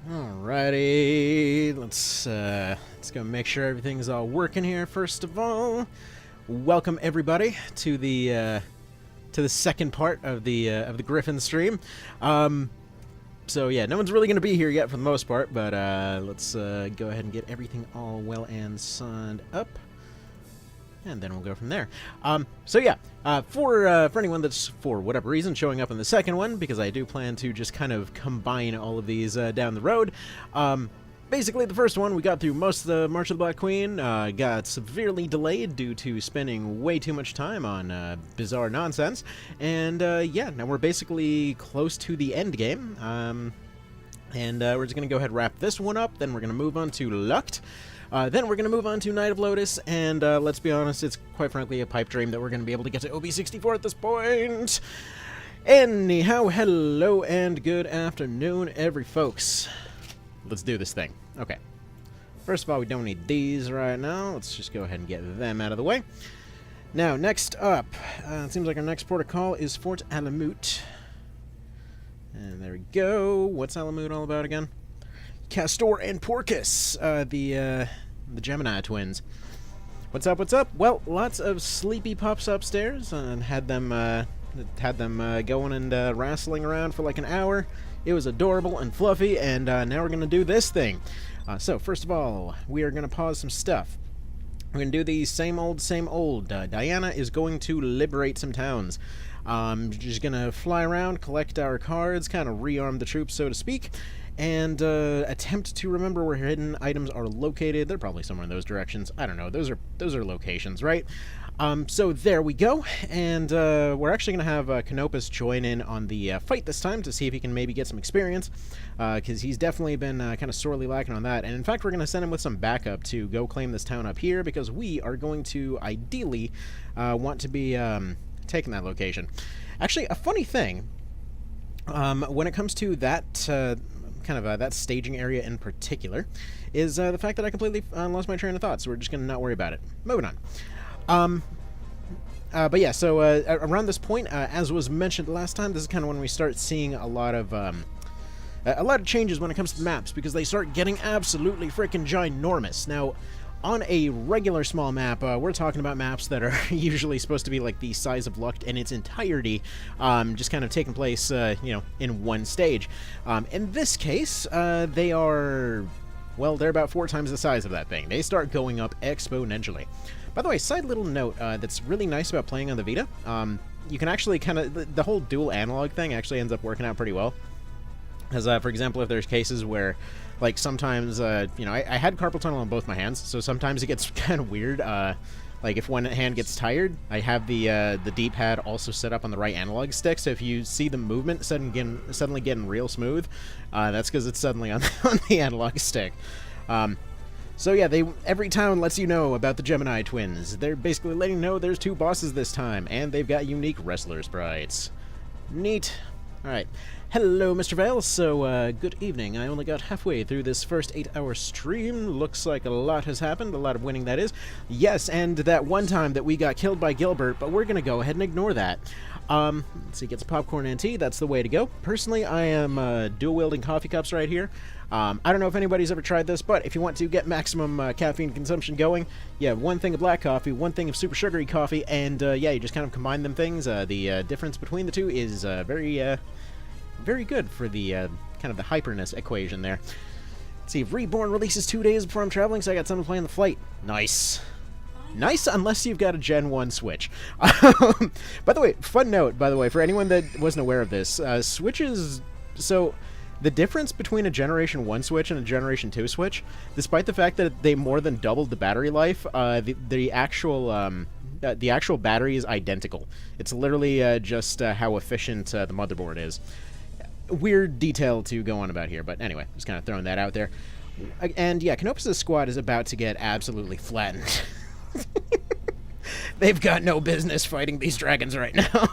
Alrighty, let's go make sure everything's all working here. First of all, welcome everybody to the second part of the Gryphon stream. So yeah, no one's really going to be here yet for the most part, but let's go ahead and get everything all well and signed up, and then we'll go from there. So yeah, for anyone that's for whatever reason showing up in the second one, because I do plan to just kind of combine all of these down the road. Basically, the first one, we got through most of the March of the Black Queen, got severely delayed due to spending way too much time on bizarre nonsense, and yeah, now we're basically close to the end game, and we're just going to go ahead and wrap this one up, then we're going to move on to Lucht, then we're going to move on to Night of Lotus, and let's be honest, it's quite frankly a pipe dream that we're going to be able to get to OB64 at this point. Anyhow, hello and good afternoon, every folks. Let's do this thing. Okay. First of all, we don't need these right now. Let's just go ahead and get them out of the way. Now, next up, it seems like our next port of call is Fort Alamout. And there we go. What's Alamout all about again? Castor and Porcus, the Gemini twins. What's up, what's up? Well, lots of sleepy pups upstairs, and had them going and wrestling around for like an hour. It was adorable and fluffy, and now we're going to do this thing. So, first of all, we are going to pause some stuff. We're going to do the same old, same old. Diana is going to liberate some towns. Just going to fly around, collect our cards, kind of rearm the troops, so to speak, and attempt to remember where hidden items are located. They're probably somewhere in those directions. I don't know. Those are locations, right? So there we go, and we're actually going to have Canopus join in on the fight this time to see if he can maybe get some experience, because he's definitely been kind of sorely lacking on that, and in fact we're going to send him with some backup to go claim this town up here, because we are going to ideally want to be taking that location. Actually, a funny thing, when it comes to that that staging area in particular, is the fact that I completely lost my train of thought, so we're just going to not worry about it. Moving on. But yeah, so around this point, as was mentioned last time, this is kind of when we start seeing a lot of changes when it comes to maps, because they start getting absolutely freaking ginormous. Now, on a regular small map, we're talking about maps that are usually supposed to be like the size of Lucht in its entirety, just kind of taking place, in one stage. In this case, they are, well, they're about 4 times the size of that thing. They start going up exponentially. By the way, side little note that's really nice about playing on the Vita, you can actually the whole dual analog thing actually ends up working out pretty well. As, for example, if there's cases where, like, sometimes, I had carpal tunnel on both my hands, so sometimes it gets kind of weird. Like, if one hand gets tired, I have the D-pad also set up on the right analog stick, so if you see the movement suddenly getting real smooth, that's because it's suddenly on the analog stick. So yeah, every town lets you know about the Gemini twins. They're basically letting you know there's 2 bosses this time, and they've got unique wrestler sprites. Neat. Alright. Hello, Mr. Vale. So, good evening. I only got halfway through this first 8-hour stream. Looks like a lot has happened. A lot of winning, that is. Yes, and that one time that we got killed by Gilbert, but we're gonna go ahead and ignore that. Let's see, get some popcorn and tea. That's the way to go. Personally, I am dual-wielding coffee cups right here. I don't know if anybody's ever tried this, but if you want to get maximum caffeine consumption going, you have 1 thing of black coffee, 1 thing of super sugary coffee, and yeah, you just kind of combine them things. The difference between the two is very good for the kind of the hyperness equation there. Let's see, Reborn releases 2 days before I'm traveling, so I got something to play on the flight. Nice. Nice, unless you've got a Gen 1 Switch. By the way, fun note, by the way, for anyone that wasn't aware of this, Switches... So, the difference between a Generation 1 Switch and a Generation 2 Switch, despite the fact that they more than doubled the battery life, the actual battery is identical. It's literally just how efficient the motherboard is. Weird detail to go on about here, but anyway, just kind of throwing that out there. And yeah, Canopus' squad is about to get absolutely flattened. They've got no business fighting these dragons right now.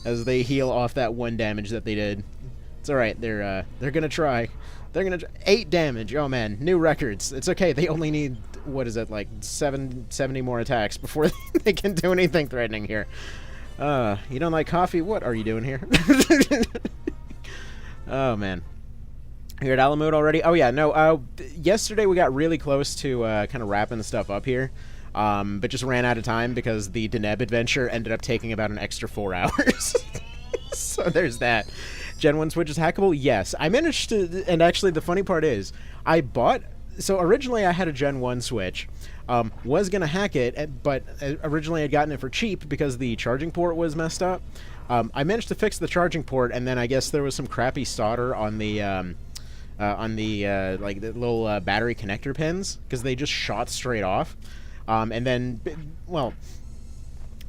As they heal off that 1 damage that they did. It's alright, they're gonna try. They're gonna 8 damage. Oh man, new records. It's okay, they only need, what is it, like 70 more attacks before they can do anything threatening here. You don't like coffee? What are you doing here? Oh man. You're at Alamout already? Oh, yeah, no, yesterday we got really close to kind of wrapping stuff up here, but just ran out of time because the Deneb adventure ended up taking about an extra 4 hours. So there's that. Gen 1 Switch is hackable? Yes. I managed to, and actually the funny part is, I bought, so originally I had a Gen 1 Switch, was going to hack it, but originally I'd gotten it for cheap because the charging port was messed up. I managed to fix the charging port, and then I guess there was some crappy solder on the like the little battery connector pins, because they just shot straight off. And then, well,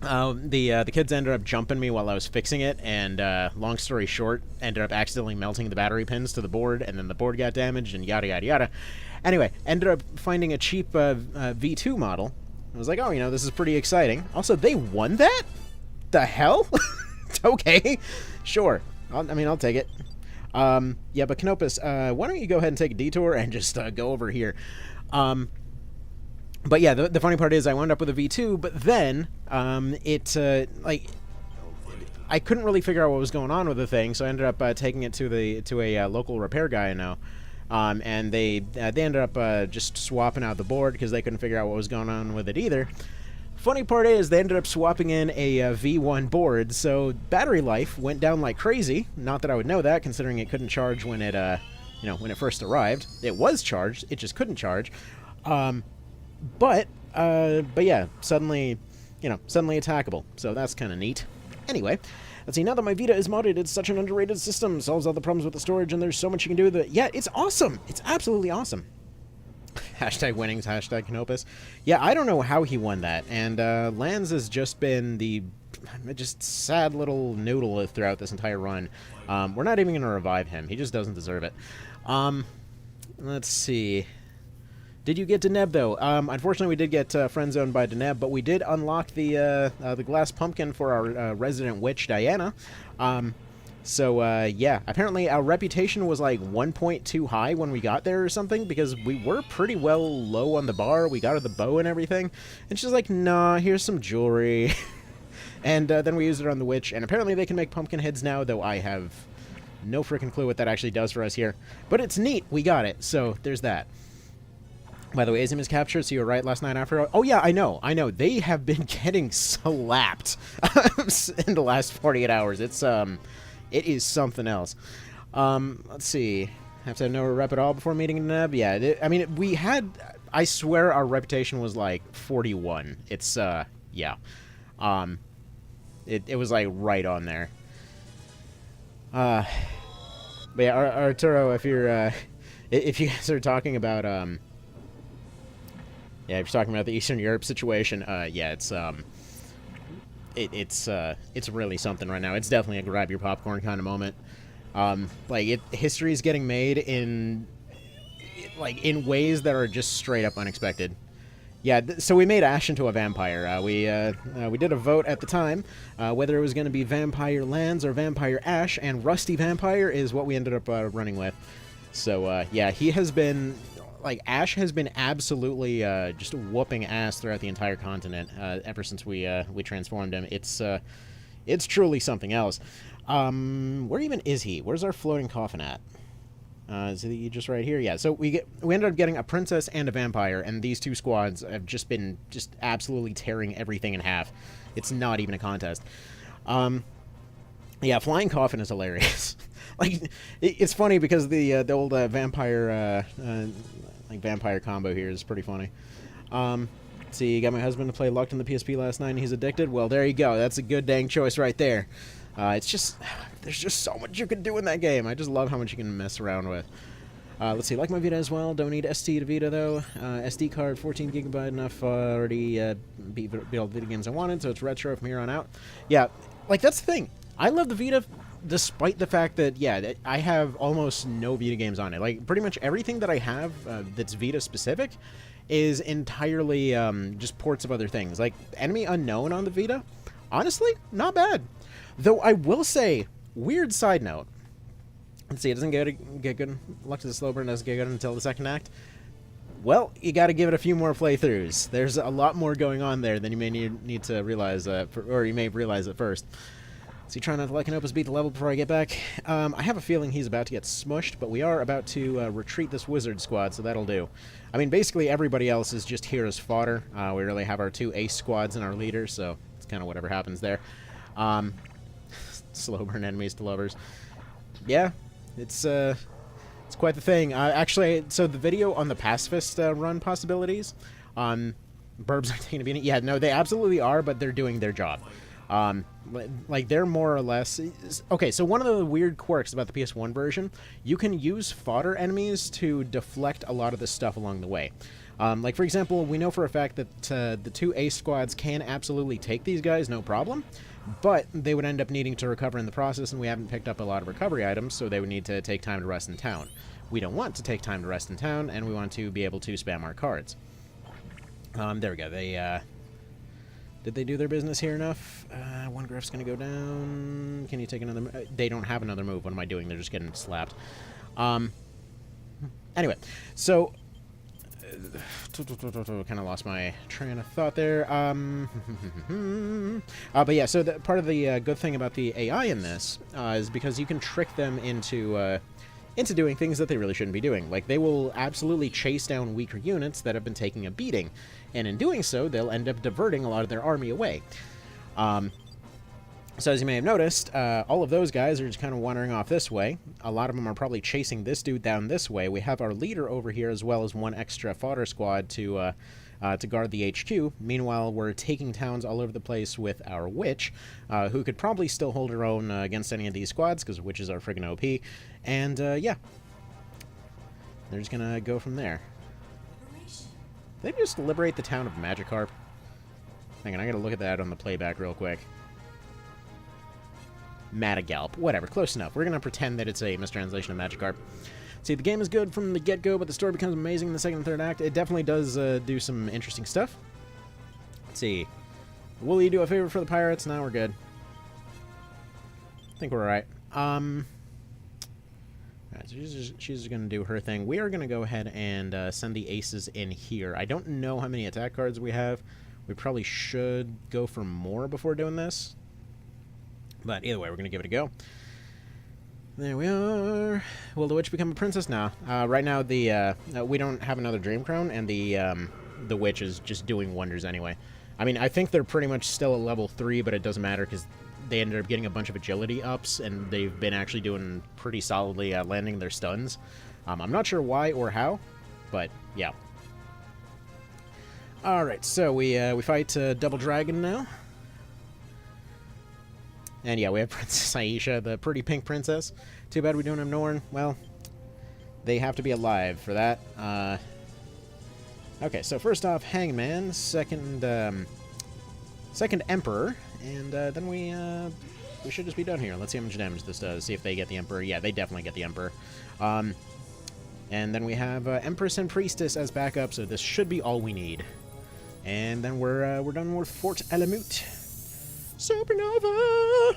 the kids ended up jumping me while I was fixing it, and long story short, ended up accidentally melting the battery pins to the board, and then the board got damaged, and yada yada yada. Anyway, ended up finding a cheap V2 model. I was like, oh, you know, this is pretty exciting. Also, they won that? The hell? Okay, sure. I'll take it. Yeah, but Canopus, why don't you go ahead and take a detour and just go over here. But yeah, the funny part is I wound up with a V2, but then like, I couldn't really figure out what was going on with the thing, so I ended up taking it to a local repair guy I know. And they ended up just swapping out the board because they couldn't figure out what was going on with it either. Funny part is they ended up swapping in a V1 board, so battery life went down like crazy. Not that I would know that, considering it couldn't charge when it, when it first arrived. It was charged, it just couldn't charge. But yeah, suddenly attackable. So that's kind of neat. Anyway, let's see. Now that my Vita is modded, it's such an underrated system. Solves all the problems with the storage, and there's so much you can do with it. Yeah, it's awesome. It's absolutely awesome. Hashtag winnings, hashtag Canopus. Yeah, I don't know how he won that. And Lance has just been the just sad little noodle throughout this entire run. We're not even going to revive him. He just doesn't deserve it. Let's see. Did you get Deneb, though? Unfortunately, we did get friend-zoned by Deneb, but we did unlock the glass pumpkin for our resident witch, Diana. So, yeah, apparently our reputation was like 1 point too high when we got there or something, because we were pretty well low on the bar. We got her the bow and everything. And she's like, nah, here's some jewelry. And then we used it on the witch, and apparently they can make pumpkin heads now, though I have no freaking clue what that actually does for us here. But it's neat. We got it. So there's that. By the way, Azim is captured, so you were right last night after... Oh, yeah, I know. They have been getting slapped in the last 48 hours. It is something else. Let's see. Have to know a rep at all before meeting Neb? Yeah, I mean, we had... I swear our reputation was, like, 41. It's, yeah. It was, like, right on there. But yeah, Arturo, if you're, if you guys are talking about, yeah, if you're talking about the Eastern Europe situation, yeah, it's really something right now. It's definitely a grab your popcorn kind of moment. Like, history is getting made in ways that are just straight up unexpected. Yeah, so we made Ash into a vampire. We did a vote at the time, whether it was going to be Vampire Lands or Vampire Ash, and Rusty Vampire is what we ended up running with. So, yeah, he has been... Like, Ash has been absolutely just whooping ass throughout the entire continent ever since we transformed him. It's truly something else. Where even is he? Where's our floating coffin at? Is he just right here? Yeah. So we ended up getting a princess and a vampire, and these two squads have just been absolutely tearing everything in half. It's not even a contest. Yeah, flying coffin is hilarious. Like, it's funny because the old vampire vampire combo here is pretty funny. Let's see, got my husband to play Locked on the PSP last night and he's addicted. Well, there you go. That's a good dang choice right there. It's just, there's just so much you can do in that game. I just love how much you can mess around with. Let's see, like my Vita as well. Don't need ST to Vita though. SD card, 14 gigabyte enough. Already beat all the video games I wanted, so it's retro from here on out. Yeah, like that's the thing. I love the Vita, despite the fact that, yeah, I have almost no Vita games on it. Like, pretty much everything that I have that's Vita-specific is entirely just ports of other things. Like, Enemy Unknown on the Vita, honestly, not bad. Though I will say, weird side note. Let's see, it doesn't get good. Luck to the Slow Burn doesn't get good until the second act. Well, you got to give it a few more playthroughs. There's a lot more going on there than you may need to realize, or you may realize at first. Is he trying not to let Canopus beat the level before I get back? I have a feeling he's about to get smushed, but we are about to retreat this wizard squad, so that'll do. I mean, basically everybody else is just here as fodder. We really have our 2 ace squads and our leader, so it's kind of whatever happens there. Slow burn enemies to lovers. Yeah, it's quite the thing. Actually, so the video on the Pacifist run possibilities, Burbs are taking a beating. Yeah, no, they absolutely are, but they're doing their job. Like, they're more or less... Okay, so one of the weird quirks about the PS1 version, you can use fodder enemies to deflect a lot of this stuff along the way. Like, for example, we know for a fact that the 2 ace squads can absolutely take these guys, no problem, but they would end up needing to recover in the process, and we haven't picked up a lot of recovery items, so they would need to take time to rest in town. We don't want to take time to rest in town, and we want to be able to spam our cards. There we go. They, did they do their business here enough? One Gryph's gonna go down. Can you take another... they don't have another move. What am I doing? They're just getting slapped. Anyway, so... kind of lost my train of thought there. But yeah, so part of the good thing about the AI in this is because you can trick them into doing things that they really shouldn't be doing. Like, they will absolutely chase down weaker units that have been taking a beating, and in doing so, they'll end up diverting a lot of their army away. So as you may have noticed, all of those guys are just kind of wandering off this way. A lot of them are probably chasing this dude down this way. We have our leader over here, as well as 1 extra fodder squad to guard the HQ. Meanwhile, we're taking towns all over the place with our witch, who could probably still hold her own against any of these squads, because witches are friggin' OP. And, yeah. They're just gonna go from there. Did they just liberate the town of Magikarp? Hang on, I gotta look at that on the playback real quick. Matagalp. Whatever, close enough. We're gonna pretend that it's a mistranslation of Magikarp. See, the game is good from the get-go, but the story becomes amazing in the 2nd and 3rd act. It definitely does do some interesting stuff. Let's see. Will you do a favor for the pirates? No, we're good. I think we're alright. Alright, so she's just gonna do her thing. We are gonna go ahead and send the aces in here. I don't know how many attack cards we have. We probably should go for more before doing this. But either way, we're gonna give it a go. There we are. Will the witch become a princess now? Right now, we don't have another Dream Crown, and the witch is just doing wonders anyway. I mean, I think they're pretty much still at level 3, but it doesn't matter because they ended up getting a bunch of agility ups, and they've been actually doing pretty solidly landing their stuns. I'm not sure why or how, but yeah. All right, so we fight Double Dragon now. And yeah, we have Princess Aisha, the pretty pink princess. Too bad we don't have Norn. Well, they have to be alive for that. Okay, so first off, Hangman. Second Emperor. And then we should just be done here. Let's see how much damage this does. See if they get the Emperor. Yeah, they definitely get the Emperor. And then we have Empress and Priestess as backup, so this should be all we need. And then we're done with Fort Alamout. Supernova!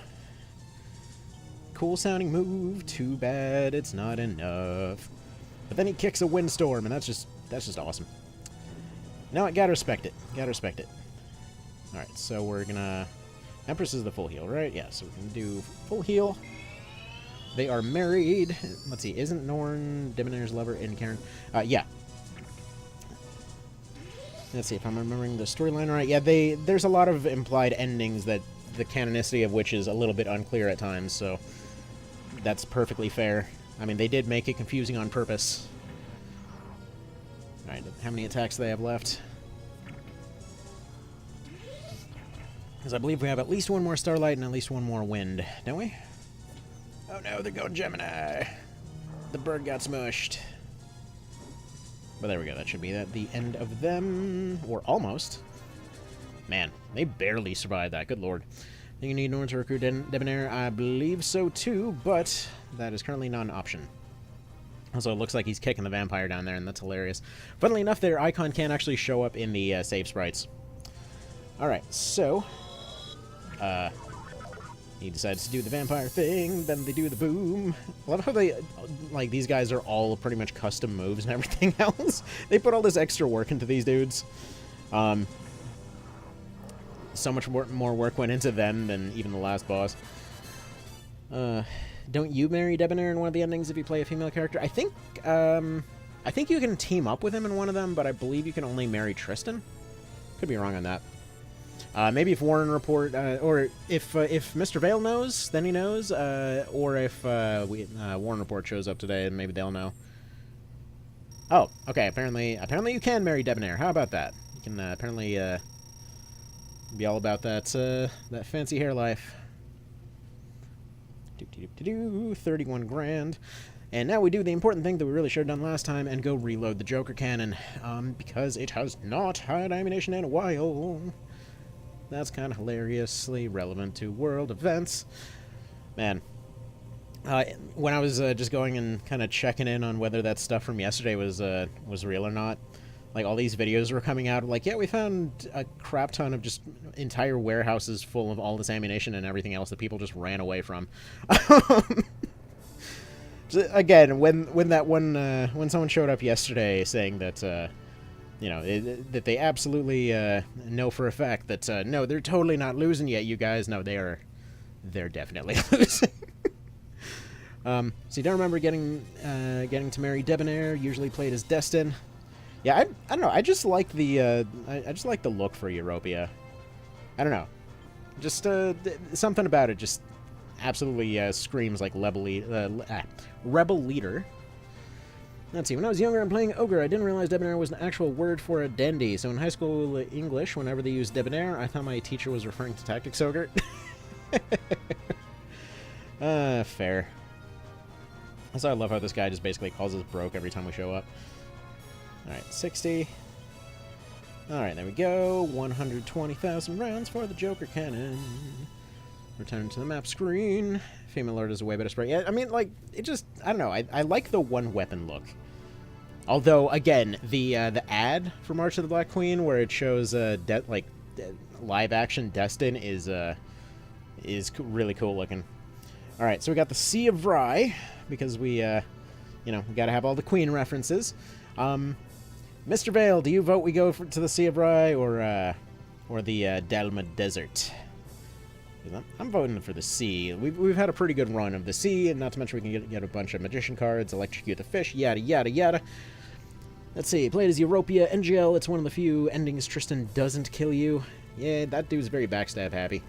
Cool sounding move, too bad it's not enough. But then he kicks a windstorm, and that's just awesome. You know what, gotta respect it. Gotta respect it. Alright, so we're gonna... Empress is the full heal, right? Yeah, so we're gonna do full heal. They are married. Let's see, isn't Norn Debonair's lover in Karen? Yeah. Let's see if I'm remembering the storyline right. Yeah, there's a lot of implied endings that the canonicity of which is a little bit unclear at times, so that's perfectly fair. I mean, they did make it confusing on purpose. Alright, how many attacks do they have left? Because I believe we have at least 1 more Starlight and at least 1 more Wind, don't we? Oh no, they're going Gemini. The bird got smushed. But there we go, that should be the end of them. Or almost. Man, they barely survived that, good lord. Think you need Norn to recruit Debonair? I believe so too, but that is currently not an option. Also, it looks like he's kicking the vampire down there, and that's hilarious. Funnily enough, their icon can actually show up in the save sprites. Alright, so... he decides to do the vampire thing, then they do the boom. I love how they, like, these guys are all pretty much custom moves and everything else. They put all this extra work into these dudes. So much more work went into them than even the last boss. Don't you marry Debonair in one of the endings if you play a female character? I think you can team up with him in one of them, but I believe you can only marry Tristan. Could be wrong on that. Maybe if Warren Report, or if Mr. Vale knows, then he knows, or if Warren Report shows up today, maybe they'll know. Oh, okay, apparently you can marry Debonair. How about that? You can apparently be all about that that fancy hair life. 31 grand. And now we do the important thing that we really should have done last time and go reload the Joker cannon, because it has not had ammunition in a while. That's kind of hilariously relevant to world events. Man, when I was just going and kind of checking in on whether that stuff from yesterday was real or not, like all these videos were coming out, like, yeah, we found a crap ton of just entire warehouses full of all this ammunition and everything else that people just ran away from. Again, when someone showed up yesterday saying that, you know, that they absolutely know for a fact that no, they're totally not losing yet, you guys. No, they're definitely losing. So you don't remember getting to marry Debonair, usually played as Destin. Yeah, I don't know. I just like the I just like the look for Europia. I don't know, just something about it just absolutely screams like rebel leader. Let's see. When I was younger and playing Ogre, I didn't realize debonair was an actual word for a dandy. So in high school English, whenever they used debonair, I thought my teacher was referring to Tactics Ogre. Fair. Also, I love how this guy just basically calls us broke every time we show up. Alright, 60. Alright, there we go. 120,000 rounds for the Joker cannon. Return to the map screen. Female alert is a way better spray. Yeah, I mean, like, it just, I don't know. I like the one weapon look. Although, again, the ad for March of the Black Queen, where it shows live action Destin, is really cool looking. All right, so we got the Sea of Rye because we we got to have all the Queen references. Mr. Vale, do you vote we go to the Sea of Rye or the Dalma Desert? I'm voting for the sea. We've had a pretty good run of the sea, and not to mention we can get a bunch of magician cards, electrocute the fish, yada yada yada. Let's see. Played as Europia, NGL. It's one of the few endings Tristan doesn't kill you. Yeah, that dude's very backstab happy.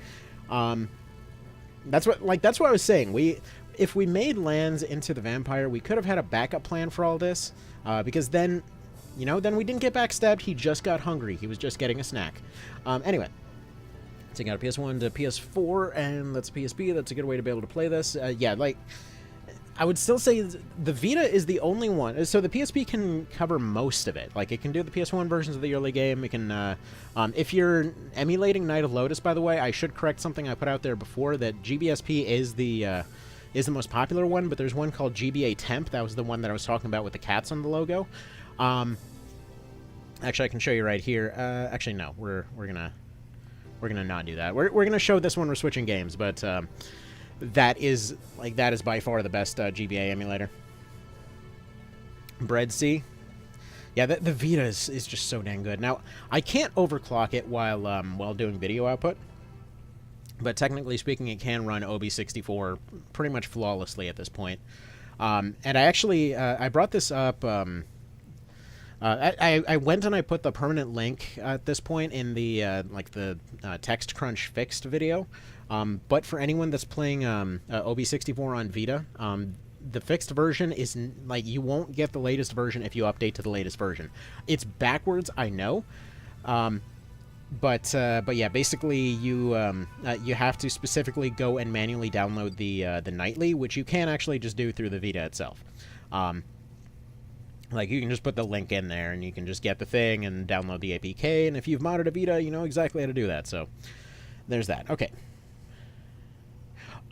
That's what I was saying. If we made lands into the vampire, we could have had a backup plan for all this, because then we didn't get backstabbed. He just got hungry. He was just getting a snack. Anyway. So you got a PS1 to PS4, and that's a PSP. That's a good way to be able to play this. Yeah, like, I would still say the Vita is the only one. So the PSP can cover most of it. Like, it can do the PS1 versions of the early game. It can, if you're emulating Night of Lotus, by the way, I should correct something I put out there before, that GBSP is the most popular one, but there's one called GBA Temp. That was the one that I was talking about with the cats on the logo. Actually, I can show you right here. Actually, no, we're gonna not do that. We're gonna show this when we're switching games, but that is by far the best GBA emulator. Bread C, yeah, the Vita is just so dang good. Now I can't overclock it while doing video output, but technically speaking, it can run OB64 pretty much flawlessly at this point. And I actually I brought this up. I went and I put the permanent link at this point in the Text Crunch fixed video. But for anyone that's playing OB64 on Vita, the fixed version is you won't get the latest version if you update to the latest version. It's backwards, I know. But yeah, basically you have to specifically go and manually download the nightly, which you can actually just do through the Vita itself. Like, you can just put the link in there, and you can just get the thing and download the APK, and if you've modded a Vita, you know exactly how to do that, so there's that. Okay.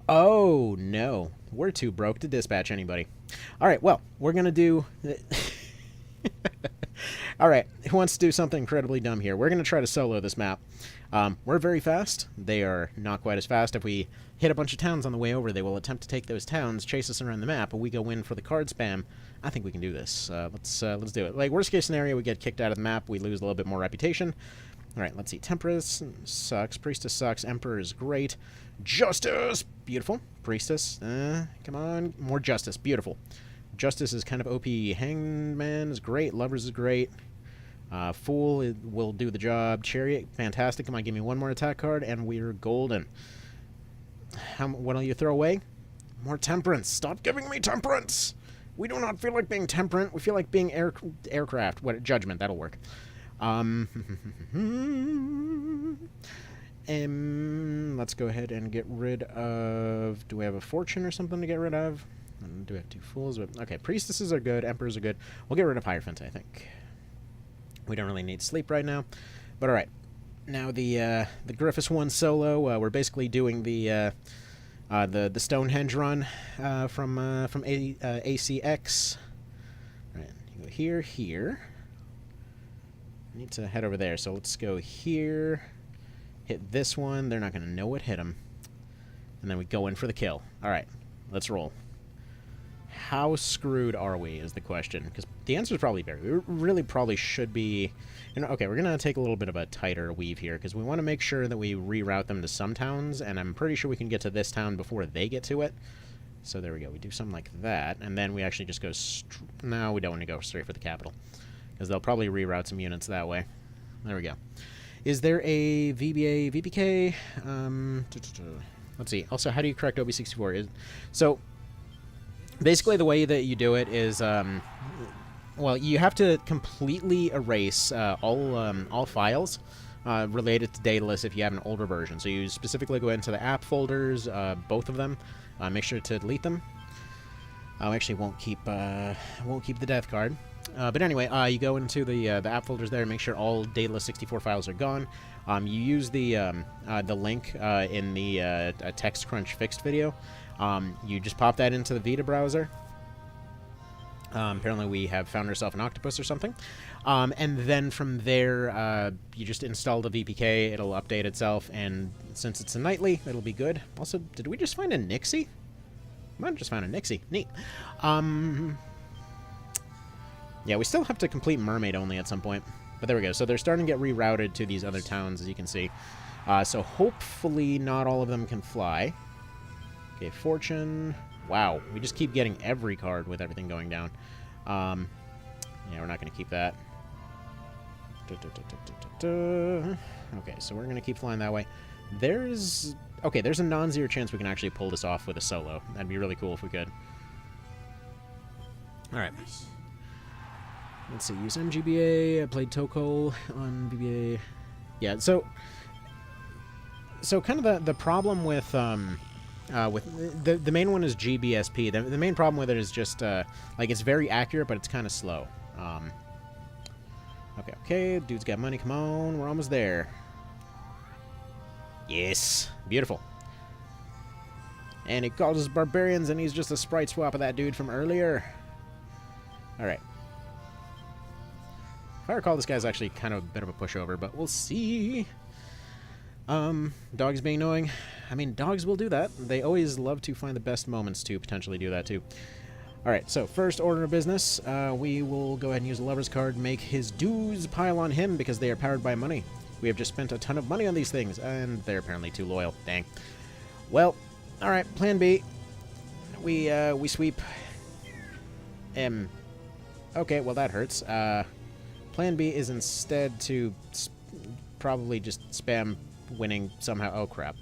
Oh, no. We're too broke to dispatch anybody. Alright, well, we're gonna do... Alright, who wants to do something incredibly dumb here? We're gonna try to solo this map. We're very fast. They are not quite as fast. If we hit a bunch of towns on the way over, they will attempt to take those towns, chase us around the map, but we go in for the card spam. I think we can do this. Let's do it. Like, worst case scenario, we get kicked out of the map, we lose a little bit more reputation. Alright, let's see. Temperance sucks, Priestess sucks, Emperor is great. Justice! Beautiful. Priestess. Come on. More Justice. Beautiful. Justice is kind of OP. Hangman is great. Lovers is great. Fool will do the job. Chariot, fantastic. Come on, give me one more attack card, and we're golden. What will you throw away? More Temperance. Stop giving me Temperance! We do not feel like being temperate. We feel like being aircraft. What? Judgment. That'll work. Let's go ahead and get rid of... Do we have a Fortune or something to get rid of? Do we have 2 Fools? Okay, Priestesses are good. Emperors are good. We'll get rid of Hierophant, I think. We don't really need sleep right now. But alright. Now the Gryphon 1 solo, we're basically doing the Stonehenge run from ACX. Alright, you go here, here. I need to head over there, so let's go here. Hit this one. They're not going to know what hit them. And then we go in for the kill. Alright, let's roll. How screwed are we is the question. Because the answer is probably very... We really probably should be... You know, okay, we're going to take a little bit of a tighter weave here, because we want to make sure that we reroute them to some towns, and I'm pretty sure we can get to this town before they get to it. So there we go. We do something like that, and then we actually just go... No, we don't want to go straight for the capital, because they'll probably reroute some units that way. There we go. Is there a VBA, VPK? Let's see. Also, how do you correct OB64? So... Basically, the way that you do it is, well, you have to completely erase all files related to Daedalus if you have an older version. So you specifically go into the app folders, both of them. Make sure to delete them. I actually won't keep the death card. But anyway, you go into the app folders there and make sure all Daedalus 64 files are gone. You use the link in the TextCrunch fixed video. You just pop that into the Vita browser. Apparently we have found ourselves an octopus or something. And then from there, you just install the VPK. It'll update itself, and since it's a nightly, it'll be good. Also, did we just find a Nixie? We might have just found a Nixie. Neat. Yeah, we still have to complete Mermaid only at some point. But there we go. So they're starting to get rerouted to these other towns, as you can see. So hopefully not all of them can fly. Okay, Fortune. Wow, we just keep getting every card with everything going down. Yeah, we're not going to keep that. Okay, so we're going to keep flying that way. There's a non-zero chance we can actually pull this off with a solo. That'd be really cool if we could. Alright. Let's see, use MGBA. I played Tokol on BBA. Yeah, so kind of the problem with the main one is GBSP. The main problem with it is just like it's very accurate, but it's kind of slow. Okay, dude's got money. Come on, we're almost there. Yes, beautiful. And he calls us barbarians, and he's just a sprite swap of that dude from earlier. All right. If I recall, this guy's actually kind of a bit of a pushover, but we'll see. Dogs being annoying. I mean, dogs will do that. They always love to find the best moments to potentially do that, too. Alright, so first order of business, we will go ahead and use a lover's card, make his dues pile on him because they are powered by money. We have just spent a ton of money on these things, and they're apparently too loyal. Dang. Well, alright, plan B. We sweep. Okay, well that hurts. Plan B is instead to probably just spam winning somehow. Oh, crap.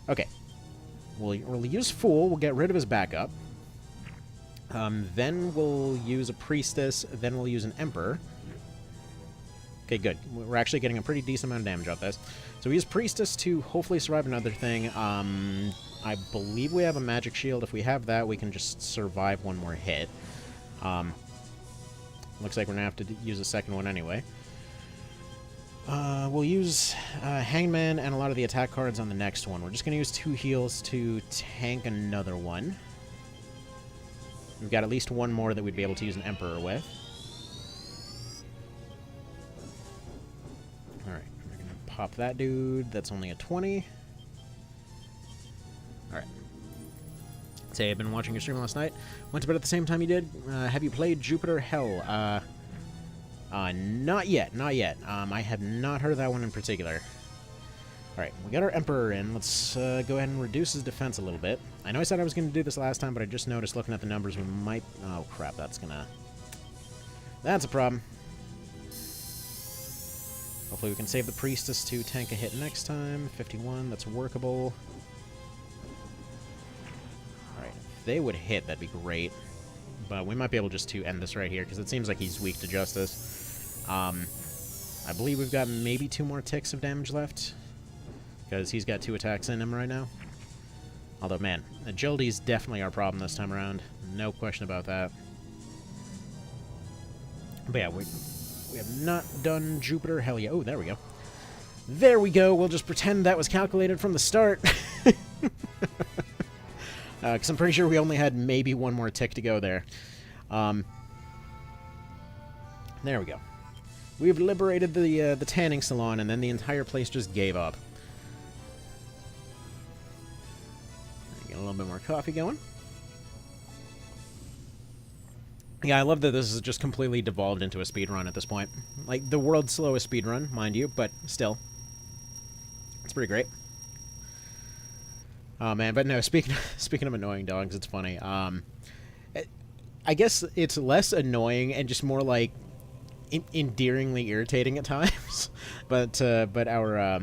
Okay. We'll use Fool. We'll get rid of his backup. Then we'll use a Priestess. Then we'll use an Emperor. Okay, good. We're actually getting a pretty decent amount of damage off this. So we use Priestess to hopefully survive another thing. I believe we have a Magic Shield. If we have that, we can just survive one more hit. Looks like we're going to have to use a second one anyway. We'll use Hangman and a lot of the attack cards on the next one. We're just going to use 2 heals to tank another one. We've got at least one more that we'd be able to use an Emperor with. Alright, we're going to pop that dude. That's only a 20. Alright. Say, I've been watching your stream last night. Went to bed at the same time you did. Have you played Jupiter Hell? Not yet, not yet. I have not heard of that one in particular. Alright, we got our Emperor in. Let's go ahead and reduce his defense a little bit. I know I said I was going to do this last time, but I just noticed looking at the numbers we might... Oh, crap, that's gonna... That's a problem. Hopefully we can save the Priestess to tank a hit next time. 51, that's workable. Alright, if they would hit, that'd be great. But we might be able just to end this right here, because it seems like he's weak to Justice. I believe we've got maybe 2 more ticks of damage left, because he's got 2 attacks in him right now. Although, man, agility is definitely our problem this time around. No question about that. But yeah, we have not done Jupiter. Hell yeah. Oh, there we go. There we go. We'll just pretend that was calculated from the start. Because I'm pretty sure we only had maybe 1 more tick to go there. There we go. We've liberated the tanning salon, and then the entire place just gave up. Get a little bit more coffee going. Yeah, I love that this has just completely devolved into a speedrun at this point. Like, the world's slowest speedrun, mind you, but still. It's pretty great. Oh, man, but no, speaking of annoying dogs, it's funny. I guess it's less annoying and just more, like, endearingly irritating at times. but our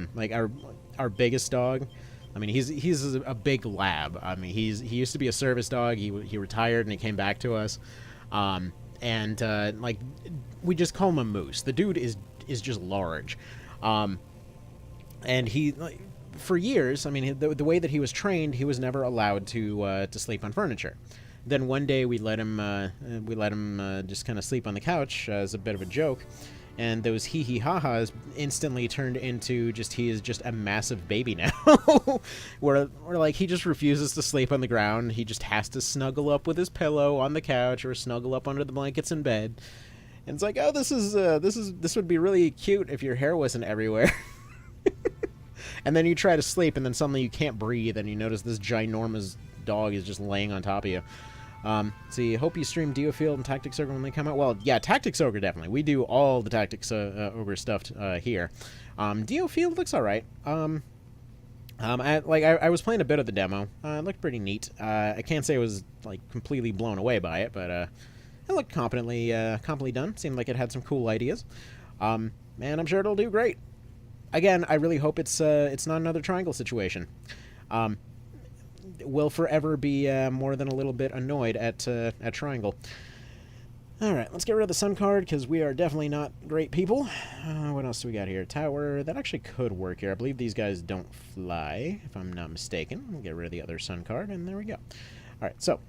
biggest dog, I mean, he's a big lab. I mean, he used to be a service dog. He retired and he came back to us. Like, we just call him a moose. The dude is just large. And he, like, for years, I mean, the way that he was trained, he was never allowed to sleep on furniture. Then one day we let him just kind of sleep on the couch as a bit of a joke, and those hee-hee-ha-has instantly turned into he is just a massive baby now. where like, he just refuses to sleep on the ground. He just has to snuggle up with his pillow on the couch or snuggle up under the blankets in bed. And it's like, oh, this would be really cute if your hair wasn't everywhere. And then you try to sleep, and then suddenly you can't breathe, and you notice this ginormous dog is just laying on top of you. See, hope you stream Diofield and Tactics Ogre when they come out. Well, yeah, Tactics Ogre, definitely. We do all the Tactics Ogre stuff here. Diofield looks alright. I was playing a bit of the demo. It looked pretty neat. I can't say I was, like, completely blown away by it, but it looked competently done. Seemed like it had some cool ideas. And I'm sure it'll do great. Again, I really hope it's not another triangle situation. Will forever be more than a little bit annoyed at triangle. Alright, let's get rid of the sun card, because we are definitely not great people. What else do we got here? Tower. That actually could work here. I believe these guys don't fly, if I'm not mistaken. We'll get rid of the other sun card, and there we go. Alright, so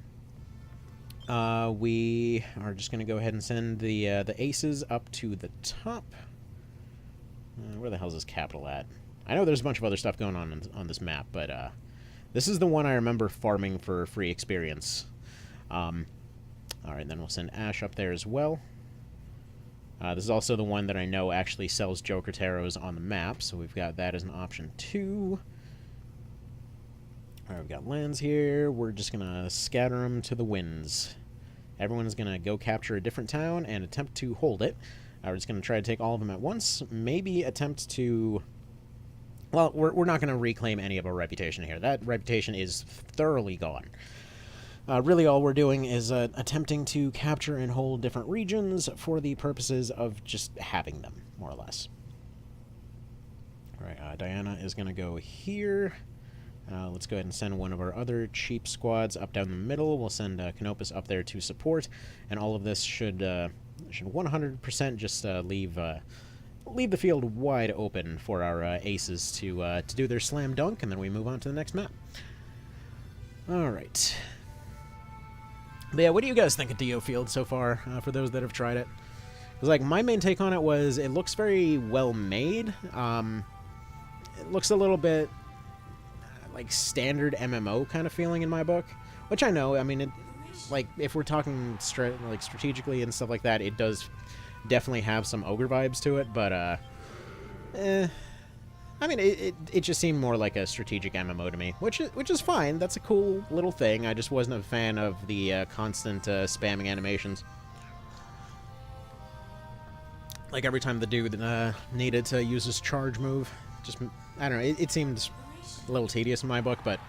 we are just going to go ahead and send the aces up to the top. Where the hell is this capital at? I know there's a bunch of other stuff going on this map, but this is the one I remember farming for free experience. Alright, then we'll send Ash up there as well. This is also the one that I know actually sells Joker Tarots on the map, so we've got that as an option too. Alright, we've got lands here. We're just going to scatter them to the winds. Everyone's going to go capture a different town and attempt to hold it. We're just going to try to take all of them at once. Maybe attempt to... Well, we're not going to reclaim any of our reputation here. That reputation is thoroughly gone. Really all we're doing is attempting to capture and hold different regions for the purposes of just having them, more or less. Alright, Diana is going to go here. Let's go ahead and send one of our other cheap squads up down the middle. We'll send Canopus up there to support, and all of this should 100% just leave the field wide open for our aces to do their slam dunk, and then we move on to the next map. Alright. But yeah, what do you guys think of Diofield so far, for those that have tried it? Because, like, my main take on it was it looks very well made. It looks a little bit like standard MMO kind of feeling in my book, which I know, I mean, like, if we're talking strategically and stuff like that, it does definitely have some Ogre vibes to it, but I mean, it just seemed more like a strategic MMO to me, which is fine. That's a cool little thing. I just wasn't a fan of the constant spamming animations. Like, every time the dude needed to use his charge move, just I don't know, it seemed a little tedious in my book, but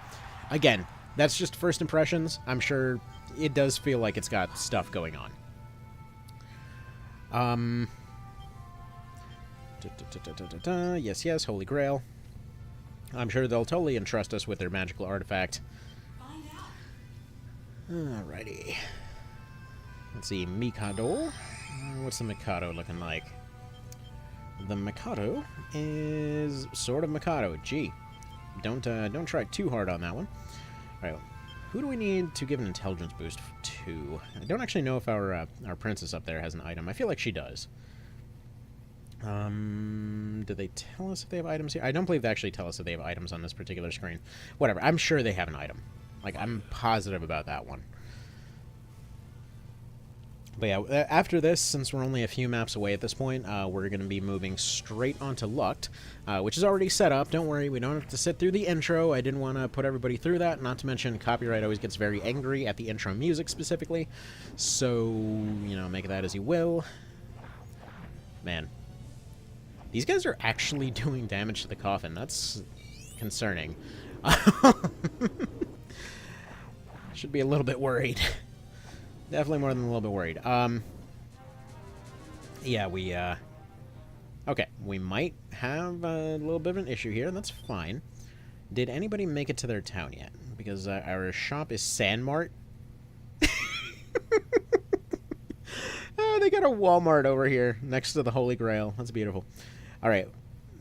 again, that's just first impressions. I'm sure it does feel like it's got stuff going on. Yes, yes, Holy Grail. I'm sure they'll totally entrust us with their magical artifact. Alrighty. Let's see, Mikado. What's the Mikado looking like? The Mikado is sort of Mikado. Gee, don't try too hard on that one. All right, who do we need to give an intelligence boost to? I don't actually know if our princess up there has an item. I feel like she does. Do they tell us if they have items here? I don't believe they actually tell us if they have items on this particular screen. Whatever. I'm sure they have an item. Like, I'm positive about that one. But yeah, after this, since we're only a few maps away at this point, we're going to be moving straight onto Lucht, which is already set up. Don't worry, we don't have to sit through the intro. I didn't want to put everybody through that, not to mention copyright always gets very angry at the intro music specifically. So, you know, make that as you will. Man. These guys are actually doing damage to the coffin. That's concerning. Should be a little bit worried. Definitely more than a little bit worried. Yeah, we, okay, we might have a little bit of an issue here. That's fine. Did anybody make it to their town yet? Because our shop is Sandmart. Oh, they got a Walmart over here next to the Holy Grail. That's beautiful. All right.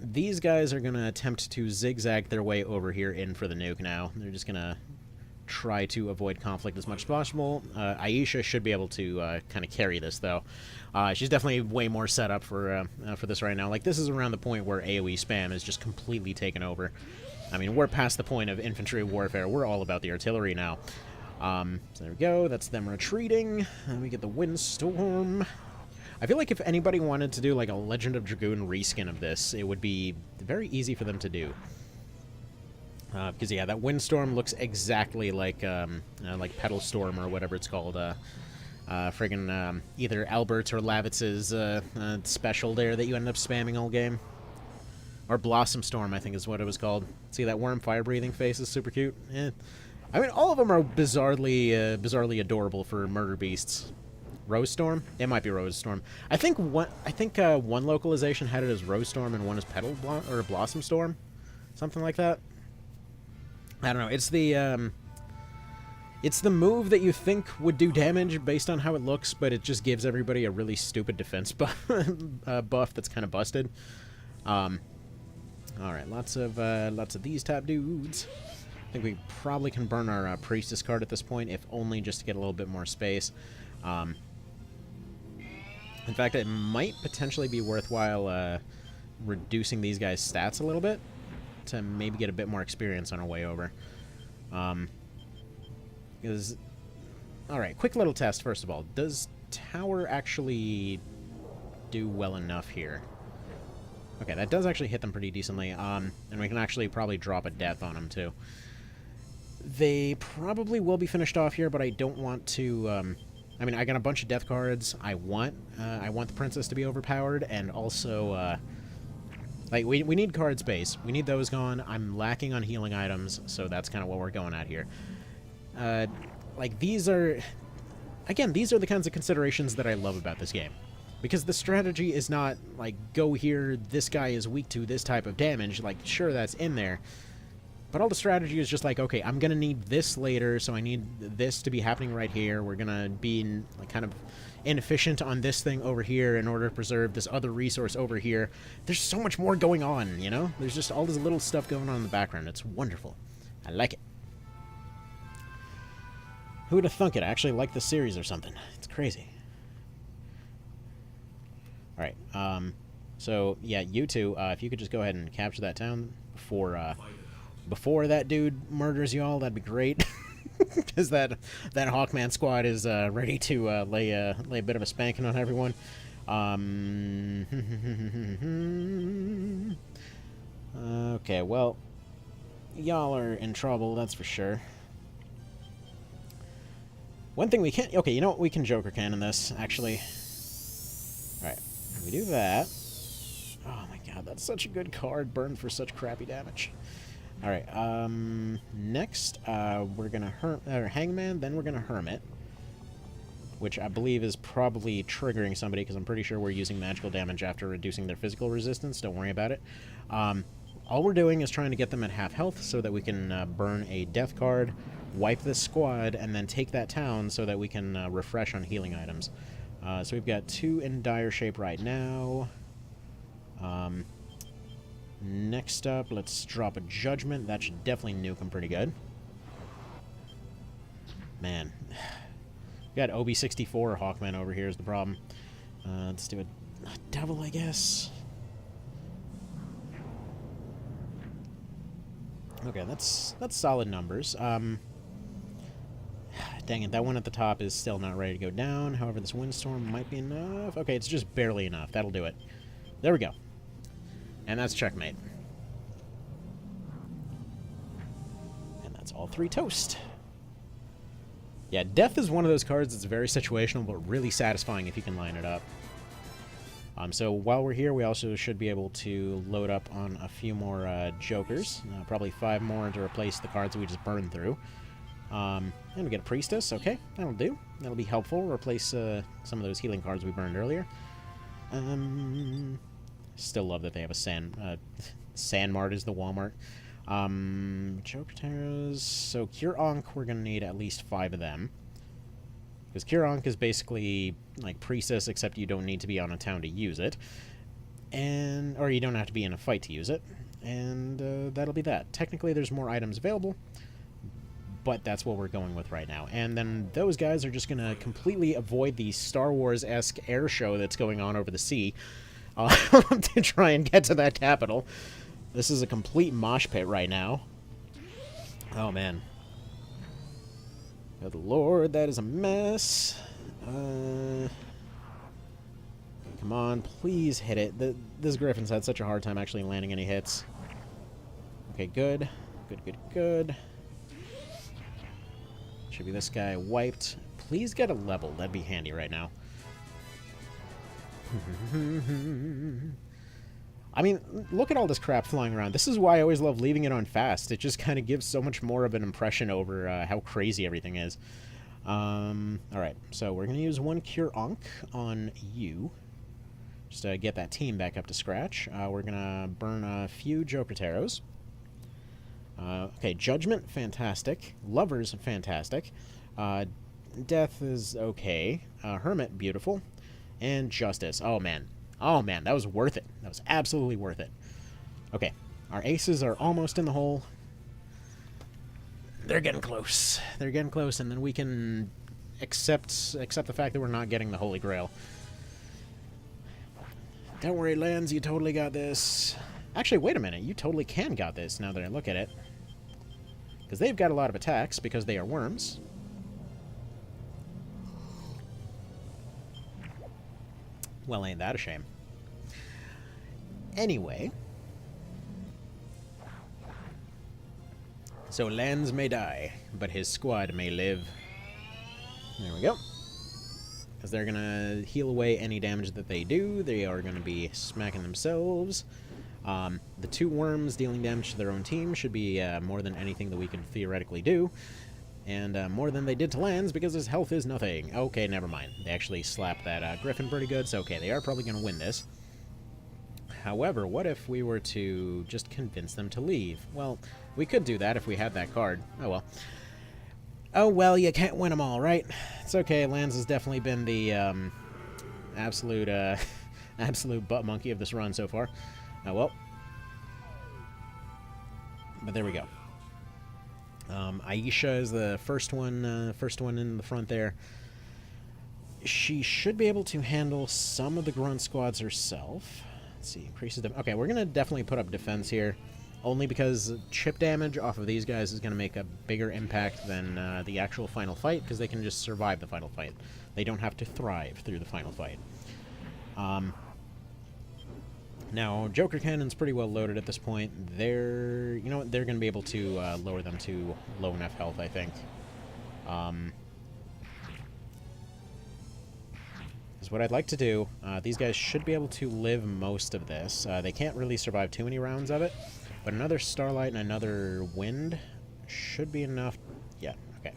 These guys are going to attempt to zigzag their way over here in for the nuke now. They're just going to try to avoid conflict as much as possible. Aisha should be able to kind of carry this, though. She's definitely way more set up for this right now. Like, this is around the point where AoE spam is just completely taken over. I mean, we're past the point of infantry warfare. We're all about the artillery now. So there we go. That's them retreating. And we get the Windstorm. I feel like if anybody wanted to do, like, a Legend of Dragoon reskin of this, it would be very easy for them to do. Because, yeah, that Windstorm looks exactly like Petal Storm or whatever it's called. Friggin' either Albert's or Lavitz's special there that you end up spamming all game. Or Blossom Storm, I think is what it was called. See that worm fire-breathing face is super cute? Eh. I mean, all of them are bizarrely adorable for murder beasts. Rose Storm? It might be Rose Storm. I think one localization had it as Rose Storm and one as Blossom Storm. Something like that. I don't know. It's the move that you think would do damage based on how it looks, but it just gives everybody a really stupid defense buff that's kind of busted. All right, lots of these type dudes. I think we probably can burn our Priestess card at this point, if only just to get a little bit more space. In fact, it might potentially be worthwhile reducing these guys' stats a little bit to maybe get a bit more experience on our way over. Because, alright, quick little test first of all. Does Tower actually do well enough here? Okay, that does actually hit them pretty decently, and we can actually probably drop a death on them too. They probably will be finished off here, but I don't want to, I mean, I got a bunch of death cards. I want the princess to be overpowered, and also, like, we need card space. We need those gone. I'm lacking on healing items, so that's kind of what we're going at here. Like, these are... Again, these are the kinds of considerations that I love about this game. Because the strategy is not, like, go here, this guy is weak to this type of damage. Like, sure, that's in there. But all the strategy is just like, okay, I'm going to need this later, so I need this to be happening right here. We're going to be, like, kind of inefficient on this thing over here in order to preserve this other resource over here. There's so much more going on, you know? There's just all this little stuff going on in the background. It's wonderful. I like it. Who would have thunk it? I actually like this series or something. It's crazy. Alright, so, yeah, you two, if you could just go ahead and capture that town before that dude murders you all, that'd be great. Because that Hawkman squad is ready to lay a bit of a spanking on everyone. Okay, well, y'all are in trouble, that's for sure. One thing we can't... Okay, you know what? We can Joker Cannon this, actually. Alright, we do that. Oh my god, that's such a good card. Burn for such crappy damage. Alright, next, we're gonna Hangman, then we're gonna Hermit. Which I believe is probably triggering somebody, because I'm pretty sure we're using magical damage after reducing their physical resistance. Don't worry about it. All we're doing is trying to get them at half health so that we can burn a death card, wipe this squad, and then take that town so that we can refresh on healing items. So we've got 2 in dire shape right now. Next up, let's drop a Judgment. That should definitely nuke them pretty good. Man. We got OB64 Hawkman over here is the problem. Let's do a Devil, I guess. Okay, that's solid numbers. Dang it, that one at the top is still not ready to go down. However, this Windstorm might be enough. Okay, it's just barely enough. That'll do it. There we go. And that's checkmate. And that's all 3 toast. Yeah, Death is one of those cards that's very situational, but really satisfying if you can line it up. So while we're here, we also should be able to load up on a few more Jokers. Probably 5 more to replace the cards that we just burned through. And we get a Priestess. Okay, that'll do. That'll be helpful. Replace some of those healing cards we burned earlier. Still love that they have a Sandmart is the Walmart. Joker Taros. So Cure Ankh, we're going to need at least 5 of them. Because Cure Ankh is basically like Priestess, except you don't need to be on a town to use it. Or you don't have to be in a fight to use it. And that'll be that. Technically, there's more items available, but that's what we're going with right now. And then those guys are just going to completely avoid the Star Wars-esque air show that's going on over the sea to try and get to that capital. This is a complete mosh pit right now. Oh, man. Good lord, that is a mess. Come on, please hit it. This Gryphon's had such a hard time actually landing any hits. Okay, good. Good. Should be this guy wiped. Please get a level. That'd be handy right now. I mean, look at all this crap flying around. This is why I always love leaving it on fast. It just kind of gives so much more of an impression over how crazy everything is. Alright, so we're going to use 1 Cure Ankh on you. Just to get that team back up to scratch. We're going to burn a few Joker Taros. Okay, Judgment, fantastic. Lovers, fantastic. Death is okay. Hermit, beautiful. And Justice. Oh, man. Oh, man, that was worth it. That was absolutely worth it. Okay, our aces are almost in the hole. They're getting close. They're getting close, and then we can accept the fact that we're not getting the Holy Grail. Don't worry, Lens, you totally got this. Actually, wait a minute. You totally can got this now that I look at it. Because they've got a lot of attacks because they are worms. Well, ain't that a shame. Anyway. So Lens may die, but his squad may live. There we go. Because they're going to heal away any damage that they do. They are going to be smacking themselves. The 2 worms dealing damage to their own team should be more than anything that we can theoretically do. And more than they did to Lens, because his health is nothing. Okay, never mind. They actually slapped that Gryphon pretty good, so okay, they are probably going to win this. However, what if we were to just convince them to leave? Well, we could do that if we had that card. Oh, well. Oh, well, you can't win them all, right? It's okay, Lens has definitely been the absolute butt monkey of this run so far. Oh, well. But there we go. Aisha is the first one in the front there. She should be able to handle some of the grunt squads herself. Let's see, increases them. Okay, we're gonna definitely put up defense here, only because chip damage off of these guys is gonna make a bigger impact than the actual final fight, because they can just survive the final fight. They don't have to thrive through the final fight. Now, Joker Cannon's pretty well loaded at this point. They're going to be able to lower them to low enough health, I think. Because what I'd like to do, these guys should be able to live most of this. They can't really survive too many rounds of it, but another Starlight and another Wind should be enough. Yeah, okay.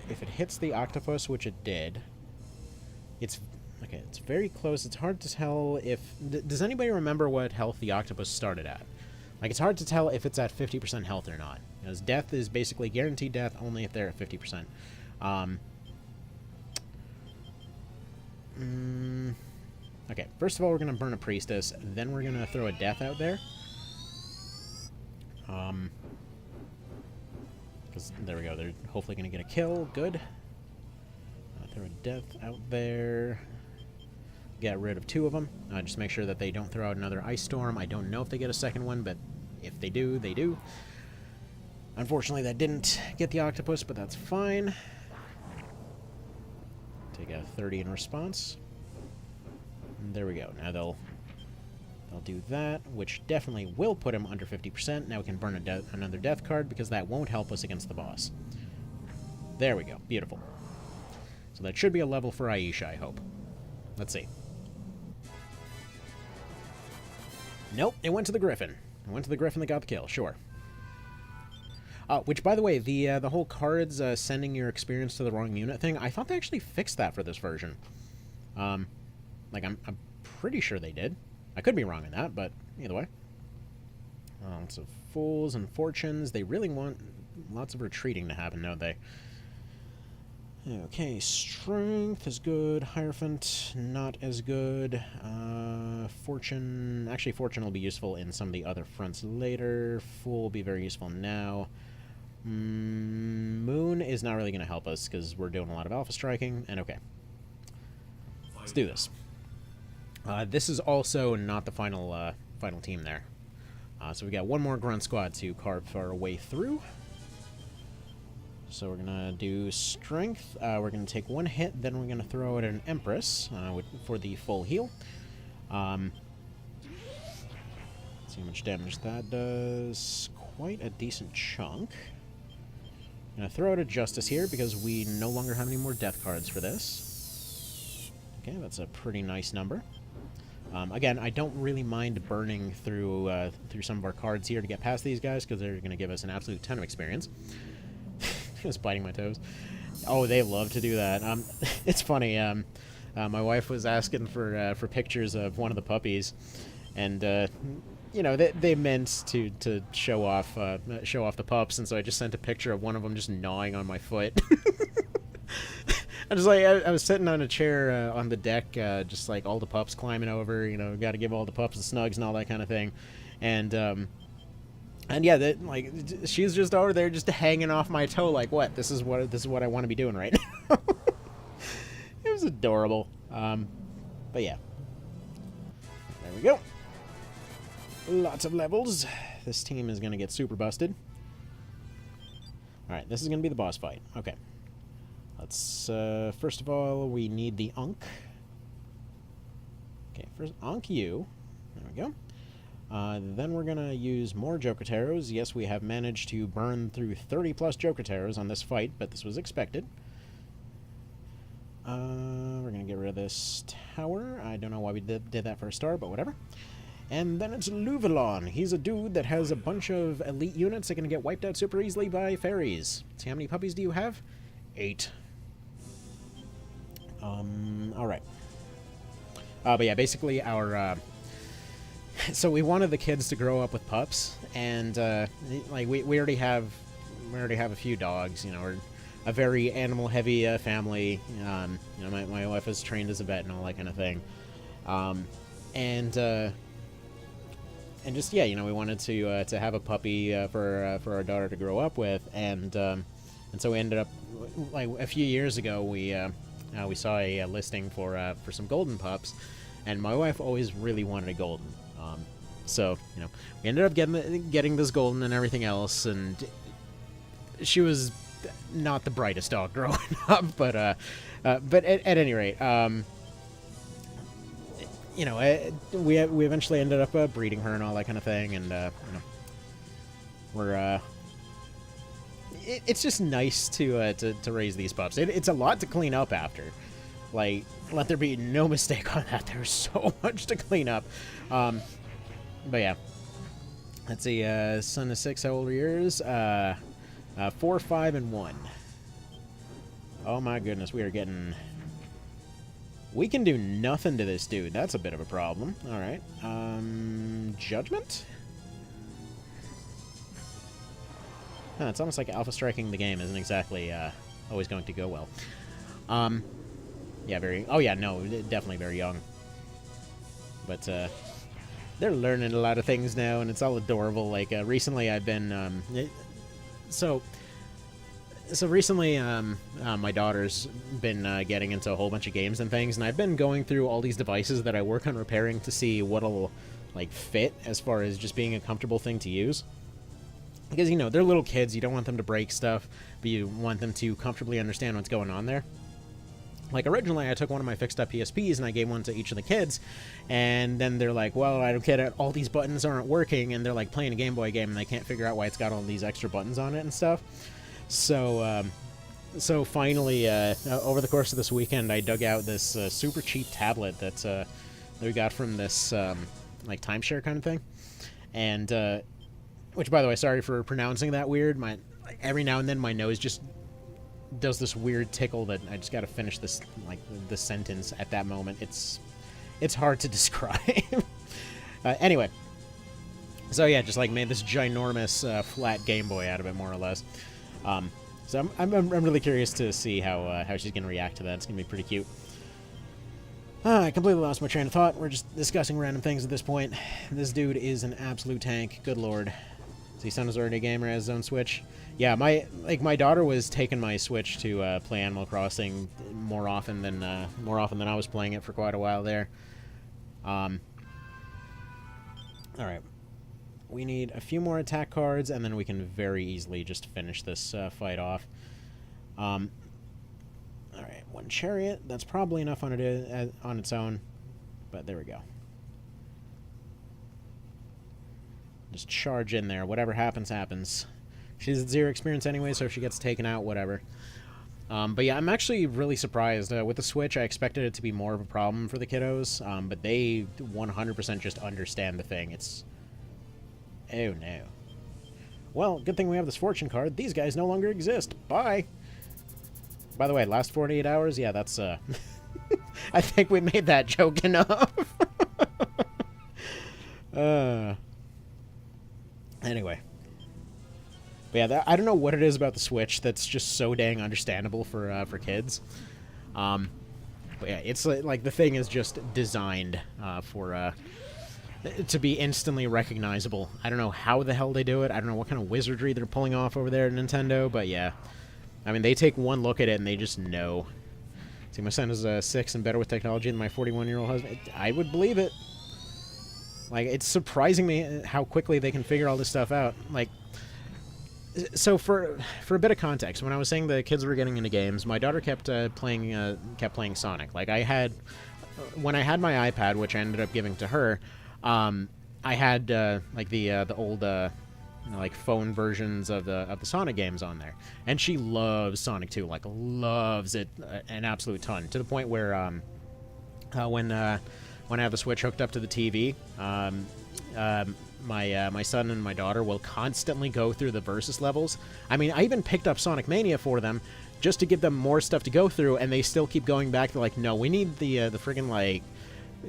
If it hits the Octopus, which it did, it's very close. It's hard to tell if... Does anybody remember what health the Octopus started at? Like, it's hard to tell if it's at 50% health or not. Because death is basically guaranteed death only if they're at 50%. Okay, first of all, we're going to burn a Priestess. Then we're going to throw a Death out there. Because, there we go. They're hopefully going to get a kill. Good. Throw a Death out there. Get rid of 2 of them. Just make sure that they don't throw out another Ice Storm. I don't know if they get a second one, but if they do, they do. Unfortunately, that didn't get the Octopus, but that's fine. Take a 30 in response. And there we go. Now they'll do that, which definitely will put him under 50%. Now we can burn another Death card, because that won't help us against the boss. There we go. Beautiful. So that should be a level for Aisha, I hope. Let's see. Nope, it went to the Gryphon. It went to the Gryphon that got the kill, sure. Which, by the way, the whole cards sending your experience to the wrong unit thing, I thought they actually fixed that for this version. Like, I'm pretty sure they did. I could be wrong in that, but either way. Lots of Fools and Fortunes. They really want lots of retreating to happen, don't they? Okay, Strength is good. Hierophant, not as good. Fortune... Actually, Fortune will be useful in some of the other fronts later. Fool will be very useful now. Moon is not really going to help us, because we're doing a lot of Alpha Striking. And okay. Let's do this. This is also not the final final team there. So we got one more Grunt Squad to carve our way through. So we're going to do Strength. We're going to take 1 hit, then we're going to throw it at an Empress for the full heal. Let's see how much damage that does. Quite a decent chunk. I'm going to throw it at Justice here, because we no longer have any more Death cards for this. Okay, that's a pretty nice number. Again, I don't really mind burning through some of our cards here to get past these guys, because they're going to give us an absolute ton of experience. I was biting my toes. Oh, they love to do that. It's funny. My wife was asking for pictures of one of the puppies, and you know, they meant to show off the pups, and so I just sent a picture of one of them just gnawing on my foot. I was like, I was sitting on a chair on the deck, just like all the pups climbing over. You know, got to give all the pups the snugs and all that kind of thing, and yeah, like, she's just over there just hanging off my toe like, what? This is what I want to be doing right now. It was adorable. But yeah. There we go. Lots of levels. This team is going to get super busted. Alright, this is going to be the boss fight. Okay. Let's, first of all, we need the Ankh. Okay, first, Ankh you. There we go. Then we're going to use more Joketeros. Yes, we have managed to burn through 30-plus Joketeros on this fight, but this was expected. We're going to get rid of this tower. I don't know why we did that for a start, but whatever. And then it's Luvelon. He's a dude that has a bunch of elite units that can get wiped out super easily by fairies. See, how many puppies do you have? 8. Alright. But yeah, basically our... So we wanted the kids to grow up with pups, and like we already have a few dogs. You know, we're a very animal-heavy family. You know, my wife is trained as a vet and all that kind of thing, and just yeah, you know, we wanted to have a puppy for our daughter to grow up with, and so we ended up, like, a few years ago we saw a listing for some golden pups, and my wife always really wanted a golden. So, you know, we ended up getting this golden and everything else, and she was not the brightest dog growing up, but at any rate, you know, we eventually ended up breeding her and all that kind of thing, and you know, we're it's just nice to raise these pups. It's a lot to clean up after. Like, let there be no mistake on that. There's so much to clean up. But yeah. Let's see, son of 6, how old are yours? 4, 5, and 1. Oh my goodness, we are getting... We can do nothing to this dude. That's a bit of a problem. Alright. Judgment? Huh, it's almost like alpha striking the game isn't exactly always going to go well. Yeah, very... Oh yeah, no, definitely very young. But, they're learning a lot of things now, and it's all adorable. Like, recently I've been, So recently, my daughter's been getting into a whole bunch of games and things, and I've been going through all these devices that I work on repairing to see what'll, like, fit as far as just being a comfortable thing to use. Because, you know, they're little kids, you don't want them to break stuff, but you want them to comfortably understand what's going on there. Like, originally, I took one of my fixed-up PSPs, and I gave one to each of the kids, and then they're like, well, I don't get it, all these buttons aren't working, and they're, like, playing a Game Boy game, and they can't figure out why it's got all these extra buttons on it and stuff. So, so finally, over the course of this weekend, I dug out this super cheap tablet that we got from this, like, timeshare kind of thing. And, which, by the way, sorry for pronouncing that weird. Every now and then, my nose just does this weird tickle that I just got to finish this, like, the sentence at that moment. It's hard to describe. Anyway, so yeah, just like made this ginormous flat Game Boy out of it, more or less. So I'm really curious to see how she's gonna react to that. It's gonna be pretty cute. I completely lost my train of thought. We're just discussing random things at this point. This dude is an absolute tank. Good lord. See, son is already a gamer, has his own Switch. Yeah, my daughter was taking my Switch to play Animal Crossing more often than I was playing it for quite a while there. All right, we need a few more attack cards, and then we can very easily just finish this fight off. All right, one chariot. That's probably enough on its own, but there we go. Just charge in there. Whatever happens, happens. She's at 0 experience anyway, so if she gets taken out, whatever. But yeah, I'm actually really surprised. With the Switch, I expected it to be more of a problem for the kiddos, but they 100% just understand the thing. It's... Oh, no. Well, good thing we have this fortune card. These guys no longer exist. Bye! By the way, last 48 hours? Yeah, that's, I think we made that joke enough. Anyway. But yeah, I don't know what it is about the Switch that's just so dang understandable for kids. But yeah, it's like the thing is just designed to be instantly recognizable. I don't know how the hell they do it. I don't know what kind of wizardry they're pulling off over there at Nintendo, but yeah. I mean, they take one look at it and they just know. See, my son is 6 and better with technology than my 41-year-old husband. I would believe it. Like, it's surprising me how quickly they can figure all this stuff out. Like, so for a bit of context, when I was saying the kids were getting into games, my daughter kept playing Sonic. Like, when I had my iPad, which I ended up giving to her, I had like the old like phone versions of the Sonic games on there, and she loves Sonic 2, like loves it an absolute ton, to the point where when I have the Switch hooked up to the TV, my son and my daughter will constantly go through the Versus levels. I mean, I even picked up Sonic Mania for them just to give them more stuff to go through, and they still keep going back. They're like, no, we need the friggin' like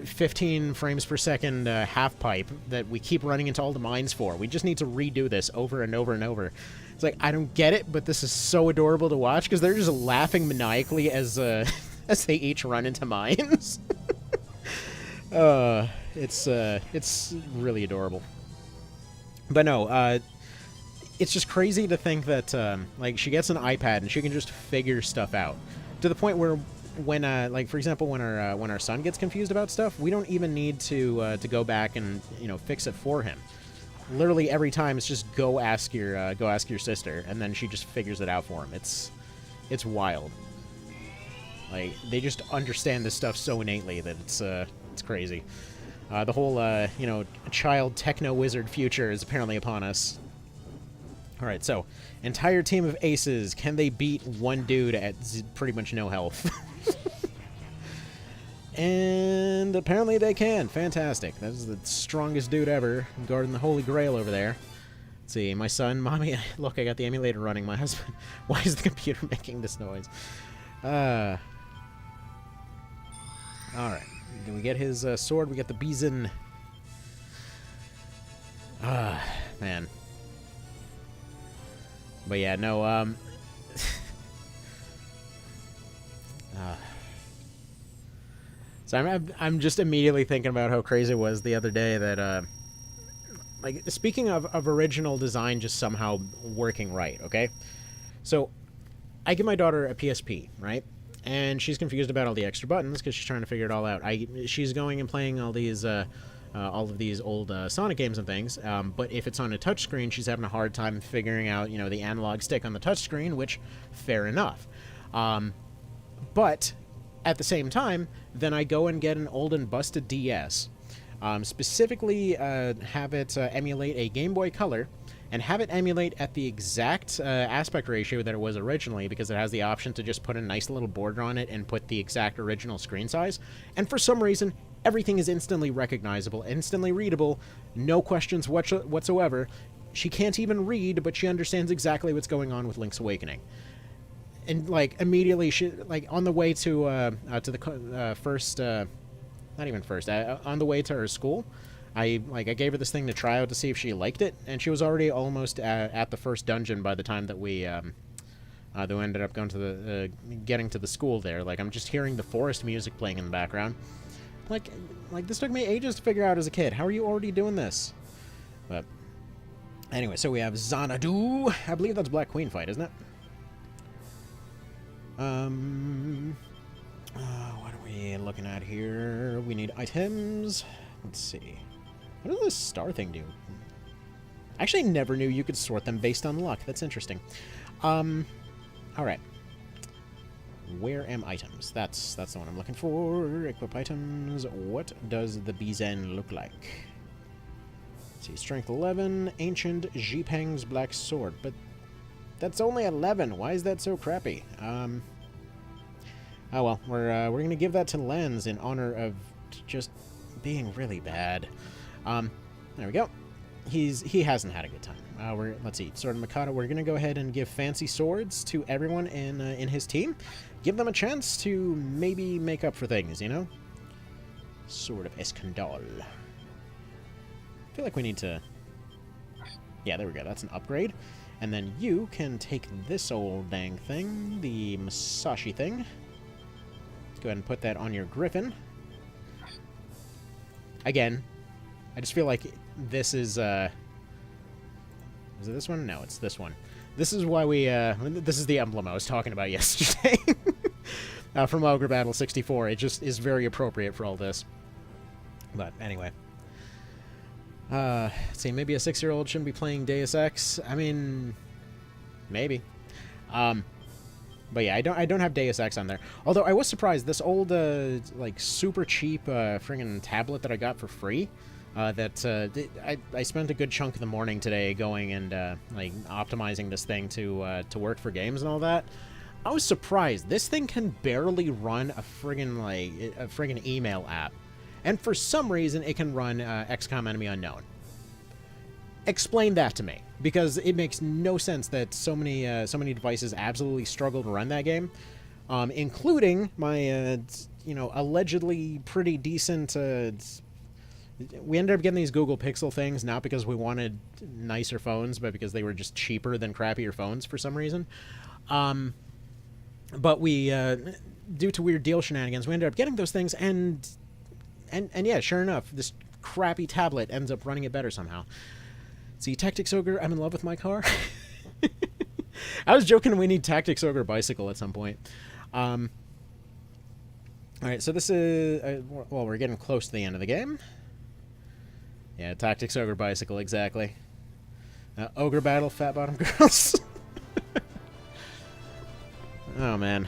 15 frames per second half pipe that we keep running into all the mines for. We just need to redo this over and over and over. It's like, I don't get it, but this is so adorable to watch because they're just laughing maniacally as as they each run into mines. It's really adorable. But no, it's just crazy to think that like she gets an iPad and she can just figure stuff out to the point where when like for example when our son gets confused about stuff, we don't even need to go back and fix it for him. Literally every time it's just go ask your sister, and then she just figures it out for him. It's wild. Like, they just understand this stuff so innately that it's crazy. The whole child techno wizard future is apparently upon us. All right, so entire team of aces. Can they beat one dude at pretty much no health? And apparently they can. Fantastic. That is the strongest dude ever, guarding the Holy Grail over there. Let's see, my son, mommy, look, I got the emulator running. My husband, why is the computer making this noise? Alright. Then we get his sword, we get the Bison. Man. But yeah, no, so I'm just immediately thinking about how crazy it was the other day that, like, speaking of original design just somehow working right, okay? So, I give my daughter a PSP, right? And she's confused about all the extra buttons because she's trying to figure it all out. She's going and playing all of these old Sonic games and things, but if it's on a touchscreen, she's having a hard time figuring out, you know, the analog stick on the touchscreen, which, fair enough. But, at the same time, then I go and get an old and busted DS. Specifically, have it emulate a Game Boy Color, and have it emulate at the exact aspect ratio that it was originally, because it has the option to just put a nice little border on it and put the exact original screen size. And for some reason, everything is instantly recognizable, instantly readable, no questions whatsoever. She can't even read, but she understands exactly what's going on with Link's Awakening. And, like, immediately, she, like, on the way to the first, not even first, on the way to her school, I gave her this thing to try out to see if she liked it, and she was already almost at the first dungeon by the time that we ended up going to the, getting to the school there. Like, I'm just hearing the forest music playing in the background. Like, this took me ages to figure out as a kid. How are you already doing this? But, anyway, so we have Xanadu. I believe that's Black Queen fight, isn't it? What are we looking at here? We need items. Let's see. What does this star thing do? I actually never knew you could sort them based on luck. That's interesting. Alright. Where am items? That's the one I'm looking for. Equip items. What does the Bison look like? Let's see. Strength 11. Ancient Xipeng's Black Sword. But that's only 11. Why is that so crappy? Oh well, we're gonna give that to Lens in honor of just being really bad. There we go. He hasn't had a good time. Let's see, Sword and Mikado. We're gonna go ahead and give fancy swords to everyone in his team. Give them a chance to maybe make up for things, you know. Sword of Escandal. I feel like we need to. Yeah, there we go. That's an upgrade. And then you can take this old dang thing, the Masashi thing. Let's go ahead and put that on your Gryphon. Again, I just feel like this is it this one? No, it's this one. This is why we, this is the emblem I was talking about yesterday. From Ogre Battle 64. It just is very appropriate for all this. But, anyway. Let's see, maybe a 6-year-old shouldn't be playing Deus Ex. I mean, maybe. But yeah, I don't have Deus Ex on there. Although I was surprised, this old, like, super cheap, friggin' tablet that I got for free, I spent a good chunk of the morning today going and, like, optimizing this thing to work for games and all that. I was surprised. This thing can barely run a friggin' email app. And for some reason, it can run XCOM Enemy Unknown. Explain that to me, because it makes no sense that so many devices absolutely struggle to run that game, including my, you know, allegedly pretty decent. We ended up getting these Google Pixel things not because we wanted nicer phones, but because they were just cheaper than crappier phones for some reason. But we, due to weird deal shenanigans, we ended up getting those things, and yeah, sure enough, this crappy tablet ends up running it better somehow. See, Tactics Ogre, I'm in love with my car. I was joking we need Tactics Ogre Bicycle at some point. Alright, so this is, well, we're getting close to the end of the game. Yeah, Tactics Ogre Bicycle, exactly. Ogre Battle, Fat Bottom Girls. Oh, man.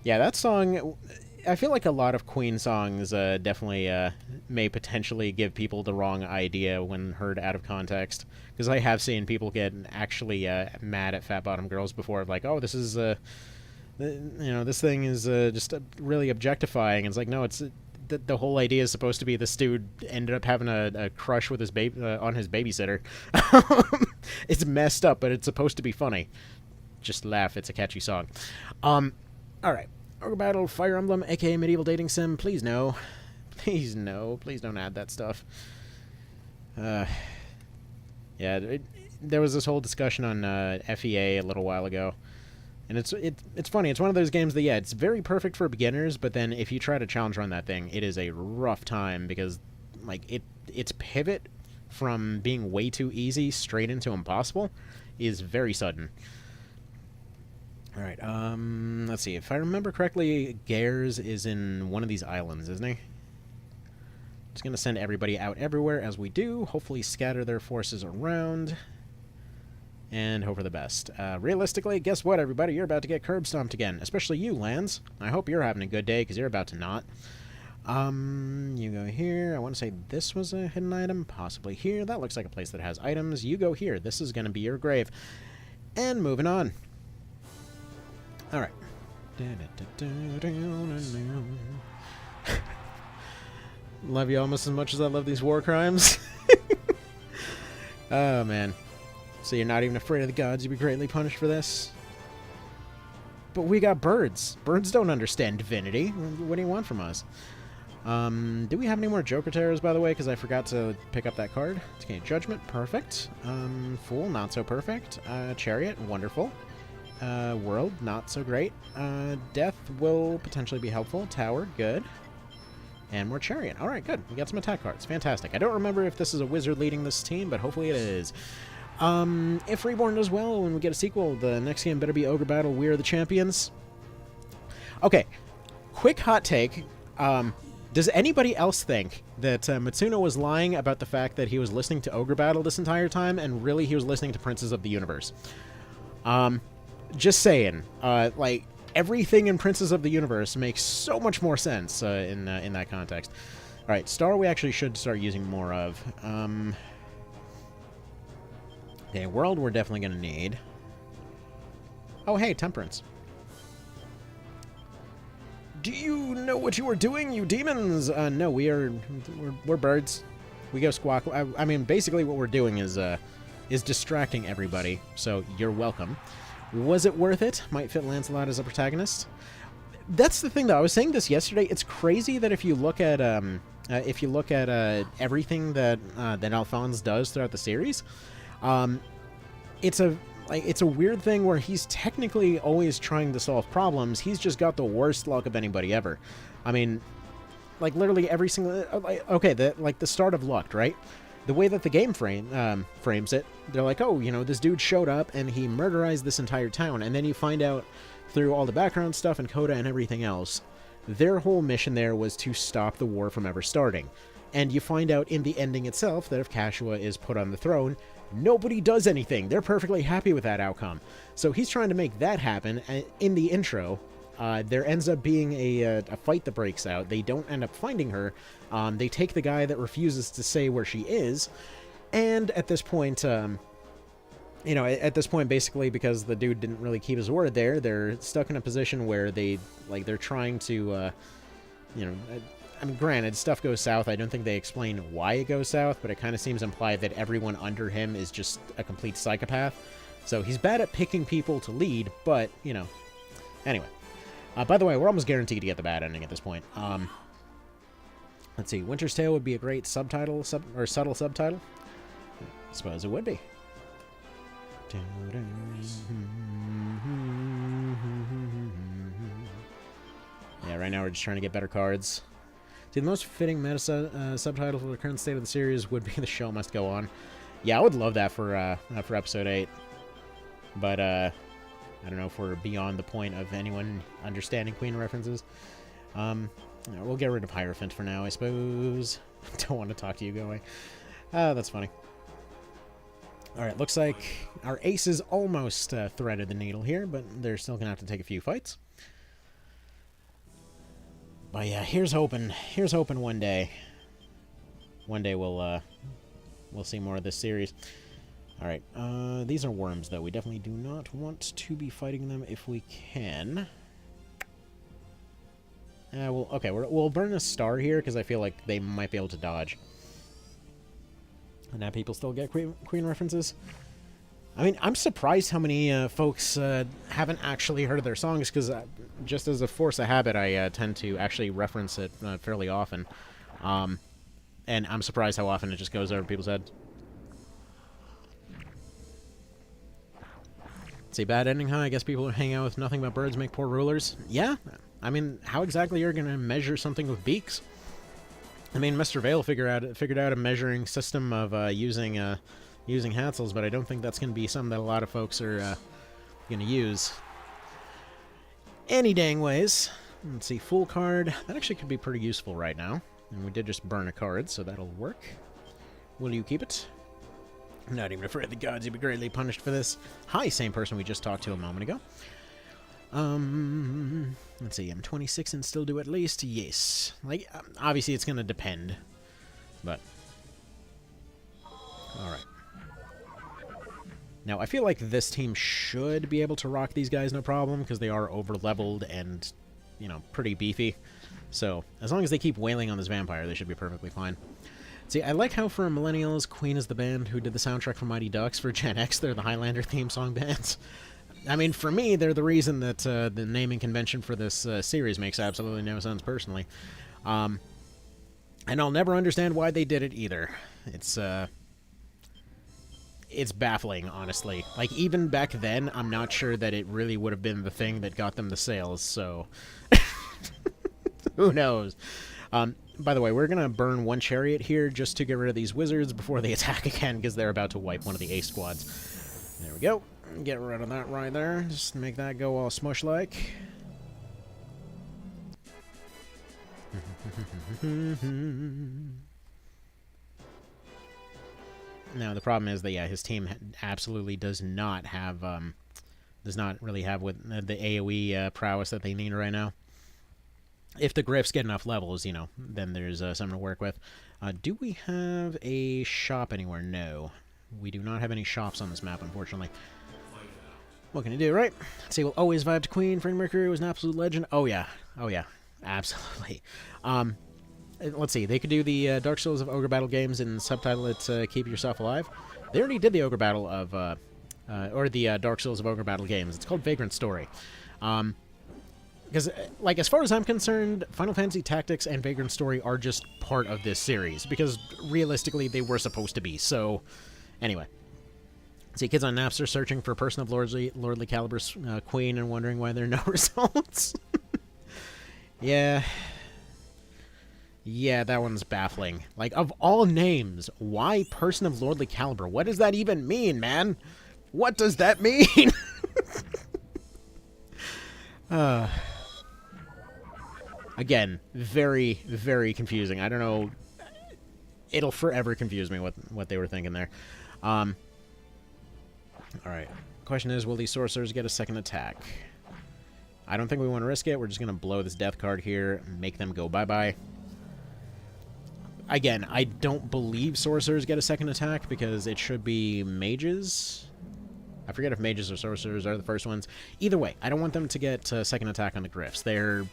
Yeah, that song, I feel like a lot of Queen songs definitely may potentially give people the wrong idea when heard out of context. Because I have seen people get actually mad at fat bottom girls before, like, oh, this is this thing is just really objectifying. And it's like, no, it's the whole idea is supposed to be this dude ended up having a crush with his on his babysitter. It's messed up, but it's supposed to be funny. Just laugh. It's a catchy song. All right. Ogre Battle, Fire Emblem, aka Medieval Dating Sim. Please no. Please no. Please don't add that stuff. Yeah, there was this whole discussion on FEA a little while ago. And it's funny. It's one of those games that, yeah, it's very perfect for beginners, but then if you try to challenge run that thing, it is a rough time because, like, its pivot from being way too easy straight into impossible is very sudden. All right, let's see. If I remember correctly, Gares is in one of these islands, isn't he? Just going to send everybody out everywhere as we do. Hopefully scatter their forces around. And hope for the best. Realistically, guess what, everybody? You're about to get curb stomped again. Especially you, Lance. I hope you're having a good day, because you're about to not. You go here. I want to say this was a hidden item. Possibly here. That looks like a place that has items. You go here. This is going to be your grave. And moving on. Alright. Love you almost as much as I love these war crimes. Oh, man. So you're not even afraid of the gods? You'd be greatly punished for this? But we got birds. Birds don't understand divinity. What do you want from us? Do we have any more Joker Terrors, by the way? Because I forgot to pick up that card. Okay, Judgment, perfect. Fool, not so perfect. Chariot, wonderful. World, not so great. Death will potentially be helpful. Tower, good. And more Chariot. Alright, good. We got some attack cards. Fantastic. I don't remember if this is a wizard leading this team, but hopefully it is. If Reborn does well and we get a sequel, the next game better be Ogre Battle, We Are the Champions. Okay, quick hot take. Does anybody else think that Matsuno was lying about the fact that he was listening to Ogre Battle this entire time, and really he was listening to Princes of the Universe? Just saying. Like, everything in Princes of the Universe makes so much more sense in that context. Alright, Star we actually should start using more of. Okay, World we're definitely going to need. Oh, hey, Temperance. Do you know what you are doing, you demons? No, we're birds. We go squawk. I mean, basically what we're doing is distracting everybody, so you're welcome. Was it worth it? Might fit Lancelot as a protagonist. That's the thing, though. I was saying this yesterday. It's crazy that if you look at everything that Alphonse does throughout the series, it's a weird thing where he's technically always trying to solve problems. He's just got the worst luck of anybody ever. I mean, like literally every single okay, the start of Luck, right? The way that the game frames it, they're like, oh, you know, this dude showed up and he murderized this entire town, and then you find out through all the background stuff and coda and everything else, their whole mission there was to stop the war from ever starting. And you find out in the ending itself that if Kashua is put on the throne, nobody does anything. They're perfectly happy with that outcome. So he's trying to make that happen. In the intro, there ends up being a fight that breaks out. They don't end up finding her. They take the guy that refuses to say where she is. And at this point, basically, because the dude didn't really keep his word there, they're stuck in a position where they're trying to, I mean, granted, stuff goes south. I don't think they explain why it goes south, but it kind of seems implied that everyone under him is just a complete psychopath. So he's bad at picking people to lead, but, you know. Anyway. By the way, we're almost guaranteed to get the bad ending at this point. Let's see. Winter's Tale would be a great subtitle, or subtle subtitle. I suppose it would be. Yeah, right now we're just trying to get better cards. See, the most fitting meta subtitle for the current state of the series would be The Show Must Go On. Yeah, I would love that for Episode 8. But, I don't know if we're beyond the point of anyone understanding Queen references. We'll get rid of Hierophant for now, I suppose. Don't want to talk to you, go away. That's funny. Alright, looks like our aces almost threaded the needle here, but they're still going to have to take a few fights. But yeah, here's hoping. Here's hoping one day. One day we'll see more of this series. All right, these are worms, though. We definitely do not want to be fighting them if we can. We'll burn a star here because I feel like they might be able to dodge. And now people still get Queen references. I mean, I'm surprised how many folks haven't actually heard of their songs, because just as a force of habit, I tend to actually reference it fairly often. And I'm surprised how often it just goes over people's heads. It's a bad ending, huh? I guess people are hanging out with nothing but birds make poor rulers. Yeah, I mean, how exactly are you going to measure something with beaks? I mean, Mr. Vale figured out a measuring system of using Hatzels, but I don't think that's going to be something that a lot of folks are going to use. Any dang ways. Let's see, full card. That actually could be pretty useful right now. And we did just burn a card, so that'll work. Will you keep it? I'm not even afraid of the gods. You'll be greatly punished for this. Hi, same person we just talked to a moment ago. Let's see, I'm 26 and still do at least. Yes. Like, obviously it's going to depend. But. Alright. Now, I feel like this team should be able to rock these guys no problem, because they are over-leveled and, you know, pretty beefy. So, as long as they keep wailing on this vampire, they should be perfectly fine. See, I like how for Millennials, Queen is the band who did the soundtrack for Mighty Ducks. For Gen X, they're the Highlander theme song bands. I mean, for me, they're the reason that the naming convention for this series makes absolutely no sense, personally. And I'll never understand why they did it, either. It's baffling, honestly. Like, even back then, I'm not sure that it really would have been the thing that got them the sales, so... Who knows? By the way, we're going to burn one chariot here just to get rid of these wizards before they attack again, because they're about to wipe one of the ace squads. There we go. Get rid of that right there. Just make that go all smush-like. Now, the problem is that, yeah, his team absolutely does not have, does not really have the AoE prowess that they need right now. If the Gryphs get enough levels, you know, then there's something to work with. Do we have a shop anywhere? No. We do not have any shops on this map, unfortunately. What can you do, right? Let's see, we'll always vibe to Queen. Freddie Mercury was an absolute legend. Oh, yeah. Oh, yeah. Absolutely. Let's see. They could do the Dark Souls of Ogre Battle games and subtitle it Keep Yourself Alive. They already did the Ogre Battle of... or the Dark Souls of Ogre Battle games. It's called Vagrant Story. Because, like, as far as I'm concerned, Final Fantasy Tactics and Vagrant Story are just part of this series, because realistically they were supposed to be, so... Anyway. See, kids on Napster searching for a person of lordly caliber's queen and wondering why there are no results. Yeah. Yeah, that one's baffling. Like, of all names, why person of lordly caliber? What does that even mean, man? What does that mean? Again, very, very confusing. I don't know. It'll forever confuse me what they were thinking there. Alright. Question is, will these sorcerers get a second attack? I don't think we want to risk it. We're just going to blow this death card here, make them go bye-bye. Again, I don't believe sorcerers get a second attack, because it should be mages. I forget if mages or sorcerers are the first ones. Either way, I don't want them to get a second attack on the Gryphs. They're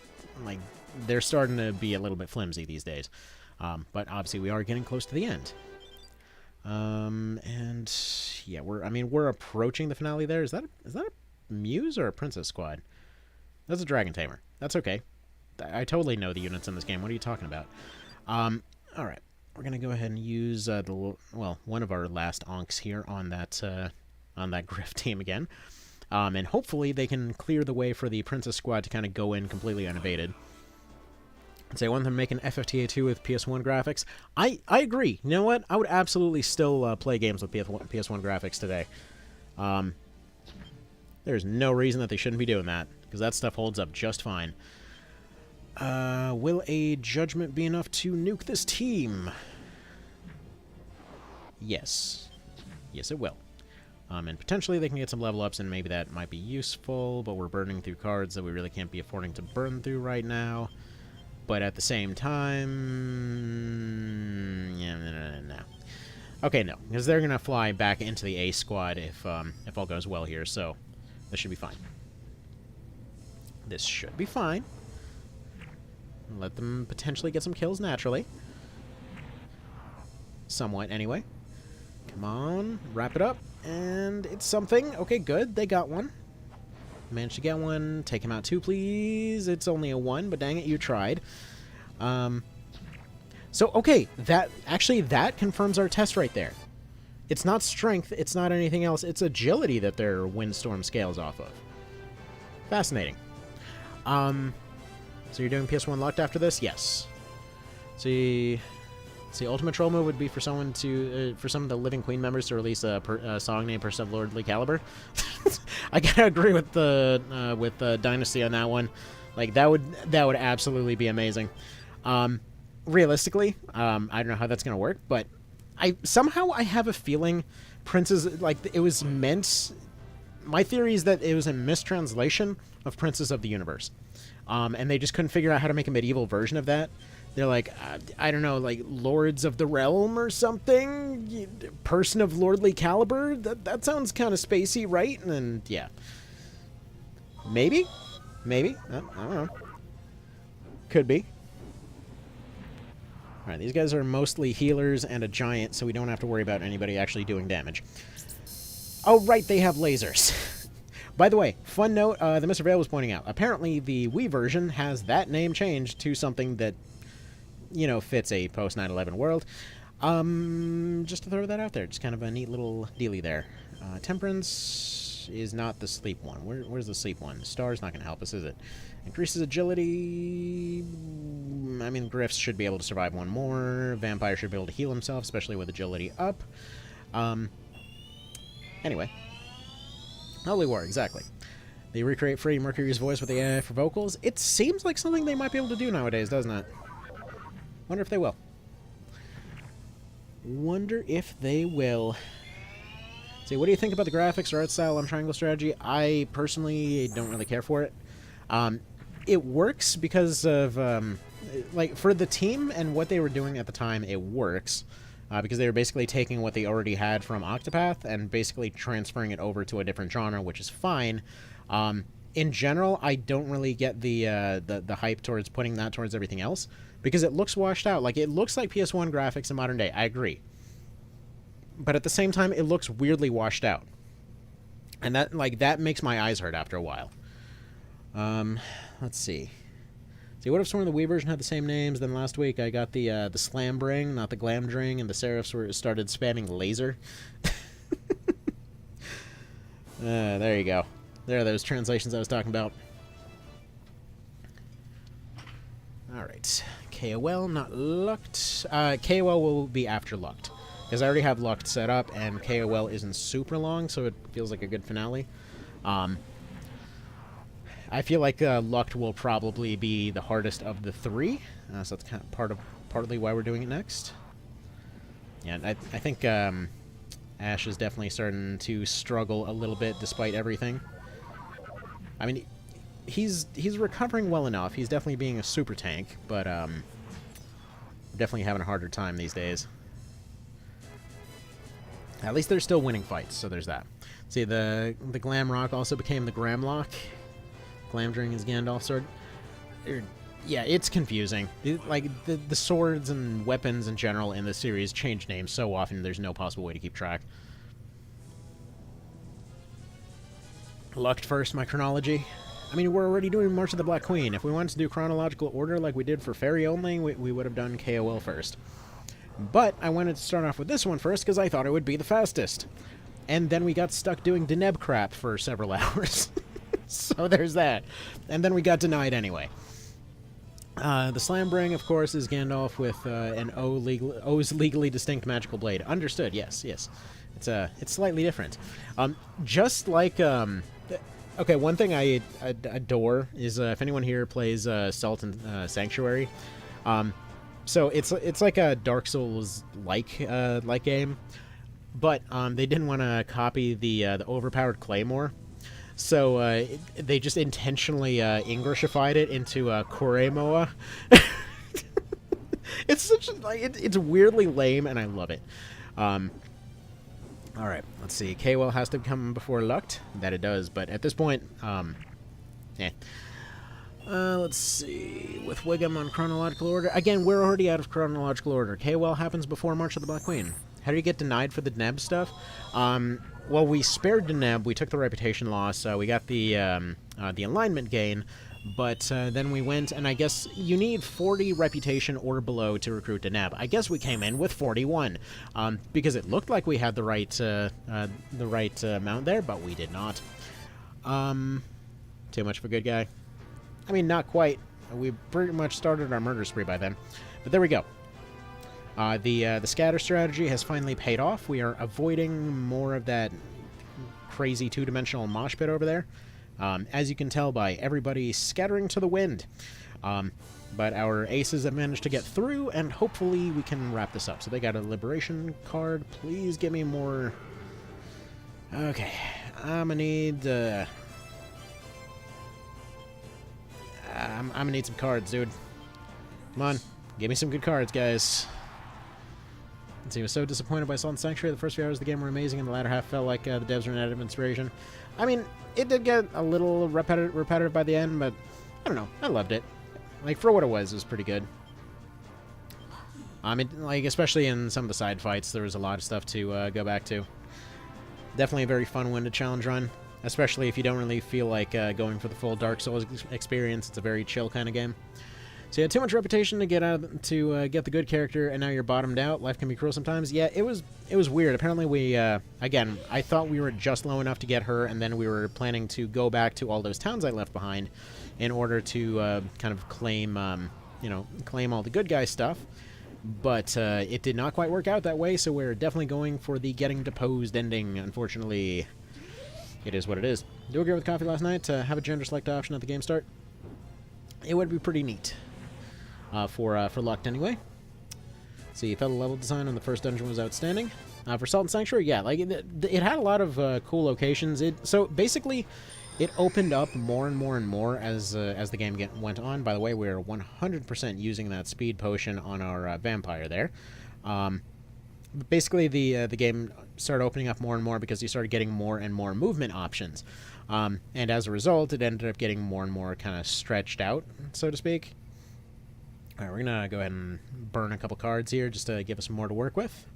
starting to be a little bit flimsy these days. But obviously we are getting close to the end. And yeah, we're approaching the finale there. Is that a Muse or a Princess squad? That's a Dragon Tamer. That's okay. I totally know the units in this game. What are you talking about? Alright. We're gonna go ahead and use one of our last onks here on that Gryph team again. And hopefully they can clear the way for the Princess squad to kind of go in completely unabated. So I want them to make an FFTA 2 with PS1 graphics. I agree. You know what? I would absolutely still play games with PS1 graphics today. There's no reason that they shouldn't be doing that, because that stuff holds up just fine. Will a judgment be enough to nuke this team? Yes. Yes, it will. And potentially they can get some level ups, and maybe that might be useful, but we're burning through cards that we really can't be affording to burn through right now. But at the same time... Yeah, no. Okay, no. Because they're going to fly back into the A squad if all goes well here, so this should be fine. This should be fine. Let them potentially get some kills naturally. Somewhat, anyway. Come on, wrap it up. And it's something. Okay, good. They got one. Managed to get one. Take him out too, please. It's only a 1, but dang it, you tried. So, okay, that confirms our test right there. It's not strength, it's not anything else, it's agility that their windstorm scales off of. Fascinating. So you're doing PS1 Locked after this? Yes. See, ultimate troll move would be for someone to, for some of the Living Queen members to release a song named Purse of Lordly Caliber. I gotta agree with the Dynasty on that one. Like that would absolutely be amazing. Realistically, I don't know how that's gonna work, but I have a feeling Princes, like, it was meant. My theory is that it was a mistranslation of Princes of the Universe, and they just couldn't figure out how to make a medieval version of that. They're like, I don't know, like Lords of the Realm or something? Person of Lordly Caliber? That sounds kind of spacey, right? And yeah. Maybe? Maybe? I don't know. Could be. Alright, these guys are mostly healers and a giant, so we don't have to worry about anybody actually doing damage. Oh, right, they have lasers. By the way, fun note, that Mr. Vale was pointing out. Apparently, the Wii version has that name changed to something that, you know, fits a post-9/11 world. Just to throw that out there. Just kind of a neat little dealie there. Temperance is not the sleep one. Where's the sleep one? Star's not going to help us, is it? Increases agility. I mean, Gryphs should be able to survive one more. Vampire should be able to heal himself, especially with agility up. Anyway. Holy War, exactly. They recreate Freddie Mercury's voice with AI for vocals. It seems like something they might be able to do nowadays, doesn't it? Wonder if they will. Wonder if they will. See, what do you think about the graphics or art style on Triangle Strategy? I personally don't really care for it. It works because of, like, for the team and what they were doing at the time, it works. Because they were basically taking what they already had from Octopath and basically transferring it over to a different genre, which is fine. In general, I don't really get the hype towards putting that towards everything else, because it looks washed out. Like, it looks like PS1 graphics in modern day. I agree. But at the same time, it looks weirdly washed out. And that makes my eyes hurt after a while. Let's see. See, what if some of the Wii version had the same names? Then last week I got the Slambring, not the Glamdring, and the Serifs started spamming laser. There you go. There are those translations I was talking about. Alright. KOL, not Lucked. KOL will be after Lucked. Because I already have Lucked set up, and KOL isn't super long, so it feels like a good finale. I feel like Lucked will probably be the hardest of the three, so that's kind of partly why we're doing it next. Yeah, I think Ash is definitely starting to struggle a little bit despite everything. I mean, he's recovering well enough. He's definitely being a super tank, but definitely having a harder time these days. At least they're still winning fights, so there's that. See, the Glamrock also became the Gramlock. Glamdring is Gandalf's sword. Yeah, it's confusing. Like, the swords and weapons in general in the series change names so often there's no possible way to keep track. Lucked first, my chronology. I mean, we're already doing March of the Black Queen. If we wanted to do chronological order like we did for Fairy only, we would have done KOL first. But I wanted to start off with this one first because I thought it would be the fastest. And then we got stuck doing Deneb crap for several hours. So there's that. And then we got denied anyway. The Slambring, of course, is Gandalf with an O's legally distinct magical blade. Understood, yes. It's slightly different. Just like... okay, one thing I adore is if anyone here plays Salt and Sanctuary. So it's like a Dark Souls-like game. But they didn't want to copy the overpowered Claymore. So they just intentionally Englishified it into Koremoa. It's such like it's weirdly lame, and I love it. All right, let's see. K-Well has to come before Lucht. That it does, but at this point, yeah. Let's see. With Wiggum on chronological order. Again, we're already out of chronological order. K-Well happens before March of the Black Queen. How do you get denied for the Neb stuff? Well, we spared the Neb. We took the reputation loss. We got the alignment gain. But then we went, and I guess you need 40 reputation or below to recruit the Neb. I guess we came in with 41, because it looked like we had the right amount there, but we did not. Too much of a good guy. I mean, not quite. We pretty much started our murder spree by then, but there we go. The scatter strategy has finally paid off. We are avoiding more of that crazy two-dimensional mosh pit over there. As you can tell by everybody scattering to the wind. But our aces have managed to get through, and hopefully we can wrap this up. So they got a liberation card. Please give me more... Okay. I'm gonna need... I'm gonna need some cards, dude. Come on. Give me some good cards, guys. Let's see, I was so disappointed by Salt and Sanctuary. The first few hours of the game were amazing, and the latter half felt like the devs ran out of inspiration. I mean, it did get a little repetitive by the end, but I don't know. I loved it. Like, for what it was pretty good. Like, especially in some of the side fights, there was a lot of stuff to go back to. Definitely a very fun one to challenge run, especially if you don't really feel like going for the full Dark Souls experience. It's a very chill kind of game. So you had too much reputation to get get the good character, and now you're bottomed out. Life can be cruel sometimes. Yeah, it was weird. Apparently we, again, I thought we were just low enough to get her, and then we were planning to go back to all those towns I left behind in order to kind of claim, claim all the good guy stuff. But it did not quite work out that way, so we're definitely going for the getting deposed ending. Unfortunately, it is what it is. Do agree with coffee last night to have a gender select option at the game start? It would be pretty neat. For Lucht anyway. See, you felt the level design on the first dungeon was outstanding. For Salt and Sanctuary, yeah, like it had a lot of cool locations. So basically, it opened up more and more and more as the game went on. By the way, we're 100% using that speed potion on our vampire there. Basically, the game started opening up more and more because you started getting more and more movement options, and as a result, it ended up getting more and more kind of stretched out, so to speak. Alright, we're going to go ahead and burn a couple cards here just to give us more to work with.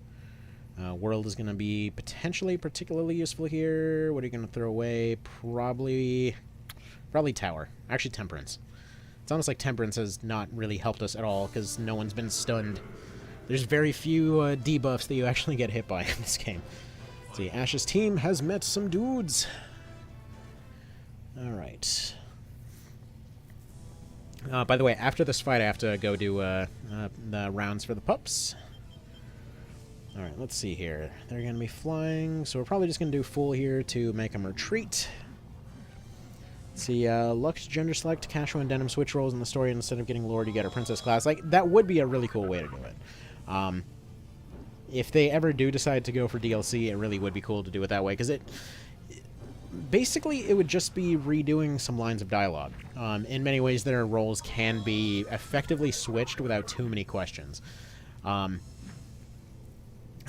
World is going to be potentially particularly useful here. What are you going to throw away? Probably Tower. Actually, Temperance. It's almost like Temperance has not really helped us at all because no one's been stunned. There's very few debuffs that you actually get hit by in this game. Let's see, Ash's team has met some dudes. Alright. By the way, after this fight, I have to go do the rounds for the pups. Alright, let's see here. They're going to be flying, so we're probably just going to do full here to make them retreat. Let's see, Lux gender select, Casual and Denim switch roles in the story, and instead of getting Lord, you get a Princess class. Like, that would be a really cool way to do it. If they ever do decide to go for DLC, it really would be cool to do it that way, because basically, it would just be redoing some lines of dialogue. In many ways, their roles can be effectively switched without too many questions.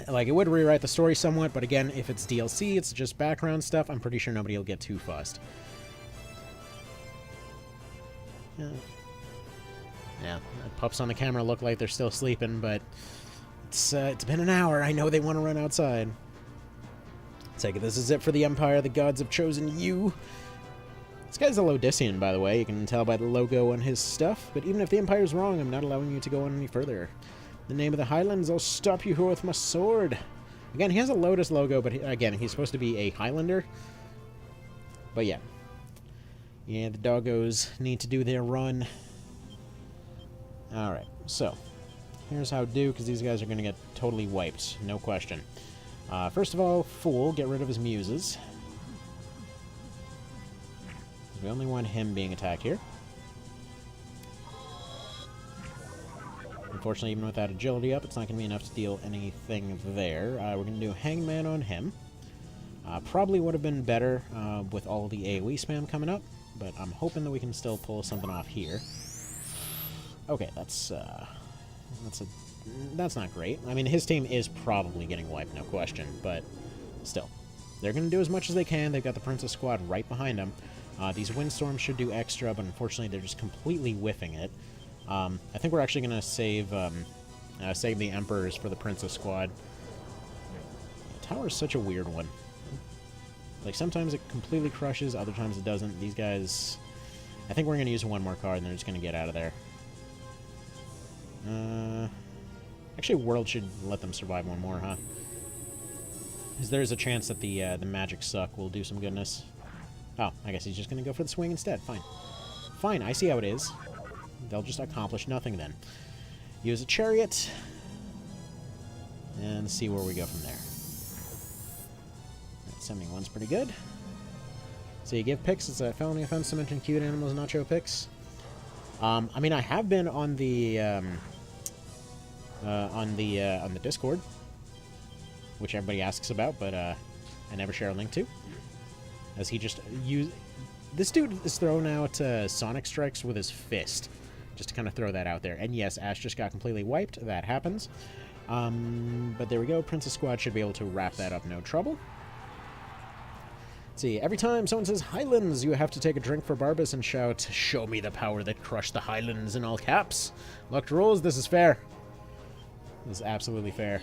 Like, it would rewrite the story somewhat, but again, if it's DLC, it's just background stuff, I'm pretty sure nobody will get too fussed. Yeah, the pups on the camera look like they're still sleeping, but it's been an hour. I know they want to run outside. Take it. This is it for the Empire. The gods have chosen you. This guy's a Lodician, by the way. You can tell by the logo on his stuff. But even if the Empire's wrong, I'm not allowing you to go on any further. In the name of the Highlands, I'll stop you here with my sword. Again, he has a Lotus logo, but again, he's supposed to be a Highlander. But yeah. Yeah, the doggos need to do their run. Alright, so. Here's how to do, because these guys are going to get totally wiped. No question. First of all, Fool, get rid of his muses. We only want him being attacked here. Unfortunately, even with that agility up, it's not going to be enough to deal anything there. We're going to do Hangman on him. Probably would have been better with all the AoE spam coming up, but I'm hoping that we can still pull something off here. Okay, that's That's not great. I mean, his team is probably getting wiped, no question, but still. They're going to do as much as they can. They've got the Princess Squad right behind them. These Windstorms should do extra, but unfortunately they're just completely whiffing it. I think we're actually going to save the Emperors for the Princess Squad. The tower is such a weird one. Like, sometimes it completely crushes, other times it doesn't. These guys... I think we're going to use one more card, and they're just going to get out of there. Actually, World should let them survive one more, huh? Because there's a chance that the Magic Suck will do some goodness. Oh, I guess he's just going to go for the swing instead. Fine. Fine, I see how it is. They'll just accomplish nothing then. Use a Chariot. And see where we go from there. 71's pretty good. So you give picks. It's a felony offense to mention cute animals, not show picks. I mean, I have been on the Discord, which everybody asks about, but I never share a link to. As he just this dude is throwing out Sonic Strikes with his fist, just to kind of throw that out there. And yes, Ash just got completely wiped. That happens. But there we go. Princess Squad should be able to wrap that up, no trouble. See, every time someone says Highlands, you have to take a drink for Barbas and shout, "Show me the power that crushed the Highlands," in all caps. Luck to rolls, this is fair. This is absolutely fair.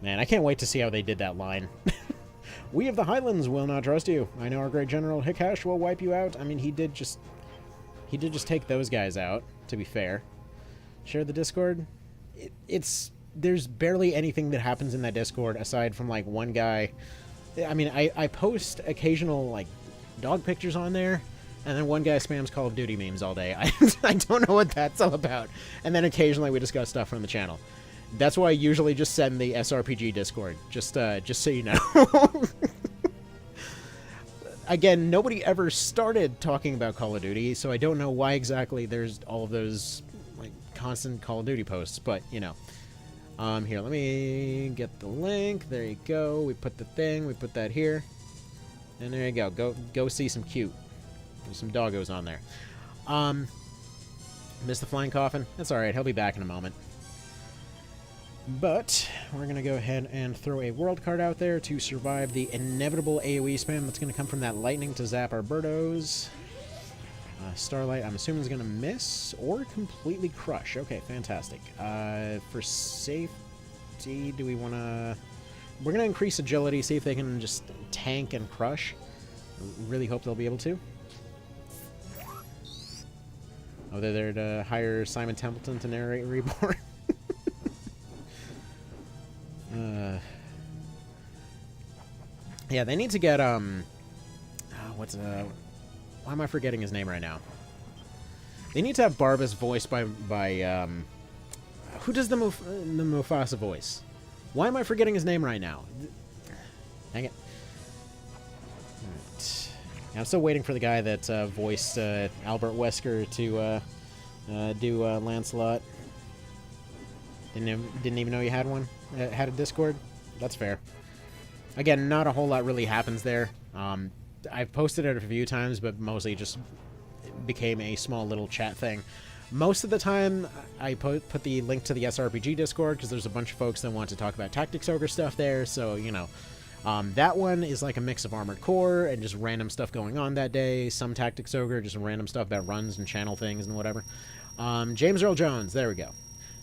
Man, I can't wait to see how they did that line. We of the Highlands will not trust you. I know our great General Hikash will wipe you out. I mean, he did just take those guys out, to be fair. Share the Discord? There's barely anything that happens in that Discord aside from, like, one guy. I mean, I post occasional, like, dog pictures on there, and then one guy spams Call of Duty memes all day. I don't know what that's all about. And then occasionally we discuss stuff from the channel. That's why I usually just send the SRPG Discord, just so you know. Again, nobody ever started talking about Call of Duty, so I don't know why exactly there's all of those, like, constant Call of Duty posts, but, you know. Here, let me get the link. There you go. We put the thing. We put that here. And there you go. Go see some cute. There's some doggos on there. Missed the flying coffin. That's alright. He'll be back in a moment. But we're going to go ahead and throw a world card out there to survive the inevitable AoE spam that's going to come from that lightning to zap our birdos. Starlight, I'm assuming, is going to miss or completely crush. Okay, fantastic. For safety, do we want to... We're going to increase agility, see if they can just tank and crush. Really hope they'll be able to. Oh, they're there to hire Simon Templeton to narrate Reborn. Yeah, they need to get, why am I forgetting his name right now? They need to have Barbas voiced by who does the Mufasa voice? Why am I forgetting his name right now? Dang it. Alright. I'm still waiting for the guy that voiced Albert Wesker to do Lancelot. Didn't even know you had one? Had a Discord? That's fair. Again, not a whole lot really happens there. I've posted it a few times, but mostly just became a small little chat thing. Most of the time, I put the link to the SRPG Discord, because there's a bunch of folks that want to talk about Tactics Ogre stuff there, so, you know. That one is like a mix of Armored Core and just random stuff going on that day. Some Tactics Ogre, just random stuff about runs and channel things and whatever. James Earl Jones, there we go.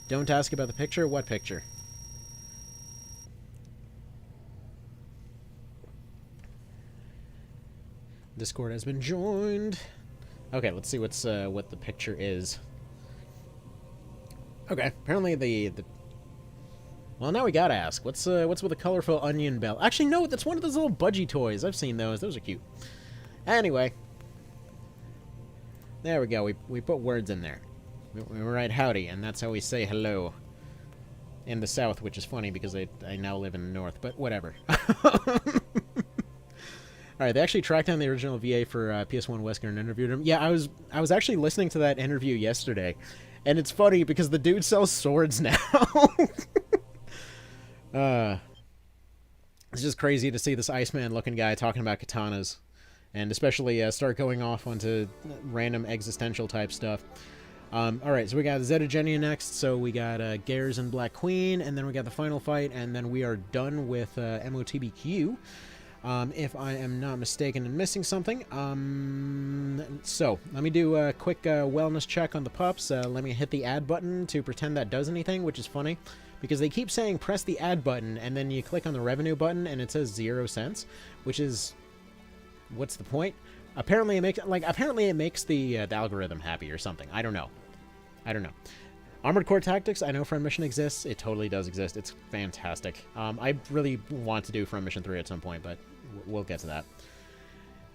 Don't ask about the picture. What picture? Discord has been joined. Okay, let's see what the picture is. Okay, apparently the well, now we gotta ask. What's with the colorful onion bell? Actually, no, that's one of those little budgie toys. I've seen those. Those are cute. Anyway, there we go. We put words in there. We write howdy, and that's how we say hello in the South, which is funny because I now live in the North. But whatever. All right, they actually tracked down the original VA for PS1 Wesker and interviewed him. Yeah, I was actually listening to that interview yesterday, and it's funny because the dude sells swords now. It's just crazy to see this Iceman-looking guy talking about katanas, and especially start going off onto random existential type stuff. Alright, so we got Zetagenia next, so we got Gares and Black Queen, and then we got the final fight, and then we are done with MOTBQ. If I am not mistaken and missing something. So, let me do a quick wellness check on the pups. Let me hit the add button to pretend that does anything, which is funny, because they keep saying press the add button, and then you click on the revenue button, and it says 0 cents, which is... what's the point? Apparently it makes the algorithm happy or something. I don't know. Armored Core Tactics, I know Front Mission exists. It totally does exist. It's fantastic. I really want to do Front Mission 3 at some point, but we'll get to that.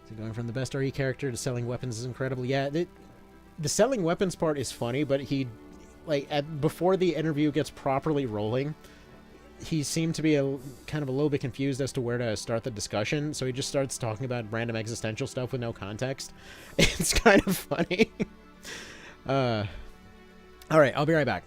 So going from the best RE character to selling weapons is incredible. Yeah, the selling weapons part is funny, but he, before the interview gets properly rolling, he seemed to be kind of a little bit confused as to where to start the discussion, so he just starts talking about random existential stuff with no context. It's kind of funny. Alright, I'll be right back.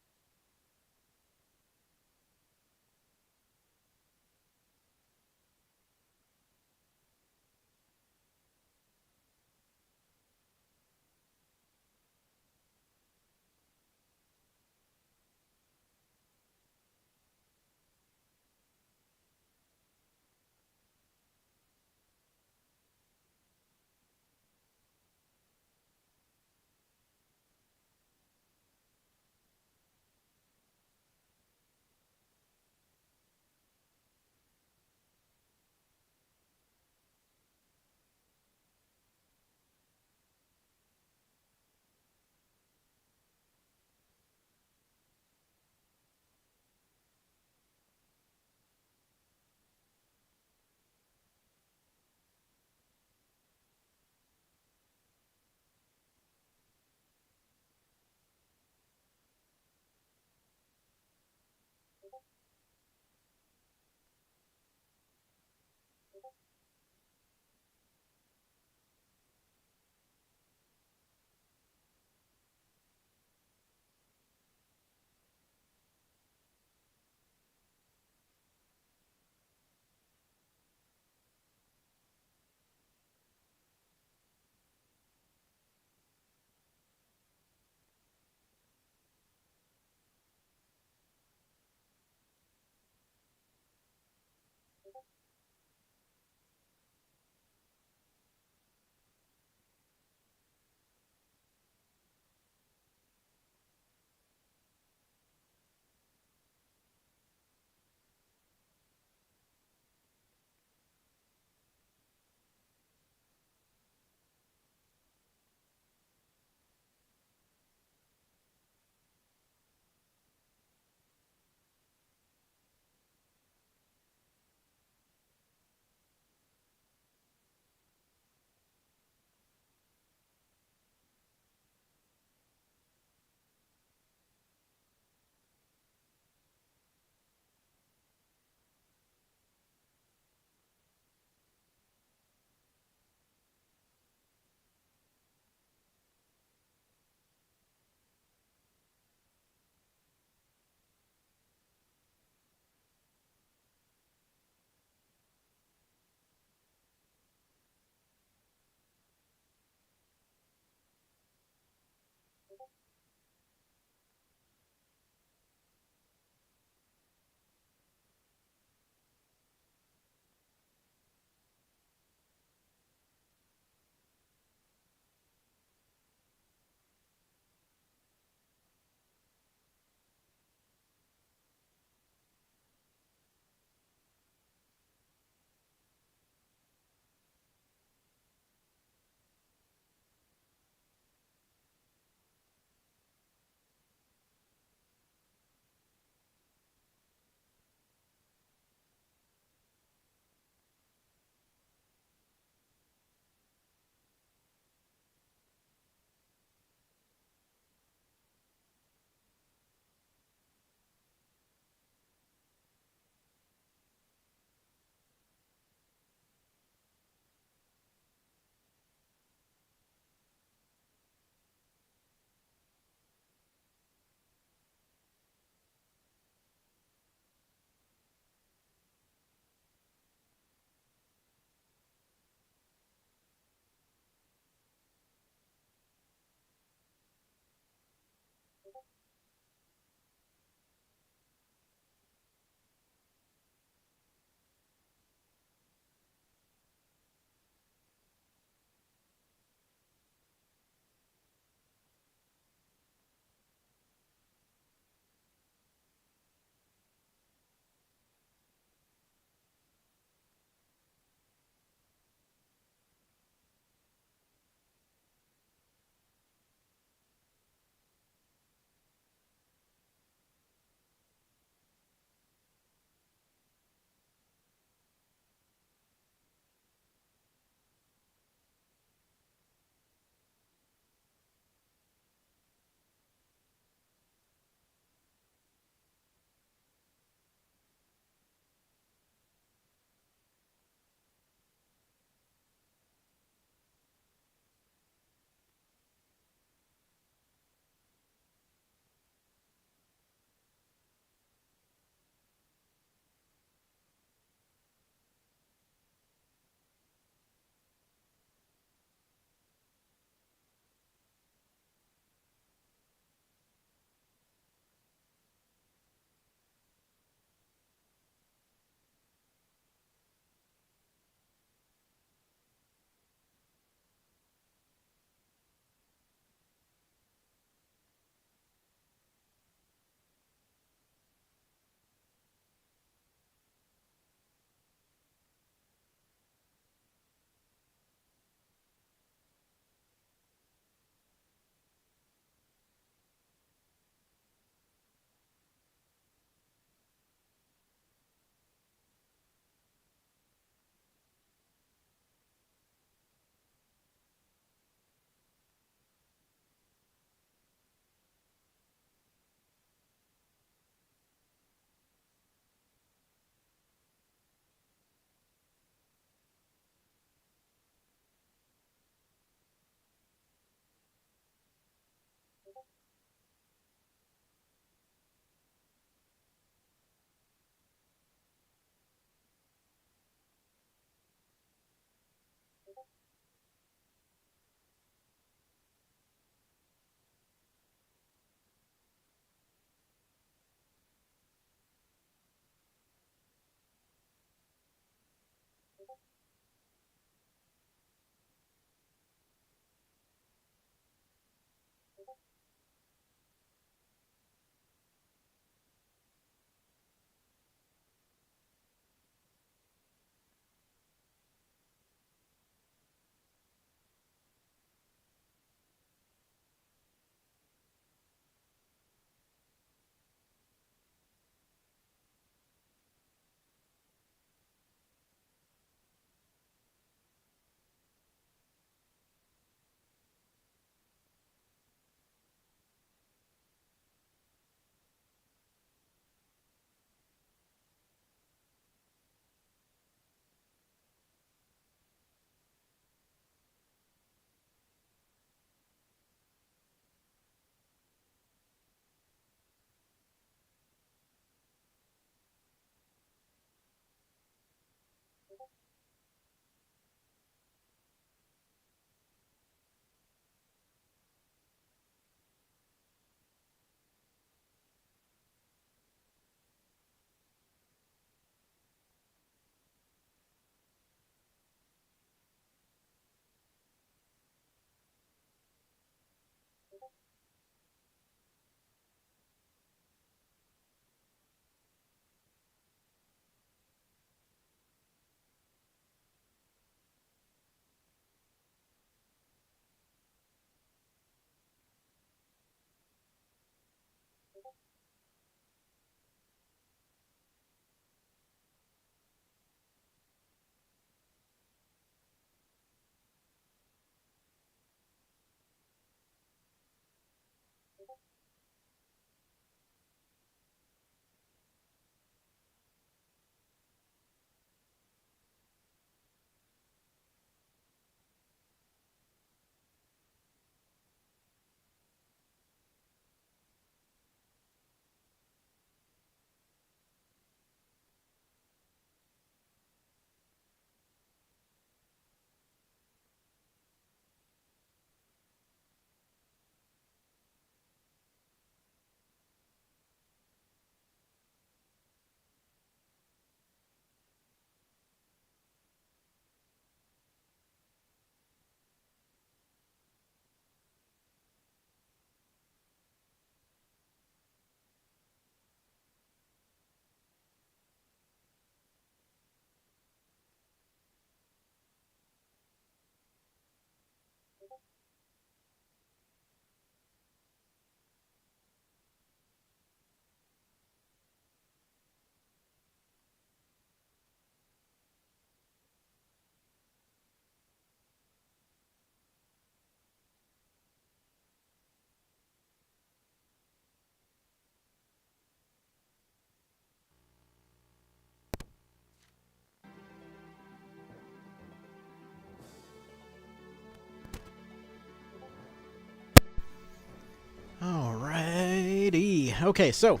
Alrighty. Okay, so.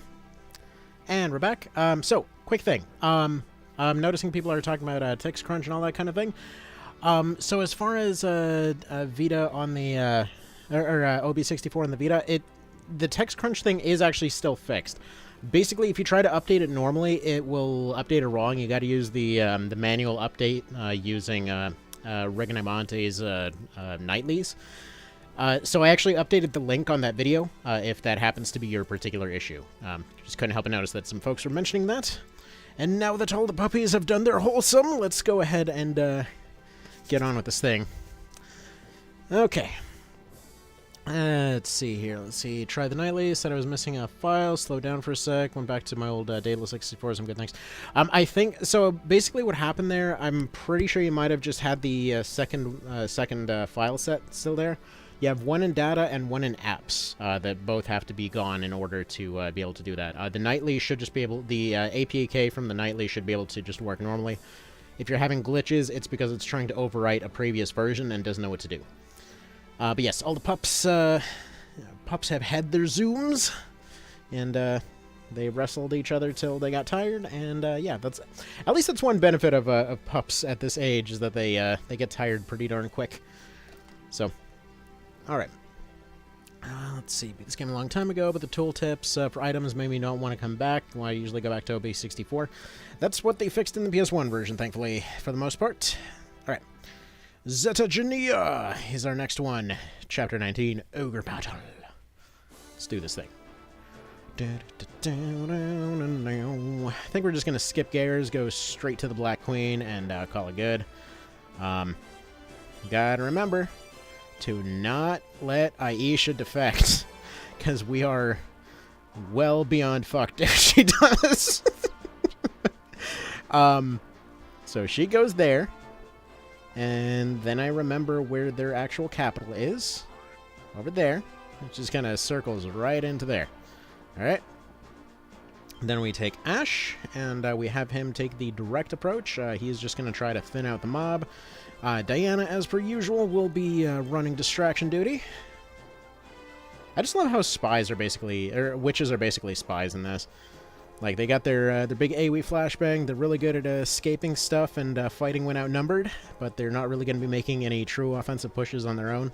And we're back. So, quick thing. I'm noticing people are talking about text crunch and all that kind of thing. So as far as Vita on the OB64 on the Vita, the text crunch thing is actually still fixed. Basically, if you try to update it normally, it will update it wrong. You got to use the manual update using Reginamonte's nightlies. So I actually updated the link on that video if that happens to be your particular issue. Just couldn't help but notice that some folks were mentioning that. And now that all the puppies have done their wholesome, let's go ahead and get on with this thing. Okay. Let's see here. Let's see. Try the nightly. Said I was missing a file. Slowed down for a sec. Went back to my old Daedalus 64. Some good things. I think so. Basically, what happened there? I'm pretty sure you might have just had the second file set still there. You have one in data and one in apps that both have to be gone in order to be able to do that. The nightly should just be able. The APK from the nightly should be able to just work normally. If you're having glitches, it's because it's trying to overwrite a previous version and doesn't know what to do. But yes, all the pups have had their zooms, and they wrestled each other till they got tired. And yeah, at least that's one benefit of pups at this age, is that they get tired pretty darn quick. So, all right. Let's see. Beat this game a long time ago, but the tooltips for items made me not want to come back. Well, I usually go back to OB64. That's what they fixed in the PS1 version, thankfully, for the most part. All right. Zeta Genia is our next one. Chapter 19, Ogre Battle. Let's do this thing. I think we're just going to skip gears, go straight to the Black Queen, and call it good. Gotta remember to not let Aisha defect, because we are well beyond fucked if she does. So she goes there. And then I remember where their actual capital is. Over there. It just kind of circles right into there. Alright. Then we take Ash, and we have him take the direct approach. He's just going to try to thin out the mob. Diana, as per usual, will be running distraction duty. I just love how spies are basically... or witches are basically spies in this. Like, they got their big AoE flashbang. They're really good at escaping stuff and fighting when outnumbered, but they're not really going to be making any true offensive pushes on their own.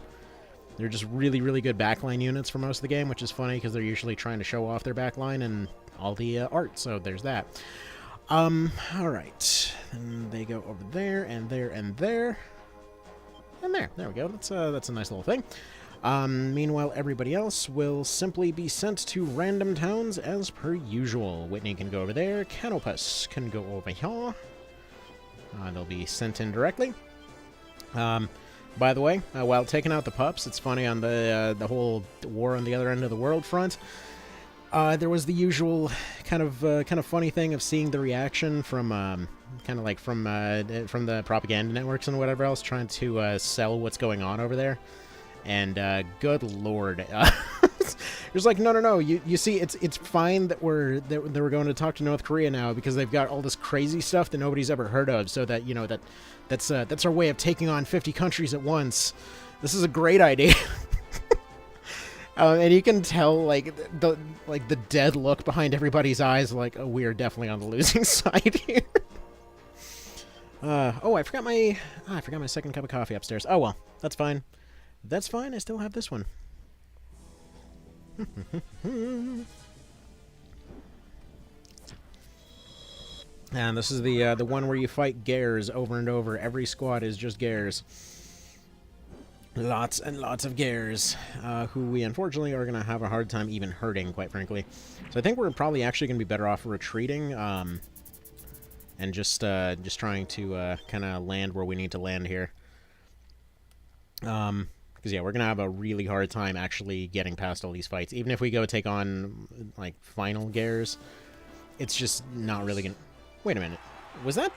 They're just really, really good backline units for most of the game, which is funny because they're usually trying to show off their backline and all the art, so there's that. Alright. And they go over there, and there, and there. And there. There we go. That's a nice little thing. Meanwhile, everybody else will simply be sent to random towns as per usual. Whitney can go over there. Canopus can go over here. They'll be sent in directly. By the way, while taking out the pups, it's funny on the whole war on the other end of the world front. There was the usual kind of funny thing of seeing the reaction from from the propaganda networks and whatever else trying to sell what's going on over there. And good lord, it's like no. You see, it's fine that we're going to talk to North Korea now because they've got all this crazy stuff that nobody's ever heard of. So that that's our way of taking on 50 countries at once. This is a great idea. And you can tell like the dead look behind everybody's eyes, like, oh, we are definitely on the losing side here. Oh, I forgot my second cup of coffee upstairs. Oh well, that's fine. That's fine, I still have this one. And this is the one where you fight Gares over and over. Every squad is just Gares. Lots and lots of Gares, who we unfortunately are going to have a hard time even hurting, quite frankly. So I think we're probably actually going to be better off retreating, and just trying to kind of land where we need to land here. Because, yeah, we're going to have a really hard time actually getting past all these fights. Even if we go take on, like, final Gares, it's just not really going to... Wait a minute. Was that...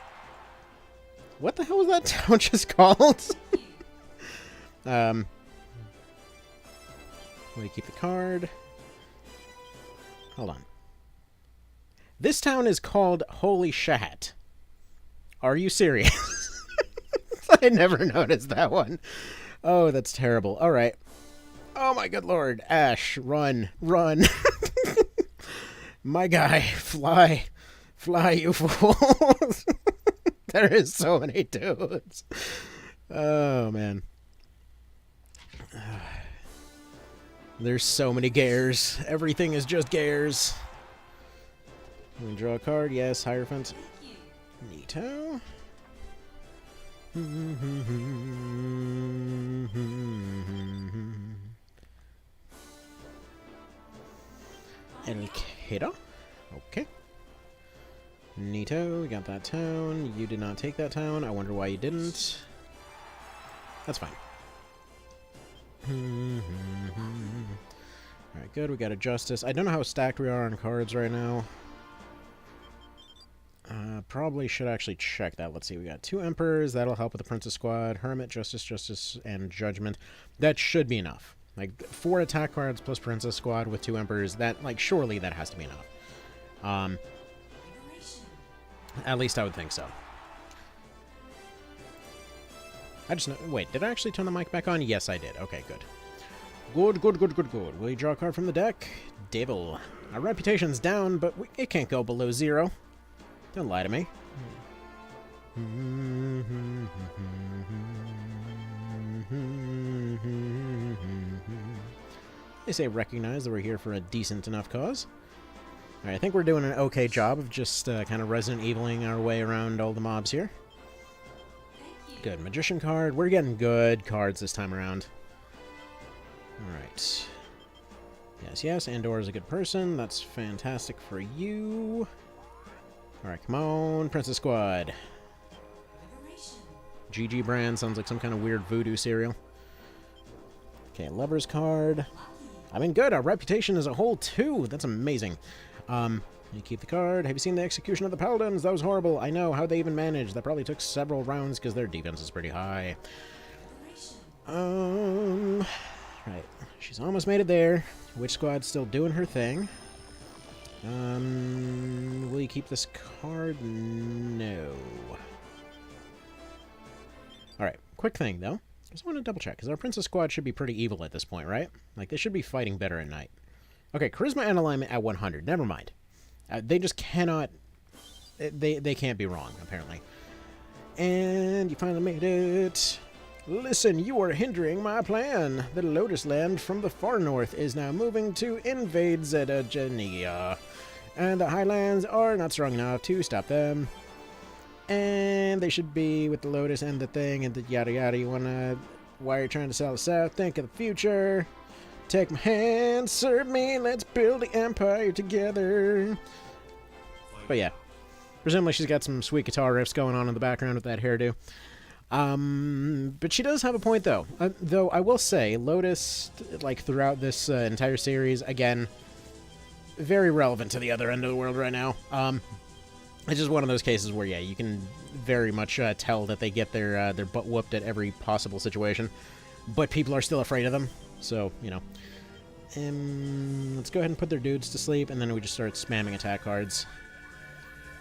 What the hell was that town just called? Let me keep the card. Hold on. This town is called Holy Shat. Are you serious? I never noticed that one. Oh, that's terrible. All right. Oh my good lord. Ash, run. Run. My guy, fly. Fly, you fools. There is so many dudes. Oh, man. There's so many Gares. Everything is just Gares. Can we draw a card? Yes, Hierophant. Neato. El Keda. Okay. Neato, we got that town. You did not take that town. I wonder why you didn't. That's fine. Alright, good. We got a Justice. I don't know how stacked we are on cards right now. Probably should actually check that. Let's see. We got 2 Emperors. That'll help with the Princess Squad. Hermit, Justice, and Judgment. That should be enough. Like, 4 attack cards plus Princess Squad with 2 Emperors. That, like, surely that has to be enough. At least I would think so. Wait, did I actually turn the mic back on? Yes, I did. Okay, good. Good. Will you draw a card from the deck? Devil. Our reputation's down, but it can't go below 0. Don't lie to me. They say recognize that we're here for a decent enough cause. Alright, I think we're doing an okay job of just kind of Resident Eviling our way around all the mobs here. Good. Magician card. We're getting good cards this time around. Alright. Yes, Andor is a good person. That's fantastic for you. Alright, come on, Princess Squad. GG brand sounds like some kind of weird voodoo cereal. Okay, Lover's card. I mean, good. Our reputation as a whole, too. That's amazing. You keep the card. Have you seen the execution of the Paladins? That was horrible. I know. How'd they even manage? That probably took several rounds because their defense is pretty high. Right. She's almost made it there. Witch Squad's still doing her thing. Will you keep this card? No. Alright, quick thing, though. I just want to double check, because our Princess Squad should be pretty evil at this point, right? Like, they should be fighting better at night. Okay, Charisma and Alignment at 100. Never mind. They just cannot... They can't be wrong, apparently. And you finally made it. Listen, you are hindering my plan. The Lotus Land from the far north is now moving to invade Zeta-Genia. And the Highlands are not strong enough to stop them. And they should be with the Lotus and the thing and the yada yada. You wanna... Why are you trying to sell the South? Think of the future. Take my hand, serve me, let's build the empire together. But yeah. Presumably she's got some sweet guitar riffs going on in the background with that hairdo. But she does have a point, though. Though I will say, Lotus, like, throughout this entire series, again, very relevant to the other end of the world right now. It's just one of those cases where, yeah, you can very much tell that they get their butt whooped at every possible situation. But people are still afraid of them. So, you know. Let's go ahead and put their dudes to sleep, and then we just start spamming attack cards.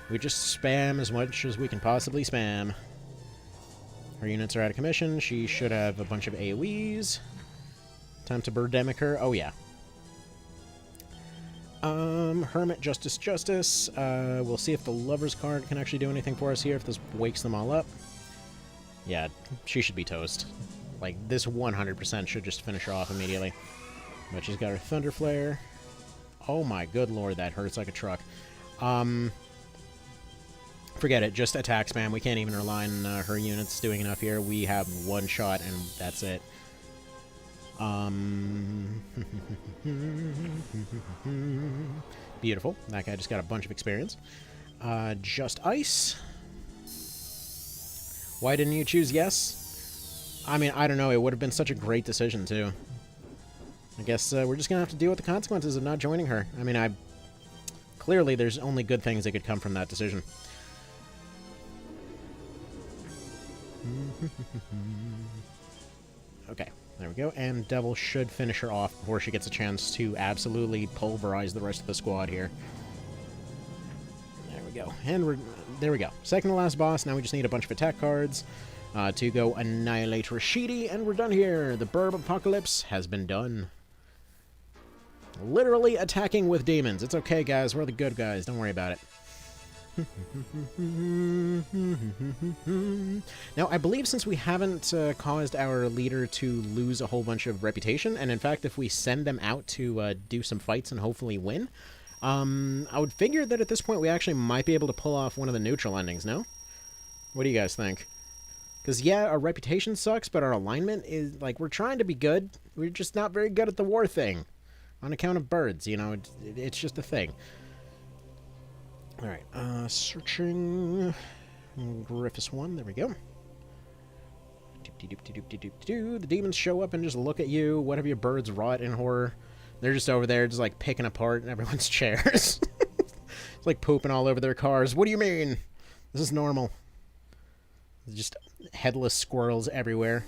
We just spam as much as we can possibly spam. Her units are out of commission. She should have a bunch of AoEs. Time to Birdemic her. Oh, yeah. Hermit, Justice. We'll see if the Lover's card can actually do anything for us here, if this wakes them all up. Yeah, she should be toast. Like, this 100% should just finish her off immediately. But she's got her Thunder Flare. Oh my good lord, that hurts like a truck. Forget it, just attack spam. We can't even rely on her units doing enough here. We have one shot, and that's it. Beautiful. That guy just got a bunch of experience. Just Ice. Why didn't you choose yes? I mean, I don't know. It would have been such a great decision, too. I guess we're just going to have to deal with the consequences of not joining her. I mean, clearly there's only good things that could come from that decision. Okay, there we go. And Devil should finish her off before she gets a chance to absolutely pulverize the rest of the squad here. There we go. And there we go. Second to last boss. Now we just need a bunch of attack cards to go annihilate Rashidi, and we're done here. The Burb Apocalypse has been done. Literally attacking with demons. It's okay, guys. We're the good guys. Don't worry about it. Now, I believe since we haven't caused our leader to lose a whole bunch of reputation, and in fact, if we send them out to do some fights and hopefully win, I would figure that at this point we actually might be able to pull off one of the neutral endings, no? What do you guys think? Because, yeah, our reputation sucks, but our alignment is, like, we're trying to be good. We're just not very good at the war thing. On account of birds, you know, it's just a thing. Alright, searching... Gryphon 1, there we go. The demons show up and just look at you. What have your birds wrought in horror? They're just over there, just, like, picking apart everyone's chairs. It's like pooping all over their cars. What do you mean? This is normal. Just headless squirrels everywhere.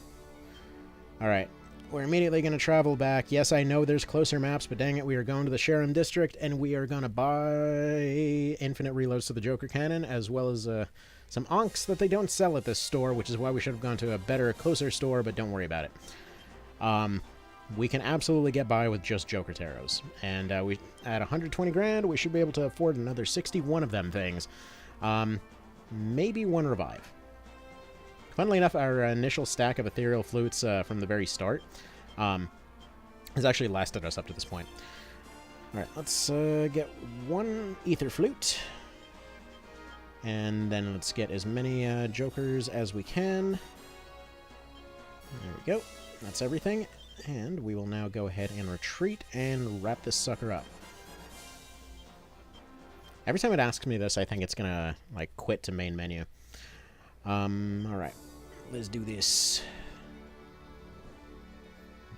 Alright. We're immediately going to travel back. Yes, I know there's closer maps, but dang it, we are going to the Sharon District, and we are going to buy infinite reloads to the Joker Cannon, as well as some onks that they don't sell at this store, which is why we should have gone to a better, closer store, but don't worry about it. We can absolutely get by with just Joker Taros, and we at 120 grand, we should be able to afford another 61 of them things. Maybe one revive. Funnily enough, our initial stack of ethereal flutes from the very start has actually lasted us up to this point. Alright, let's get one ether flute. And then let's get as many jokers as we can. There we go. That's everything. And we will now go ahead and retreat and wrap this sucker up. Every time it asks me this, I think it's gonna, like, quit to main menu. Alright. Let's do this.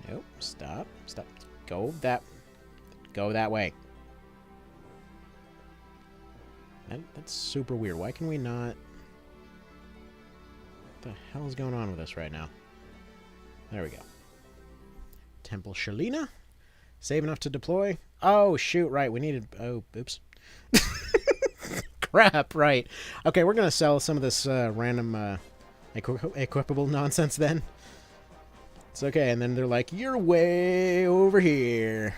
Nope. Stop. Stop. Go that way. That's super weird. Why can we not... What the hell is going on with us right now? There we go. Temple Shalina. Save enough to deploy. Oh, shoot. Right. We needed... Oh, oops. Crap. Right. Okay, we're going to sell some of this random equipable nonsense then. It's okay. And then they're like, you're way over here.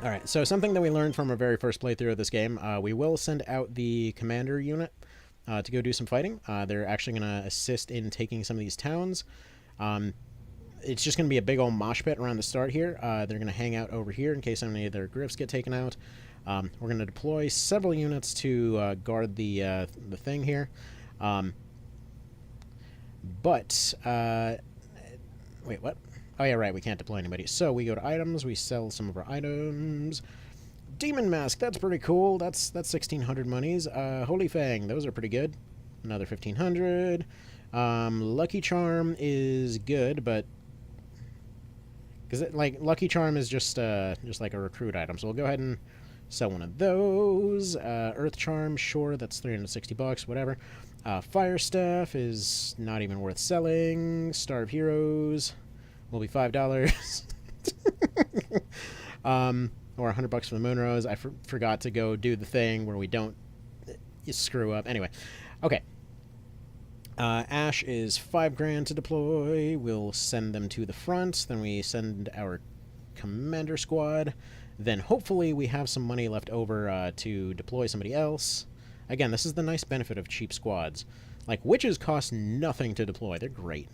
Alright, so something that we learned from our very first playthrough of this game, we will send out the commander unit to go do some fighting. They're actually going to assist in taking some of these towns. It's just going to be a big old mosh pit around the start here. They're going to hang out over here in case any of their gryphs get taken out. We're going to deploy several units to guard the thing here. Wait, what? Oh, yeah, right, we can't deploy anybody. So we go to items, we sell some of our items. Demon Mask, that's pretty cool. That's 1,600 monies. Holy Fang, those are pretty good. Another 1,500. Lucky Charm is good, but... Because, like, Lucky Charm is just like a recruit item. So we'll go ahead and sell one of those. Earth Charm, sure, that's 360 bucks, whatever. Fire Staff is not even worth selling. Star of Heroes will be $5. Or 100 bucks for the Moon Rose. I forgot to go do the thing where we don't screw up. Anyway, okay. Ash is 5 grand to deploy. We'll send them to the front. Then we send our commander squad. Then hopefully we have some money left over to deploy somebody else. Again, this is the nice benefit of cheap squads. Like, witches cost nothing to deploy. They're great.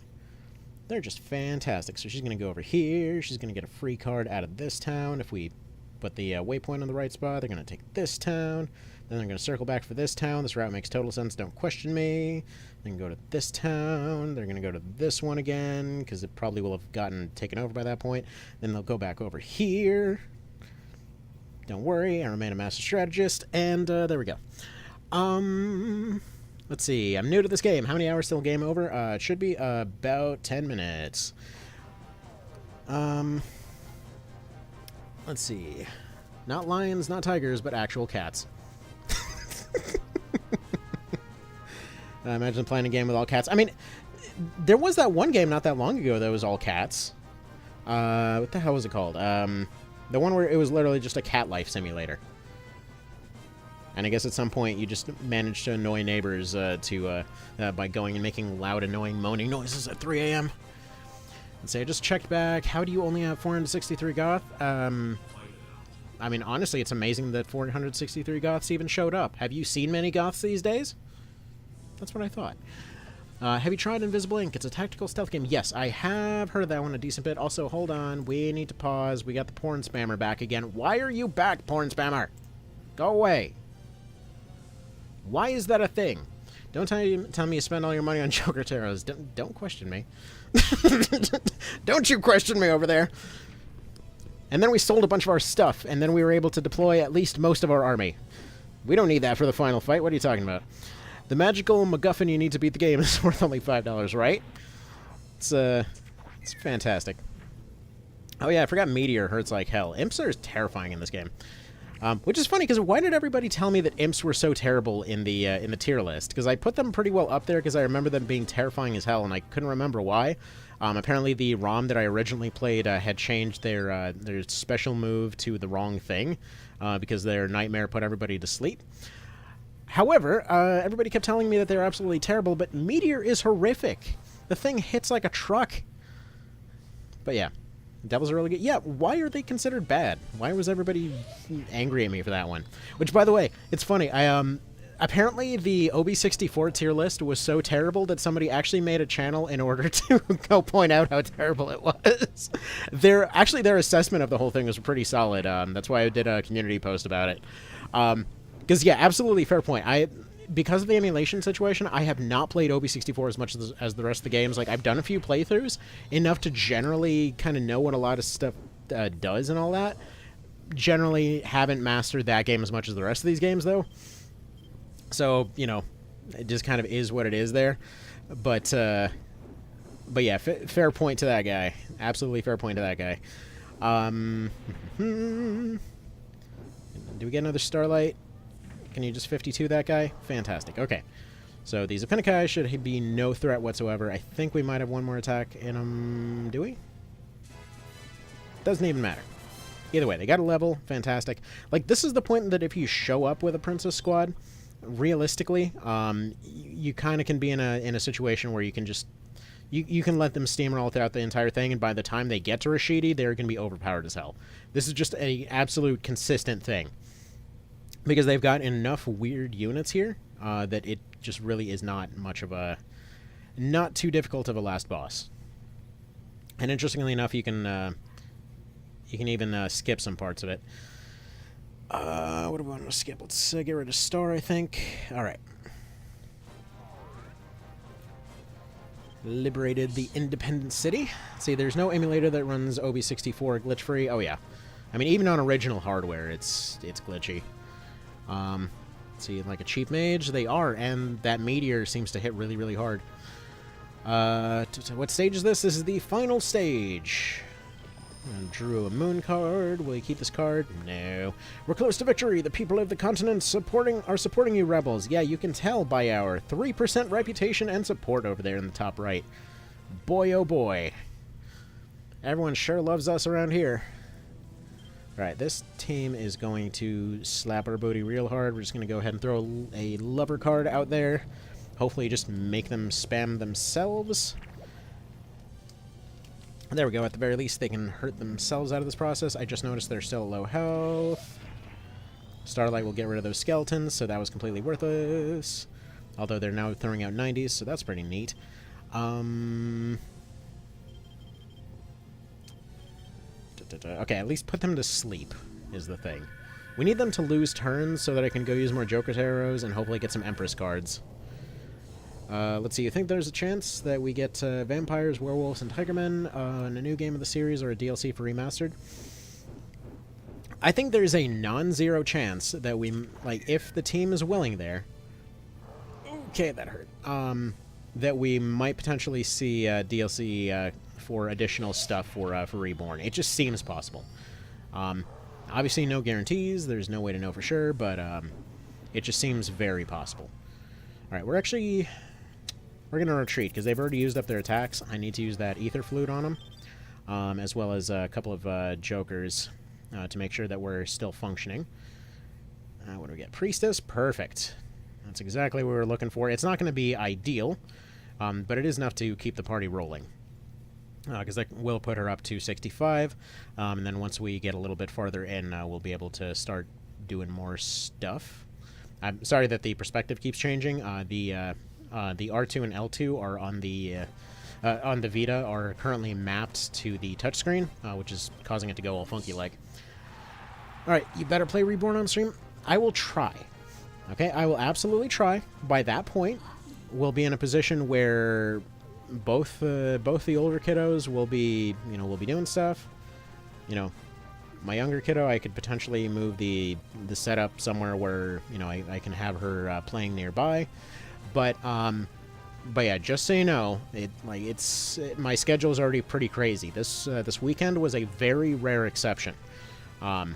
They're just fantastic. So she's going to go over here. She's going to get a free card out of this town. If we put the waypoint on the right spot, they're going to take this town. Then they're going to circle back for this town. This route makes total sense. Don't question me. They can go to this town. They're going to go to this one again, because it probably will have gotten taken over by that point. Then they'll go back over here. Don't worry. I remain a master strategist. And there we go. Let's see. I'm new to this game. How many hours till game over? It should be about 10 minutes. Let's see. Not lions, not tigers, but actual cats. Imagine playing a game with all cats. I mean, there was that one game not that long ago that was all cats. What the hell was it called? The one where it was literally just a cat life simulator. And I guess at some point you just managed to annoy neighbors by going and making loud, annoying, moaning noises at 3 a.m. Let's see, I just checked back. How do you only have 463 goth? I mean, honestly, it's amazing that 463 goths even showed up. Have you seen many goths these days? That's what I thought. Have you tried Invisible Ink? It's a tactical stealth game. Yes, I have heard of that one a decent bit. Also, hold on. We need to pause. We got the porn spammer back again. Why are you back, porn spammer? Go away. Why is that a thing? Don't tell me you spend all your money on Joker Taros. Don't question me. Don't you question me over there. And then we sold a bunch of our stuff, and then we were able to deploy at least most of our army. We don't need that for the final fight. What are you talking about? The magical MacGuffin you need to beat the game is worth only $5, right? It's fantastic. Oh yeah, I forgot Meteor hurts like hell. Imps are terrifying in this game. Which is funny, because why did everybody tell me that imps were so terrible in the tier list? Because I put them pretty well up there, because I remember them being terrifying as hell, and I couldn't remember why. Apparently the ROM that I originally played had changed their special move to the wrong thing, because their nightmare put everybody to sleep. However, everybody kept telling me that they're absolutely terrible, but Meteor is horrific. The thing hits like a truck. But yeah, Devils are really good. Yeah, why are they considered bad? Why was everybody angry at me for that one? Which, by the way, it's funny. Apparently the OB64 tier list was so terrible that somebody actually made a channel in order to go point out how terrible it was. Their assessment of the whole thing was pretty solid. That's why I did a community post about it. Because, yeah, absolutely fair point. Because of the emulation situation, I have not played OB64 as much as the rest of the games. Like, I've done a few playthroughs, enough to generally kind of know what a lot of stuff does and all that. Generally haven't mastered that game as much as the rest of these games, though. So, you know, it just kind of is what it is there. But yeah, fair point to that guy. Absolutely fair point to that guy. Do we get another Starlight? Can you just 52 that guy? Fantastic. Okay. So these Apinikai should be no threat whatsoever. I think we might have one more attack in them. Do we? Doesn't even matter. Either way, they got a level. Fantastic. Like, this is the point that if you show up with a Princess squad, realistically, you kind of can be in a situation where you can just... You can let them steamroll throughout the entire thing, and by the time they get to Rashidi, they're going to be overpowered as hell. This is just an absolute consistent thing. Because they've got enough weird units here that it just really is not much of a... Not too difficult of a last boss. And interestingly enough, you can even skip some parts of it. What do we want to skip? Let's get rid of Star, I think. Alright. Liberated the Independent City. See, there's no emulator that runs OB64 glitch-free. Oh, yeah. I mean, even on original hardware, it's glitchy. See, like a cheap mage, they are, and that meteor seems to hit really, really hard. What stage is this? This is the final stage. And drew a moon card. Will you keep this card? No. We're close to victory. The people of the continent are supporting you, rebels. Yeah, you can tell by our 3% reputation and support over there in the top right. Boy, oh boy. Everyone sure loves us around here. Alright, this team is going to slap our booty real hard. We're just going to go ahead and throw a lover card out there. Hopefully just make them spam themselves. There we go. At the very least, they can hurt themselves out of this process. I just noticed they're still low health. Starlight will get rid of those skeletons, so that was completely worthless. Although they're now throwing out 90s, so that's pretty neat. Okay, at least put them to sleep is the thing. We need them to lose turns so that I can go use more Joker Taros and hopefully get some Empress cards. Let's see, you think there's a chance that we get Vampires, Werewolves, and Tigermen in a new game of the series or a DLC for Remastered? I think there's a non-zero chance that we, like, if the team is willing there... Okay, that hurt. That we might potentially see DLC for additional stuff for Reborn. It just seems possible. Obviously, no guarantees. There's no way to know for sure, but it just seems very possible. Alright, we're going to retreat, because they've already used up their attacks. I need to use that Ether Flute on them, as well as a couple of Jokers to make sure that we're still functioning. What do we get? Priestess? Perfect. That's exactly what we were looking for. It's not going to be ideal, but it is enough to keep the party rolling. because that will put her up to 65. And then once we get a little bit farther in, we'll be able to start doing more stuff. I'm sorry that the perspective keeps changing. The R2 and L2 are on the Vita are currently mapped to the touchscreen, which is causing it to go all funky like. All right, you better play Reborn on stream. I will try. Okay, I will absolutely try. By that point, we'll be in a position where both the older kiddos will be doing stuff. You know, my younger kiddo, I could potentially move the setup somewhere where I can have her playing nearby. But yeah, just so you know, my schedule is already pretty crazy. This weekend was a very rare exception. Are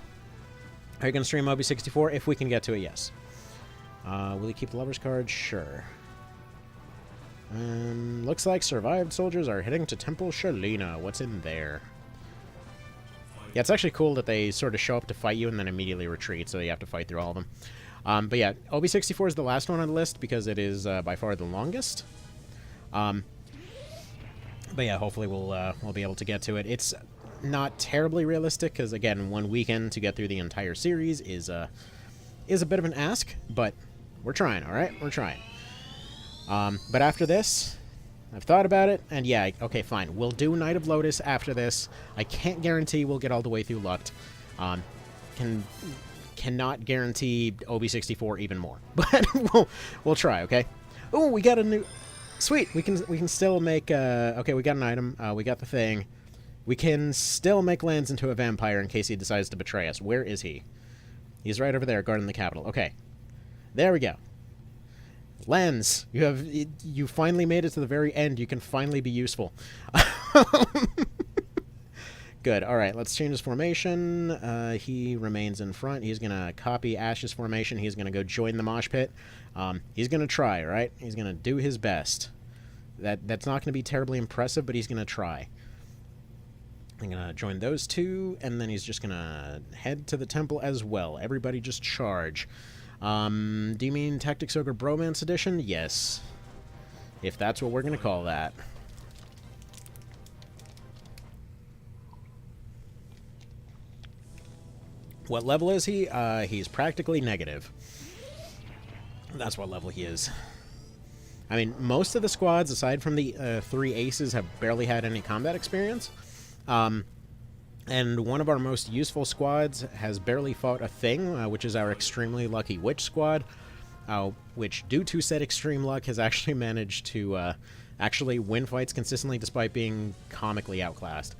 you going to stream MOTBQ? If we can get to it, yes. Will you keep the Lover's card? Sure. Looks like survived soldiers are heading to Temple Shalina. What's in there? Yeah, it's actually cool that they sort of show up to fight you and then immediately retreat, so you have to fight through all of them. But yeah, OB64 is the last one on the list because it is by far the longest. But yeah, hopefully we'll be able to get to it. It's not terribly realistic because, again, one weekend to get through the entire series is a bit of an ask, but we're trying, all right? We're trying. But after this, I've thought about it, and yeah, okay, fine. We'll do Knight of Lotus after this. I can't guarantee we'll get all the way through Lucked. Cannot guarantee OB64 even more, but we'll try, okay? Oh, we got a new... Sweet, we can still make... okay, we got an item. We got the thing. We can still make Lance into a vampire in case he decides to betray us. Where is he? He's right over there, guarding the capital. Okay. There we go. Lens, you finally made it to the very end. You can finally be useful. Good. All right, let's change his formation. He remains in front. He's going to copy Ash's formation. He's going to go join the mosh pit. He's going to try, right? He's going to do his best. That's not going to be terribly impressive, but he's going to try. I'm going to join those two, and then he's just going to head to the temple as well. Everybody just charge. Do you mean Tactics Ogre Bromance Edition? Yes. If that's what we're going to call that. What level is he? He's practically negative. That's what level he is. I mean, most of the squads, aside from the 3 aces, have barely had any combat experience. And one of our most useful squads has barely fought a thing, which is our extremely lucky witch squad, which, due to said extreme luck, has actually managed to actually win fights consistently despite being comically outclassed.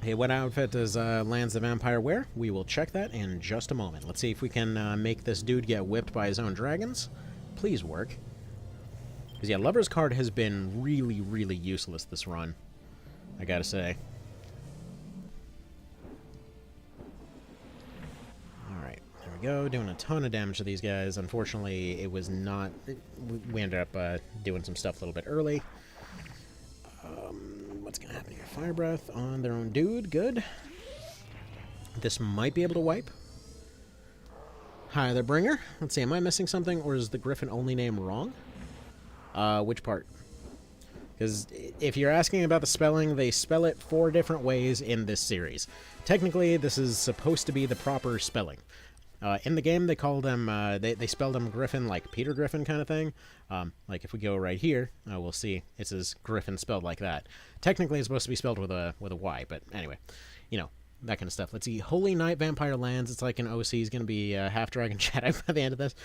Hey, what outfit does Lance the Vampire wear? We will check that in just a moment. Let's see if we can make this dude get whipped by his own dragons. Please work. Because, yeah, Lover's card has been really, really useless this run, I gotta say. Alright, there we go. Doing a ton of damage to these guys. Unfortunately, it was not... We ended up doing some stuff a little bit early. What's gonna happen here? Fire Breath on their own dude. Good. This might be able to wipe. Hi there, Bringer. Let's see, am I missing something, or is the Gryphon only name wrong? Which part? Because if you're asking about the spelling, they spell it 4 different ways in this series. Technically, this is supposed to be the proper spelling. In the game, they call them, they spell them Gryphon like Peter Griffin kind of thing. Like if we go right here, we'll see it says Gryphon spelled like that. Technically, it's supposed to be spelled with a Y, but anyway, you know, that kind of stuff. Let's see, Holy Knight Vampire lands. It's like an OC. He's going to be half Dragon Jedi by the end of this.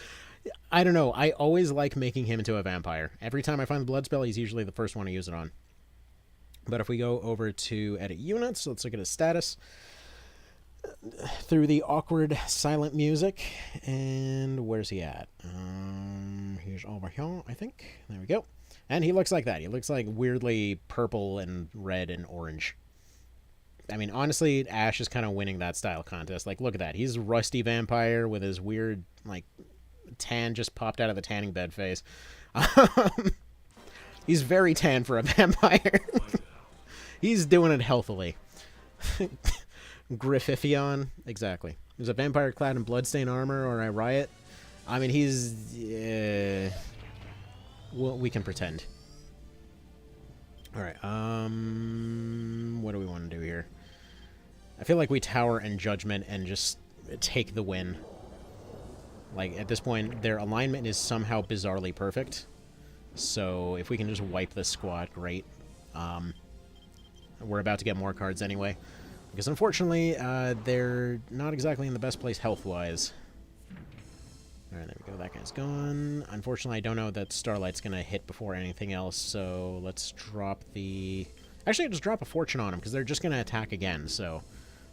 I don't know. I always like making him into a vampire. Every time I find the blood spell, he's usually the first one to use it on. But if we go over to edit units, let's look at his status through the awkward silent music. And where's he at? Here's over here, I think. There we go. And he looks like that. He looks like weirdly purple and red and orange. I mean, honestly, Ash is kind of winning that style contest. Like, look at that. He's a rusty vampire with his weird, like, tan just popped out of the tanning bed face. He's very tan for a vampire. He's doing it healthily. Gryphon, exactly. There's a vampire clad in bloodstained armor, or I riot. I mean, he's... well, we can pretend. Alright, what do we want to do here? I feel like we tower and judgment and just take the win. Like, at this point, their alignment is somehow bizarrely perfect. So, if we can just wipe this squad, great. We're about to get more cards anyway. Because, unfortunately, they're not exactly in the best place health-wise. Alright, there we go. That guy's gone. Unfortunately, I don't know that Starlight's going to hit before anything else, so let's drop the... Actually, just drop a Fortune on them, because they're just going to attack again, so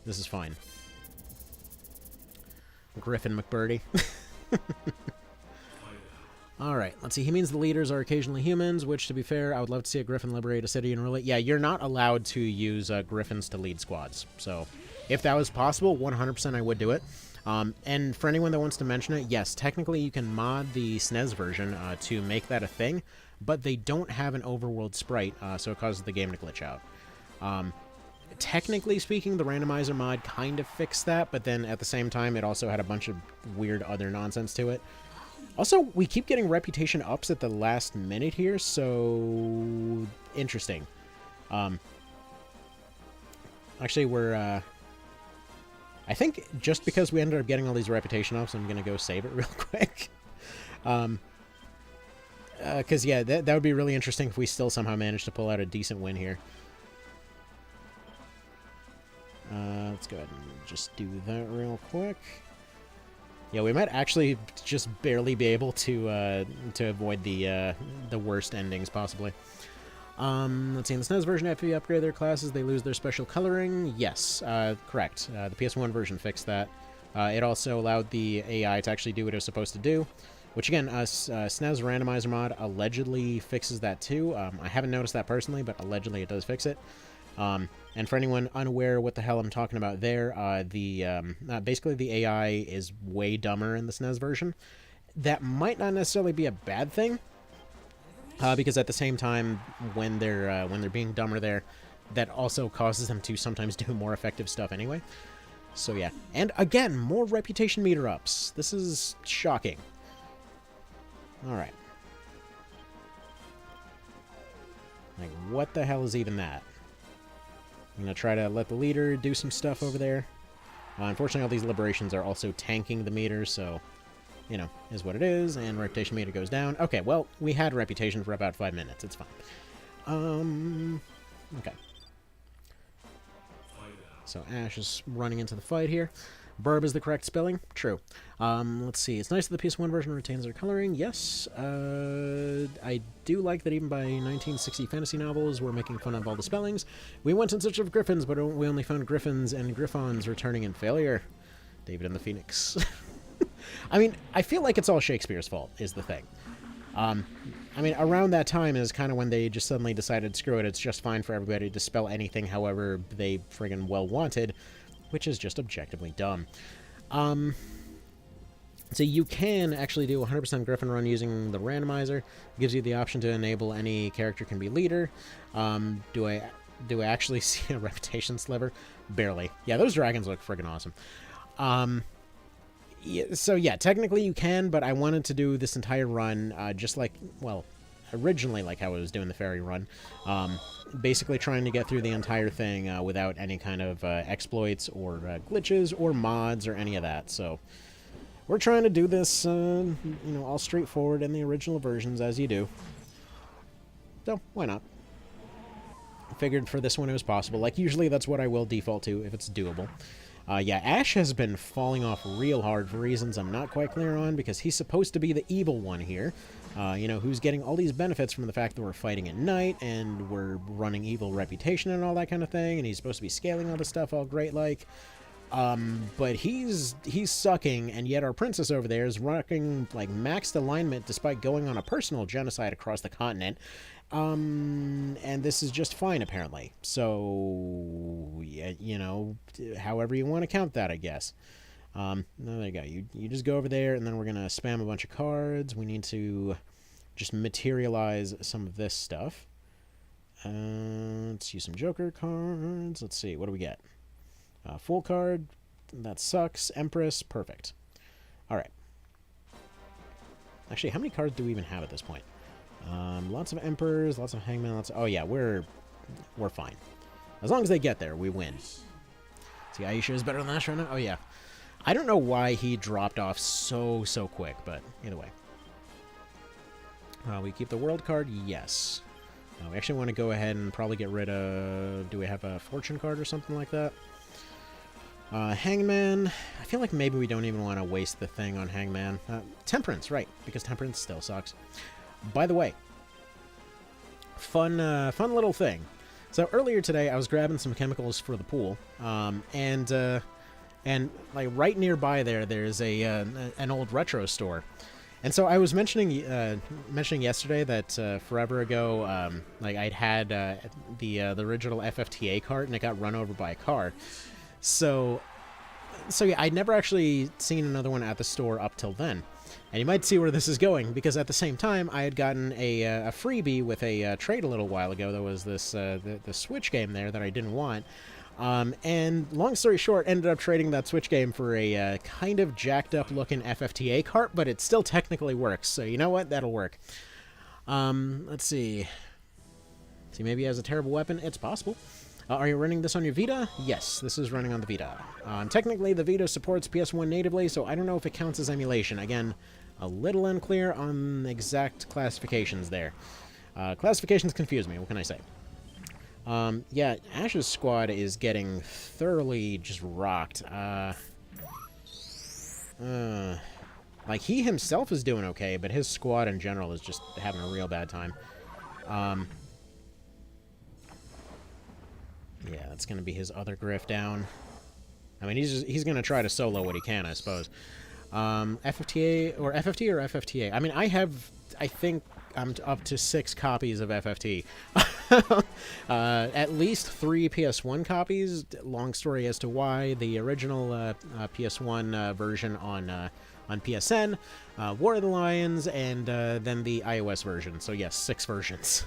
this is fine. Gryphon McBirdie. Alright, let's see. He means the leaders are occasionally humans, which, to be fair, I would love to see a Gryphon liberate a city and rule it. Yeah, you're not allowed to use Gryphons to lead squads, so if that was possible, 100% I would do it. And for anyone that wants to mention it, yes, technically you can mod the SNES version to make that a thing, but they don't have an overworld sprite, so it causes the game to glitch out. Technically speaking, the randomizer mod kind of fixed that, but then at the same time it also had a bunch of weird other nonsense to it. Also, we keep getting reputation ups at the last minute here, so interesting. Actually, we're... I think just because we ended up getting all these reputation ups, I'm going to go save it real quick. Because, yeah, that would be really interesting if we still somehow managed to pull out a decent win here. Let's go ahead and just do that real quick. Yeah, we might actually just barely be able to avoid the worst endings, possibly. Let's see, in the SNES version, after you upgrade their classes, they lose their special coloring. Yes, correct. The PS1 version fixed that. It also allowed the AI to actually do what it was supposed to do, which, again, SNES Randomizer mod allegedly fixes that too. I haven't noticed that personally, but allegedly it does fix it. And for anyone unaware what the hell I'm talking about there, basically the AI is way dumber in the SNES version. That might not necessarily be a bad thing, because at the same time, when they're being dumber there, that also causes them to sometimes do more effective stuff anyway. So yeah, and again, more reputation meter ups. This is shocking. All right, like what the hell is even that? I'm going to try to let the leader do some stuff over there. Unfortunately, all these liberations are also tanking the meters, so, you know, is what it is, and reputation meter goes down. Okay, well, we had reputation for about 5 minutes. It's fine. Okay. So Ash is running into the fight here. Burb is the correct spelling. True. Let's see. It's nice that the PS1 version retains their coloring. Yes. I do like that even by 1960 fantasy novels, we're making fun of all the spellings. We went in search of Gryphons, but we only found Gryphons and Gryphons returning in failure. David and the Phoenix. I mean, I feel like it's all Shakespeare's fault, is the thing. I mean, around that time is kind of when they just suddenly decided, screw it, it's just fine for everybody to spell anything however they friggin' well wanted, which is just objectively dumb. So you can actually do 100% Gryphon run using the randomizer. It gives you the option to enable any character can be leader. Do I actually see a reputation sliver? Barely. Yeah, those dragons look friggin' awesome. Yeah, so yeah, technically you can, but I wanted to do this entire run just like, well, originally like how I was doing the fairy run. Basically trying to get through the entire thing without any kind of exploits or glitches or mods or any of that. So we're trying to do this, you know, all straightforward in the original versions as you do. So why not? I figured for this one it was possible. Like usually that's what I will default to if it's doable. Yeah, Ash has been falling off real hard for reasons I'm not quite clear on, because he's supposed to be the evil one here. You know, who's getting all these benefits from the fact that we're fighting at night, and we're running evil reputation and all that kind of thing, and he's supposed to be scaling all this stuff all great like. But he's sucking, and yet our princess over there is rocking, like, maxed alignment despite going on a personal genocide across the continent. And this is just fine, apparently. So, yeah, you know, however you want to count that, I guess. No, there you go. You just go over there, and then we're going to spam a bunch of cards. We need to just materialize some of this stuff. Let's use some Joker cards. Let's see. What do we get? Full card. That sucks. Empress. Perfect. All right. Actually, how many cards do we even have at this point? Lots of Emperors, lots of Hangman, oh yeah, we're fine. As long as they get there, we win. See, Aisha is better than Ash right now? Oh yeah. I don't know why he dropped off so quick, but either way. We keep the world card? Yes. We actually want to go ahead and probably get rid of... Do we have a fortune card or something like that? Hangman. I feel like maybe we don't even want to waste the thing on Hangman. Temperance, right, because Temperance still sucks. By the way, fun little thing. So earlier today, I was grabbing some chemicals for the pool, and like right nearby there's an old retro store. And so I was mentioning yesterday that forever ago, like I'd had the original FFTA cart, and it got run over by a car. So yeah, I'd never actually seen another one at the store up till then. And you might see where this is going, because at the same time, I had gotten a freebie with a trade a little while ago. There was this the Switch game there that I didn't want. And long story short, ended up trading that Switch game for a kind of jacked up looking FFTA cart, but it still technically works. So you know what? That'll work. Let's see. See, maybe he has a terrible weapon. It's possible. Are you running this on your Vita? Yes, this is running on the Vita. Technically, the Vita supports PS1 natively, so I don't know if it counts as emulation. Again, a little unclear on exact classifications there. Classifications confuse me, what can I say? Yeah, Ash's squad is getting thoroughly just rocked. Like, he himself is doing okay, but his squad in general is just having a real bad time. Yeah, that's going to be his other Gryph down. I mean, he's going to try to solo what he can, I suppose. FFTA, or FFT or FFTA? I mean, I think I'm up to 6 copies of FFT. At least 3 PS1 copies. Long story as to why. The original PS1 version on PSN, War of the Lions, and then the iOS version. So yes, 6 versions.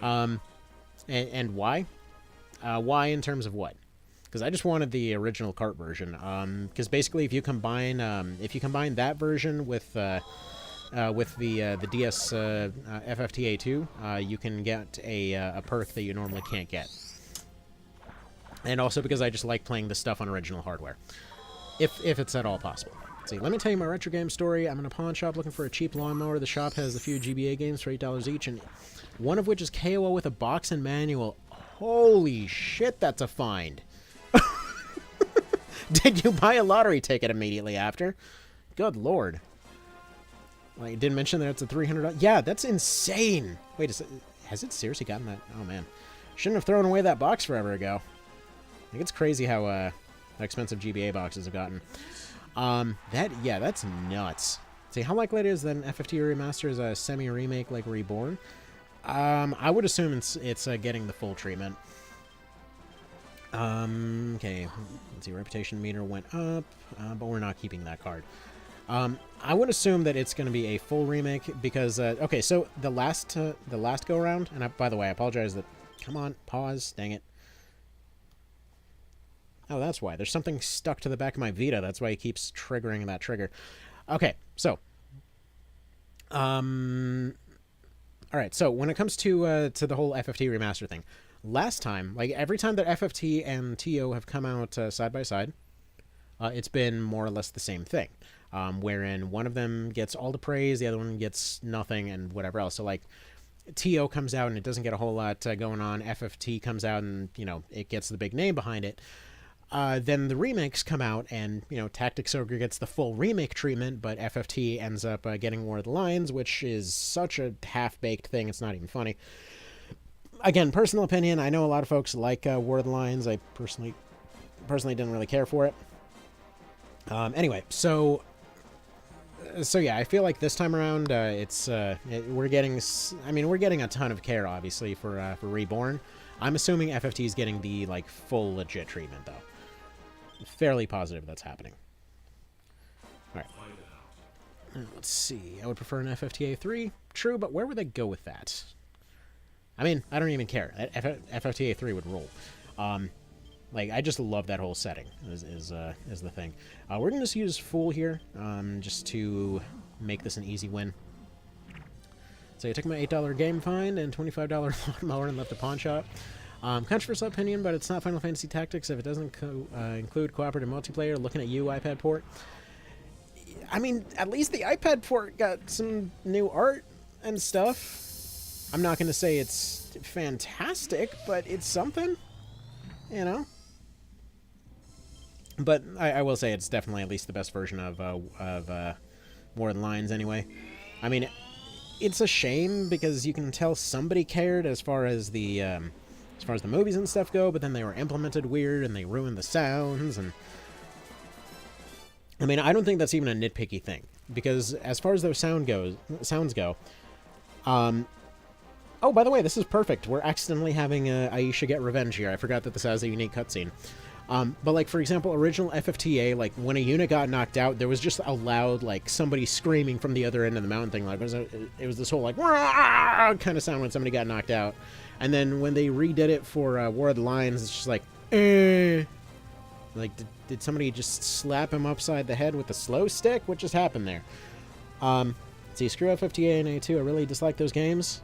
And why? Why in terms of what? Because I just wanted the original cart version. Because basically, if you combine that version with the DS FFTA2, you can get a perk that you normally can't get. And also because I just like playing this stuff on original hardware, if it's at all possible. Let's see, let me tell you my retro game story. I'm in a pawn shop looking for a cheap lawnmower. The shop has a few GBA games for $8 each, and one of which is KOL with a box and manual. Holy shit, that's a find. Did you buy a lottery ticket immediately after? Good lord. Like, it didn't mention that it's a $300... Yeah, that's insane. Wait, has it seriously gotten that? Oh, man. Shouldn't have thrown away that box forever ago. I think it's crazy how expensive GBA boxes have gotten. That's nuts. See, how likely it is that an FFT remaster is a semi-remake like Reborn? I would assume it's getting the full treatment. Okay, let's see, reputation meter went up, but we're not keeping that card. I would assume that it's going to be a full remake because, okay, so the last go-around, and by the way, I apologize that, come on, pause, dang it. Oh, that's why. There's something stuck to the back of my Vita. That's why it keeps triggering that trigger. Okay, so, alright, so when it comes to the whole FFT remaster thing, last time, like every time that FFT and TO have come out side by side, it's been more or less the same thing, wherein one of them gets all the praise, the other one gets nothing and whatever else. So like TO comes out and it doesn't get a whole lot going on. FFT comes out and, you know, it gets the big name behind it. Then the remakes come out and, you know, Tactics Ogre gets the full remake treatment, but FFT ends up getting War of the Lions, which is such a half-baked thing, it's not even funny. Again, personal opinion, I know a lot of folks like War of the Lions. I personally didn't really care for it. Anyway, so yeah, I feel like this time around, we're getting a ton of care, obviously, for Reborn. I'm assuming FFT is getting the, like, full legit treatment, though. Fairly positive that's happening. Alright. Let's see. I would prefer an FFTA 3. True, but where would they go with that? I mean, I don't even care. FFTA 3 would roll. Like, I just love that whole setting, is the thing. We're going to just use Fool here, just to make this an easy win. So I took my $8 game fine and $25 lawnmower and left the pawn shop. Controversial opinion, but it's not Final Fantasy Tactics if it doesn't include cooperative multiplayer. Looking at you, iPad port. I mean, at least the iPad port got some new art and stuff. I'm not going to say it's fantastic, but it's something, you know? But I will say it's definitely at least the best version of More Than Lines anyway. I mean, it's a shame because you can tell somebody cared as far as the movies and stuff go, but then they were implemented weird and they ruined the sounds. And I mean, I don't think that's even a nitpicky thing because as far as those sounds go, oh, by the way, this is perfect. We're accidentally having Aisha get revenge here. I forgot that this has a unique cutscene. But, like, for example, original FFTA, like, when a unit got knocked out, there was just a loud, like, somebody screaming from the other end of the mountain thing. Like, it was this whole, like, kind of sound when somebody got knocked out. And then when they redid it for War of the Lions, it's just like, Like, did somebody just slap him upside the head with a slow stick? What just happened there? See, screw FFTA and A2. I really dislike those games.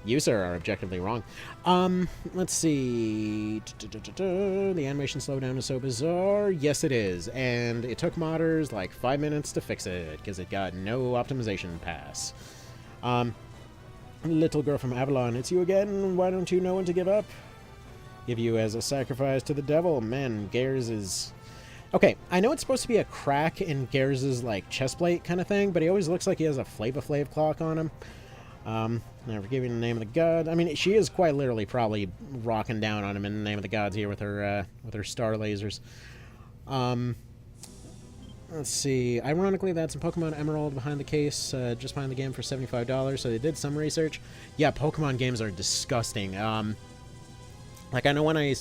You, sir, are objectively wrong. Let's see. The animation slowdown is so bizarre. Yes, it is. And it took modders like 5 minutes to fix it, because it got no optimization pass. Little girl from Avalon, it's you again. Why don't you know when to give up? Give you as a sacrifice to the devil. Man, Gears is... Okay, I know it's supposed to be a crack in Gears' like, chest plate kind of thing, but he always looks like he has a Flava Flav clock on him. Never giving the name of the god. I mean, she is quite literally probably rocking down on him in the name of the gods here with her star lasers. Let's see. Ironically, that's a Pokemon Emerald behind the case, just behind the game for $75. So they did some research. Yeah, Pokemon games are disgusting. Like I know when I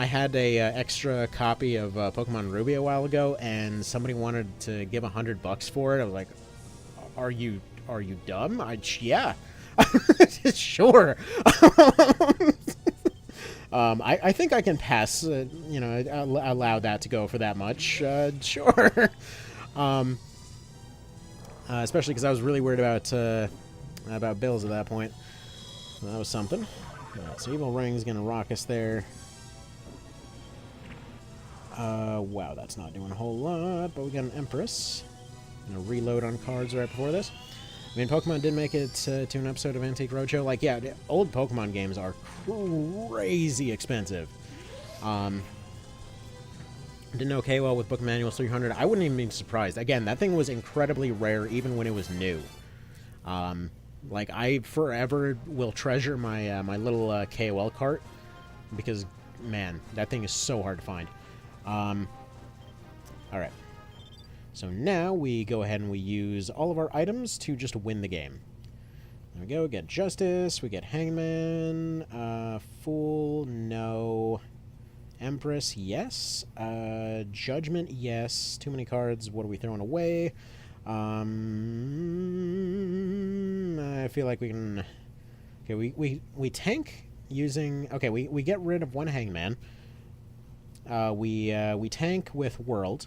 had a extra copy of Pokemon Ruby a while ago, and somebody wanted to give $100 for it. I was like, Are you dumb? Yeah. Sure. I think I can pass, allow that to go for that much. Sure. Especially because I was really worried about bills at that point. So that was something. Right, so Evil Ring's gonna rock us there. Wow, that's not doing a whole lot, but we got an Empress. Gonna reload on cards right before this. I mean, Pokemon did make it to an episode of Antique Roadshow. Like, yeah, old Pokemon games are crazy expensive. Didn't okay well with Book Manuals 300. I wouldn't even be surprised. Again, that thing was incredibly rare even when it was new. Like, I forever will treasure my my little KOL cart because, man, that thing is so hard to find. Alright. So now we go ahead and we use all of our items to just win the game. There we go. We get Justice. We get Hangman. Fool. No. Empress. Yes. Judgment. Yes. Too many cards. What are we throwing away? I feel like we can... Okay, we tank using... Okay, we get rid of one Hangman. We tank with World.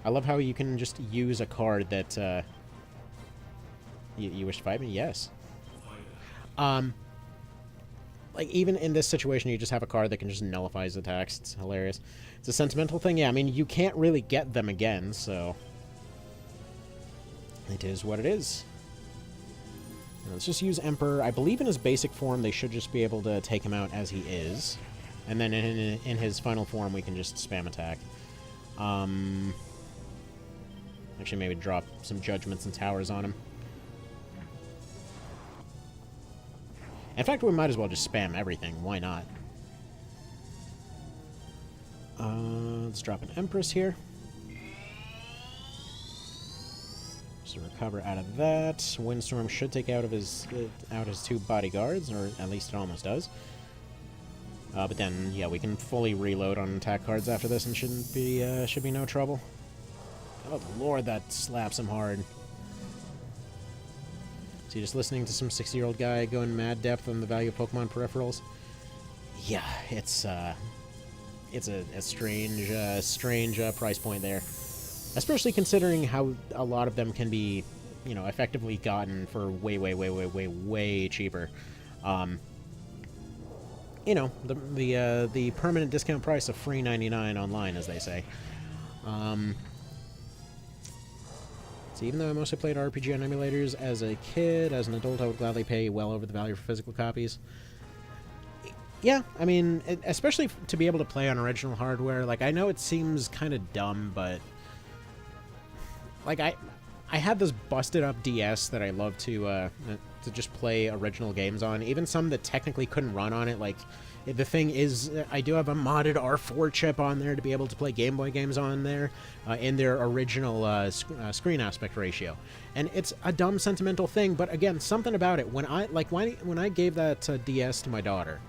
I love how you can just use a card that, you wish to fight me? Yes. Like, even in this situation, you just have a card that can just nullify his attacks. It's hilarious. It's a sentimental thing. Yeah, I mean, you can't really get them again, so... It is what it is. Now, let's just use Emperor. I believe in his basic form, they should just be able to take him out as he is. And then in his final form, we can just spam attack. Actually, maybe drop some Judgments and Towers on him. In fact, we might as well just spam everything. Why not? Let's drop an Empress here. Just to recover out of that. Windstorm should take out his two bodyguards, or at least it almost does. But then, yeah, we can fully reload on attack cards after this and should be no trouble. Oh, Lord, that slaps him hard. So you're just listening to some 60-year-old guy going mad depth on the value of Pokemon peripherals? Yeah, it's a strange price point there. especially considering how a lot of them can be, you know, effectively gotten for way cheaper. You know, the permanent discount price of free 99 online, as they say. So even though I mostly played RPG on emulators as a kid, as an adult I would gladly pay well over the value for physical copies. Yeah, I mean, especially to be able to play on original hardware. Like, I know it seems kind of dumb, but like I had this busted up DS that I love to just play original games on, even some that technically couldn't run on it. Like, the thing is, I do have a modded R4 chip on there to be able to play Game Boy games on there in their original screen aspect ratio. And it's a dumb sentimental thing, but again, something about it. When I gave that DS to my daughter,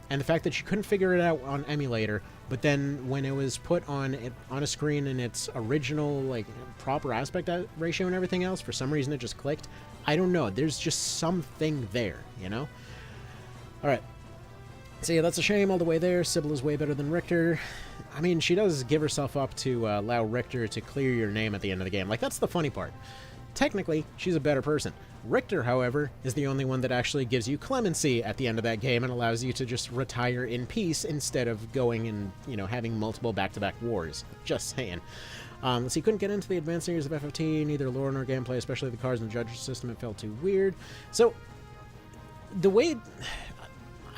and the fact that she couldn't figure it out on emulator, but then when it was put on a screen in its original, like, proper aspect ratio and everything else, for some reason it just clicked. I don't know. There's just something there, you know? Alright. So yeah, that's a shame all the way there. Sybil is way better than Richter. I mean, she does give herself up to allow Richter to clear your name at the end of the game. Like, that's the funny part. Technically, she's a better person. Richter, however, is the only one that actually gives you clemency at the end of that game and allows you to just retire in peace instead of going and, you know, having multiple back-to-back wars. Just saying. So you couldn't get into the advanced series of FFT, neither lore nor gameplay, especially the cards and judges system. It felt too weird. So, the way...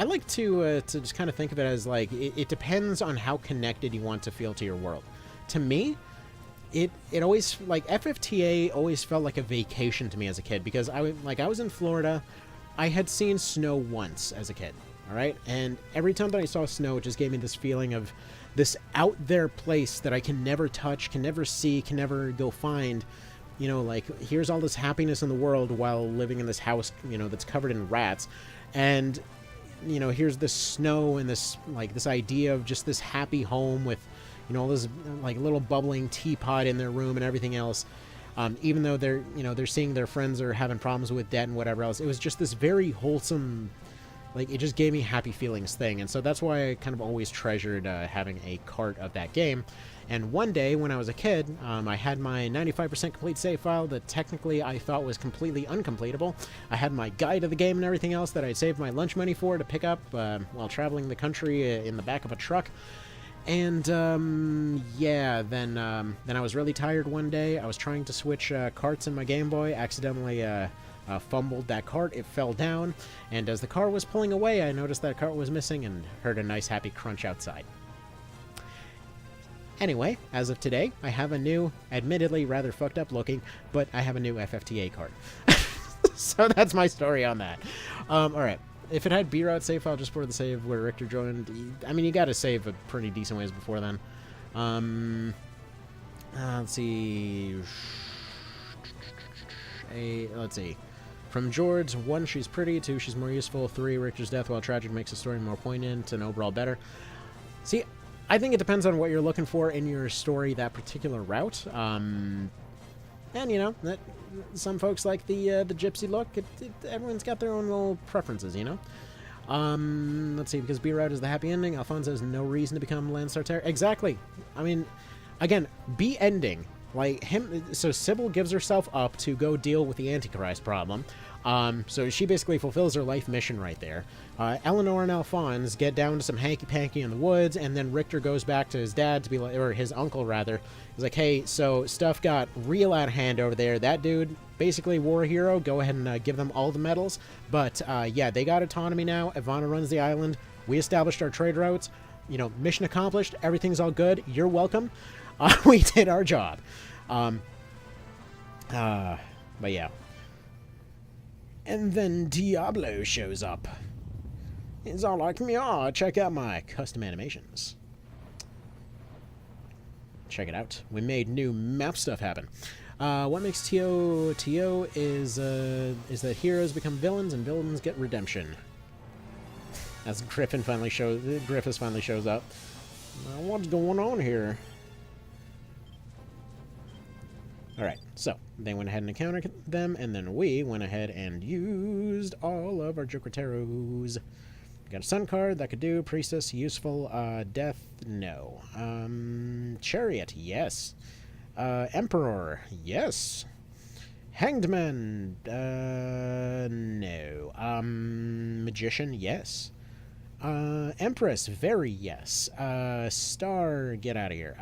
I like to just kind of think of it as, like, it depends on how connected you want to feel to your world. To me, it always, like, FFTA always felt like a vacation to me as a kid, because I was in Florida. I had seen snow once as a kid, all right? And every time that I saw snow, it just gave me this feeling of this out there place that I can never touch, can never see, can never go find. You know, like, here's all this happiness in the world while living in this house, you know, that's covered in rats. And, you know, here's this snow and this, like, this idea of just this happy home with, you know, all this, like, little bubbling teapot in their room and everything else. Even though they're, you know, they're seeing their friends are having problems with debt and whatever else. It was just this very wholesome, like, it just gave me happy feelings thing. And so that's why I kind of always treasured having a cart of that game. And one day when I was a kid, I had my 95% complete save file that technically I thought was completely uncompletable. I had my guide of the game and everything else that I saved my lunch money for to pick up while traveling the country in the back of a truck. And, yeah, then I was really tired one day. I was trying to switch carts in my Game Boy, accidentally fumbled that cart. It fell down, and as the car was pulling away, I noticed that cart was missing and heard a nice happy crunch outside. Anyway, as of today, I have a new, admittedly rather fucked up looking, but I have a new FFTA cart. So that's my story on that. Alright. If it had B-Route save file just before the save where Richter joined, I mean, you gotta save a pretty decent ways before then. Let's see. Let's see. From George, 1, she's pretty. 2, she's more useful. 3, Richter's death, while tragic, makes the story more poignant and overall better. See, I think it depends on what you're looking for in your story, that particular route. And, you know, some folks like the gypsy look. Everyone's got their own little preferences, you know? Let's see, because B-Route is the happy ending. Alfonso has no reason to become Landstar Terror. Exactly. I mean, again, B-ending. Like, so Sybil gives herself up to go deal with the Antichrist problem. So she basically fulfills her life mission right there. Eleanor and Alphonse get down to some hanky-panky in the woods, and then Richter goes back to his dad to be like, or his uncle rather. He's like, hey, so stuff got real out of hand over there. That dude, basically war hero, go ahead and give them all the medals. But, yeah, they got autonomy now. Ivana runs the island. We established our trade routes. You know, mission accomplished. Everything's all good. You're welcome. We did our job. But yeah. And then Diablo shows up. He's all like, meow, check out my custom animations. Check it out. We made new map stuff happen. What makes TO is that heroes become villains and villains get redemption. As Gryphon finally shows up. What's going on here? Alright, so they went ahead and encountered them, and then we went ahead and used all of our Jokerteros. Got a Sun card, that could do. Priestess, useful. Death, no. Chariot, yes. Emperor, yes. Hanged Man, no. Magician, yes. Empress, very yes. Star, get out of here.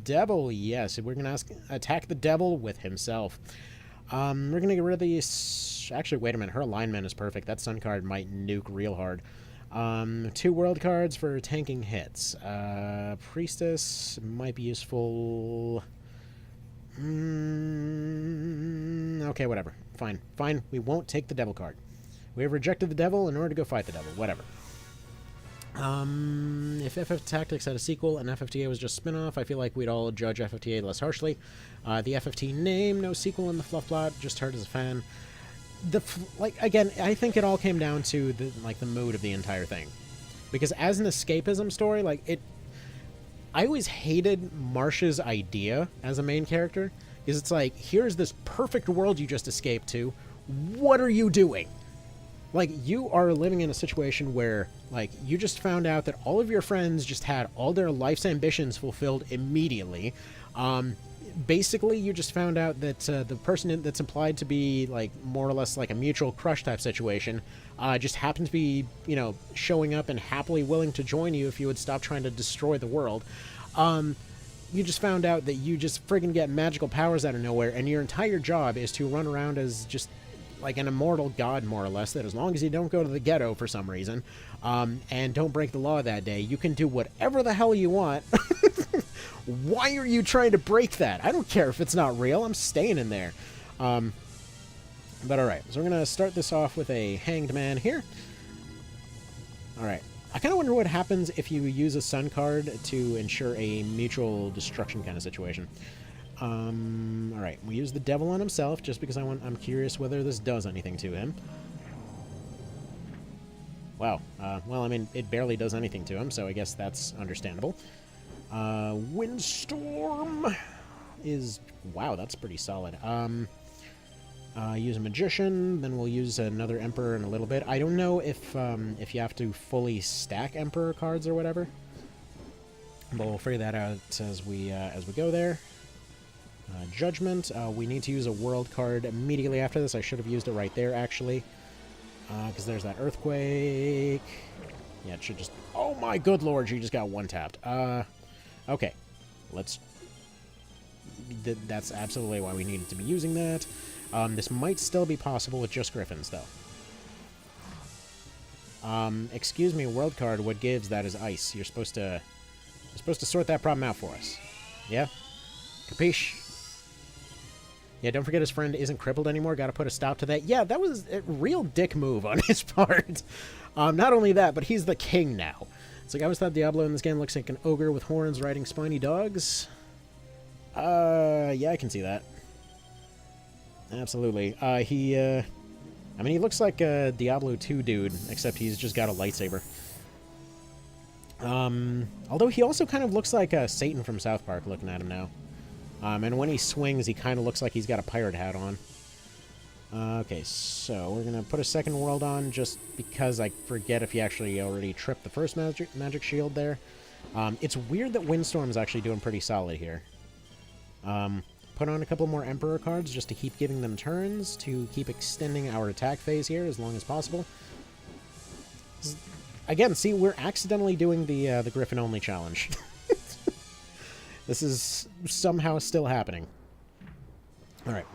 Devil, yes. We're gonna attack the devil with himself. We're gonna get rid of these. Actually, wait a minute. Her alignment is perfect. That sun card might nuke real hard. 2 world cards for tanking hits. Priestess might be useful. Okay, whatever. Fine. Fine. We won't take the devil card. We have rejected the devil in order to go fight the devil. Whatever. If FF Tactics had a sequel and FFTA was just spin-off, I feel like we'd all judge FFTA less harshly. The FFT name, no sequel in the fluff plot, just heard as a fan. Again, I think it all came down to the mood of the entire thing. Because as an escapism story, I always hated Marsh's idea as a main character. Because it's like, here's this perfect world you just escaped to. What are you doing? You are living in a situation where, you just found out that all of your friends just had all their life's ambitions fulfilled immediately. Basically, you just found out that the person that's implied to be, more or less a mutual crush type situation, just happened to be, showing up and happily willing to join you if you would stop trying to destroy the world. You just found out that you just friggin' get magical powers out of nowhere, and your entire job is to run around as just an immortal god, more or less, that as long as you don't go to the ghetto for some reason, and don't break the law that day, you can do whatever the hell you want. Why are you trying to break that? I don't care if it's not real. I'm staying in there. But alright, so we're going to start this off with a Hanged Man here. Alright. I kind of wonder what happens if you use a sun card to ensure a mutual destruction kind of situation. Alright, we use the devil on himself just because I'm curious whether this does anything to him. Wow. Well, I mean, it barely does anything to him, so I guess that's understandable. Windstorm is... Wow, that's pretty solid. Use a Magician, then we'll use another Emperor in a little bit. I don't know if you have to fully stack Emperor cards or whatever. But we'll figure that out as we go there. Judgment. We need to use a world card immediately after this. I should have used it right there, actually. Because there's that Earthquake. Yeah, it should just... Oh my good lord, she just got one-tapped. Okay. Let's... That's absolutely why we needed to be using that. This might still be possible with just Gryphons, though. Excuse me, world card, what gives? That is ice. You're supposed to sort that problem out for us. Yeah? Capiche? Yeah, don't forget his friend isn't crippled anymore. Gotta put a stop to that. Yeah, that was a real dick move on his part. Not only that, but he's the king now. It's like, I always thought Diablo in this game looks like an ogre with horns riding spiny dogs. Yeah, I can see that. Absolutely. I mean, he looks like a Diablo 2 dude, except he's just got a lightsaber. Although he also kind of looks like Satan from South Park, looking at him now. And when he swings, he kind of looks like he's got a pirate hat on. Okay, so we're going to put a second world on just because I forget if he actually already tripped the first magic shield there. It's weird that Windstorm is actually doing pretty solid here. Put on a couple more Emperor cards just to keep giving them turns, to keep extending our attack phase here as long as possible. Again, see, we're accidentally doing the Gryphon-only challenge. This is somehow still happening. Alright.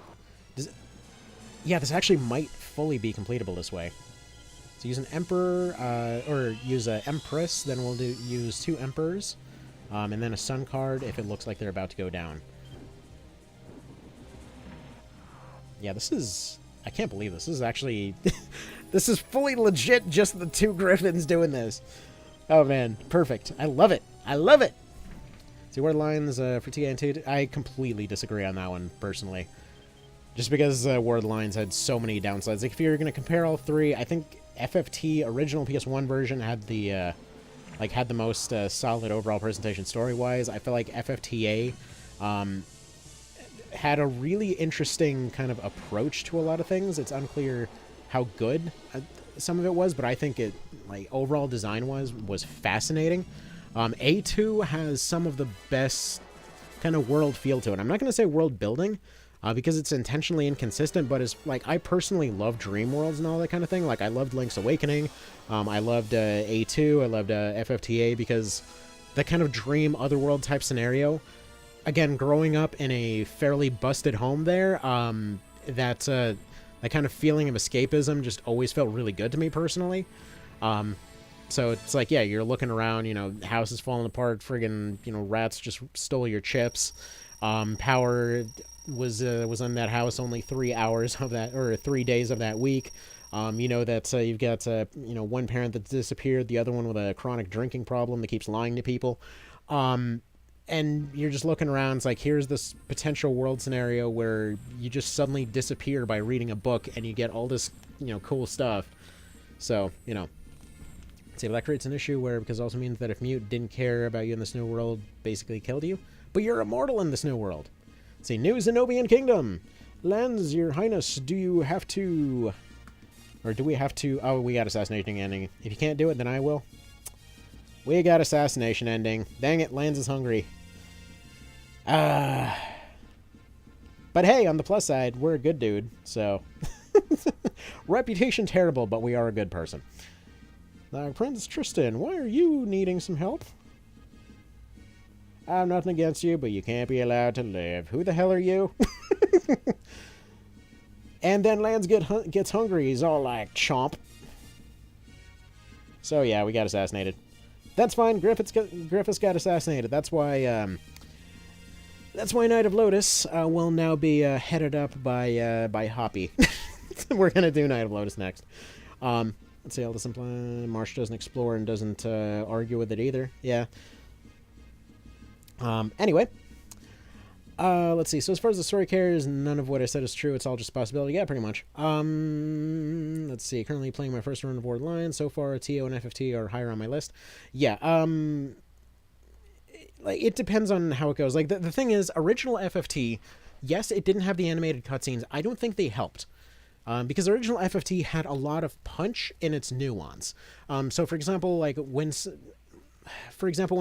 Yeah, this actually might fully be completable this way. So use an Emperor, or use an Empress, then we'll use 2 Emperors, and then a Sun card if it looks like they're about to go down. Yeah, this is... I can't believe this. This is actually... This is fully legit, just the 2 Gryphons doing this. Oh, man. Perfect. I love it. I love it! See, word lines for TNT... I completely disagree on that one, personally. Just because word lines had so many downsides. Like, if you're going to compare all 3, I think FFT original PS1 version had the... had the most solid overall presentation story-wise. I feel like FFTA... had a really interesting kind of approach to a lot of things. It's unclear how good some of it was, but I think it, overall design-wise, was fascinating. A2 has some of the best kind of world feel to it. I'm not going to say world building, because it's intentionally inconsistent, but it's like, I personally love dream worlds and all that kind of thing. Like, I loved Link's Awakening, I loved A2, I loved FFTA, because that kind of dream otherworld type scenario, again, growing up in a fairly busted home there, that kind of feeling of escapism just always felt really good to me personally. So it's like, yeah, you're looking around, you know, house is falling apart, friggin', you know, rats just stole your chips. Power was in that house only 3 hours of that, or 3 days of that week. You know that you've got, you know, one parent that disappeared, the other one with a chronic drinking problem that keeps lying to people. And you're just looking around, it's like, here's this potential world scenario where you just suddenly disappear by reading a book and you get all this, you know, cool stuff. So, you know. See, but that creates an issue where, because it also means that if Mute didn't care about you in this new world, basically killed you, but you're immortal in this new world. See, New Zenobian Kingdom. Lens, your highness, do you have to... Or do we have to... Oh, we got assassination ending. If you can't do it, then I will. We got assassination ending. Dang it, Lens is hungry. But hey, on the plus side, we're a good dude, so... Reputation terrible, but we are a good person. Prince Tristan, why are you needing some help? I'm nothing against you, but you can't be allowed to live. Who the hell are you? And then Lance gets hungry. He's all like, chomp. So yeah, we got assassinated. That's fine. Griffiths got assassinated. That's why Knight of Lotus will now be headed up by Hoppy. We're gonna do Knight of Lotus next. Let's see, all this imply Marsh doesn't explore and doesn't argue with it either. Yeah. Anyway. Let's see. So as far as the story cares, none of what I said is true. It's all just a possibility. Yeah, pretty much. Let's see. Currently playing my first run of World Line. So far, TO and FFT are higher on my list. Yeah. Like, it depends on how it goes. Like, the thing is, original FFT, yes, it didn't have the animated cutscenes. I don't think they helped. Because original FFT had a lot of punch in its nuance. So, for example, like, when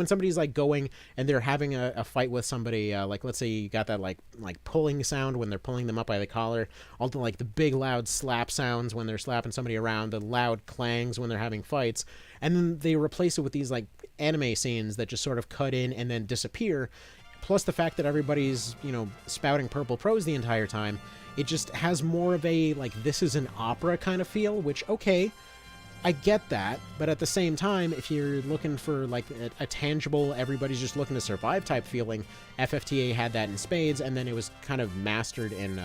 somebody's like going and they're having a fight with somebody, like, let's say you got that like pulling sound when they're pulling them up by the collar, all the like the big loud slap sounds when they're slapping somebody around, the loud clangs when they're having fights, and then they replace it with these like anime scenes that just sort of cut in and then disappear, plus the fact that everybody's, you know, spouting purple prose the entire time. It just has more of a like, this is an opera kind of feel, which, okay, I get that, but at the same time, if you're looking for like a tangible, everybody's just looking to survive type feeling, FFTA had that in spades, and then it was kind of mastered in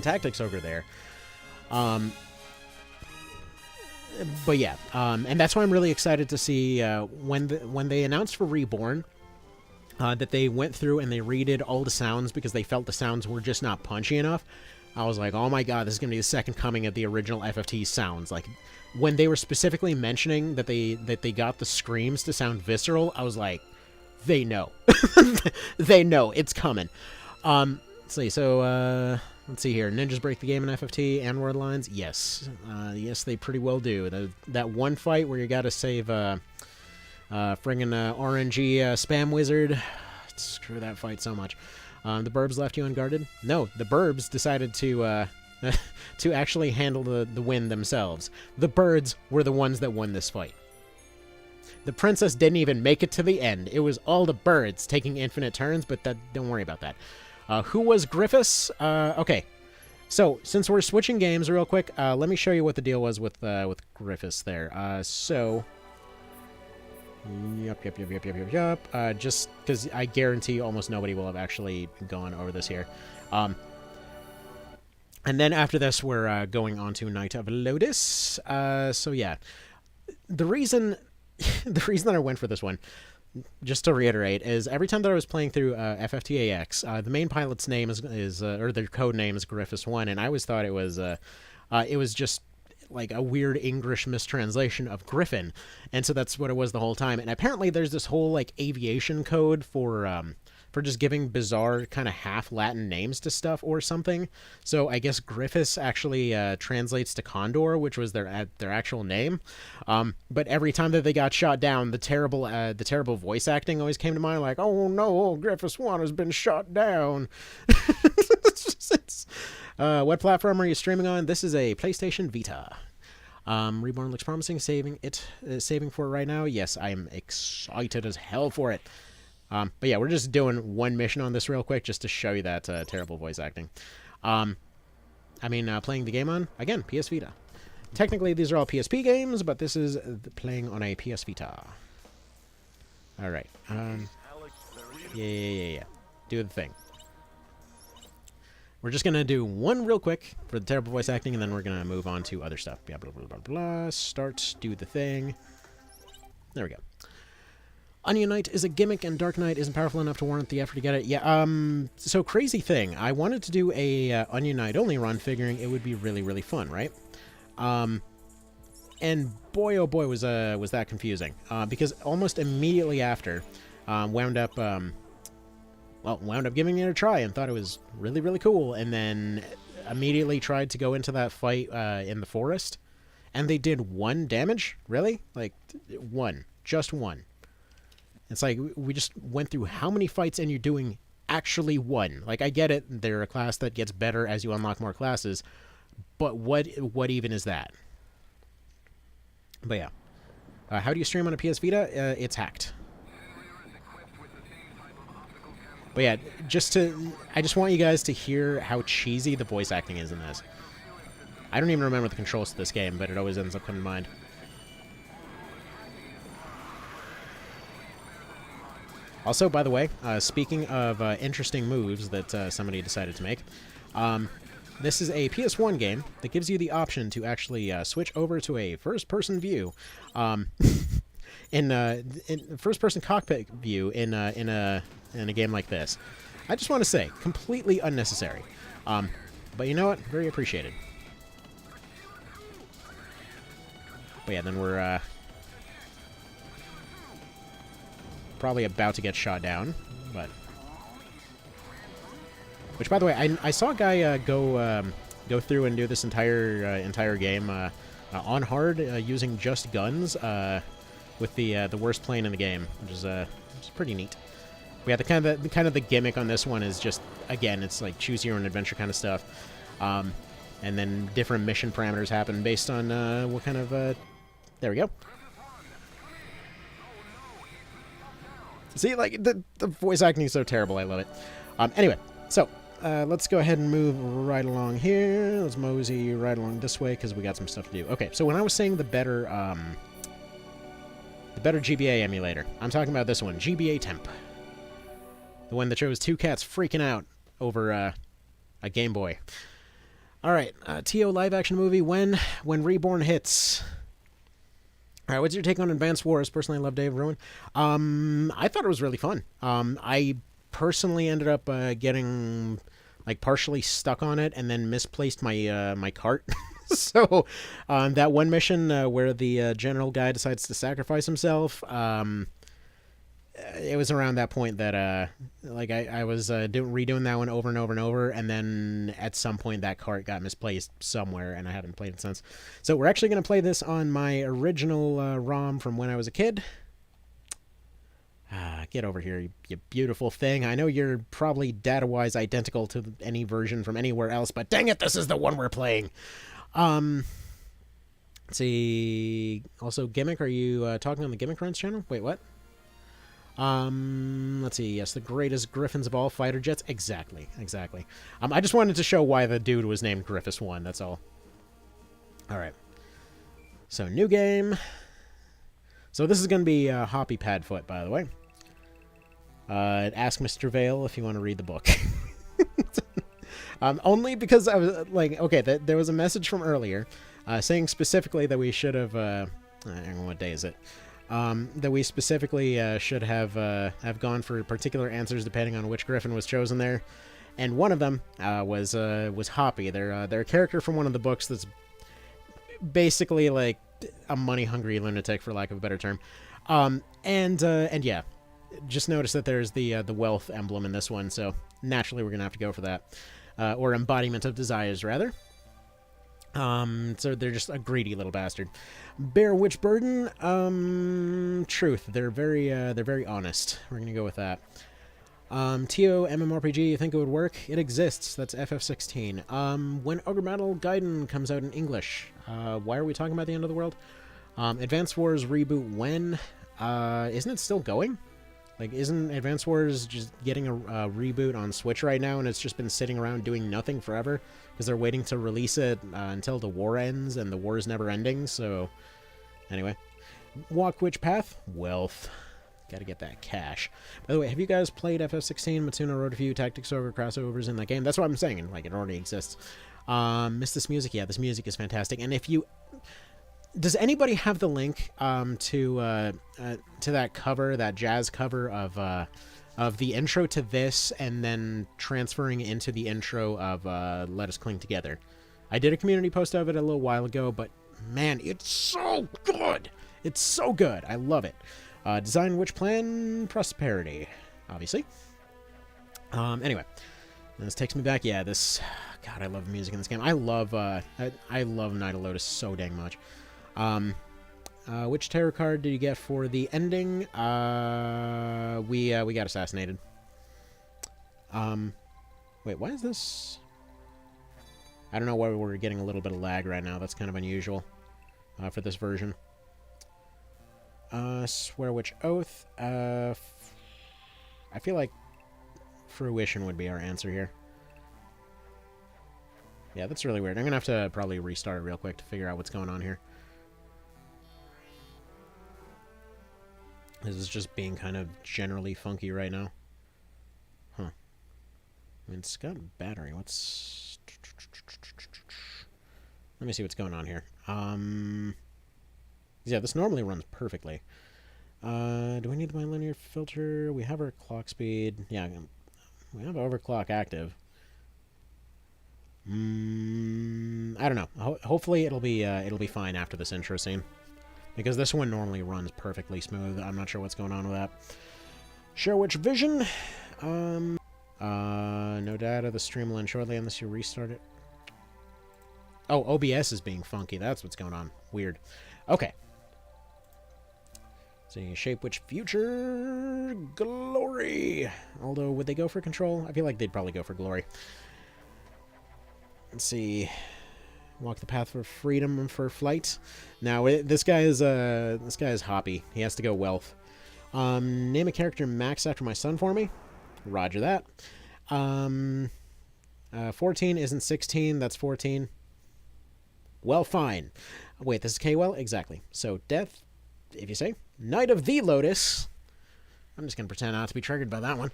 Tactics Ogre there. But yeah, and that's why I'm really excited to see when they announced for Reborn, that they went through and they redid all the sounds because they felt the sounds were just not punchy enough. I was like, oh my god, this is going to be the second coming of the original FFT sounds. Like, when they were specifically mentioning that they got the screams to sound visceral, I was like, they know. They know. It's coming. Let's see. So, let's see here. Ninjas break the game in FFT and World Lines? Yes. Yes, they pretty well do. That one fight where you got to save friggin' RNG spam wizard. Screw that fight so much. The Burbs left you unguarded? No, the Burbs decided to to actually handle the win themselves. The Birds were the ones that won this fight. The princess didn't even make it to the end. It was all the Birds taking infinite turns, but don't worry about that. Who was Gryphon? Okay. So, since we're switching games real quick, let me show you what the deal was with Gryphon there. Yup. Just because I guarantee almost nobody will have actually gone over this here. And then after this, we're going on to Knight of Lotus. So yeah, the reason that I went for this one, just to reiterate, is every time that I was playing through FFTAX, the main pilot's name is or their code name is Gryphon 1, and I always thought it was just like a weird English mistranslation of Gryphon, and so that's what it was the whole time. And apparently there's this whole like aviation code for for just giving bizarre kind of half Latin names to stuff or something. So I guess Gryphus actually translates to Condor, which was their actual name. But every time that they got shot down, the terrible voice acting always came to mind, like, "Oh no, Gryphus 1 has been shot down." What platform are you streaming on? This is a PlayStation Vita. Reborn looks promising. Saving for it right now. Yes, I am excited as hell for it. But yeah, we're just doing one mission on this real quick just to show you that terrible voice acting. Playing the game on, again, PS Vita. Technically, these are all PSP games, but this is playing on a PS Vita. Alright. Yeah. Do the thing. We're just going to do one real quick for the terrible voice acting, and then we're going to move on to other stuff. Blah, blah, blah, blah, blah. Start, do the thing. There we go. Onion Knight is a gimmick, and Dark Knight isn't powerful enough to warrant the effort to get it. Yeah, so crazy thing. I wanted to do a Onion Knight only run, figuring it would be really, really fun, right? And boy, oh boy, was that confusing. Because almost immediately after, wound up giving it a try and thought it was really, really cool, and then immediately tried to go into that fight in the forest, and they did 1 damage? Really? Like, 1. Just 1. It's like, we just went through how many fights and you're doing actually 1. Like, I get it, they're a class that gets better as you unlock more classes, but what even is that? But yeah. How do you stream on a PS Vita? It's hacked. But yeah, I just want you guys to hear how cheesy the voice acting is in this. I don't even remember the controls to this game, but it always ends up coming to mind. Also, by the way, speaking of interesting moves that somebody decided to make, this is a PS1 game that gives you the option to actually switch over to a first-person view, in first-person cockpit view in a game like this. I just want to say, completely unnecessary. But you know what? Very appreciated. But yeah, then we're probably about to get shot down, but... Which, by the way, I saw a guy go through and do this entire game on hard using just guns with the worst plane in the game, which is pretty neat. Yeah, the kind of the gimmick on this one is just, again, it's like choose your own adventure kind of stuff, and then different mission parameters happen based on what kind of there we go. See, like the voice acting is so terrible, I love it. Anyway, so let's go ahead and move right along here. Let's mosey right along this way because we got some stuff to do. Okay, so when I was saying the better GBA emulator, I'm talking about this one, GBA Temp. The one that shows 2 cats freaking out over a Game Boy. Alright, TO live-action movie, when Reborn hits. Alright, what's your take on Advanced Wars? Personally, I love Dave Ruin. I thought it was really fun. I personally ended up getting, like, partially stuck on it and then misplaced my my cart. So, that one mission where the general guy decides to sacrifice himself, it was around that point that, like, I was redoing that one over and over and over, and then at some point that cart got misplaced somewhere, and I haven't played it since. So we're actually going to play this on my original ROM from when I was a kid. Get over here, you beautiful thing. I know you're probably data-wise identical to any version from anywhere else, but dang it, this is the one we're playing. Let's see. Also, Gimmick, are you talking on the Gimmick Runs channel? Wait, what? Let's see. Yes, the greatest Gryphons of all, fighter jets. Exactly. I just wanted to show why the dude was named Gryphus 1. That's all. All right. So, new game. So, this is going to be Hoppy Padfoot, by the way. Ask Mr. Vale if you want to read the book. Only because I was like, okay, there was a message from earlier saying specifically that we should have, I don't know what day is it, that we specifically should have gone for particular answers depending on which Gryphon was chosen there, and one of them was Hoppy. They're a character from one of the books that's basically like a money-hungry lunatic, for lack of a better term, and yeah, just notice that there's the wealth emblem in this one, so naturally we're gonna have to go for that, or embodiment of desires rather. So they're just a greedy little bastard. Bear Witch Burden, truth. They're very honest. We're gonna go with that. TO MMORPG, you think it would work? It exists. That's FF16. When Ogre Battle Gaiden comes out in English, why are we talking about the end of the world? Advance Wars reboot when? Isn't it still going? Like, isn't Advance Wars just getting a reboot on Switch right now, and it's just been sitting around doing nothing forever? Because they're waiting to release it until the war ends, and the war is never ending, so... Anyway. Walk which path? Wealth. Gotta get that cash. By the way, have you guys played FF16, Matsuno Road to View, Tactics Over, crossovers in that game? That's what I'm saying, like, it already exists. Miss this music? Yeah, this music is fantastic, and if you... Does anybody have the link to that cover, that jazz cover of the intro to this, and then transferring into the intro of Let Us Cling Together? I did a community post of it a little while ago, but man, it's so good! It's so good! I love it. Design which plan? Prosperity, obviously. Anyway, this takes me back. Yeah, this... God, I love the music in this game. I love Night of Lotus so dang much. Which tarot card did you get for the ending? We got assassinated. Wait, why is this? I don't know why we're getting a little bit of lag right now. That's kind of unusual, for this version. Swear which oath? I feel like fruition would be our answer here. Yeah, that's really weird. I'm gonna have to probably restart real quick to figure out what's going on here. This is just being kind of generally funky right now. Huh. I mean, it's got a battery. What's... Let me see what's going on here. Yeah, this normally runs perfectly. Do we need the bilinear filter? We have our clock speed. Yeah, we have overclock active. I don't know. Hopefully it'll be fine after this intro scene. Because this one normally runs perfectly smooth. I'm not sure what's going on with that. Share which vision? No data. The stream will end shortly unless you restart it. Oh, OBS is being funky. That's what's going on. Weird. Okay. So you shape which future? Glory! Although, would they go for control? I feel like they'd probably go for glory. Let's see... Walk the path for freedom and for flight. Now, this guy is hoppy. He has to go wealth. Name a character max after my son for me. Roger that. 14 isn't 16. That's 14. Well, fine. Wait, this is K-Well? Exactly. So, death, if you say. Knight of the Lotus. I'm just going to pretend not to be triggered by that one.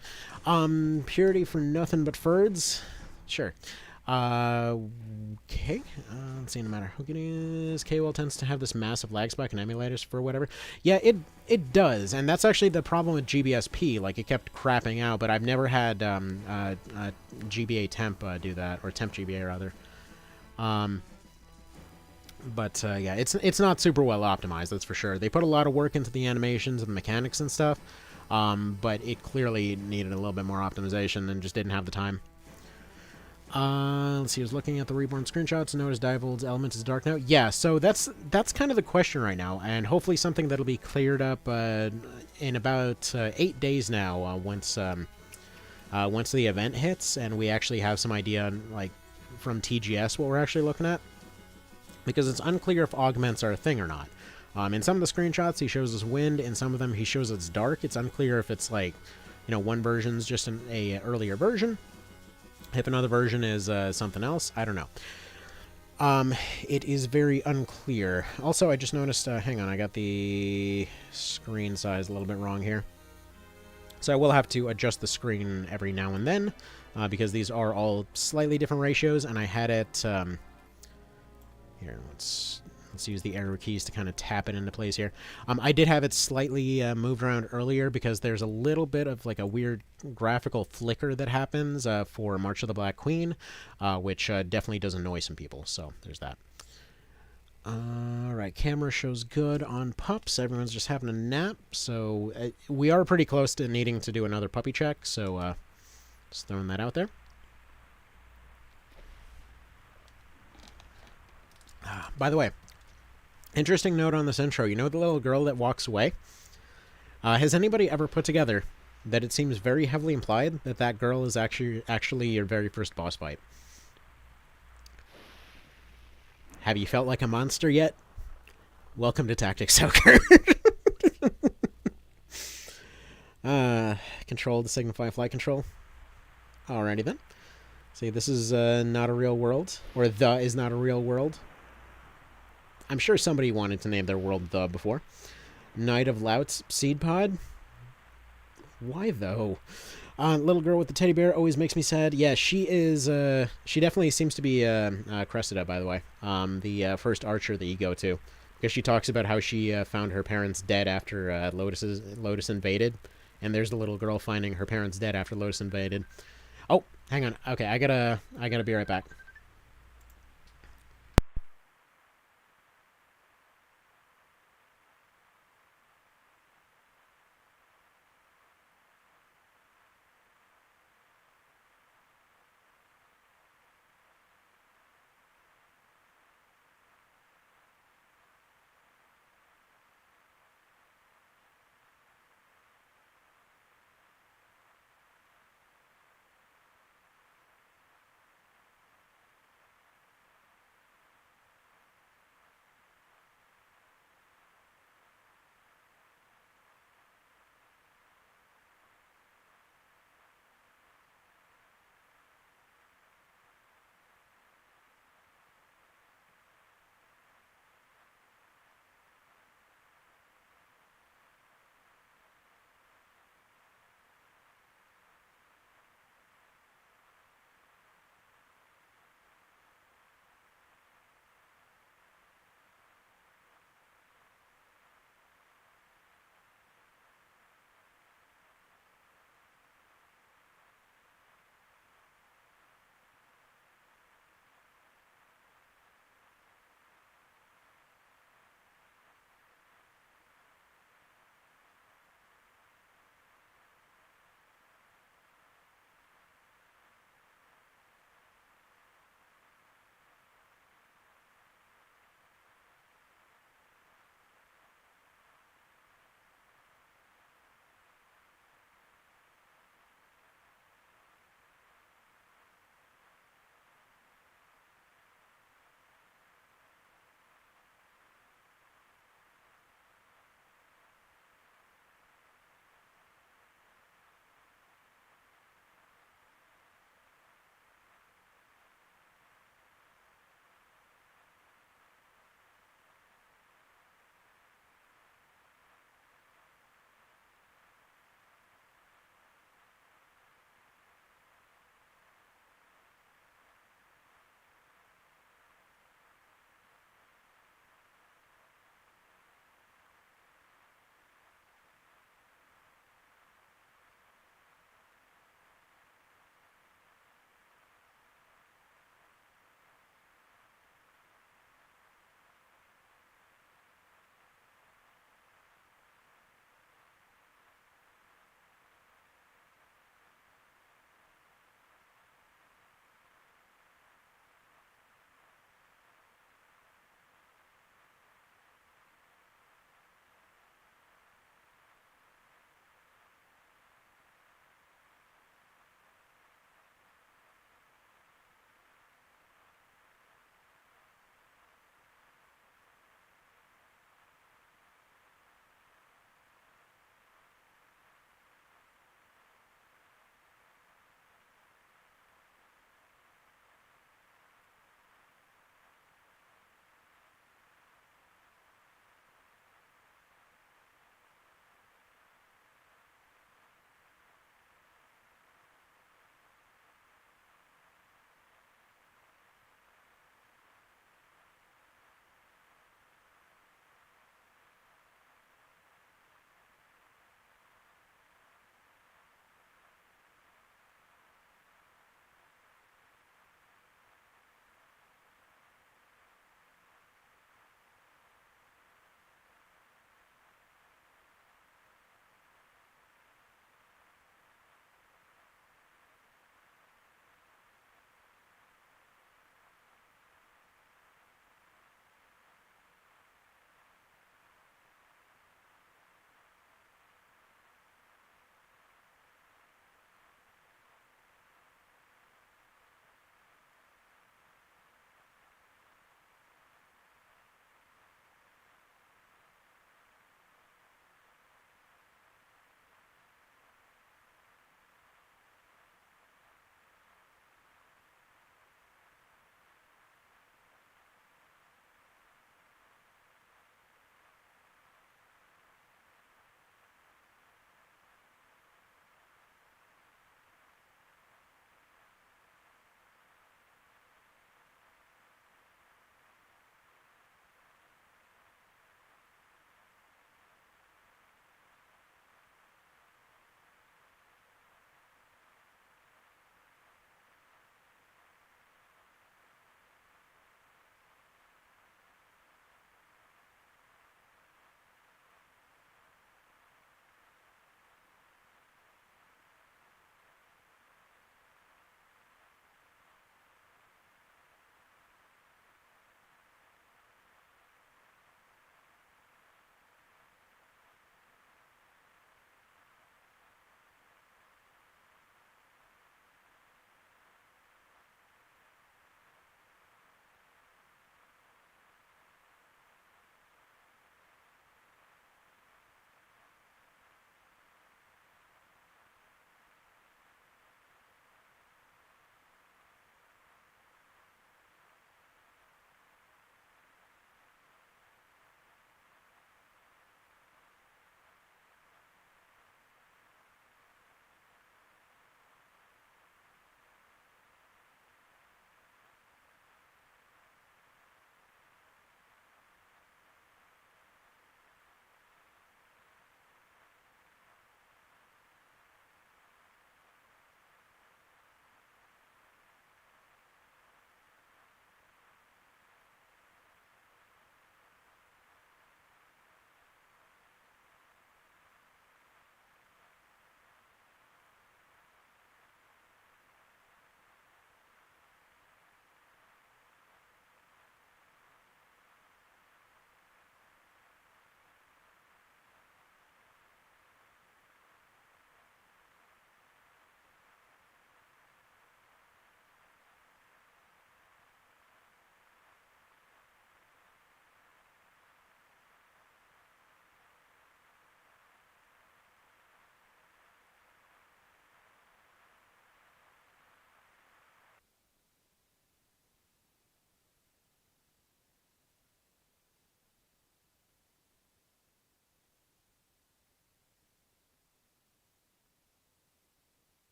Purity for nothing but Ferds. Sure. Okay. Let's see, no matter who it is, K-Well tends to have this massive lag spike in emulators for whatever. Yeah, it does, and that's actually the problem with GBSP. Like, it kept crapping out, but I've never had GBA temp do that, or temp GBA rather. Yeah, it's not super well optimized, that's for sure. They put a lot of work into the animations and the mechanics and stuff, but it clearly needed a little bit more optimization and just didn't have the time. Let's see, I was looking at the Reborn screenshots and noticed Diavold's element is dark now. Yeah, so that's kind of the question right now, and hopefully something that'll be cleared up in about 8 days now, once the event hits, and we actually have some idea, like, from TGS what we're actually looking at. Because it's unclear if augments are a thing or not. In some of the screenshots, he shows us wind, in some of them he shows it's dark. It's unclear if it's, like, you know, one version's just an earlier version. If another version is something else, I don't know. It is very unclear. Also, I just noticed, hang on, I got the screen size a little bit wrong here. So I will have to adjust the screen every now and then, because these are all slightly different ratios, and I had it, here, let's use the arrow keys to kind of tap it into place here. I did have it slightly moved around earlier because there's a little bit of like a weird graphical flicker that happens for March of the Black Queen, which definitely does annoy some people, so there's that. Alright, camera shows good on pups. Everyone's just having a nap, so we are pretty close to needing to do another puppy check, so just throwing that out there. By the way, interesting note on this intro. You know the little girl that walks away? Has anybody ever put together that it seems very heavily implied that that girl is actually your very first boss fight? Have you felt like a monster yet? Welcome to Tactics Ogre. Control to signify flight control. Alrighty then. See, this is not a real world. Or the is not a real world. I'm sure somebody wanted to name their world the before. Knight of Lout's Seed Pod? Why though? Little girl with the teddy bear always makes me sad. Yeah, she is, she definitely seems to be, Cressida, by the way. The first archer that you go to. Because she talks about how she found her parents dead after Lotus invaded. And there's the little girl finding her parents dead after Lotus invaded. Oh, hang on. Okay, I gotta be right back.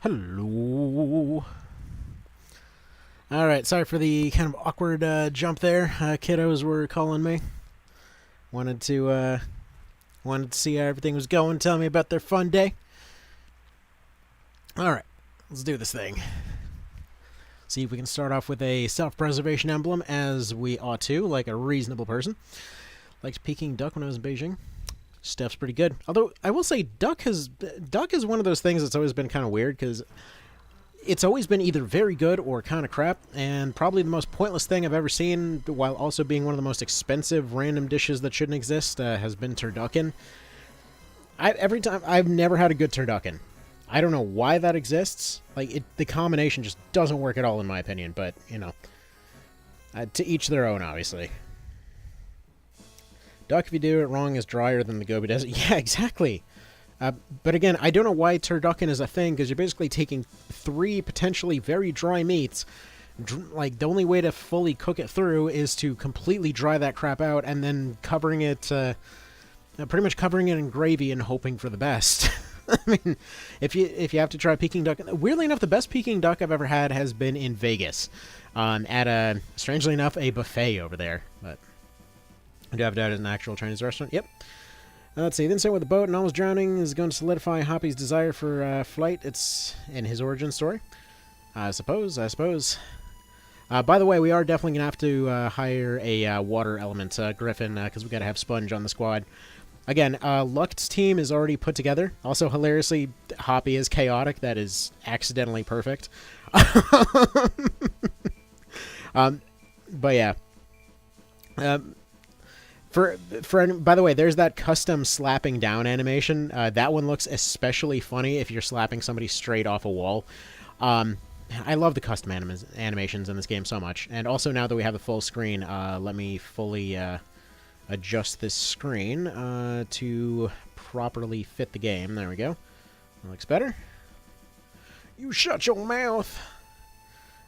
Hello. Alright, sorry for the kind of awkward jump there. Kiddos were calling me. Wanted to see how everything was going, tell me about their fun day. Alright, let's do this thing. See if we can start off with a self-preservation emblem, as we ought to, like a reasonable person. Liked Peking duck when I was in Beijing. Stuff's pretty good. Although, I will say, duck is one of those things that's always been kind of weird, because it's always been either very good or kind of crap, and probably the most pointless thing I've ever seen, while also being one of the most expensive random dishes that shouldn't exist, has been turducken. I've never had a good turducken. I don't know why that exists. Like, the combination just doesn't work at all, in my opinion, but, you know, to each their own, obviously. Duck, if you do it wrong, is drier than the Gobi Desert. Yeah, exactly. But again, I don't know why turducken is a thing, because you're basically taking 3 potentially very dry meats. Like, the only way to fully cook it through is to completely dry that crap out, and then covering it, pretty much covering it in gravy and hoping for the best. I mean, if you have to try Peking duck, weirdly enough, the best Peking duck I've ever had has been in Vegas, at strangely enough, a buffet over there. But I do have that at an actual Chinese restaurant. Yep. Let's see. Then say with the boat and almost drowning is going to solidify Hoppy's desire for flight. It's in his origin story. I suppose. By the way, we are definitely going to have to hire a water element, Gryphon, because we got to have Sponge on the squad. Again, Lucht's team is already put together. Also, hilariously, Hoppy is chaotic. That is accidentally perfect. But yeah. By the way, there's that custom slapping down animation. That one looks especially funny if you're slapping somebody straight off a wall. I love the custom animations in this game so much. And also, now that we have the full screen, let me fully adjust this screen to properly fit the game. There we go. That looks better. You shut your mouth.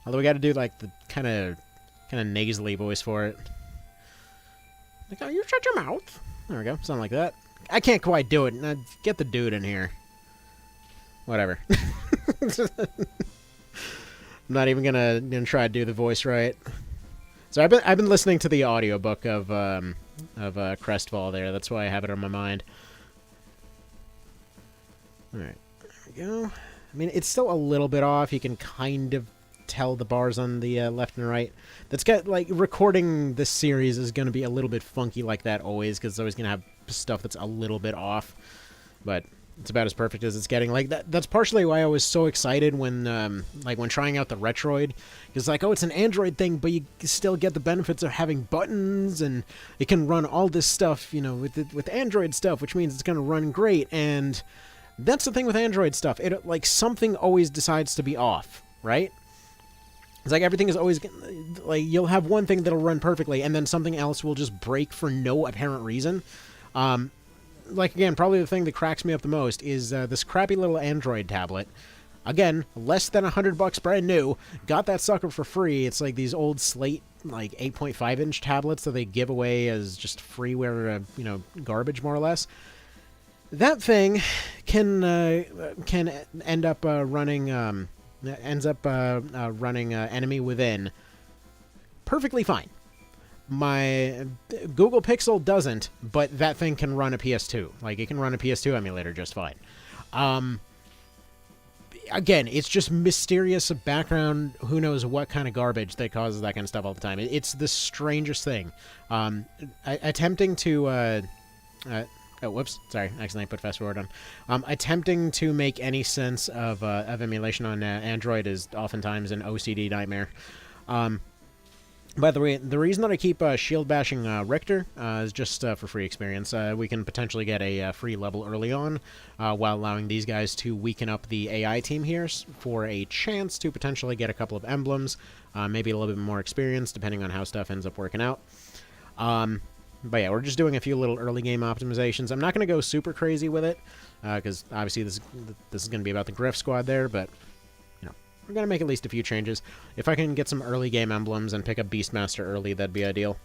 Although we got to do like the kind of nasally voice for it. Like, oh, you shut your mouth. There we go. Something like that. I can't quite do it. Get the dude in here. Whatever. I'm not even gonna try to do the voice right. So I've been listening to the audiobook of Crestfall there. That's why I have it on my mind. All right. There we go. I mean, it's still a little bit off. You can kind of tell the bars on the left and right. That's got, like, recording this series is going to be a little bit funky like that always, because it's always going to have stuff that's a little bit off. But it's about as perfect as it's getting. Like, that's partially why I was so excited when trying out the Retroid. Because, like, oh, it's an Android thing, but you still get the benefits of having buttons, and it can run all this stuff, you know, with Android stuff, which means it's going to run great. And that's the thing with Android stuff. It, like, something always decides to be off, right? It's like everything is always, like, you'll have one thing that'll run perfectly, and then something else will just break for no apparent reason. Like, again, probably the thing that cracks me up the most is this crappy little Android tablet. Again, less than $100 brand new. Got that sucker for free. It's like these old Slate, like, 8.5-inch tablets that they give away as just freeware, you know, garbage, more or less. That thing can end up running... ends up running Enemy Within perfectly fine. My Google Pixel doesn't, but that thing can run a PS2. Like, it can run a PS2 emulator just fine. Again, it's just mysterious background, who knows what kind of garbage that causes that kind of stuff all the time. It's the strangest thing. Attempting to... oh, whoops. Sorry. Accidentally put fast forward on. Attempting to make any sense of emulation on Android is oftentimes an OCD nightmare. By the way, the reason that I keep shield bashing Richter is just for free experience. We can potentially get a free level early on, while allowing these guys to weaken up the AI team here for a chance to potentially get a couple of emblems, maybe a little bit more experience, depending on how stuff ends up working out. But yeah, we're just doing a few little early game optimizations. I'm not going to go super crazy with it, because obviously this is going to be about the Gryph squad there, but you know, we're going to make at least a few changes. If I can get some early game emblems and pick up Beastmaster early, that'd be ideal,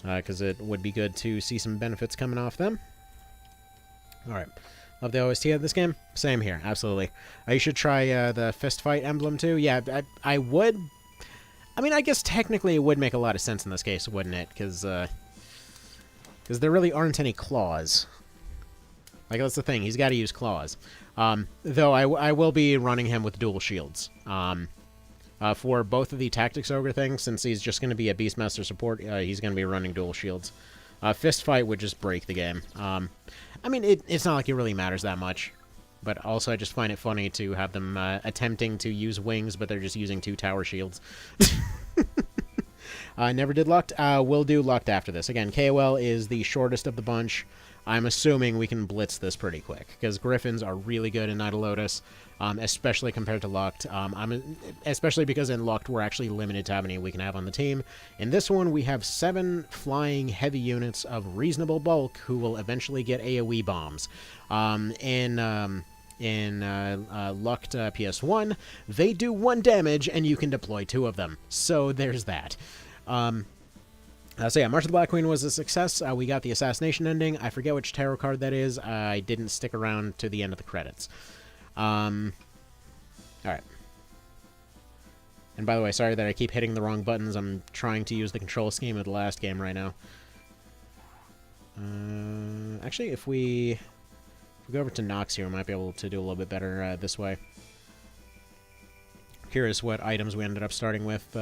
because it would be good to see some benefits coming off them. Alright, of the OST of this game. Same here, absolutely. You should try the fist fight emblem too. Yeah, I would. I mean, I guess technically it would make a lot of sense in this case, wouldn't it? Because there really aren't any claws. Like, that's the thing. He's got to use claws. Though I will be running him with dual shields. For both of the Tactics Ogre things, since he's just going to be a Beastmaster support, he's going to be running dual shields. Fist fight would just break the game. I mean, it's not like it really matters that much. But also, I just find it funny to have them attempting to use wings, but they're just using 2 tower shields. Never did Lucked. We'll do Lucked after this. Again, KOL is the shortest of the bunch. I'm assuming we can blitz this pretty quick, because Gryphons are really good in Night of Lotus, especially compared to Lucked. Especially because in Lucked, we're actually limited to how many we can have on the team. In this one, we have 7 flying heavy units of reasonable bulk who will eventually get AoE bombs. In Lucked PS1, they do 1 damage, and you can deploy 2 of them. So there's that. So yeah, March of the Black Queen was a success. We got the assassination ending. I forget which tarot card that is. I didn't stick around to the end of the credits. Alright. And by the way, sorry that I keep hitting the wrong buttons. I'm trying to use the control scheme of the last game right now. Actually, if we go over to Nox here, we might be able to do a little bit better this way. Curious what items we ended up starting with.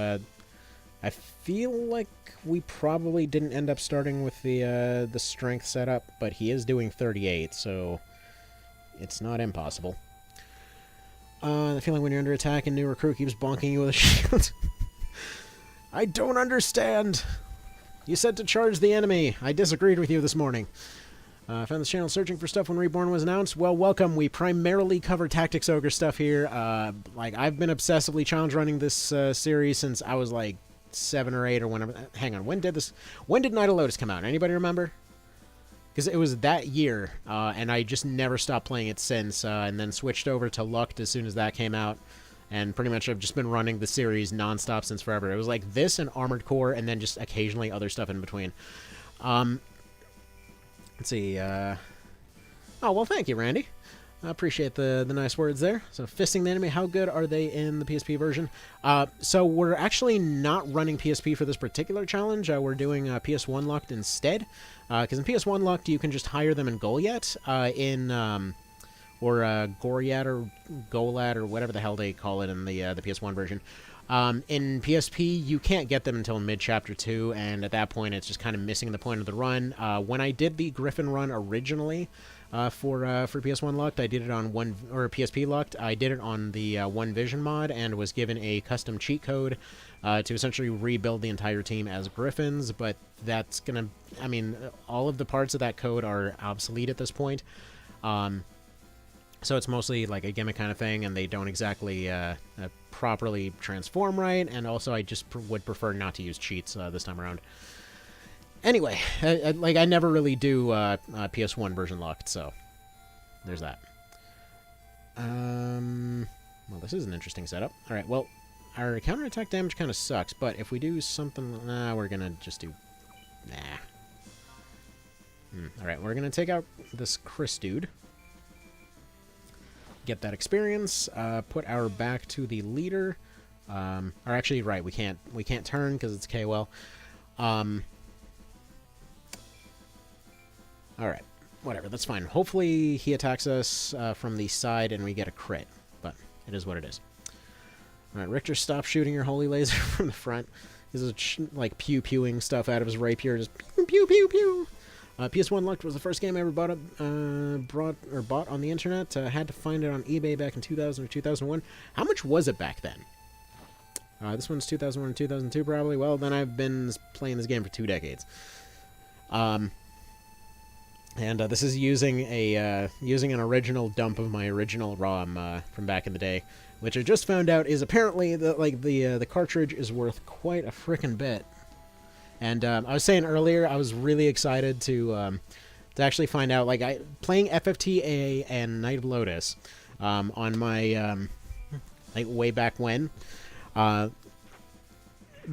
I feel like we probably didn't end up starting with the strength setup, but he is doing 38, so it's not impossible. The feeling when you're under attack and new recruit keeps bonking you with a shield. I don't understand. You said to charge the enemy. I disagreed with you this morning. I found this channel searching for stuff when Reborn was announced. Well, welcome. We primarily cover Tactics Ogre stuff here. Like, I've been obsessively challenge running this series since I was like 7 or 8 or whenever. Hang on, when did Night of Lotus come out? Anybody remember? Because it was that year, and I just never stopped playing it since, and then switched over to Lucked as soon as that came out, and pretty much I've just been running the series non-stop since forever. It was like this and Armored Core, and then just occasionally other stuff in between. Let's see, oh, well, thank you, Randy. I appreciate the nice words there. So, fisting the enemy, how good are they in the PSP version? So, we're actually not running PSP for this particular challenge. We're doing PS1 Locked instead. Because in PS1 Locked, you can just hire them in Goliath, or Goriat or Golat or whatever the hell they call it in the PS1 version. In PSP, you can't get them until mid-Chapter 2, and at that point, it's just kind of missing the point of the run. When I did the Gryphon run originally for PS1 Locked, I did it on PSP Locked. I did it on the One Vision mod and was given a custom cheat code to essentially rebuild the entire team as Gryphons, but that's gonna... I mean, all of the parts of that code are obsolete at this point. So it's mostly like a gimmick kind of thing, and they don't exactly properly transform right, and also I just would prefer not to use cheats this time around. Anyway, I never really do PS1 version Locked, so there's that. Well, this is an interesting setup. Alright, well, our counterattack damage kind of sucks, but if we do something... Nah, we're gonna just do... Nah. Alright, we're gonna take out this Chris dude. Get that experience, put our back to the leader, or actually, right, we can't turn because it's KOL. Alright, whatever, that's fine. Hopefully he attacks us from the side and we get a crit, but it is what it is. Alright, Richter, stop shooting your holy laser from the front. This is like pew-pewing stuff out of his rapier, just pew-pew-pew-pew. PS1 Locked was the first game I ever bought on the internet. Had to find it on eBay back in 2000 or 2001. How much was it back then? This one's 2001 or 2002 probably. Well, then I've been playing this game for 2 decades. And this is using an original dump of my original ROM from back in the day, which I just found out is apparently the cartridge is worth quite a frickin' bit. And I was saying earlier, I was really excited to actually find out, like, playing FFTA and Night of Lotus on my like way back when,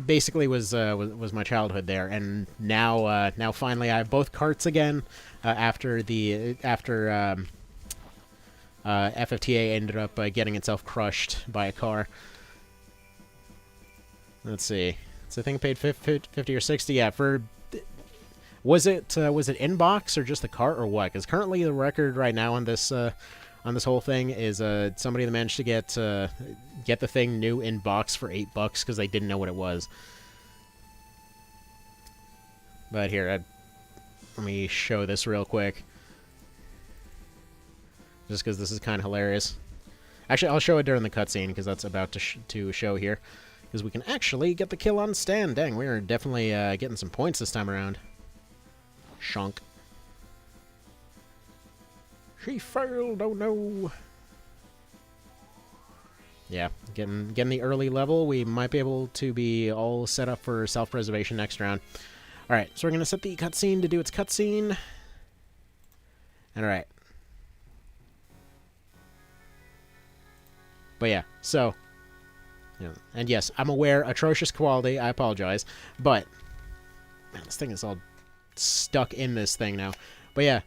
basically was my childhood there, and now finally I have both carts again after FFTA ended up getting itself crushed by a car. Let's see. So I think I paid 50 or 60. Yeah, for... Was it inbox or just the cart or what? Because currently the record right now on this whole thing is somebody that managed to get the thing new in box for $8 because they didn't know what it was. But here, let me show this real quick. Just because this is kind of hilarious. Actually, I'll show it during the cutscene because that's about to show here. Because we can actually get the kill on stand. Dang, we are definitely getting some points this time around. Shunk. She failed, oh no. Yeah, getting the early level. We might be able to be all set up for self-preservation next round. Alright, so we're going to set the cutscene to do its cutscene. Alright. But yeah, so... You know, and yes, I'm aware, atrocious quality, I apologize. But, man, this thing is all stuck in this thing now. But yeah,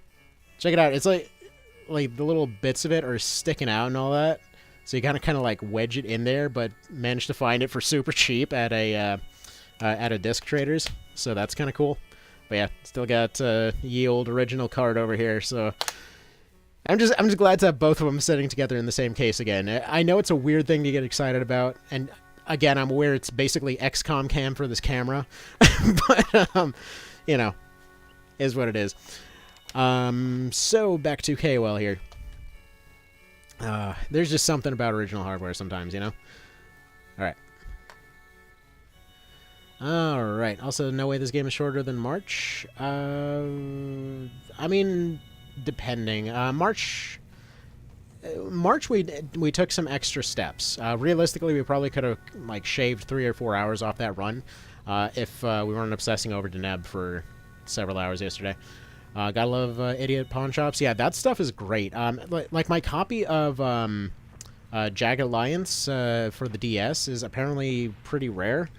check it out. It's like the little bits of it are sticking out and all that. So you gotta kind of like wedge it in there, but managed to find it for super cheap at a disc traders. So that's kind of cool. But yeah, still got ye old original card over here. So I'm just glad to have both of them sitting together in the same case again. I know it's a weird thing to get excited about, and again, I'm aware it's basically XCOM cam for this camera, but you know, is what it is. So back to KOL here. There's just something about original hardware sometimes, you know? Alright. Alright, also, no way this game is shorter than March. I mean, depending. March we took some extra steps. Realistically, we probably could have, like, shaved 3 or 4 hours off that run, if we weren't obsessing over Deneb for several hours yesterday. Gotta love idiot pawn shops. Yeah, that stuff is great. Like my copy of Jagged Alliance for the DS is apparently pretty rare.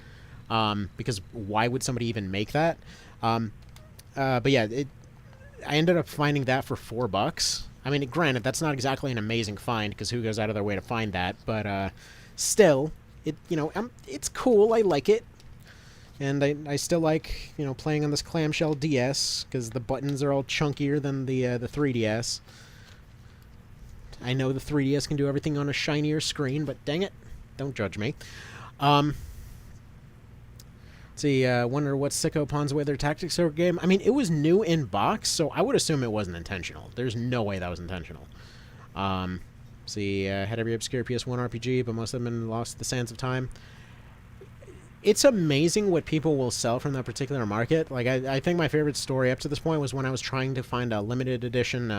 Because why would somebody even make that? But yeah, I ended up finding that for $4. I mean, granted, that's not exactly an amazing find because who goes out of their way to find that? But still, it's cool. I like it. And I still like, playing on this clamshell DS, because the buttons are all chunkier than the 3DS. I know the 3DS can do everything on a shinier screen, but dang it, don't judge me. Let's see, wonder what sicko pawns away their tactics over game. I mean, it was new in box, so I would assume it wasn't intentional. There's no way that was intentional. See, had every obscure PS1 RPG, but most of them have been lost to the sands of time. It's amazing what people will sell from that particular market. Like, I think my favorite story up to this point was when I was trying to find a limited edition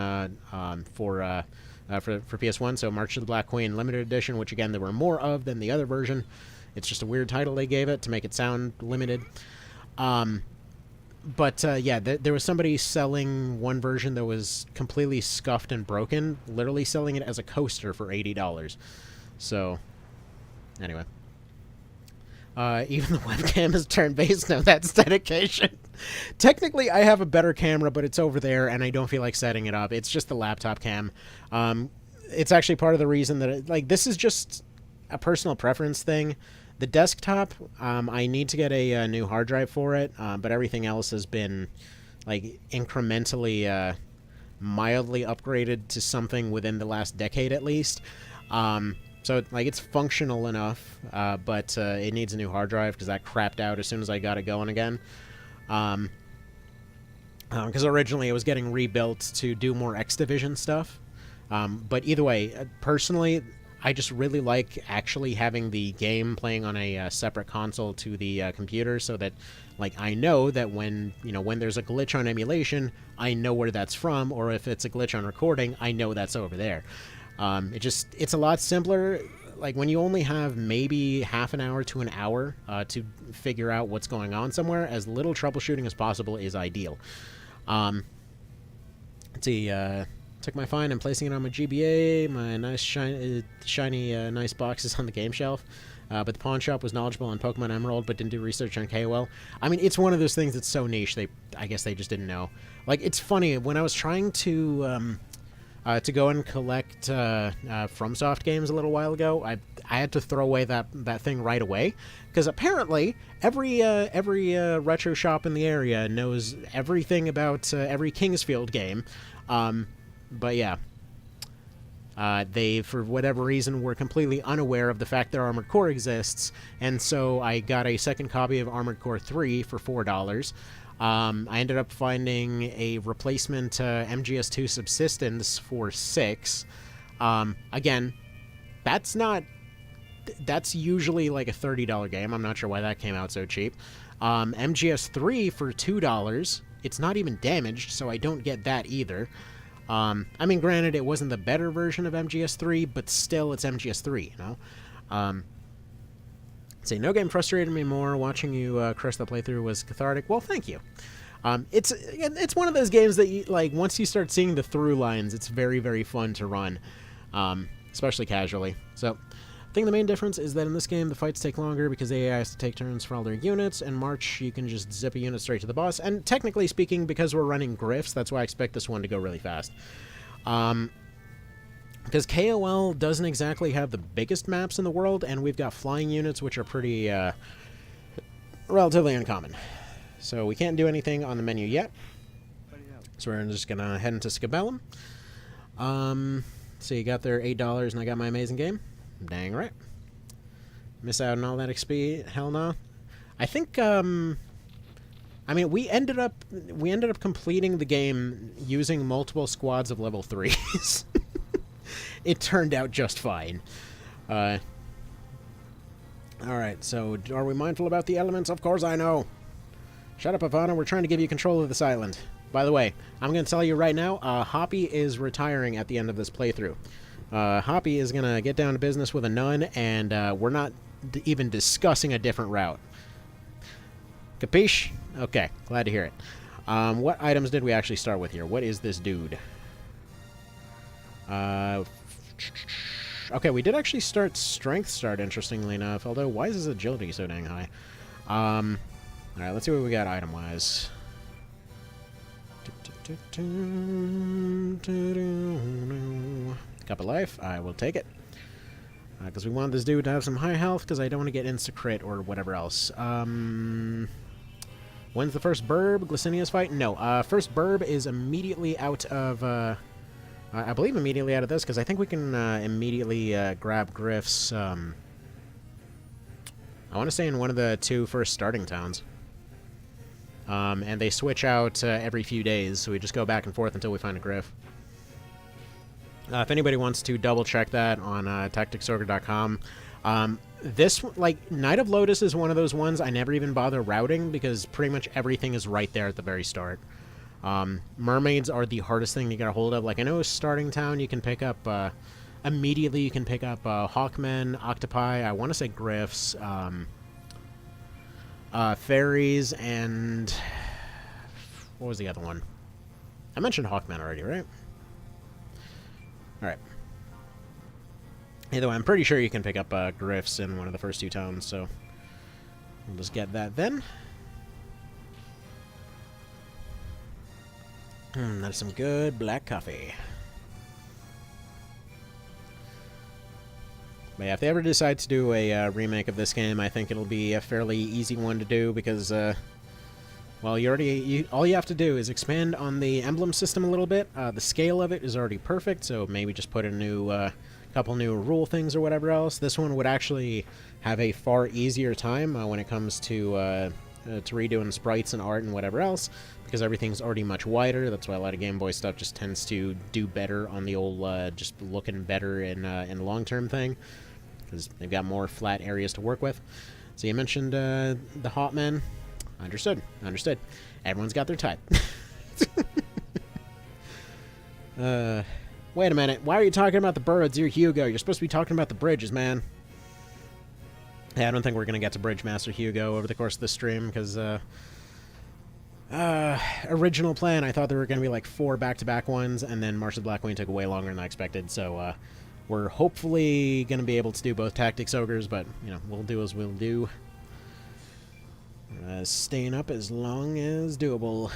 for PS1, so March of the Black Queen limited edition, which again there were more of than the other version. It's just a weird title they gave it to make it sound limited. But yeah, there was somebody selling one version that was completely scuffed and broken, literally selling it as a coaster for $80. So, anyway. Even the webcam is turn-based. No, that's dedication. Technically, I have a better camera, but it's over there, and I don't feel like setting it up. It's just the laptop cam. It's actually part of the reason that this is just a personal preference thing. The desktop, I need to get a new hard drive for it, but everything else has been, incrementally, mildly upgraded to something within the last decade at least. So, it's functional enough, but it needs a new hard drive because that crapped out as soon as I got it going again. Because originally it was getting rebuilt to do more X Division stuff. But either way, personally, I just really like actually having the game playing on a separate console to the computer so that, I know that when there's a glitch on emulation, I know where that's from, or if it's a glitch on recording, I know that's over there. It's a lot simpler. When you only have maybe half an hour to an hour to figure out what's going on somewhere, as little troubleshooting as possible is ideal. Let's see, took my find and placing it on my GBA, my nice shiny nice boxes on the game shelf. But the pawn shop was knowledgeable on Pokemon Emerald, but didn't do research on KOL. I mean, it's one of those things that's so niche, I guess they just didn't know. It's funny, when I was trying to... to go and collect FromSoft games a little while ago. I had to throw away that thing right away, because apparently every retro shop in the area knows everything about every Kingsfield game. But yeah, they, for whatever reason, were completely unaware of the fact that Armored Core exists, and so I got a second copy of Armored Core 3 for $4. I ended up finding a replacement MGS2 Subsistence for $6. Again, that's usually like a $30 game. I'm not sure why that came out so cheap. MGS3 for $2. It's not even damaged, so I don't get that either. I mean, granted, it wasn't the better version of MGS3, but still, it's MGS3, you know? Say, no game frustrated me more. Watching you crush the playthrough was cathartic. Well, thank you. It's one of those games that, like, once you start seeing the through lines, it's very, very fun to run, especially casually. So, I think the main difference is that in this game, the fights take longer because the AI has to take turns for all their units. In March, you can just zip a unit straight to the boss. And technically speaking, because we're running Gryphs, that's why I expect this one to go really fast. Because KOL doesn't exactly have the biggest maps in the world, and we've got flying units, which are pretty, relatively uncommon. So we can't do anything on the menu yet. So we're just going to head into Scabellum. So you got their $8, and I got my amazing game. Dang right. Miss out on all that XP? Hell no. I think, I mean, we ended up completing the game using multiple squads of level 3s. It turned out just fine. Alright, so are we mindful about the elements? Of course I know. Shut up, Ivana. We're trying to give you control of this island. By the way, I'm going to tell you right now, Hoppy is retiring at the end of this playthrough. Hoppy is going to get down to business with a nun, and we're not even discussing a different route. Capiche? Okay, glad to hear it. What items did we actually start with here? What is this dude? Okay, we did actually start Strength interestingly enough, although why is his agility so dang high? Alright, let's see what we got item-wise. Cup of life, I will take it. Because we want this dude to have some high health, because I don't want to get insta-crit or whatever else. When's the first burb? Glycinia's fight? No, first burb is immediately out of, I believe immediately out of this, because I think we can immediately grab Gryphs, I want to say in one of the 2 first starting towns. And they switch out every few days, so we just go back and forth until we find a Gryph. If anybody wants to double-check that on tacticsogre.com, this, like, Knight of Lotus is one of those ones I never even bother routing, because pretty much everything is right there at the very start. Mermaids are the hardest thing to get a hold of. Like, I know starting town you can pick up, immediately you can pick up Hawkmen, Octopi, I want to say Gryphs, Fairies, and what was the other one? I mentioned Hawkmen already, right? Alright. Either way, I'm pretty sure you can pick up Gryphs in one of the first 2 towns, so we'll just get that then. That's some good black coffee. But yeah, if they ever decide to do a remake of this game, I think it'll be a fairly easy one to do because, well, all you have to do is expand on the emblem system a little bit. The scale of it is already perfect, so maybe just put a new, couple new rule things or whatever else. This one would actually have a far easier time when it comes to redoing sprites and art and whatever else, because everything's already much wider. That's why a lot of Game Boy stuff just tends to do better on the old, just looking better in the long-term thing, because they've got more flat areas to work with. So you mentioned the Hotmen. Understood. Understood. Everyone's got their type. Wait a minute. Why are you talking about the birds? You're Hugo. You're supposed to be talking about the bridges, man. Yeah, I don't think we're going to get to Bridge Master Hugo over the course of the stream, because, original plan, I thought there were going to be like 4 back-to-back ones, and then March of the Black Queen took way longer than I expected, so, we're hopefully going to be able to do both Tactics Ogres, but, you know, we'll do as we'll do. Staying up as long as doable.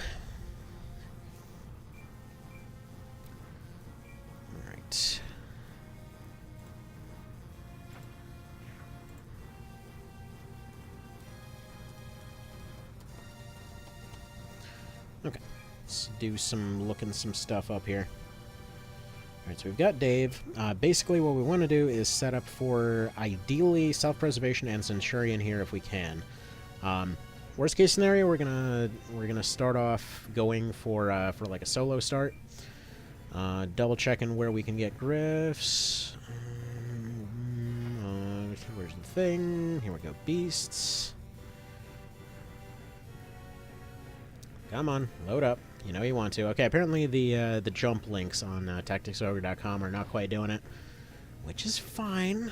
Okay, let's do some looking some stuff up here. Alright, so we've got Dave. Basically what we want to do is set up for, ideally, self-preservation and Centurion here if we can. Worst case scenario, we're gonna start off going for like a solo start. Double checking where we can get Gryphs. Where's the thing? Here we go, beasts. Come on, load up. You know you want to. Okay, apparently the jump links on tacticsogre.com are not quite doing it, which is fine.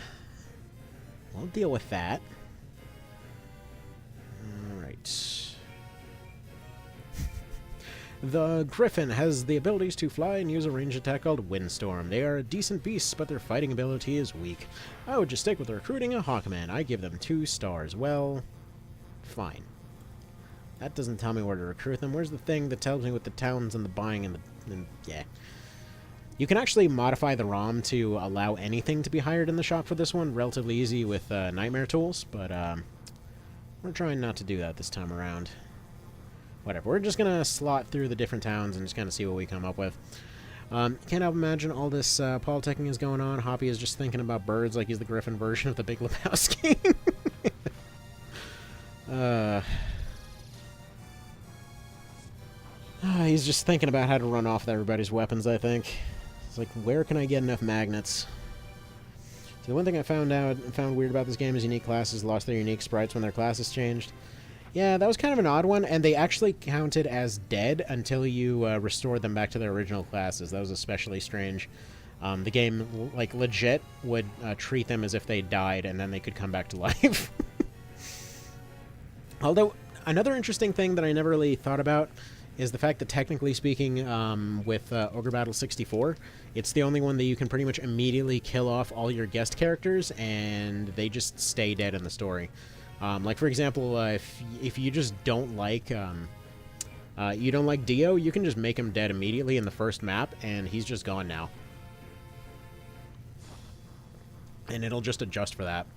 We'll deal with that. All right. The Gryphon has the abilities to fly and use a ranged attack called Windstorm. They are decent beasts, but their fighting ability is weak. I would just stick with recruiting a Hawkman. I give them 2 stars. Well, fine. That doesn't tell me where to recruit them. Where's the thing that tells me what the towns and the buying and the... yeah. You can actually modify the ROM to allow anything to be hired in the shop for this one. Relatively easy with Nightmare tools, but we're trying not to do that this time around. Whatever. We're just going to slot through the different towns and just kind of see what we come up with. Can't help imagine all this politicking is going on. Hoppy is just thinking about birds like he's the Gryphon version of the Big Lebowski. He's just thinking about how to run off with everybody's weapons, I think. It's like, where can I get enough magnets? So the one thing I found weird about this game is unique classes lost their unique sprites when their classes changed. Yeah, that was kind of an odd one, and they actually counted as dead until you restored them back to their original classes. That was especially strange. The game, like, legit would treat them as if they died, and then they could come back to life. Although, another interesting thing that I never really thought about is the fact that, technically speaking, with Ogre Battle 64, it's the only one that you can pretty much immediately kill off all your guest characters, and they just stay dead in the story. Like, for example, if you just don't like Dio, you can just make him dead immediately in the first map, and he's just gone now. And it'll just adjust for that.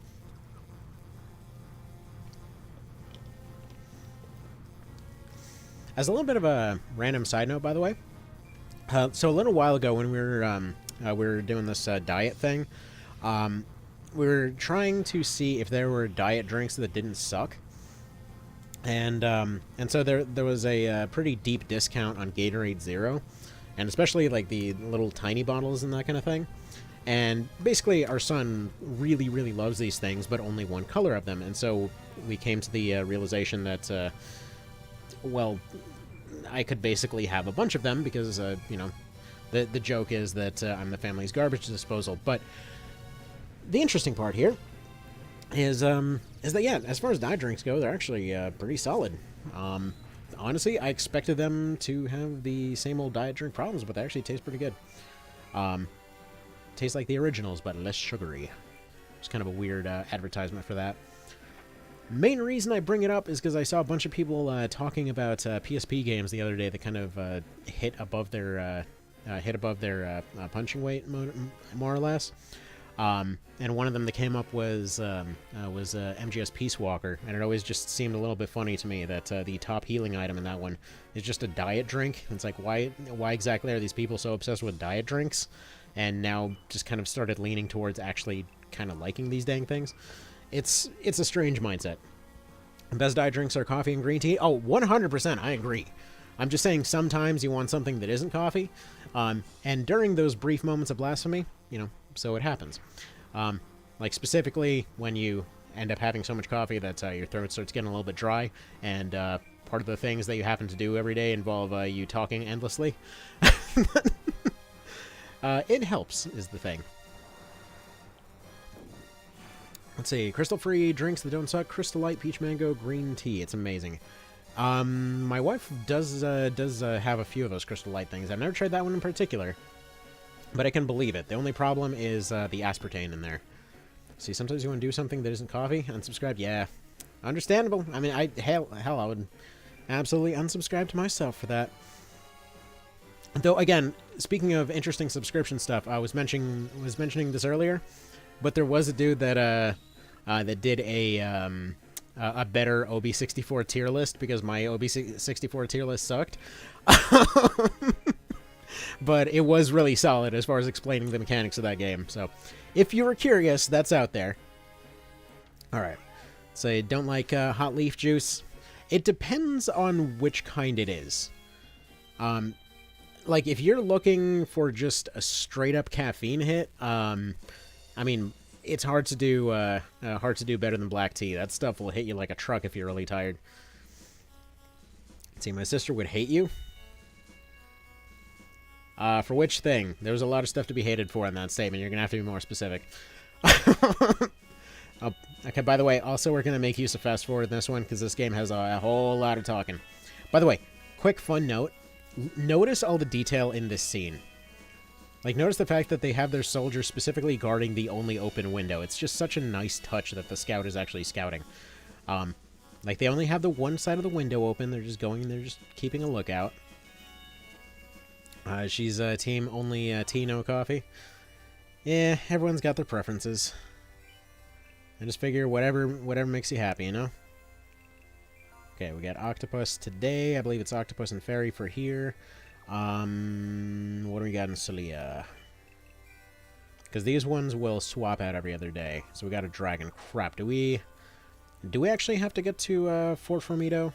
As a little bit of a random side note, by the way, so a little while ago when we were doing this diet thing, we were trying to see if there were diet drinks that didn't suck, and so there was a pretty deep discount on Gatorade Zero, and especially like the little tiny bottles and that kind of thing. And basically, our son really, really loves these things, but only one color of them. And so we came to the realization that, well, I could basically have a bunch of them because, you know, the joke is that I'm the family's garbage disposal. But the interesting part here is that, yeah, as far as diet drinks go, they're actually pretty solid. Honestly, I expected them to have the same old diet drink problems, but they actually taste pretty good. Tastes like the originals, but less sugary. It's kind of a weird advertisement for that. Main reason I bring it up is because I saw a bunch of people talking about PSP games the other day that kind of hit above their punching weight, more or less. And one of them that came up was MGS Peace Walker, and it always just seemed a little bit funny to me that the top healing item in that one is just a diet drink. It's like, why exactly are these people so obsessed with diet drinks? And now just kind of started leaning towards actually kind of liking these dang things. It's a strange mindset. Best diet drinks are coffee and green tea. Oh, 100%, I agree. I'm just saying sometimes you want something that isn't coffee. And during those brief moments of blasphemy, you know, so it happens. Like specifically when you end up having so much coffee that your throat starts getting a little bit dry, and part of the things that you happen to do every day involve you talking endlessly. It helps, is the thing. Let's see. Crystal-free drinks that don't suck. Crystal Light, Peach Mango, Green Tea. It's amazing. My wife does have a few of those Crystal Light things. I've never tried that one in particular, but I can believe it. The only problem is the aspartame in there. See, sometimes you want to do something that isn't coffee. Unsubscribe? Yeah. Understandable. I mean, hell, I would absolutely unsubscribe to myself for that. Though, again, speaking of interesting subscription stuff, I was mentioning this earlier, but there was a dude that that did a a better OB64 tier list because my OB64 tier list sucked. But it was really solid as far as explaining the mechanics of that game. So if you were curious, that's out there. Alright. So you don't like hot leaf juice? It depends on which kind it is. Like, if you're looking for just a straight-up caffeine hit, I mean, it's hard to do better than black tea. That stuff will hit you like a truck if you're really tired. See, my sister would hate you. For which thing? There was a lot of stuff to be hated for in that statement. You're going to have to be more specific. Oh, okay, by the way, also we're going to make use of fast forward in this one because this game has a whole lot of talking. By the way, quick fun note. Notice all the detail in this scene. Like, notice the fact that they have their soldiers specifically guarding the only open window. It's just such a nice touch that the scout is actually scouting. Like, they only have the one side of the window open. They're just going, they're just keeping a lookout. She's team only tea, no coffee. Yeah, everyone's got their preferences. I just figure whatever makes you happy, you know? Okay, we got Octopus today. I believe it's Octopus and Fairy for here. What do we got in Celia? Because these ones will swap out every other day. So we got a Dragon. Crap, do we actually have to get to Fort Formido?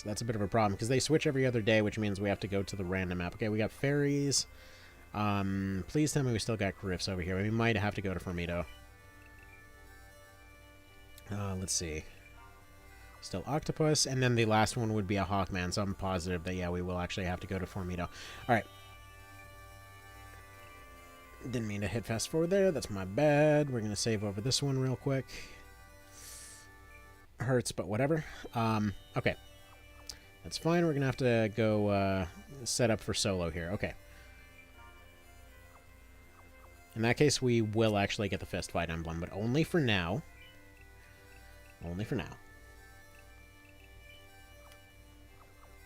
That's a bit of a problem, because they switch every other day, which means we have to go to the random map. Okay, we got fairies. Please tell me we still got Gryphs over here. We might have to go to Formido. Let's see. Still Octopus, and then the last one would be a Hawkman, so I'm positive that, yeah, we will actually have to go to Formido. Alright. Didn't mean to hit fast forward there. That's my bad. We're going to save over this one real quick. Hurts, but whatever. Okay. That's fine. We're going to have to go set up for solo here. Okay. In that case, we will actually get the fist fight emblem, but only for now. Only for now.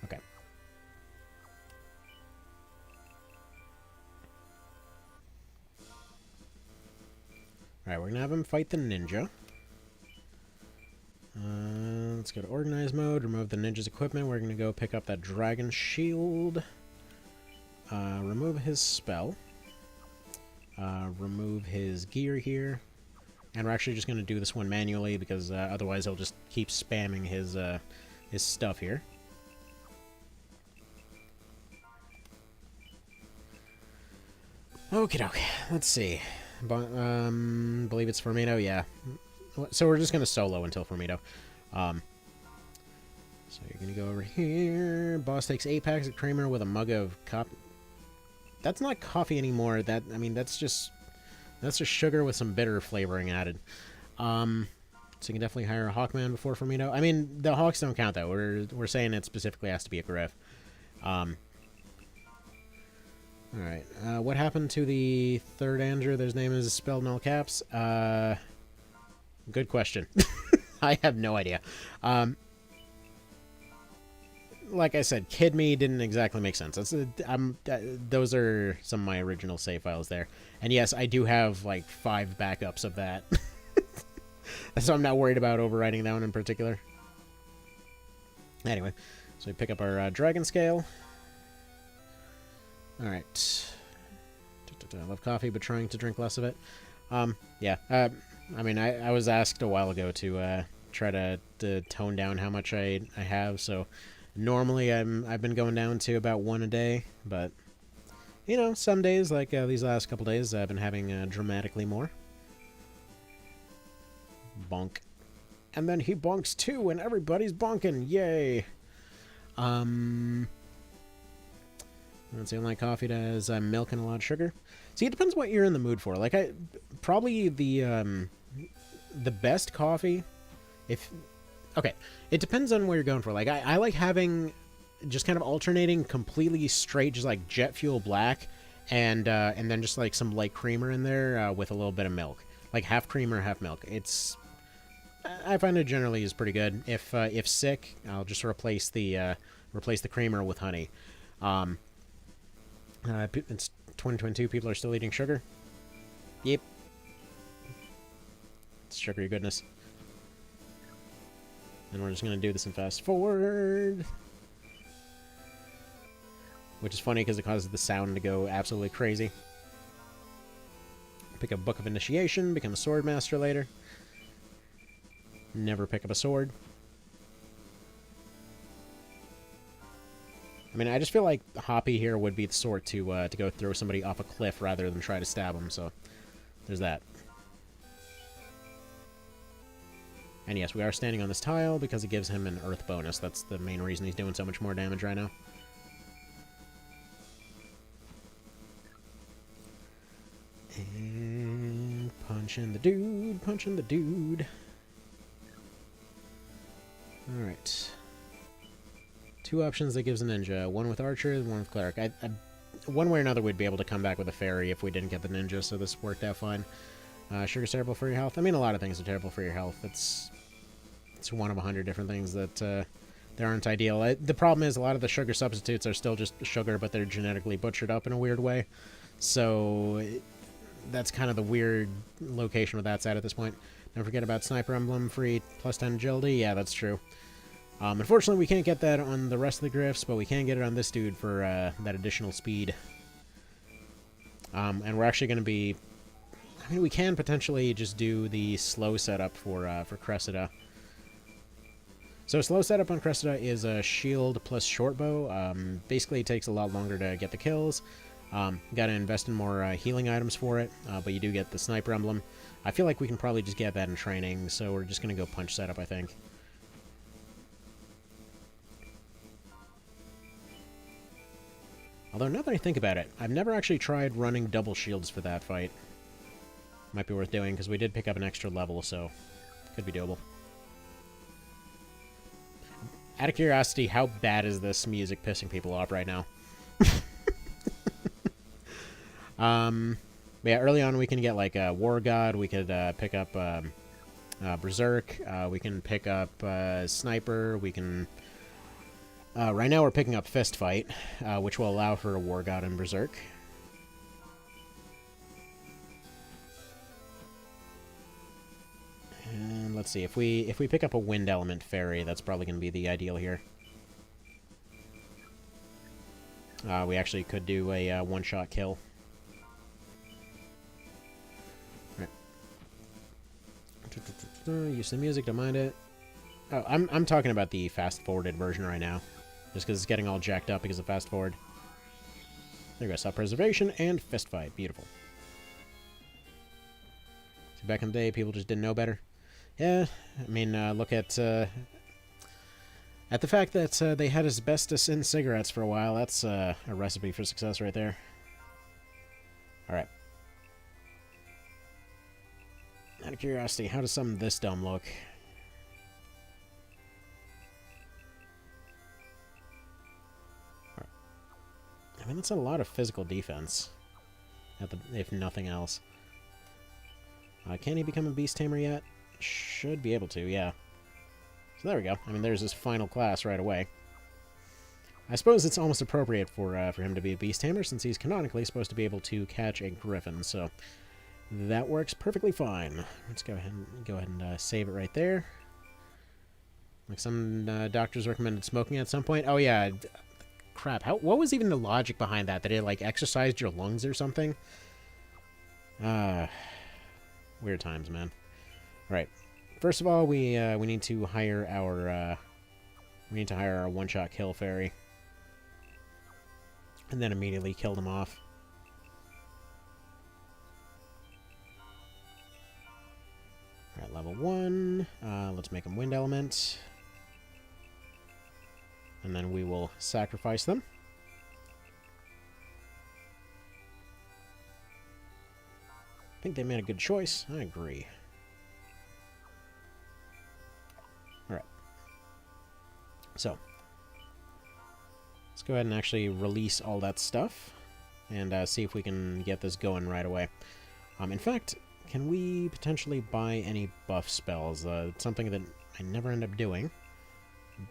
Okay. Alright, we're going to have him fight the ninja. Let's go to organize mode, remove the ninja's equipment. We're going to go pick up that dragon shield. Remove his spell. Remove his gear here. And we're actually just going to do this one manually because otherwise he'll just keep spamming his stuff here. Okie doke. Let's see. Believe it's Formido, yeah. So we're just going to solo until Formido. So you're going to go over here. Boss takes 8 packs of creamer with a mug of coffee. That's not coffee anymore. That's just sugar with some bitter flavoring added. So you can definitely hire a Hawkman before Formido. I mean, the Hawks don't count, though. We're saying it specifically has to be a Gryph. Alright. What happened to the third Andrew? His name is spelled in all caps. Good question. I have no idea. Like I said, Kid Me didn't exactly make sense. Those are some of my original save files there. And yes, I do have like 5 backups of that. So I'm not worried about overwriting that one in particular. Anyway, so we pick up our dragon scale. Alright. I love coffee, but trying to drink less of it. Yeah. I mean, I was asked a while ago to try to tone down how much I have, so normally I've been going down to about 1 a day, but you know, some days, like these last couple days, I've been having dramatically more. Bonk. And then he bonks too, and everybody's bonking. Yay! Let's see, I like coffee that has milk and a lot of sugar. See, it depends what you're in the mood for. Like, probably the best coffee, okay, it depends on what you're going for. Like, I like having just kind of alternating completely straight, just like jet fuel black, and then just like some light creamer in there with a little bit of milk, like half creamer, half milk. I find it generally is pretty good. If sick, I'll just replace the creamer with honey. It's 2022. People are still eating sugar. Yep. sugary goodness. And we're just going to do this in fast forward. Which is funny because it causes the sound to go absolutely crazy. Pick up Book of Initiation, become a sword master later. Never pick up a sword. I mean, I just feel like Hoppy here would be the sort to go throw somebody off a cliff rather than try to stab them, so there's that. And yes, we are standing on this tile because it gives him an earth bonus. That's the main reason he's doing so much more damage right now. And punching the dude, punching the dude. Alright. 2 options that gives a ninja. One with archer, and one with cleric. One way or another, we'd be able to come back with a fairy if we didn't get the ninja, so this worked out fine. Sugar's terrible for your health. I mean, a lot of things are terrible for your health. It's one of 100 different things that they aren't ideal. The problem is a lot of the sugar substitutes are still just sugar, but they're genetically butchered up in a weird way. So that's kind of the weird location where that's at this point. Don't forget about Sniper Emblem, free +10 agility. Yeah, that's true. Unfortunately, we can't get that on the rest of the Gryphs, but we can get it on this dude for that additional speed. And we're actually going to be... I mean, we can potentially just do the slow setup for Cressida. So slow setup on Cressida is a shield plus short bow. Basically, it takes a lot longer to get the kills. Got to invest in more healing items for it, but you do get the Sniper Emblem. I feel like we can probably just get that in training, so we're just going to go punch setup, I think. Although, now that I think about it, I've never actually tried running double shields for that fight. Might be worth doing, because we did pick up an extra level, so could be doable. Out of curiosity, how bad is this music pissing people off right now? But yeah, early on we can get like a War God, we could pick up Berserk, we can pick up Sniper, we can... right now we're picking up Fist Fight, which will allow for a War God and Berserk. And let's see, if we pick up a Wind Element Fairy, that's probably going to be the ideal here. We actually could do a one-shot kill. Right. Use the music, don't mind it. Oh, I'm talking about the fast-forwarded version right now. Just because it's getting all jacked up because of fast-forward. There we go, self-preservation and fist fight. Beautiful. So back in the day, people just didn't know better. Yeah, I mean, look at the fact that they had asbestos in cigarettes for a while. That's a recipe for success right there. Alright. Out of curiosity, how does some of this dumb look? I mean, that's a lot of physical defense, if nothing else. Can he become a Beast Tamer yet? Should be able to, yeah. So there we go. I mean, there's his final class right away. I suppose it's almost appropriate for him to be a Beast Tamer, since he's canonically supposed to be able to catch a Gryphon, so that works perfectly fine. Let's go ahead and save it right there. Like some doctors recommended smoking at some point. Oh yeah. Crap, what was even the logic behind that? That it, like, exercised your lungs or something? Weird times, man. Right. First of all, we need to hire our, one-shot kill fairy. And then immediately kill them off. Alright, level 1. Let's make them Wind Element. And then we will sacrifice them. I think they made a good choice. I agree. Alright. So, let's go ahead and actually release all that stuff. And see if we can get this going right away. In fact, can we potentially buy any buff spells? It's something that I never end up doing.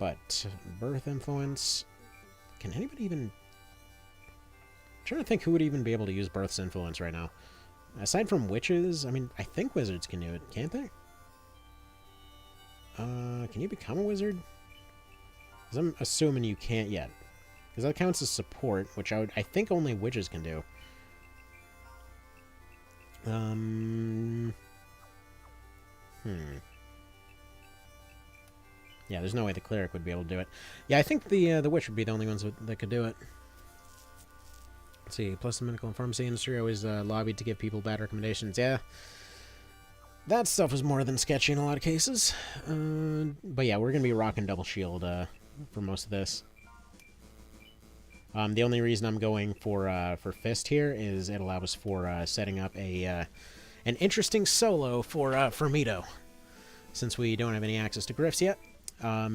But Birth Influence, can anybody even... I'm trying to think who would even be able to use Birth's Influence right now. Aside from witches, I mean, I think wizards can do it, can't they? Can you become a wizard? Because I'm assuming you can't yet. Because that counts as support, which I think only witches can do. Yeah, there's no way the cleric would be able to do it. Yeah, I think the witch would be the only ones that could do it. Let's see. Plus, the medical and pharmacy industry always lobbied to give people bad recommendations. Yeah. That stuff was more than sketchy in a lot of cases. But yeah, we're going to be rocking double shield for most of this. The only reason I'm going for Fist here is it allows for setting up an interesting solo for Mito, since we don't have any access to Gryphs yet.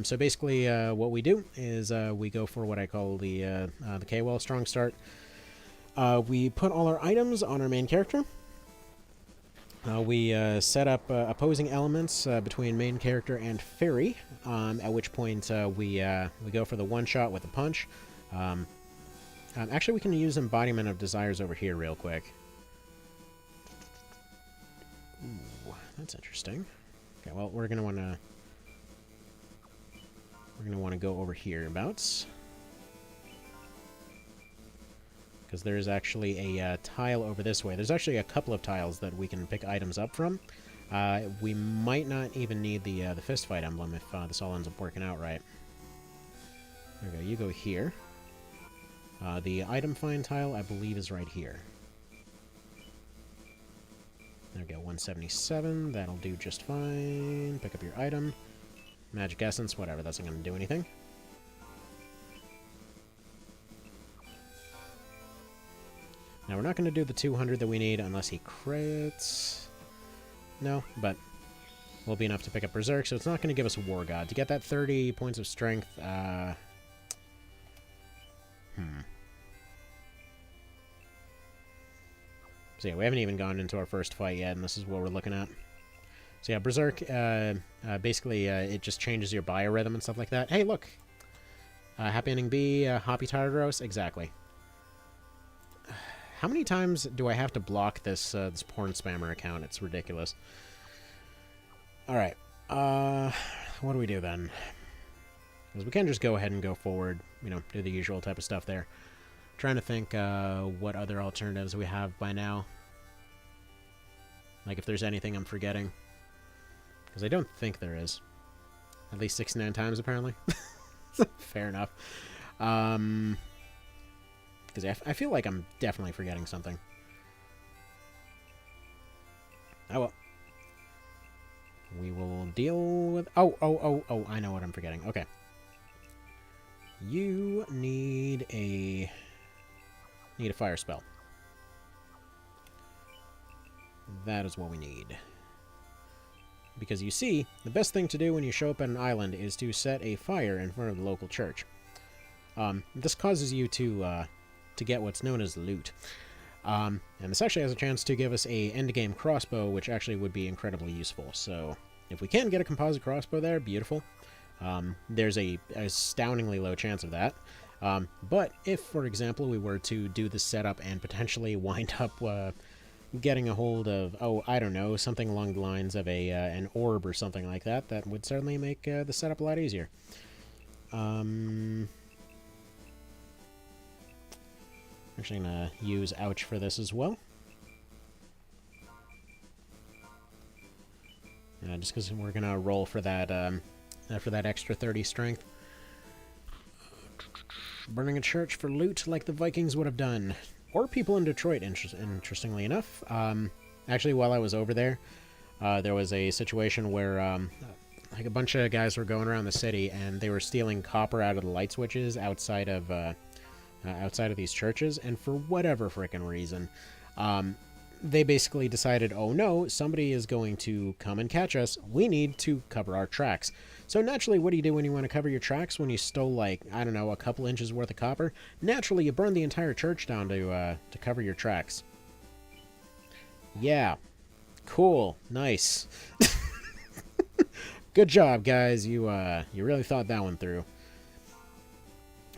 So basically, what we do is we go for what I call the K-Well Strong Start. We put all our items on our main character. We set up opposing elements between main character and fairy, at which point we go for the one-shot with a punch. Actually, we can use Embodiment of Desires over here real quick. Ooh, that's interesting. Okay, well, we're gonna wanna go over here abouts, because there's actually a tile over this way. There's actually a couple of tiles that we can pick items up from. We might not even need the fist fight emblem if this all ends up working out right. There we go. You go here. The item find tile, I believe, is right here. There we go, 177. That'll do just fine. Pick up your item. Magic Essence, whatever. That's not going to do anything. Now, we're not going to do the 200 that we need unless he crits. No, but will be enough to pick up Berserk, so it's not going to give us a War God. To get that 30 points of strength, So yeah, we haven't even gone into our first fight yet, and this is what we're looking at. So yeah, Berserk, basically, it just changes your biorhythm and stuff like that. Hey, look! Happy Ending B, Hoppy Tartaros, exactly. How many times do I have to block this this porn spammer account? It's ridiculous. Alright, what do we do then? Because we can just go ahead and go forward, you know, do the usual type of stuff there. Trying to think what other alternatives we have by now. Like if there's anything I'm forgetting. Because I don't think there is. At least 69 times, apparently. Fair enough. Because I feel like I'm definitely forgetting something. Oh well. We will deal with... Oh, I know what I'm forgetting. Okay. You need a fire spell. That is what we need. Because you see, the best thing to do when you show up at an island is to set a fire in front of the local church. This causes you to get what's known as loot. And this actually has a chance to give us a endgame crossbow, which actually would be incredibly useful. So, if we can get a composite crossbow there, beautiful. There's a astoundingly low chance of that. But if, for example, we were to do the setup and potentially wind up getting a hold of, oh, I don't know, something along the lines of an orb or something like that, that would certainly make the setup a lot easier. Actually going to use Ouch for this as well. Just because we're going to roll for that extra 30 strength. Burning a church for loot like the Vikings would have done. Or people in Detroit, interestingly enough. Actually, while I was over there, there was a situation where like a bunch of guys were going around the city and they were stealing copper out of the light switches outside of these churches, and for whatever frickin' reason, they basically decided, oh no, somebody is going to come and catch us. We need to cover our tracks. So naturally, what do you do when you want to cover your tracks when you stole, like, I don't know, a couple inches worth of copper? Naturally, you burn the entire church down to cover your tracks. Yeah. Cool. Nice. Good job, guys. You really thought that one through.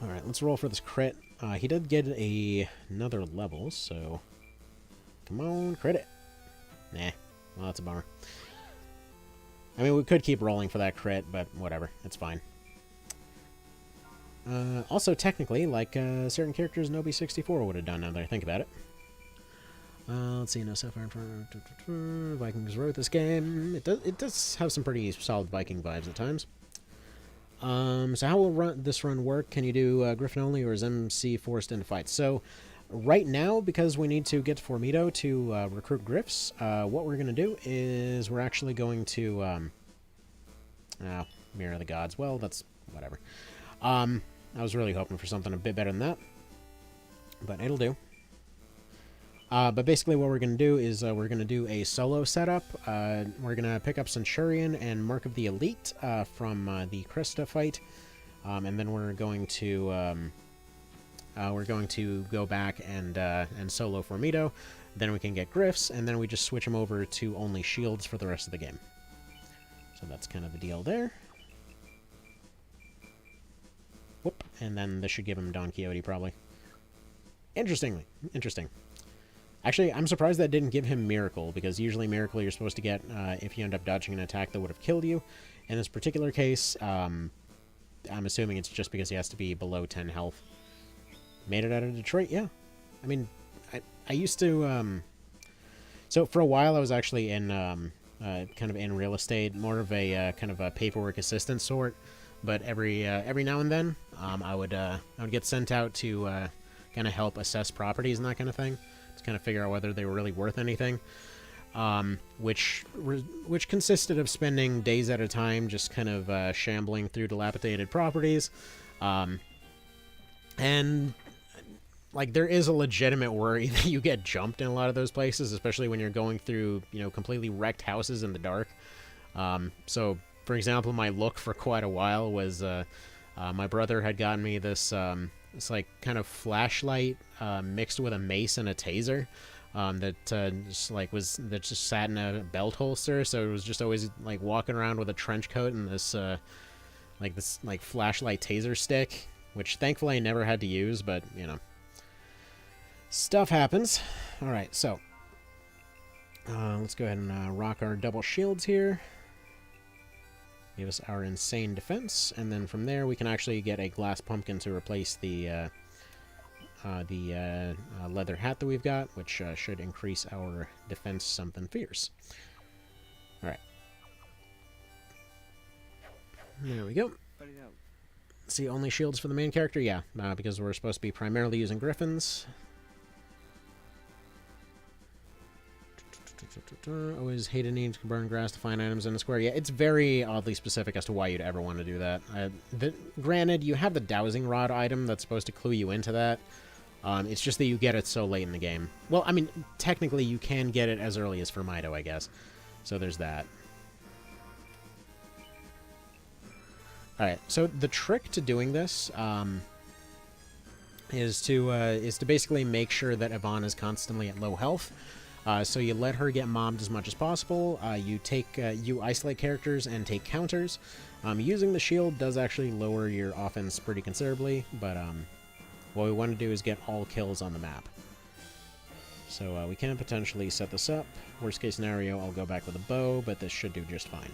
Alright, let's roll for this crit. He did get another level, so... Come on, crit it. Nah. Well, that's a bummer. I mean, we could keep rolling for that crit, but whatever. It's fine. Also, technically, like certain characters in OB64 would have done now that I think about it. Let's see, no Sapphire Vikings wrote this game. It does have some pretty solid Viking vibes at times. So how will this run work? Can you do Gryphon only, or is MC forced into fights? So right now, because we need to get to Formido to recruit Gryphs, what we're going to do is we're actually going to Mirror the Gods. Well, that's whatever. I was really hoping for something a bit better than that, but it'll do. But basically what we're going to do is we're going to do a solo setup. We're going to pick up Centurion and Mark of the Elite from the Krista fight. And then we're going to go back and solo Formido. Then we can get Gryphs, and then we just switch them over to only shields for the rest of the game. So that's kind of the deal there. Whoop. And then this should give him Don Quixote, probably. Interesting. Actually, I'm surprised that didn't give him Miracle, because usually Miracle you're supposed to get if you end up dodging an attack that would have killed you. In this particular case, I'm assuming it's just because he has to be below 10 health. Made it out of Detroit? Yeah. I mean, I used to... So for a while I was actually in kind of in real estate, more of a kind of a paperwork assistant sort. But every now and then, I would get sent out to kind of help assess properties and that kind of thing. To kind of figure out whether they were really worth anything, which consisted of spending days at a time just kind of shambling through dilapidated properties, and like there is a legitimate worry that you get jumped in a lot of those places, especially when you're going through completely wrecked houses in the dark. So, for example, my look for quite a while was my brother had gotten me this. It's like kind of flashlight mixed with a mace and a taser that just sat in a belt holster. So it was just always like walking around with a trench coat and this flashlight taser stick, which thankfully I never had to use, but stuff happens. All right, so let's go ahead and rock our double shields here. Give us our insane defense, and then from there we can actually get a glass pumpkin to replace the leather hat that we've got, which should increase our defense something fierce. Alright. There we go. See, only shields for the main character? Yeah, because we're supposed to be primarily using Gryphons. Always hated needing to burn grass to find items in a square. Yeah, it's very oddly specific as to why you'd ever want to do that. Granted, you have the dowsing rod item that's supposed to clue you into that. It's just that you get it so late in the game. Well, I mean, technically you can get it as early as Formido, I guess. So there's that. Alright, so the trick to doing this is to basically make sure that Yvonne is constantly at low health. So you let her get mobbed as much as possible. You isolate characters and take counters. Using the shield does actually lower your offense pretty considerably, but what we want to do is get all kills on the map. So we can potentially set this up. Worst case scenario, I'll go back with a bow, but this should do just fine.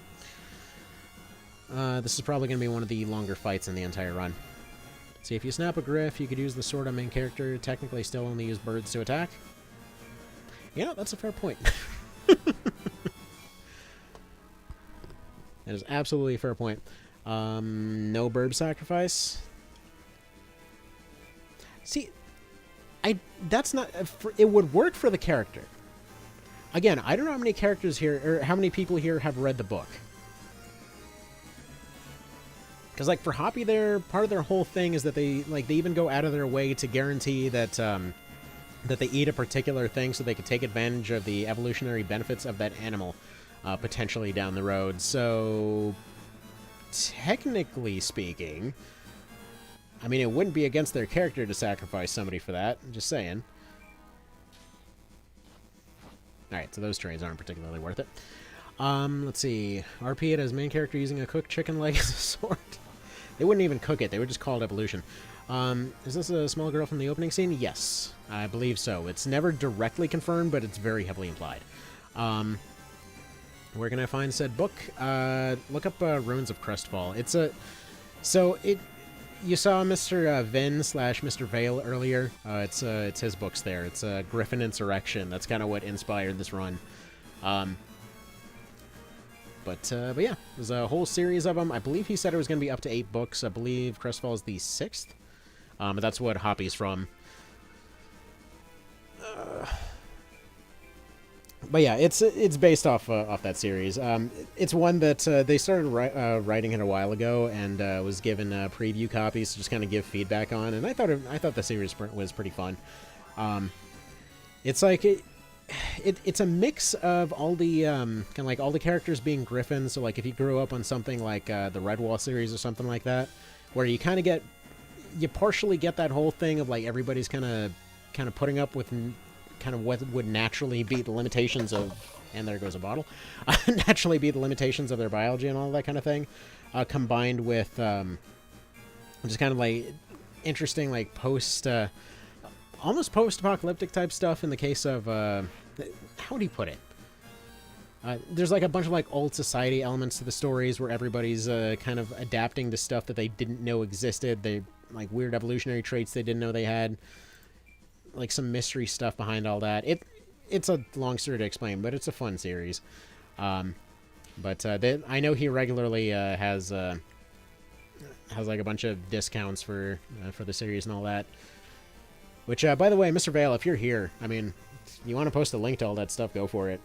This is probably going to be one of the longer fights in the entire run. See, if you snap a Gryph, you could use the sword on main character, technically still only use birds to attack. That's a fair point. That is absolutely a fair point. No bird sacrifice. See, that's not... it would work for the character. Again, I don't know how many characters here, or how many people here have read the book. Because, like, for Hoppy, part of their whole thing is that they even go out of their way to guarantee that, that they eat a particular thing so they can take advantage of the evolutionary benefits of that animal, potentially down the road. So, technically speaking, I mean, it wouldn't be against their character to sacrifice somebody for that. I'm just saying. Alright, so those trades aren't particularly worth it. Let's see. RP it as main character using a cooked chicken leg as a sword. They wouldn't even cook it. They would just call it evolution. Is this a small girl from the opening scene? Yes, I believe so. It's never directly confirmed, but it's very heavily implied. Where can I find said book? Look up Ruins of Crestfall. You saw Mr. Vin / Mr. Vale earlier. It's his books there. It's Gryphon Insurrection. That's kind of what inspired this run. But yeah, there's a whole series of them. I believe he said it was going to be up to 8 books. I believe Crestfall is the 6th. But that's what Hoppy's from. But yeah, it's based off that series. It's one that they started writing it a while ago, and was given preview copies to just kind of give feedback on. And I thought the series was pretty fun. It's like it's a mix of all the kind of like all the characters being Gryphons. So like if you grew up on something like the Redwall series or something like that, where you kind of partially get that whole thing of like everybody's kind of putting up with kind of what would naturally be the limitations of, and there goes a bottle, naturally be the limitations of their biology and all that kind of thing, combined with just kind of like interesting like almost post-apocalyptic type stuff in the case of, how do you put it? There's like a bunch of like old society elements to the stories where everybody's kind of adapting to stuff that they didn't know existed. They like weird evolutionary traits they didn't know they had. Like some mystery stuff behind all that. It's a long story to explain, but it's a fun series. But I know he regularly has like a bunch of discounts for the series and all that. Which, by the way, Mr. Vale, if you're here, I mean, if you want to post a link to all that stuff, go for it.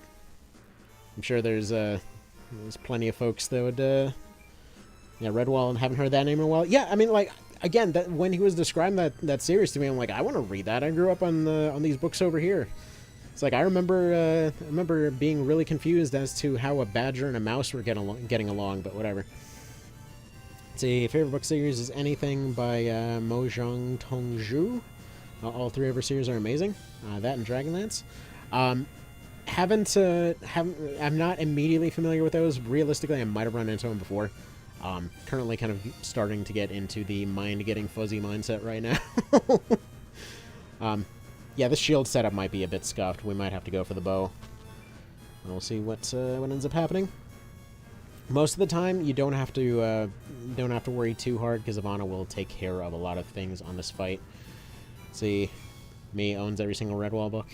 I'm sure there's plenty of folks that would, yeah, Redwall, and haven't heard that name in a while. Yeah, I mean, like, again, that when he was describing that series to me, I'm like, I want to read that. I grew up on these books over here. It's like I remember being really confused as to how a badger and a mouse were getting along, but whatever. Let's see, favorite book series is anything by Mojang Tongju. All 3 of her series are amazing. That and Dragonlance. I'm not immediately familiar with those. Realistically, I might have run into them before. Currently kind of starting to get into the mind-getting fuzzy mindset right now. Yeah, the shield setup might be a bit scuffed. We might have to go for the bow. We'll see what ends up happening. Most of the time, you don't have to worry too hard because Ivana will take care of a lot of things on this fight. Let's see, me owns every single Redwall book.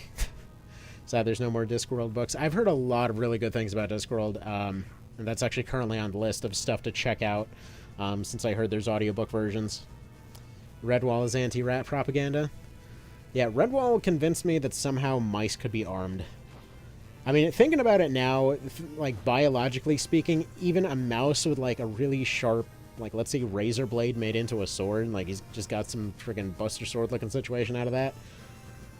Sad there's no more Discworld books. I've heard a lot of really good things about Discworld. And that's actually currently on the list of stuff to check out, since I heard there's audiobook versions. Redwall is anti-rat propaganda. Yeah, Redwall convinced me that somehow mice could be armed. I mean, thinking about it now, like, biologically speaking, even a mouse with, like, a really sharp, like, let's say razor blade made into a sword, like, he's just got some friggin' Buster Sword-looking situation out of that.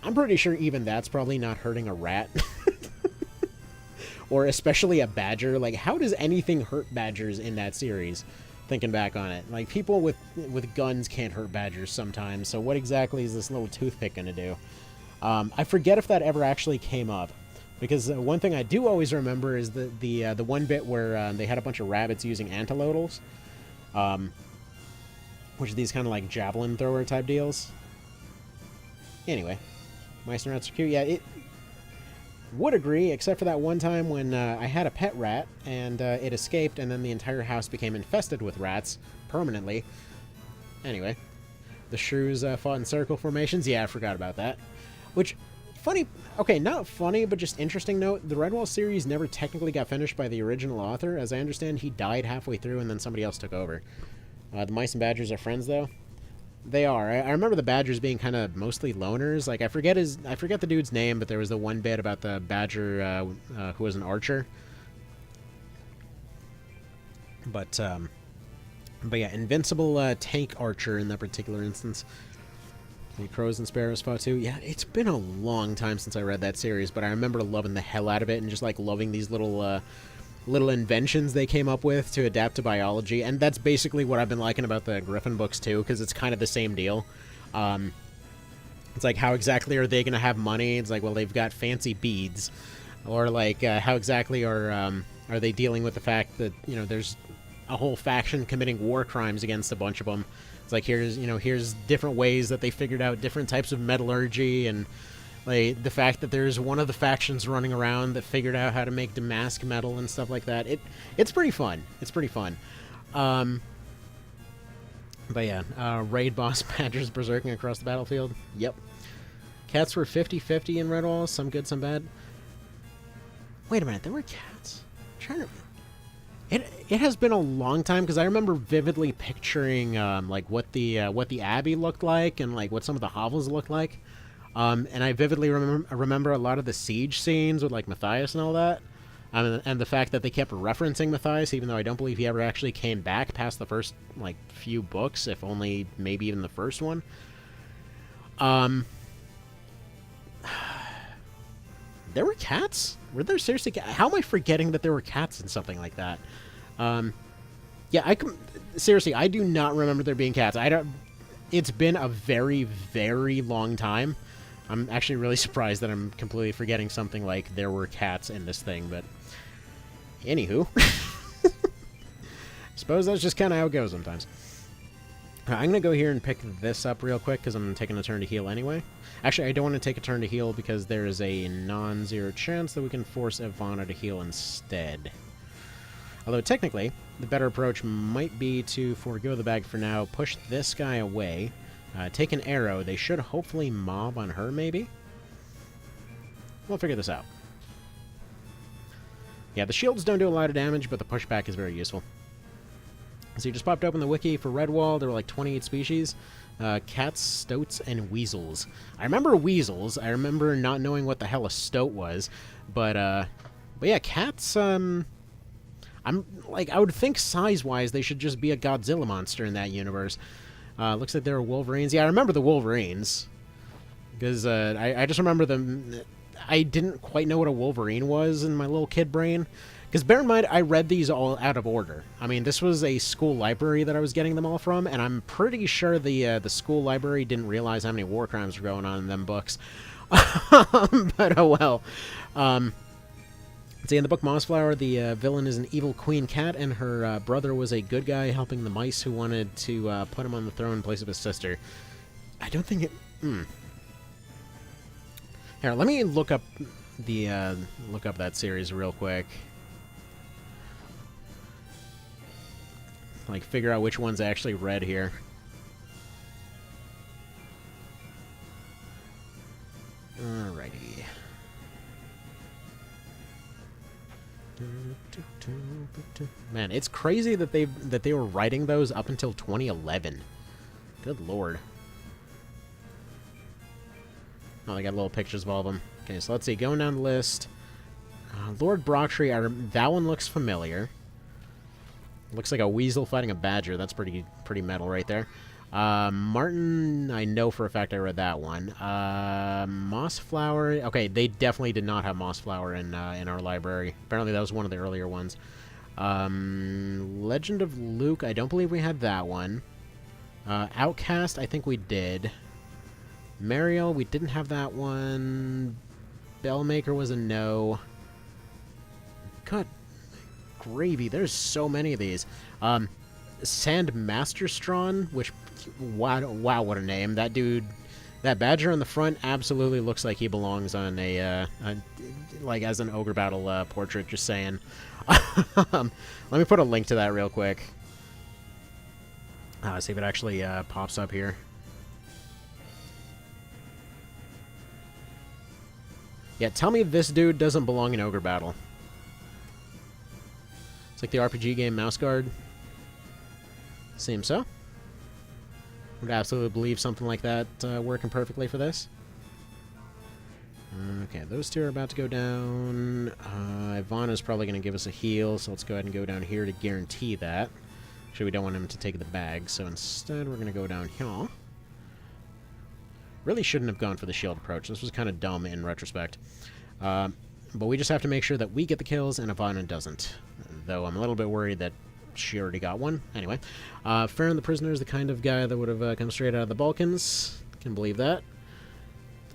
I'm pretty sure even that's probably not hurting a rat. Or especially a badger. Like, how does anything hurt badgers in that series? Thinking back on it. Like, people with guns can't hurt badgers sometimes, so what exactly is this little toothpick gonna do? I forget if that ever actually came up. Because one thing I do always remember is the one bit where they had a bunch of rabbits using antilodals. Which are these kind of like javelin thrower type deals. Anyway. Mice and rats are cute. Yeah, it would agree, except for that one time when I had a pet rat, and it escaped, and then the entire house became infested with rats, permanently. Anyway, the shrews fought in circle formations. Yeah, I forgot about that. Which, funny, okay, not funny, but just interesting note, the Redwall series never technically got finished by the original author. As I understand, he died halfway through, and then somebody else took over. The mice and badgers are friends, though. They are. I remember the badgers being kind of mostly loners. Like, I forget the dude's name, but there was the one bit about the badger who was an archer. But yeah, invincible tank archer in that particular instance. The crows and sparrows fought too. Yeah, it's been a long time since I read that series, but I remember loving the hell out of it and just like loving these little inventions they came up with to adapt to biology, and that's basically what I've been liking about the Gryphon books too, because it's kind of the same deal. It's like, how exactly are they going to have money? It's like, well, they've got fancy beads, or like, how exactly are they dealing with the fact that, you know, there's a whole faction committing war crimes against a bunch of them. It's like, here's different ways that they figured out different types of metallurgy and Like, the fact that there's one of the factions running around that figured out how to make damask metal and stuff like that. It's pretty fun. It's pretty fun. But yeah, raid boss badgers berserking across the battlefield. Yep. Cats were 50-50 in Redwall. Some good, some bad. Wait a minute, there were cats. I'm trying to... It has been a long time, because I remember vividly picturing like what the Abbey looked like and like what some of the hovels looked like. And I vividly remember a lot of the siege scenes with like Matthias and all that. And the fact that they kept referencing Matthias, even though I don't believe he ever actually came back past the first like few books, if only maybe even the first one. There were cats? Were there seriously cats? How am I forgetting that there were cats in something like that? Yeah, seriously, I do not remember there being cats. It's been a very, very long time. I'm actually really surprised that I'm completely forgetting something like there were cats in this thing, but anywho. Suppose that's just kind of how it goes sometimes. I'm going to go here and pick this up real quick because I'm taking a turn to heal anyway. Actually, I don't want to take a turn to heal because there is a non-zero chance that we can force Ivana to heal instead. Although, technically, the better approach might be to forego the bag for now, push this guy away, take an arrow. They should hopefully mob on her, maybe? We'll figure this out. Yeah, the shields don't do a lot of damage, but the pushback is very useful. So you just popped open the wiki for Redwall. There were like 28 species. Cats, stoats, and weasels. I remember weasels. I remember not knowing what the hell a stoat was. But yeah, cats, I'm like, I would think size-wise they should just be a Godzilla monster in that universe. Looks like there are Wolverines. Yeah, I remember the Wolverines. Because I just remember them. I didn't quite know what a Wolverine was in my little kid brain. Because bear in mind, I read these all out of order. I mean, this was a school library that I was getting them all from, and I'm pretty sure the school library didn't realize how many war crimes were going on in them books. But oh well. See, in the book Mossflower, the villain is an evil queen cat, and her brother was a good guy helping the mice who wanted to put him on the throne in place of his sister. I don't think it... Here, let me look up the look up that series real quick. Like, figure out which ones I actually read here. Alrighty. Man, it's crazy that they were writing those up until 2011. Good lord. Oh, they got little pictures of all of them. Okay, so let's see. Going down the list. Lord Brocktree, that one looks familiar. Looks like a weasel fighting a badger. That's pretty metal right there. Martin, I know for a fact I read that one. Mossflower. Okay, they definitely did not have Mossflower in our library. Apparently that was one of the earlier ones. Legend of Luke, I don't believe we had that one. Outcast, I think we did. Mariel, we didn't have that one. Bellmaker was a no. God gravy, there's so many of these. Sand Masterstron, which, wow, what a name. That dude, that badger on the front absolutely looks like he belongs on like, as an Ogre Battle portrait, just saying. Let me put a link to that real quick. See if it actually pops up here. Yeah, tell me this dude doesn't belong in Ogre Battle. It's like the RPG game Mouse Guard. Seems so. Would absolutely believe something like that working perfectly for this. Okay, those two are about to go down. Ivana's probably going to give us a heal, so let's go ahead and go down here to guarantee that. Actually, we don't want him to take the bag, so instead we're going to go down here. Really shouldn't have gone for the shield approach. This was kind of dumb in retrospect. But we just have to make sure that we get the kills and Ivana doesn't. Though I'm a little bit worried that she already got one. Anyway, Farron the Prisoner is the kind of guy that would have come straight out of the Balkans. Can believe that.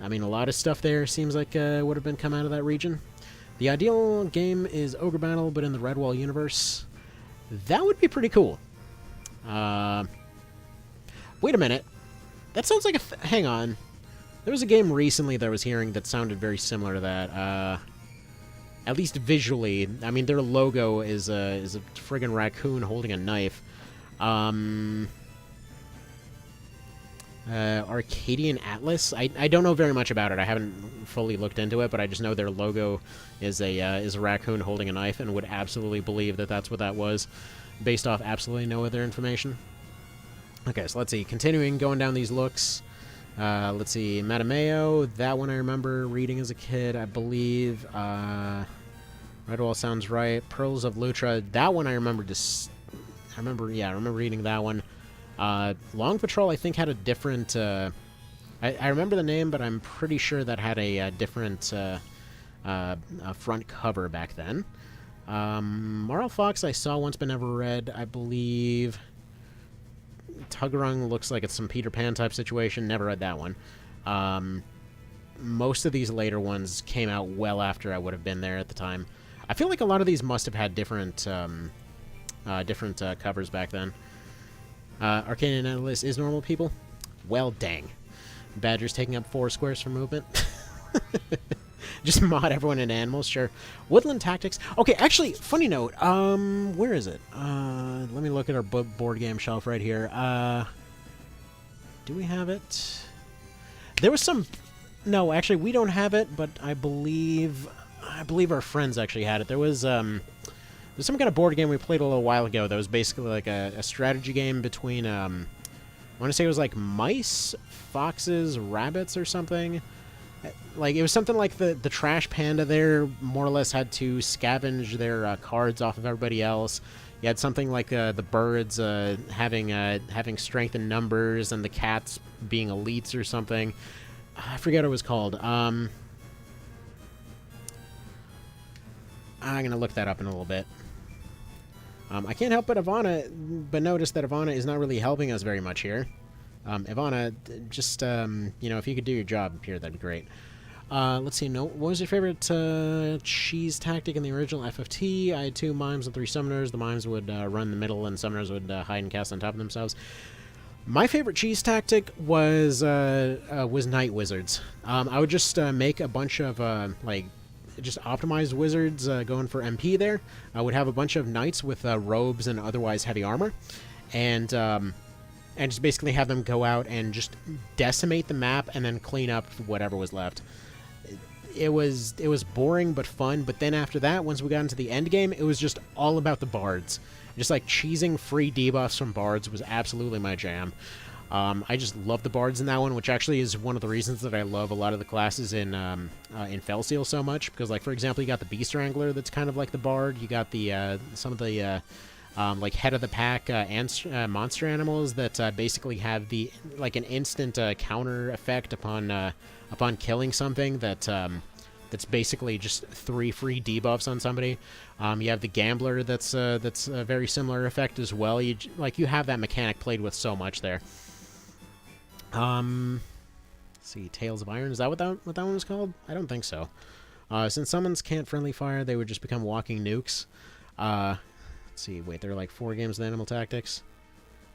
I mean, a lot of stuff there seems like would have been come out of that region. The ideal game is Ogre Battle, but in the Redwall universe. That would be pretty cool. Wait a minute. That sounds like a... hang on. There was a game recently that I was hearing that sounded very similar to that. At least visually. I mean, their logo is a friggin' raccoon holding a knife. Arcadian Atlas. I don't know very much about it. I haven't fully looked into it, but I just know their logo is a raccoon holding a knife, and would absolutely believe that that's what that was, based off absolutely no other information. Okay, so let's see. Continuing going down these looks. Let's see. Matameo. That one I remember reading as a kid, I believe. Redwall sounds right. Pearls of Lutra. That one I remember I remember reading that one. Long Patrol, I think, had a different... I remember the name, but I'm pretty sure that had a different front cover back then. Marl Fox I saw once but never read, I believe. Tuggerung looks like it's some Peter Pan type situation. Never read that one. Most of these later ones came out well after I would have been there at the time. I feel like a lot of these must have had different covers back then. Arcadian Atlas is normal people? Well, dang. Badger's taking up 4 squares for movement. Just mod everyone in animals, sure. Woodland Tactics. Okay, actually, funny note. Where is it? Let me look at our board game shelf right here. Do we have it? There was some... No, actually, we don't have it, but I believe our friends actually had it. There's some kind of board game we played a little while ago that was basically like a strategy game between, I want to say it was like mice, foxes, rabbits, or something. Like, it was something like the Trash Panda there more or less had to scavenge their cards off of everybody else. You had something like the birds having strength in numbers, and the cats being elites or something. I forget what it was called. I'm going to look that up in a little bit. I can't help but notice that Ivana is not really helping us very much here. Ivana, just, you know, if you could do your job here, that'd be great. Let's see, what was your favorite cheese tactic in the original FFT? I had 2 mimes and 3 summoners. The mimes would run in the middle, and summoners would hide and cast on top of themselves. My favorite cheese tactic was Night Wizards. I would just make a bunch of, just optimized wizards going for MP there. I would have a bunch of knights with robes and otherwise heavy armor, and just basically have them go out and just decimate the map and then clean up whatever was left. It was boring but fun, but then after that, once we got into the end game, it was just all about the bards. Just like cheesing free debuffs from bards was absolutely my jam. I just love the bards in that one, which actually is one of the reasons that I love a lot of the classes in Felseal so much. Because, like, for example, you got the Beast Wrangler that's kind of like the bard. You got the some of the like head of the pack monster animals that basically have an instant counter effect upon killing something that's basically just 3 free debuffs on somebody. You have the Gambler that's a very similar effect as well. You have that mechanic played with so much there. Let's see, Tales of Iron. Is that what that one was called? I don't think so. Since summons can't friendly fire, they would just become walking nukes. Let's see, wait, there are like 4 games in Animal Tactics.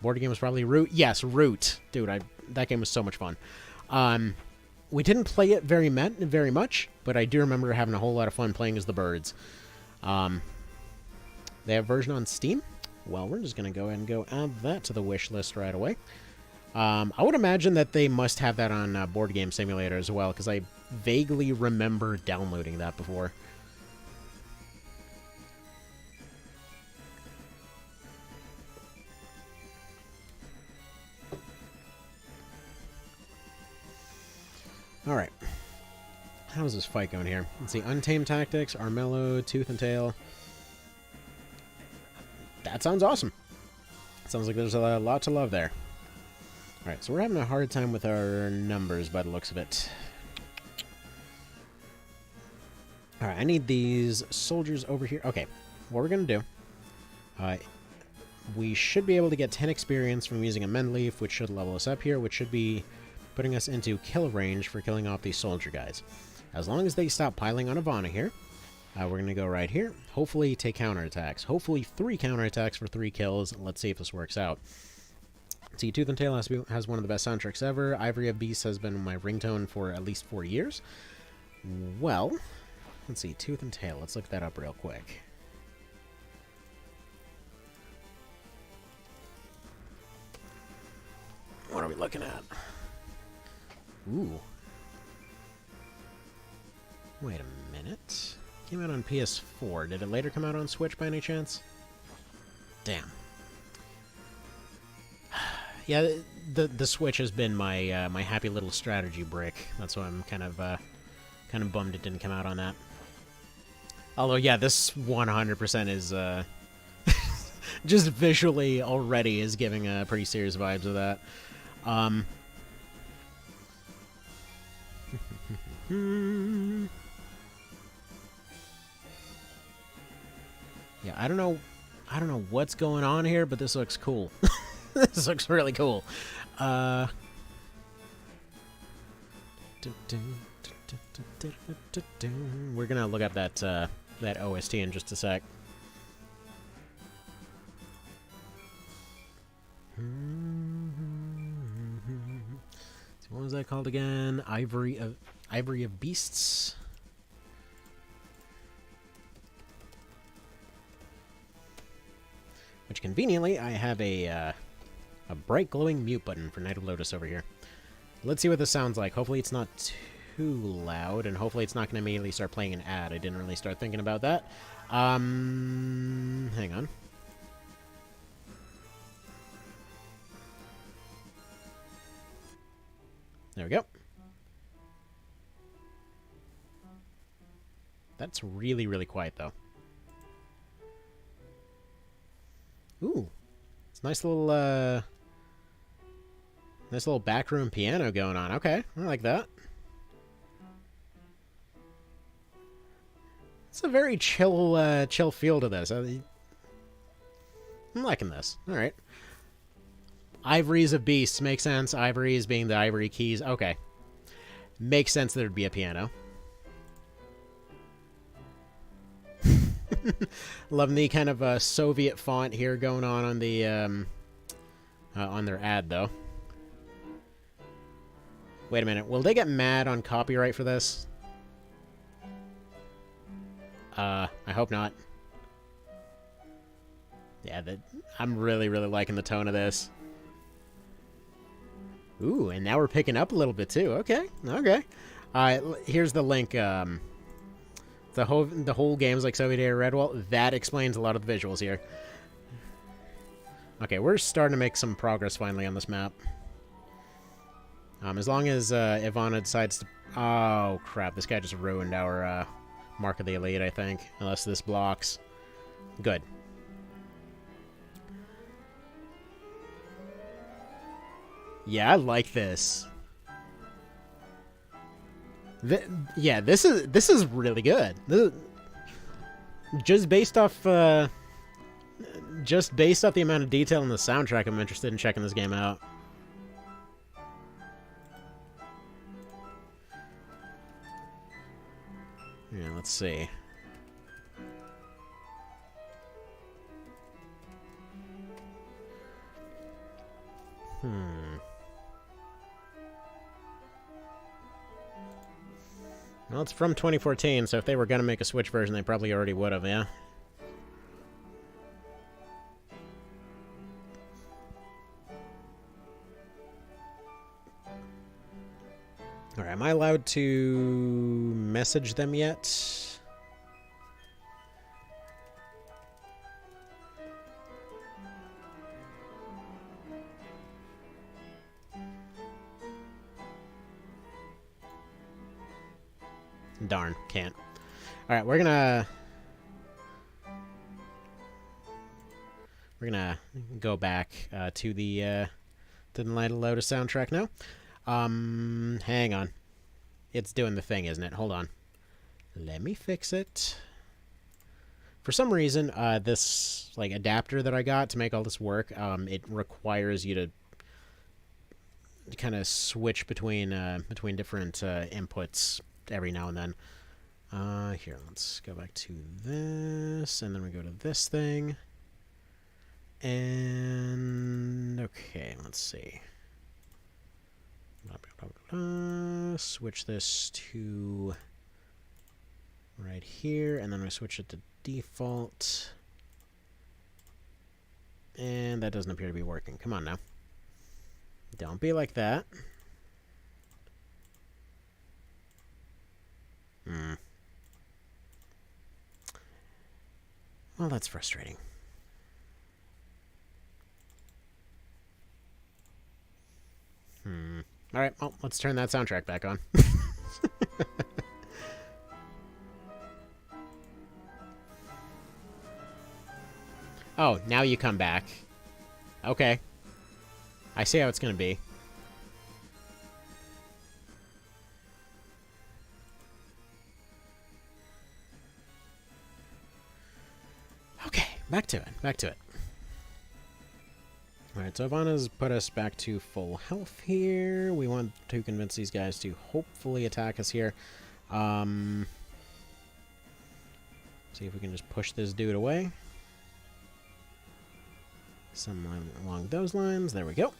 Board game was probably Root. Yes, Root. Dude, that game was so much fun. We didn't play it very much, but I do remember having a whole lot of fun playing as the birds. They have a version on Steam? Well, we're just going to go ahead and add that to the wish list right away. I would imagine that they must have that on Board Game Simulator as well, because I vaguely remember downloading that before. Alright. How's this fight going here? Let's see. Untamed Tactics, Armello, Tooth and Tail. That sounds awesome. Sounds like there's a lot to love there. Alright, so we're having a hard time with our numbers by the looks of it. Alright, I need these soldiers over here. Okay, what we're going to do... we should be able to get 10 experience from using a Mend Leaf, which should level us up here, which should be putting us into kill range for killing off these soldier guys. As long as they stop piling on Ivana here, we're going to go right here. Hopefully take counterattacks. Hopefully 3 counterattacks for 3 kills. Let's see if this works out. See, Tooth and Tail has one of the best soundtracks ever. Ivory of Beasts has been my ringtone for at least 4 years. Well, let's see, Tooth and Tail. Let's look that up real quick. What are we looking at? Ooh. Wait a minute. Came out on PS4. Did it later come out on Switch by any chance? Damn. Yeah, the Switch has been my my happy little strategy brick. That's why I'm kind of bummed it didn't come out on that. Although, yeah, this 100% is just visually already is giving pretty serious vibes of that. Yeah, I don't know what's going on here, but this looks cool. This looks really cool. We're gonna look up that that OST in just a sec. So what was that called again? Ivory of Beasts. Which conveniently I have a bright glowing mute button for Night of Lotus over here. Let's see what this sounds like. Hopefully it's not too loud, and hopefully it's not going to immediately start playing an ad. I didn't really start thinking about that. Hang on. There we go. That's really, really quiet, though. Ooh. It's a nice little backroom piano going on. Okay, I like that. It's a very chill, chill feel to this. I'm liking this. All right. Ivories of Beasts makes sense. Ivories being the ivory keys. Okay. Makes sense there'd be a piano. Loving the kind of Soviet font here going on the on their ad, though. Wait a minute. Will they get mad on copyright for this? I hope not. Yeah, I'm really, really liking the tone of this. Ooh, and now we're picking up a little bit too. Okay, okay. Here's the link. The whole game's like Soviet era Redwall. That explains a lot of the visuals here. Okay, we're starting to make some progress finally on this map. As long as Ivana decides to... Oh, crap. This guy just ruined our Mark of the Elite, I think. Unless this blocks. Good. Yeah, I like this. Yeah, this is really good. Just based off the amount of detail in the soundtrack, I'm interested in checking this game out. Yeah, let's see. Well, it's from 2014, so if they were going to make a Switch version, they probably already would have, yeah? Alright, am I allowed to message them yet? Darn, can't. Alright, we're gonna go back to the Night of Lotus soundtrack now. Hang on. It's doing the thing, isn't it? Hold on. Let me fix it. For some reason, this like adapter that I got to make all this work, it requires you to kind of switch between different inputs every now and then. Here, let's go back to this, and then we go to this thing. And okay, let's see. Switch this to right here, and then we switch it to default. And that doesn't appear to be working. Come on now. Don't be like that. Well, that's frustrating. Alright, well, let's turn that soundtrack back on. Oh, now you come back. Okay. I see how it's gonna be. Okay, back to it. Back to it. Alright, so Ivana's put us back to full health here. We want to convince these guys to hopefully attack us here. See if we can just push this dude away. Something along those lines. There we go.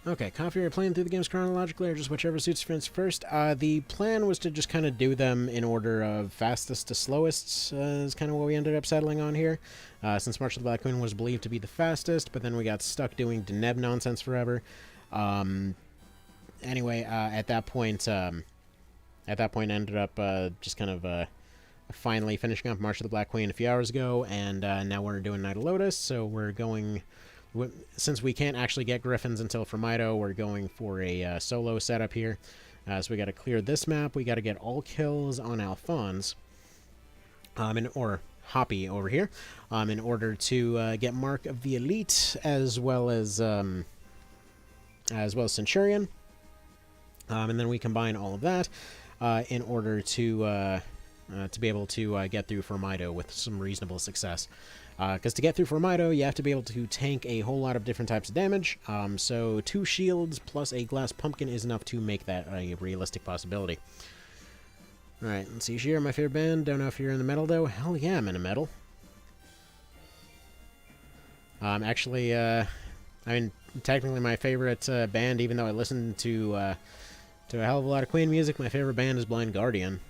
Okay, Coffee, you're playing through the games chronologically or just whichever suits friends first. The plan was to just kind of do them in order of fastest to slowest, is kind of what we ended up settling on here. Since March of the Black Queen was believed to be the fastest, but then we got stuck doing Deneb nonsense forever. Anyway, at that point ended up just kind of finally finishing up March of the Black Queen a few hours ago, and now we're doing Night of Lotus, so we're going... Since we can't actually get Gryphons until Formido, we're going for a solo setup here. So we got to clear this map. We got to get all kills on Alphonse, or Hoppy over here, in order to get Mark of the Elite as well as Centurion. And then we combine all of that in order to be able to get through Formido with some reasonable success. Because to get through Formido, you have to be able to tank a whole lot of different types of damage. So 2 shields plus a glass pumpkin is enough to make that a realistic possibility. Alright, let's see. Sheer, my favorite band. Don't know if you're in the metal, though. Hell yeah, I'm in the metal. Actually, I mean, technically my favorite band, even though I listen to a hell of a lot of Queen music, my favorite band is Blind Guardian.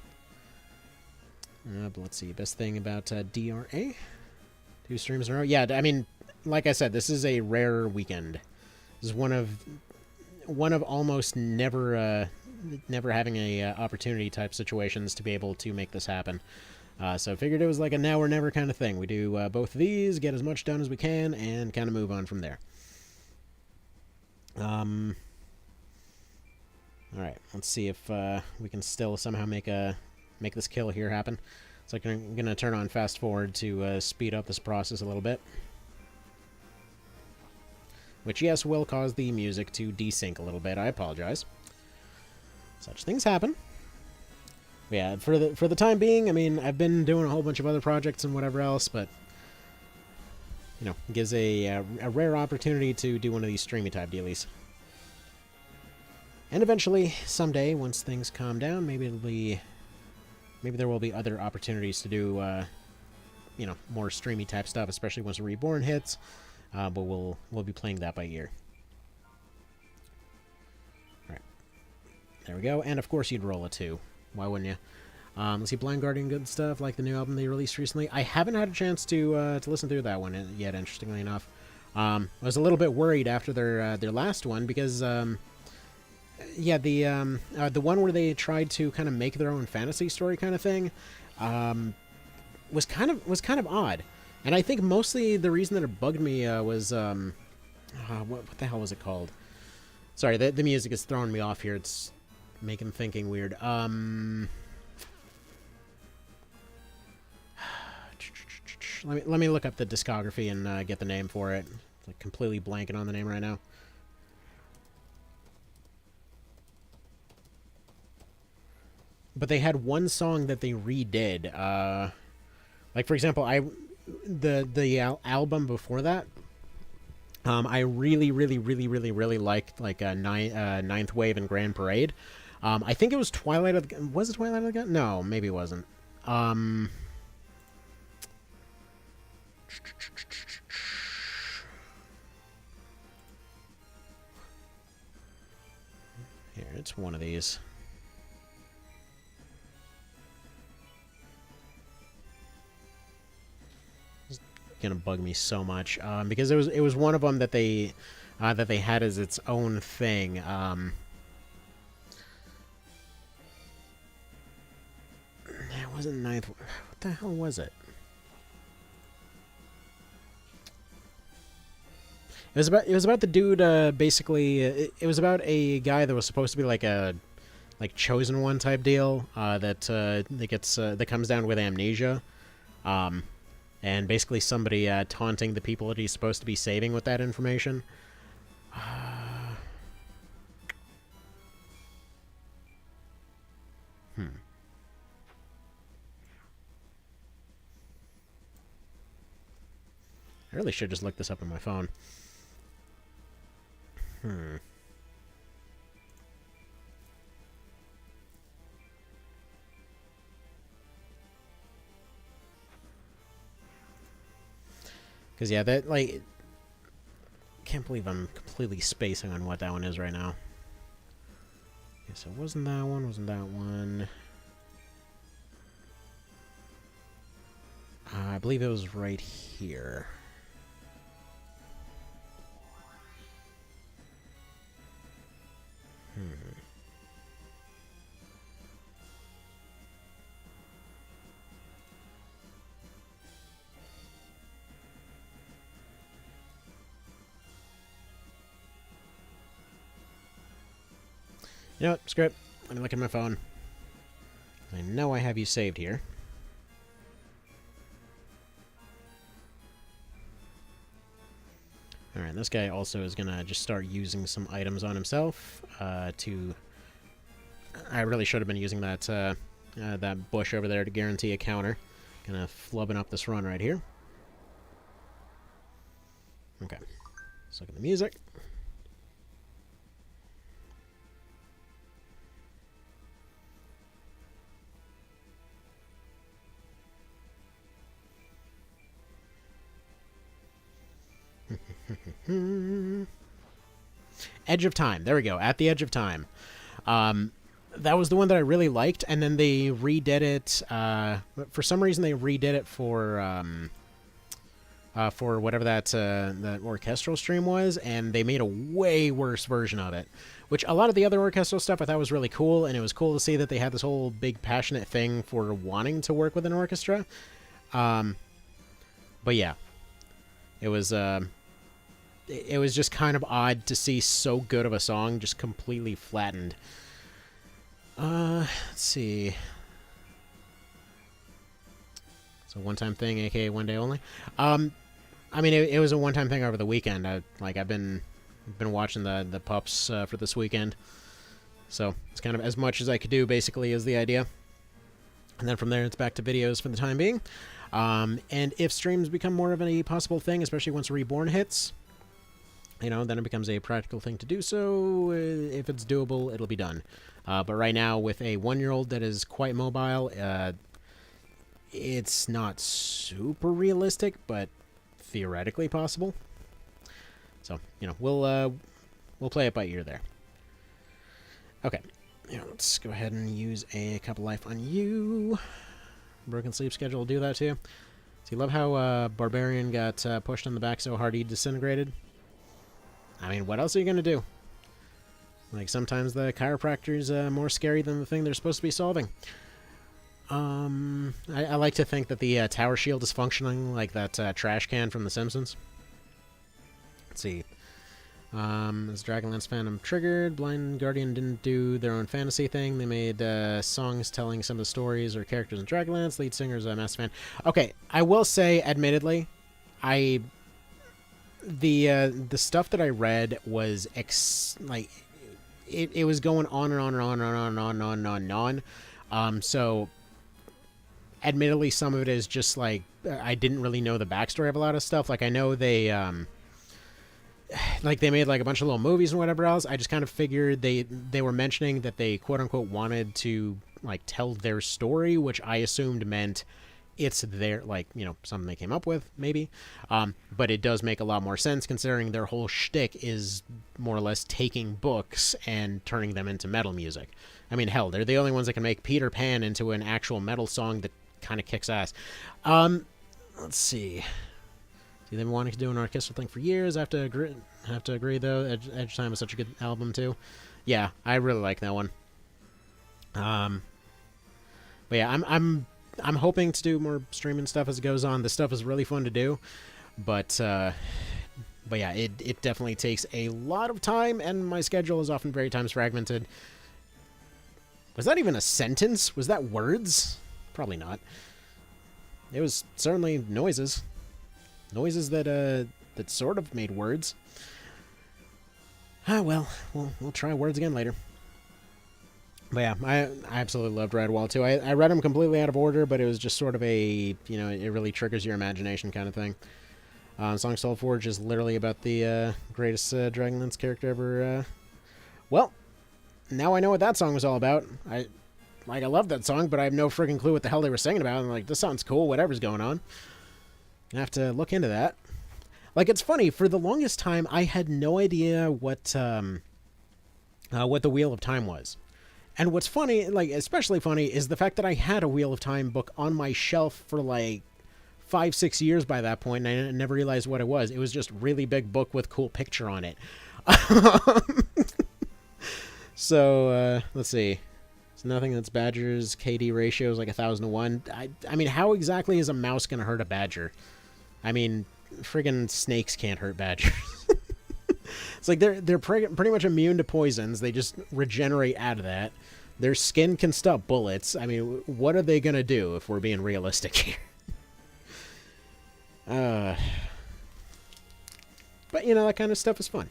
But let's see. Best thing about DRA? 2 streams in a row. Yeah, I mean, like I said, this is a rare weekend. This is one of almost never having a opportunity type situations to be able to make this happen. So I figured it was like a now or never kind of thing. We do both of these, get as much done as we can, and kind of move on from there. All right, let's see if we can still somehow make this kill here happen. So I'm going to turn on fast forward to speed up this process a little bit. Which, yes, will cause the music to desync a little bit. I apologize. Such things happen. But yeah, for the time being, I mean, I've been doing a whole bunch of other projects and whatever else, but, you know, it gives a rare opportunity to do one of these streamy type dealies. And eventually, someday, once things calm down, maybe there will be other opportunities to do, you know, more streamy type stuff, especially once Reborn hits. But we'll be playing that by ear. All right, there we go. And of course, you'd roll a 2. Why wouldn't you? Let's see, Blind Guardian, good stuff, like the new album they released recently. I haven't had a chance to listen through that one yet. Interestingly enough, I was a little bit worried after their last one because. Yeah, the one where they tried to kind of make their own fantasy story kind of thing, was kind of odd, and I think mostly the reason that it bugged me was what the hell was it called? Sorry, the music is throwing me off here. It's making thinking weird. Let me look up the discography and get the name for it. It's like completely blanking on the name right now. But they had one song that they redid. Like, for example, the album before that, I really liked, like, Ninth Wave and Grand Parade. I think it was Twilight of the... Was it Twilight of the Gun? No, maybe it wasn't. It's one of these. It's gonna bug me so much because it was one of them that they had as its own thing. It wasn't ninth. What the hell was it? It was about the dude. Basically, it was about a guy that was supposed to be like a chosen one type deal. That comes down with amnesia, and basically somebody taunting the people that he's supposed to be saving with that information. I really should just look this up on my phone. Because, yeah, that, like... Can't believe I'm completely spacing on what that one is right now. Okay, so wasn't that one. I believe it was right here. You know what? Screw it. Let me look at my phone. I know I have you saved here. Alright, this guy also is going to just start using some items on himself to... I really should have been using that that bush over there to guarantee a counter. Gonna flubbing up this run right here. Okay. Let's look at the music. Edge of Time. There we go. At the Edge of Time. That was the one that I really liked, and then they redid it. For some reason, they redid it for whatever that orchestral stream was, and they made a way worse version of it. Which a lot of the other orchestral stuff I thought was really cool, and it was cool to see that they had this whole big passionate thing for wanting to work with an orchestra. But yeah, it was just kind of odd to see so good of a song just completely flattened. Let's see. It's a one-time thing, aka one day only. I mean, it was a one-time thing over the weekend. I've been watching the pups for this weekend, so it's kind of as much as I could do. Basically, is the idea. And then from there, it's back to videos for the time being. And if streams become more of a possible thing, especially once Reborn hits, you know, then it becomes a practical thing to do so. If it's doable, it'll be done. But right now, with a 1-year-old that is quite mobile, it's not super realistic, but theoretically possible. So, you know, we'll play it by ear there. Okay, you know, let's go ahead and use a couple life on you. Broken sleep schedule will do that too. So you love how Barbarian got pushed on the back so hard he disintegrated? I mean, what else are you going to do? Like, sometimes the chiropractor's more scary than the thing they're supposed to be solving. I like to think that the tower shield is functioning like that trash can from The Simpsons. Let's see. As Dragonlance fan, I'm triggered. Blind Guardian didn't do their own fantasy thing. They made songs telling some of the stories or characters in Dragonlance. Lead singer's a massive fan. Okay, I will say, admittedly, the stuff that I read was it was going on and on and on and on and on and on and on and on. So admittedly, some of it is just like I didn't really know the backstory of a lot of stuff. Like, I know they like they made like a bunch of little movies and whatever else. I just kind of figured they were mentioning that they quote unquote wanted to like tell their story, which I assumed meant it's their, like, you know, something they came up with, maybe. But it does make a lot more sense considering their whole shtick is more or less taking books and turning them into metal music. I mean, hell, they're the only ones that can make Peter Pan into an actual metal song that kind of kicks ass. Let's see. They've been wanting to do an orchestral thing for years. I have to agree though. Edge Time is such a good album too. Yeah, I really like that one. But yeah, I'm hoping to do more streaming stuff as it goes on. This stuff is really fun to do, but yeah, it definitely takes a lot of time, and my schedule is often very times fragmented. Was that even a sentence? Was that words? Probably not. It was certainly noises. Noises that sort of made words. Ah, well, we'll try words again later. But yeah, I absolutely loved Redwall too. I read them completely out of order, but it was just sort of a, you know, it really triggers your imagination kind of thing. Song Soulforge is literally about the greatest Dragonlance character ever. Well, now I know what that song was all about. I love that song, but I have no freaking clue what the hell they were singing about. I'm like, this sounds cool, whatever's going on. I have to look into that. Like, it's funny, for the longest time, I had no idea what the Wheel of Time was. And what's funny, like, especially funny, is the fact that I had a Wheel of Time book on my shelf for, like, 5-6 years by that point, and I never realized what it was. It was just a really big book with cool picture on it. So, let's see. It's nothing that's Badger's KD ratio is like 1,000 to 1. I mean, how exactly is a mouse going to hurt a badger? I mean, friggin' snakes can't hurt badgers. It's like they're pretty much immune to poisons. They just regenerate out of that. Their skin can stop bullets. I mean, what are they going to do if we're being realistic here? But, you know, that kind of stuff is fun.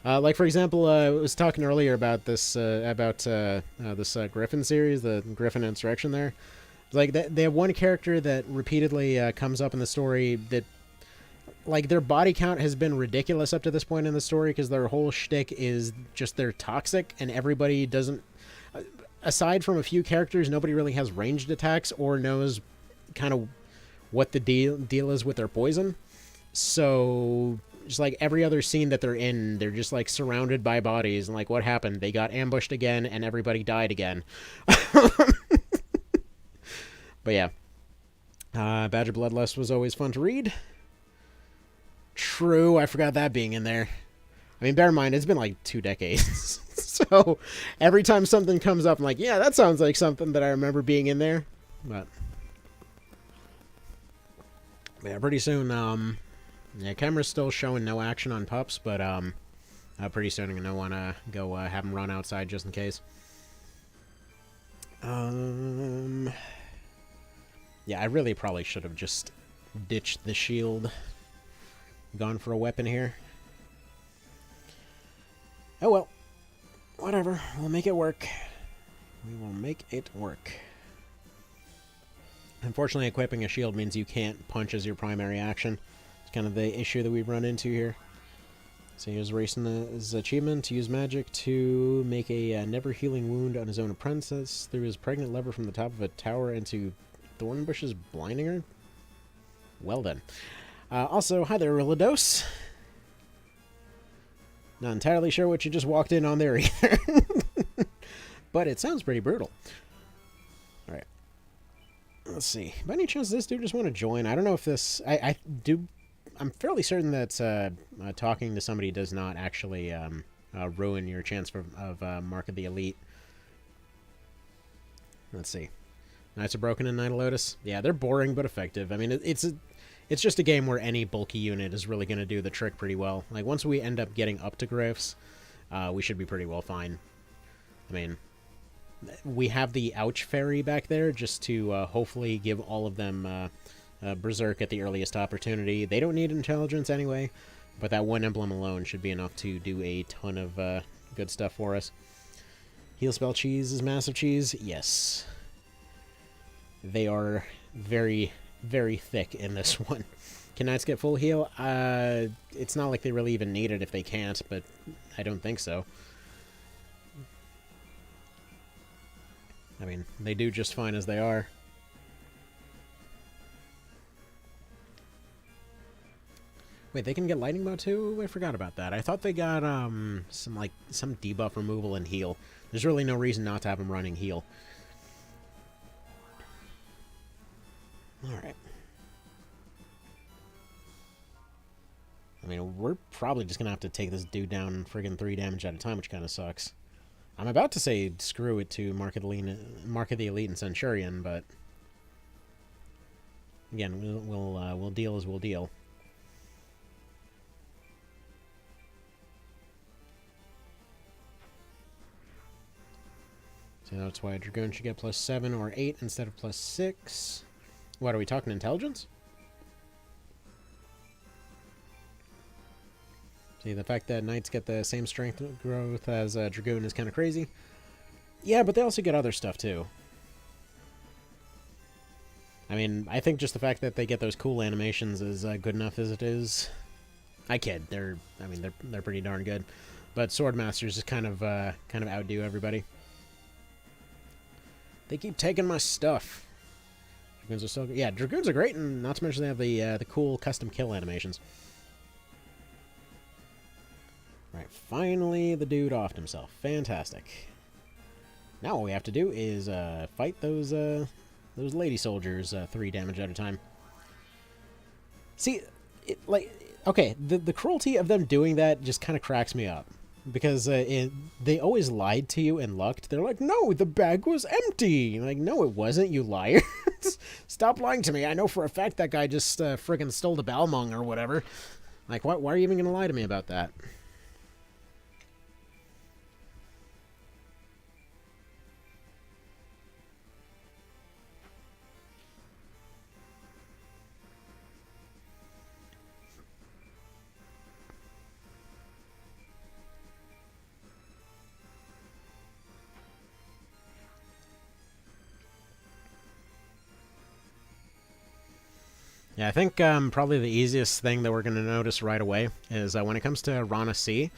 Like, for example, I was talking earlier about this Gryphon series, the Gryphon Insurrection there. Like, they have one character that repeatedly comes up in the story that, like, their body count has been ridiculous up to this point in the story because their whole shtick is just they're toxic and everybody doesn't... Aside from a few characters, nobody really has ranged attacks or knows kind of what the deal is with their poison. So... just like every other scene that they're in, they're just like surrounded by bodies and like what happened? They got ambushed again and everybody died again. But yeah. Badger Bloodlust was always fun to read. True, I forgot that being in there. I mean, bear in mind, it's been like 2 decades. So every time something comes up, I'm like, yeah, that sounds like something that I remember being in there. But yeah, pretty soon, yeah, camera's still showing no action on pups, but pretty soon I'm gonna want to go have them run outside just in case. Yeah, I really probably should have just ditched the shield, gone for a weapon here. Oh well, whatever. We'll make it work. We will make it work. Unfortunately, equipping a shield means you can't punch as your primary action. Kind of the issue that we've run into here. So he was racing his achievement to use magic to make a never-healing wound on his own apprentice through his pregnant lover from the top of a tower into thorn bushes, blinding her. Well done. Also, hi there, Rillados. Not entirely sure what you just walked in on there either. But it sounds pretty brutal. Alright. Let's see. By any chance, this dude just want to join? I don't know if this... I'm fairly certain that talking to somebody does not actually ruin your chance of Mark of the Elite. Let's see. Knights are broken in Night of Lotus. Yeah, they're boring but effective. I mean, it's just a game where any bulky unit is really going to do the trick pretty well. Like, once we end up getting up to Gryphs, we should be pretty well fine. I mean, we have the Ouch Fairy back there just to hopefully give all of them... Berserk at the earliest opportunity. They don't need intelligence anyway, but that one emblem alone should be enough to do a ton of good stuff for us. Heal spell cheese is massive cheese? Yes. They are very, very thick in this one. Can knights get full heal? It's not like they really even need it if they can't, but I don't think so. I mean, they do just fine as they are. Wait, they can get lightning bow too? I forgot about that. I thought they got some debuff removal and heal. There's really no reason not to have them running heal. Alright. I mean, we're probably just gonna have to take this dude down friggin' 3 damage at a time, which kind of sucks. I'm about to say screw it to Mark of the Elite and Centurion, but again, we'll deal as we'll deal. So that's why Dragoon should get +7 or 8 instead of +6. What, are we talking intelligence? See, the fact that Knights get the same strength growth as Dragoon is kind of crazy. Yeah, but they also get other stuff, too. I mean, I think just the fact that they get those cool animations is good enough as it is. I kid. They're pretty darn good. But Swordmasters just kind of outdo everybody. They keep taking my stuff. Dragoons are so good. Yeah, Dragoons are great, and not to mention they have the cool custom kill animations. Right, finally the dude offed himself. Fantastic. Now what we have to do is fight those lady soldiers 3 damage at a time. See, okay, the cruelty of them doing that just kind of cracks me up. Because they always lied to you and lucked. They're like, no, the bag was empty. Like, no, it wasn't, you liars. Stop lying to me. I know for a fact that guy just friggin' stole the Balmung or whatever. Like, why are you even going to lie to me about that? Yeah, I think probably the easiest thing that we're going to notice right away is when it comes to Rana C,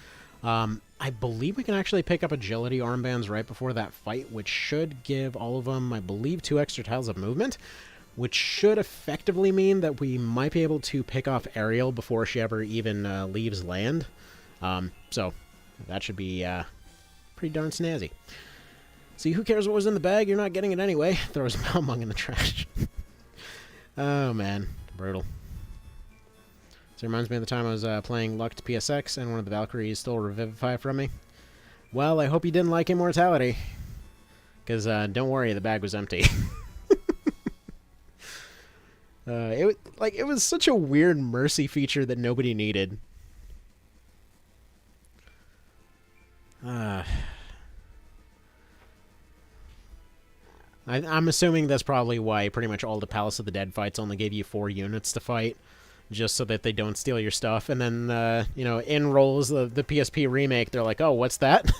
I believe we can actually pick up agility armbands right before that fight, which should give all of them, I believe, 2 extra tiles of movement, which should effectively mean that we might be able to pick off Ariel before she ever even leaves land. So that should be pretty darn snazzy. See, who cares what was in the bag? You're not getting it anyway. Throws Balmung in the trash. Oh, man. Brutal. So it reminds me of the time I was playing Lucked PSX and one of the Valkyries stole Revivify from me. Well, I hope you didn't like Immortality. Because, don't worry, the bag was empty. It was such a weird mercy feature that nobody needed. I'm assuming that's probably why pretty much all the Palace of the Dead fights only gave you 4 units to fight, just so that they don't steal your stuff. And then, in rolls the PSP remake, they're like, oh, what's that?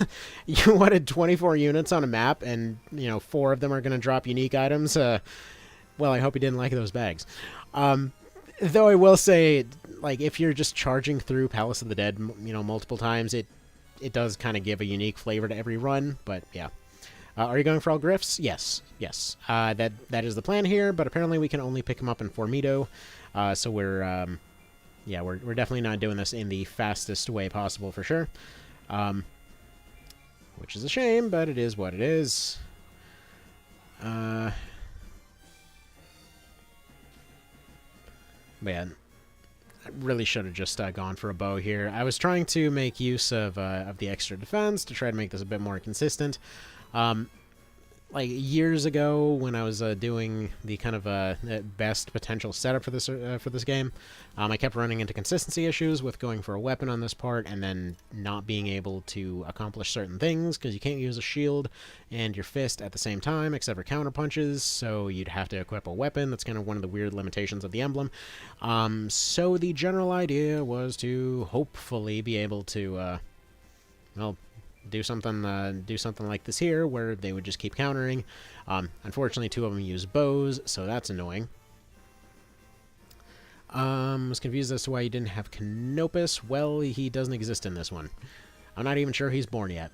You wanted 24 units on a map, and, 4 of them are going to drop unique items? Well, I hope you didn't like those bags. Though I will say, if you're just charging through Palace of the Dead, multiple times, it does kind of give a unique flavor to every run, but yeah. Are you going for all Gryphs? Yes. That is the plan here, but apparently we can only pick them up in Formido, so we're definitely not doing this in the fastest way possible for sure, which is a shame, but it is what it is. But yeah, I really should have just gone for a bow here. I was trying to make use of the extra defense to try to make this a bit more consistent. Years ago, when I was doing the kind of best potential setup for this game, I kept running into consistency issues with going for a weapon on this part and then not being able to accomplish certain things because you can't use a shield and your fist at the same time except for counter punches, so you'd have to equip a weapon. That's kind of one of the weird limitations of the emblem. So the general idea was to hopefully be able to, do something like this here, where they would just keep countering. Unfortunately, 2 of them use bows, so that's annoying. Was confused as to why he didn't have Canopus. Well, he doesn't exist in this one. I'm not even sure he's born yet.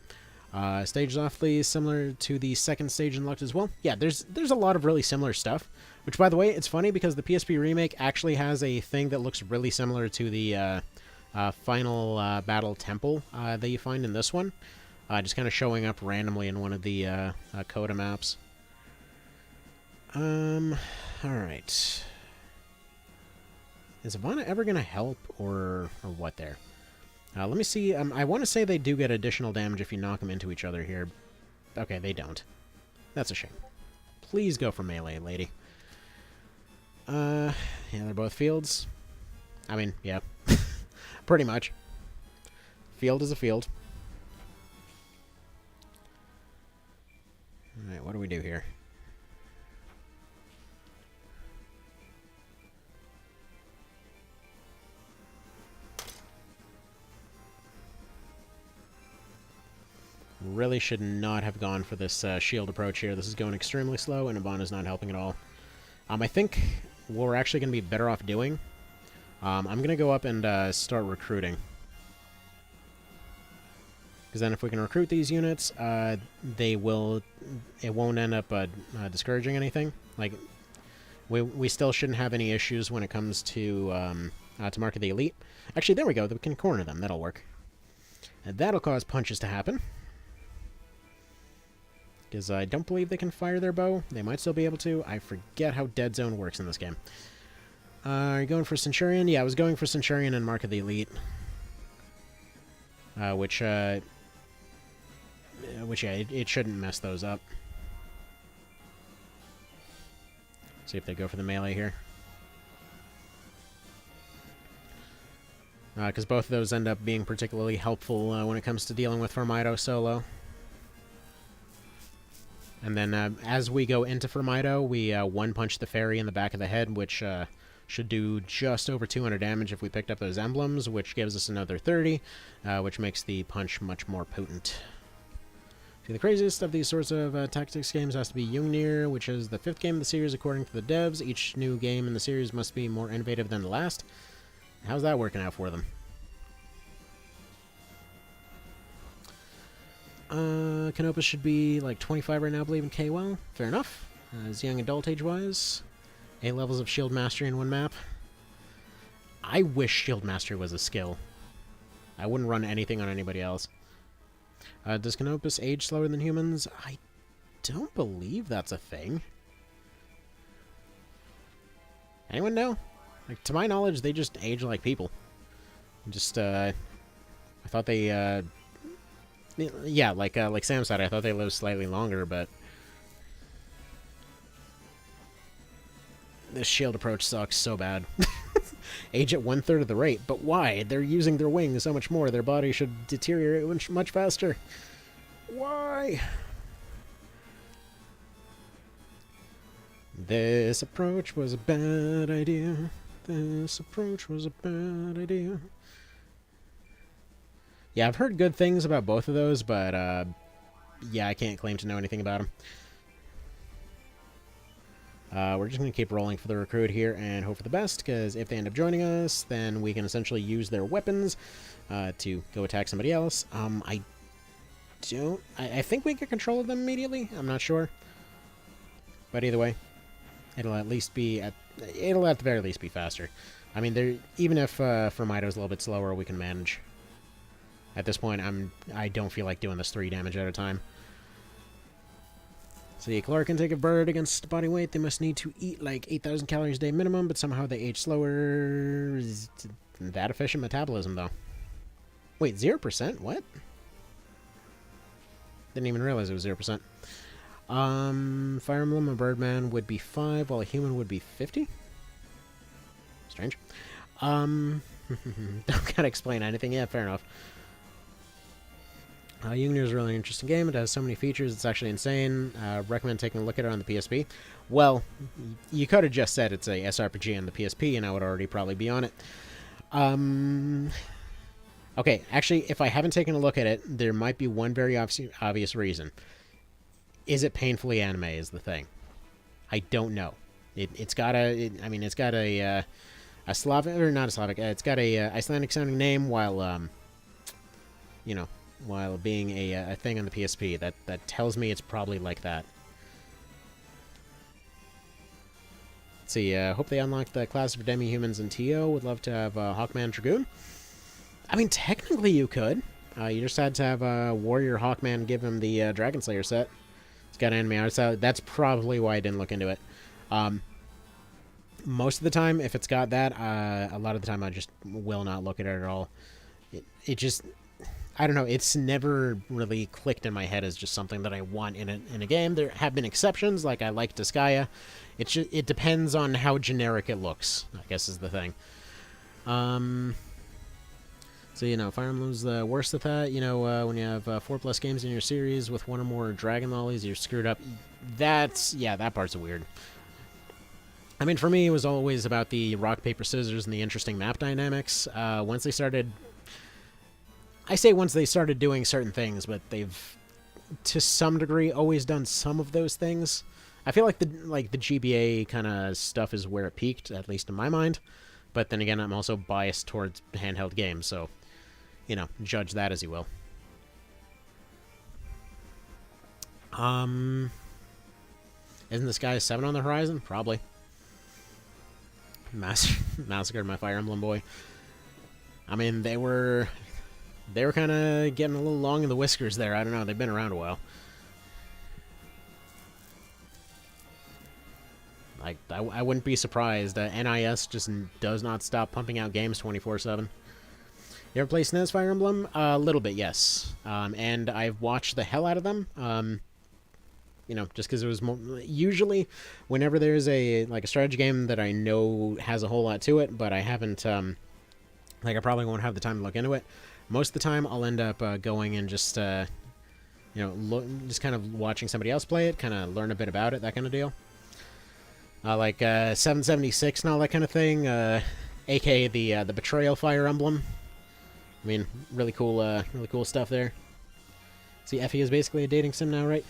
Stage is awfully similar to the second stage unlocked as well. Yeah, there's a lot of really similar stuff. Which, by the way, it's funny because the PSP remake actually has a thing that looks really similar to the final battle temple that you find in this one. Just kind of showing up randomly in one of the Coda maps. Alright. Is Ivana ever going to help, or what there? Let me see. I want to say they do get additional damage if you knock them into each other here. Okay, they don't. That's a shame. Please go for melee, lady. Yeah, they're both fields. I mean, yeah. Pretty much. Field is a field. Alright, what do we do here? Really should not have gone for this shield approach here. This is going extremely slow, and Ivana's not helping at all. I think what we're actually going to be better off doing, I'm going to go up and start recruiting. Because then if we can recruit these units, it won't end up discouraging anything. Like, we still shouldn't have any issues when it comes to Mark of the Elite. Actually, there we go. We can corner them. That'll work. And that'll cause punches to happen. Because I don't believe they can fire their bow. They might still be able to. I forget how Dead Zone works in this game. Are you going for Centurion? Yeah, I was going for Centurion and Mark of the Elite. Which, yeah, it shouldn't mess those up. See if they go for the melee here. Because both of those end up being particularly helpful when it comes to dealing with Firmito solo. And then as we go into Firmito, we one-punch the fairy in the back of the head, which should do just over 200 damage if we picked up those emblems, which gives us another 30, which makes the punch much more potent. See, the craziest of these sorts of tactics games has to be Jungnir, which is the 5th game of the series according to the devs. Each new game in the series must be more innovative than the last. How's that working out for them? Canopus should be like 25 right now, I believe, in KWell. Fair enough. As young adult age-wise. 8 levels of Shield Mastery in one map. I wish Shield Mastery was a skill. I wouldn't run anything on anybody else. Does Canopus age slower than humans? I don't believe that's a thing. Anyone know? Like, to my knowledge, they just age like people. Just, I thought they, yeah, like Sam said, I thought they lived slightly longer, but this shield approach sucks so bad. Age at 1/3 of the rate, but why? They're using their wings so much more. Their body should deteriorate much faster. Why? This approach was a bad idea. This approach was a bad idea. Yeah, I've heard good things about both of those, but, yeah, I can't claim to know anything about them. We're just going to keep rolling for the recruit here and hope for the best, because if they end up joining us, then we can essentially use their weapons to go attack somebody else. I think we get control of them immediately. I'm not sure. But either way, it'll at least be, it'll at the very least be faster. I mean, even if Firmito's a little bit slower, we can manage. At this point, I don't feel like doing this 3 damage at a time. See, Clark can take a bird against body weight. They must need to eat like 8,000 calories a day minimum, but somehow they age slower. Is that efficient metabolism, though? Wait, 0%? What? Didn't even realize it was 0%. Fire Emblem, a Birdman would be 5, while a human would be 50? Strange. Don't gotta explain anything. Yeah, fair enough. Jungnir is a really interesting game. It has so many features, it's actually insane. Recommend taking a look at it on the PSP. Well, you could have just said it's a SRPG on the PSP, and I would already probably be on it. Okay, actually, if I haven't taken a look at it, there might be one very obvious reason. Is it painfully anime is the thing. I don't know. It's got a Slavic, or not a Slavic, it's got a Icelandic sounding name, while, you know, while being a thing on the PSP. That tells me it's probably like that. Let's see, hope they unlock the class for demi-humans and TO. Would love to have Hawkman Dragoon. I mean, technically you could. You just had to have Warrior Hawkman give him the Dragon Slayer set. It's got anime art, so that's probably why I didn't look into it. Most of the time, if it's got that, a lot of the time I just will not look at it at all. It just... I don't know, it's never really clicked in my head as just something that I want in a game. There have been exceptions, like I like Disgaea. It depends on how generic it looks, I guess is the thing. So, you know, Fire Emblem's the worst at that. You know, when you have 4+ games in your series with one or more Dragon Lollies, you're screwed up. Yeah, that part's weird. I mean, for me, it was always about the rock, paper, scissors and the interesting map dynamics. Once they started... I say once they started doing certain things, but they've, to some degree, always done some of those things. I feel like the GBA kind of stuff is where it peaked, at least in my mind. But then again, I'm also biased towards handheld games, so, you know, judge that as you will. Isn't this guy 7 on the horizon? Probably. Massacred my Fire Emblem boy. I mean, they were kind of getting a little long in the whiskers there. I don't know. They've been around a while. Like, I wouldn't be surprised. NIS just does not stop pumping out games 24/7. You ever play SNES Fire Emblem? A little bit, yes. And I've watched the hell out of them. You know, just because it was more... Usually, whenever there's a strategy game that I know has a whole lot to it, but I haven't... I probably won't have the time to look into it. Most of the time, I'll end up going and just, you know, just kind of watching somebody else play it, kind of learn a bit about it, that kind of deal. Like 776 and all that kind of thing, aka the Betrayal Fire Emblem. I mean, really cool stuff there. See, Effie is basically a dating sim now, right?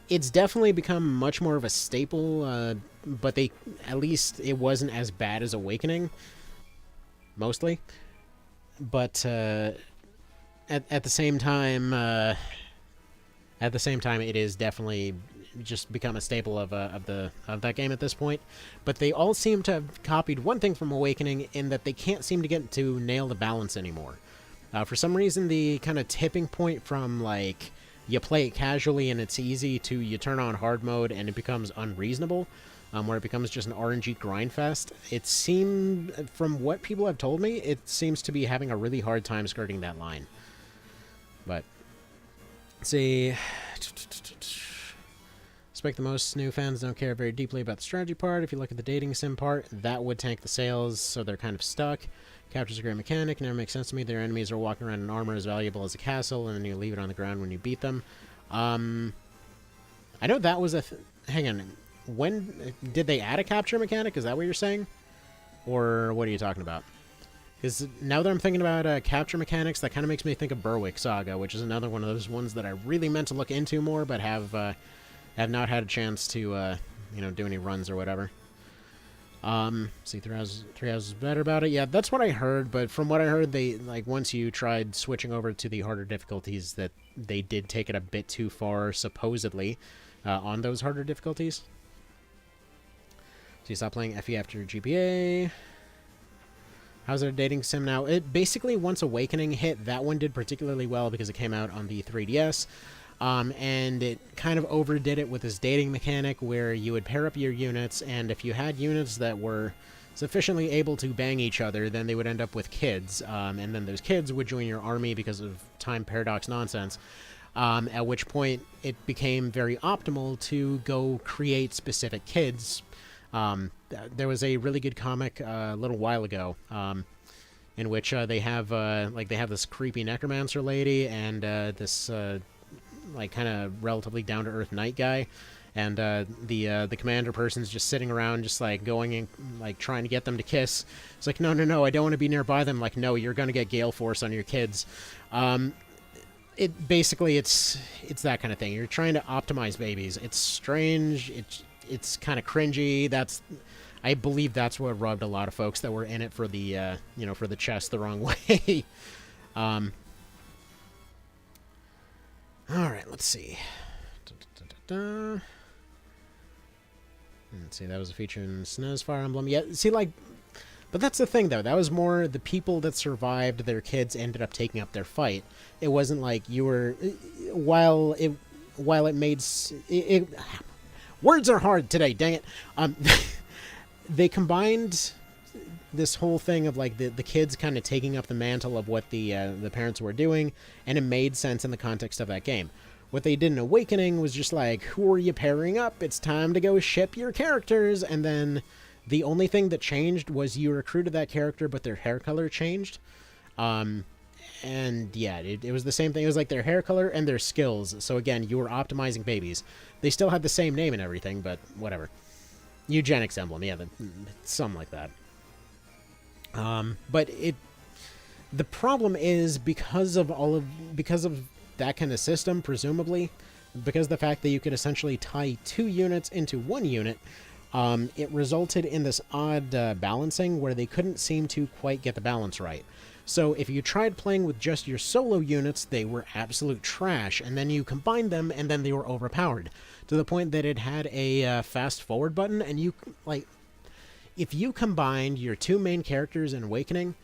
It's definitely become much more of a staple, but at least it wasn't as bad as Awakening. Mostly, but at the same time, it is definitely just become a staple of that game at this point. But they all seem to have copied one thing from Awakening in that they can't seem to get to nail the balance anymore. For some reason, the kind of tipping point from like you play it casually and it's easy to you turn on hard mode and it becomes unreasonable. Where it becomes just an RNG grind fest. It seemed, from what people have told me, it seems to be having a really hard time skirting that line. But, let's see. Expect the most new fans don't care very deeply about the strategy part. If you look at the dating sim part, that would tank the sales, so they're kind of stuck. Capture's a great mechanic, never makes sense to me. Their enemies are walking around in armor as valuable as a castle, and then you leave it on the ground when you beat them. I know that was hang on. When did they add a capture mechanic? Is that what you're saying? Or what are you talking about? Because now that I'm thinking about capture mechanics, that kind of makes me think of Berwick Saga, which is another one of those ones that I really meant to look into more, but have not had a chance to you know, do any runs or whatever. See, Three Houses is better about it. Yeah, that's what I heard, but from what I heard, they once you tried switching over to the harder difficulties, that they did take it a bit too far, supposedly, on those harder difficulties. So you stop playing FE after GPA. How's our dating sim now? It basically, once Awakening hit, that one did particularly well because it came out on the 3DS. And it kind of overdid it with this dating mechanic where you would pair up your units, and if you had units that were sufficiently able to bang each other, then they would end up with kids. And then those kids would join your army because of time paradox nonsense. At which point it became very optimal to go create specific kids. There was a really good comic a little while ago, in which they have this creepy necromancer lady and this kind of relatively down to earth knight guy, and the commander person's just sitting around, just going and trying to get them to kiss. It's like, no, I don't want to be nearby them. Like, no, you're gonna get Gale Force on your kids. It basically it's that kind of thing. You're trying to optimize babies. It's strange. It's kind of cringy. I believe that's what rubbed a lot of folks that were in it for the for the chest the wrong way. Alright, let's see. Let's see, that was a feature in SNES Fire Emblem. Yeah, see, like... But that's the thing, though. That was more the people that survived, their kids ended up taking up their fight. It wasn't like you were... While it made... Words are hard today, dang it. They combined this whole thing of, like, the kids kind of taking up the mantle of what the parents were doing, and it made sense in the context of that game. What they did in Awakening was just like, who are you pairing up? It's time to go ship your characters, and then the only thing that changed was you recruited that character, but their hair color changed. And yeah, it was the same thing. It was like their hair color and their skills. So again, you were optimizing babies. They still had the same name and everything, but whatever. Eugenics emblem, yeah, something like that. But the problem is because of that kind of system, presumably, because the fact that you could essentially tie 2 units into 1 unit, it resulted in this odd balancing where they couldn't seem to quite get the balance right. So if you tried playing with just your solo units, they were absolute trash, and then you combined them, and then they were overpowered, to the point that it had a fast forward button, and you, like, if you combined your 2 main characters in Awakening,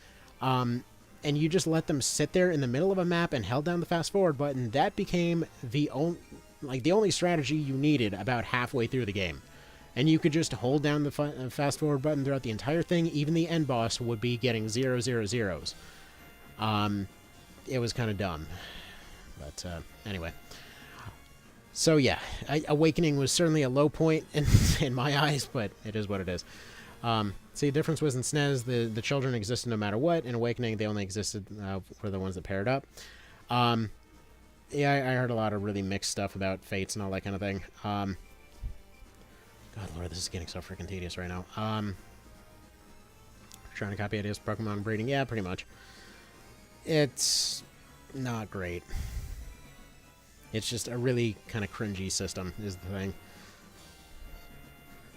and you just let them sit there in the middle of a map and held down the fast forward button, that became the only strategy you needed about halfway through the game. And you could just hold down the fast forward button throughout the entire thing. Even the end boss would be getting 0, 0, 0s. It was kind of dumb. But anyway. So yeah, Awakening was certainly a low point in my eyes, but it is what it is. See, the difference was in SNES, the children existed no matter what. In Awakening, they only existed for the ones that paired up. Yeah, I heard a lot of really mixed stuff about fates and all that kind of thing. God lord, this is getting so freaking tedious right now. Trying to copy ideas for Pokemon breeding. Yeah, pretty much. It's not great. It's just a really kind of cringy system, is the thing.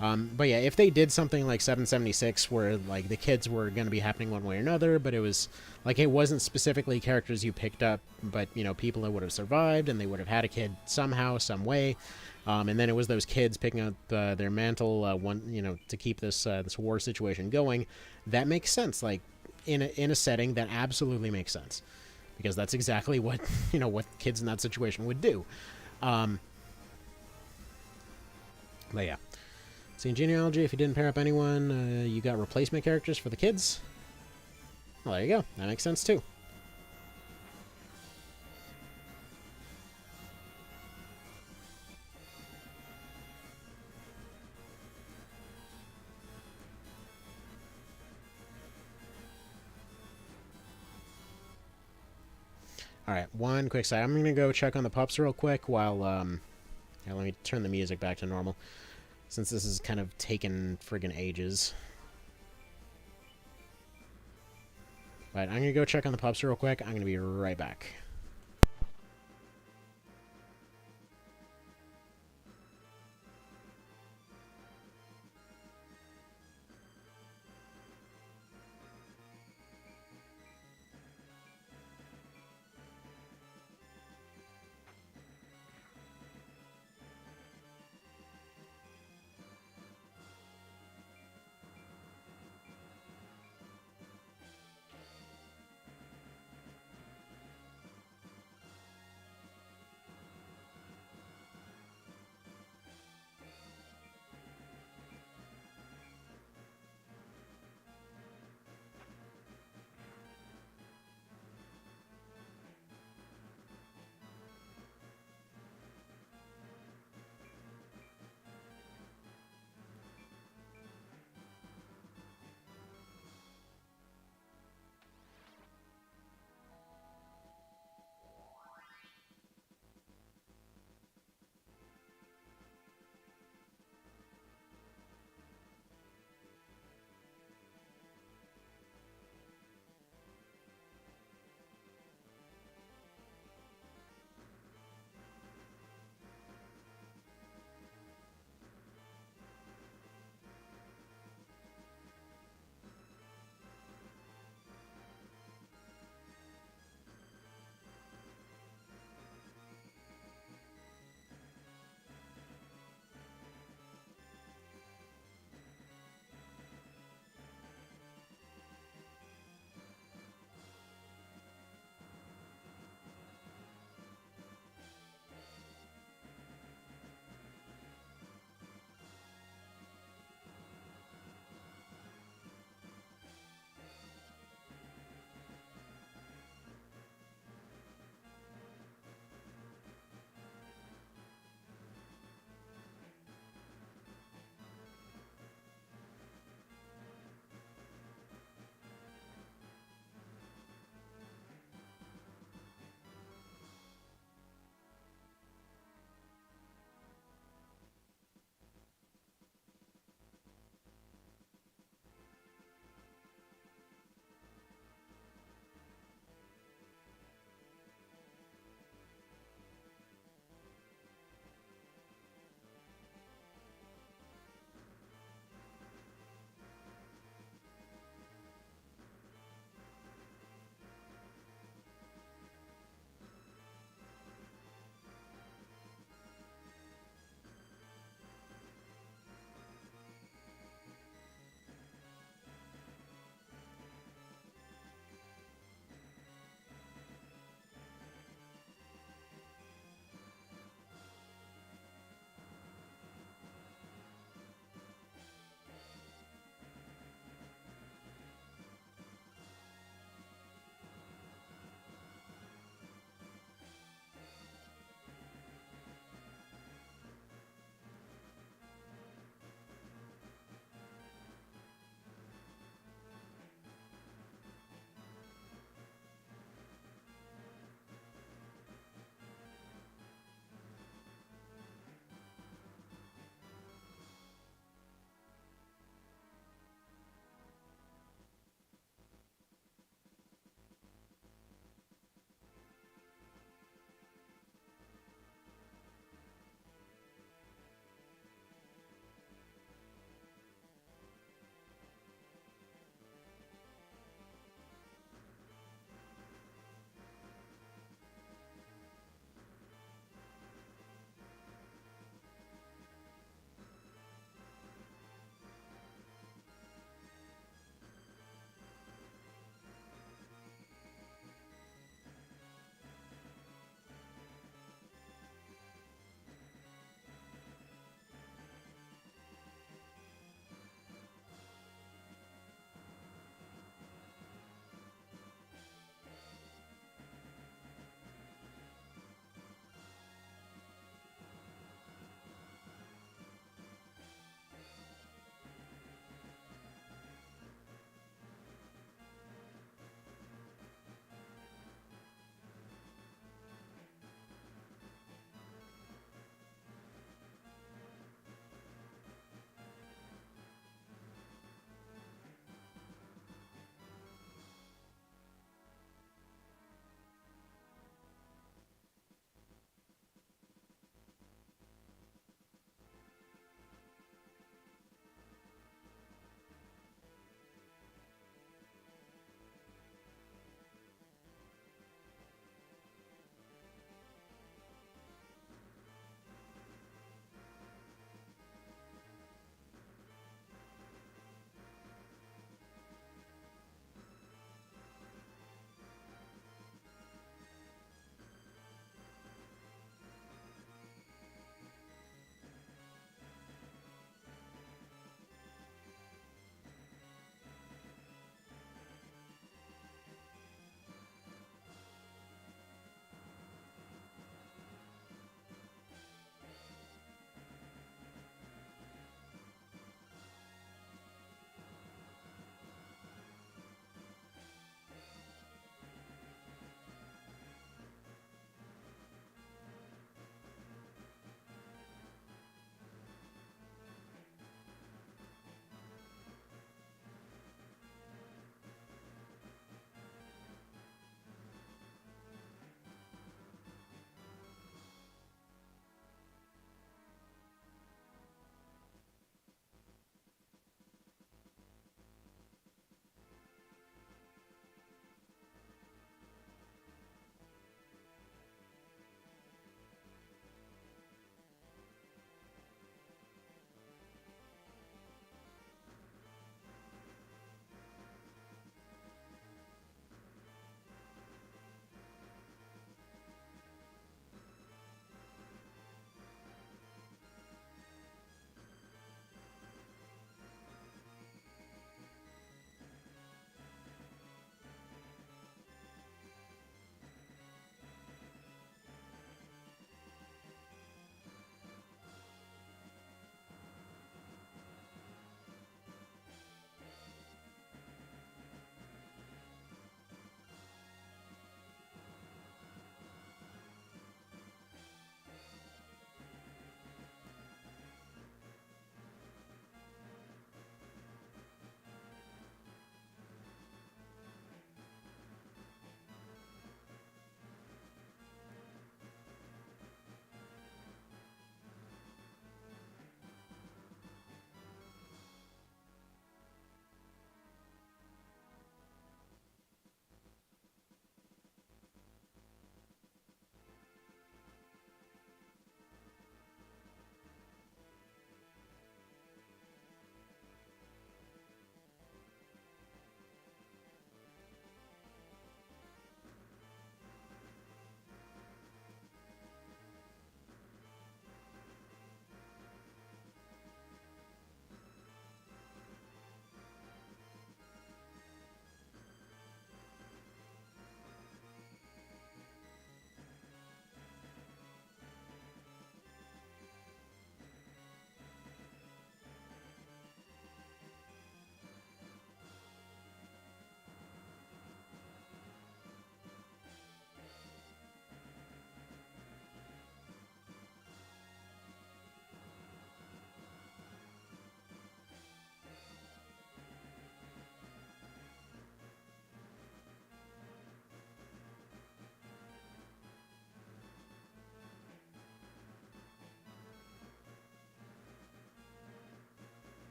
But yeah, if they did something like 776 where, like, the kids were going to be happening one way or another, but it was, like, it wasn't specifically characters you picked up, but, you know, people that would have survived, and they would have had a kid somehow, some way, and then it was those kids picking up their mantle, to keep this war situation going, that makes sense. Like, in a setting, that absolutely makes sense. Because that's exactly what, what kids in that situation would do. But yeah. See, in Genealogy, if you didn't pair up anyone, you got replacement characters for the kids. Well, there you go. That makes sense, too. Alright, one quick side. I'm going to go check on the pups real quick while, yeah, let me turn the music back to normal, since this is kind of taken friggin' ages. Right, I'm going to go check on the pups real quick. I'm going to be right back.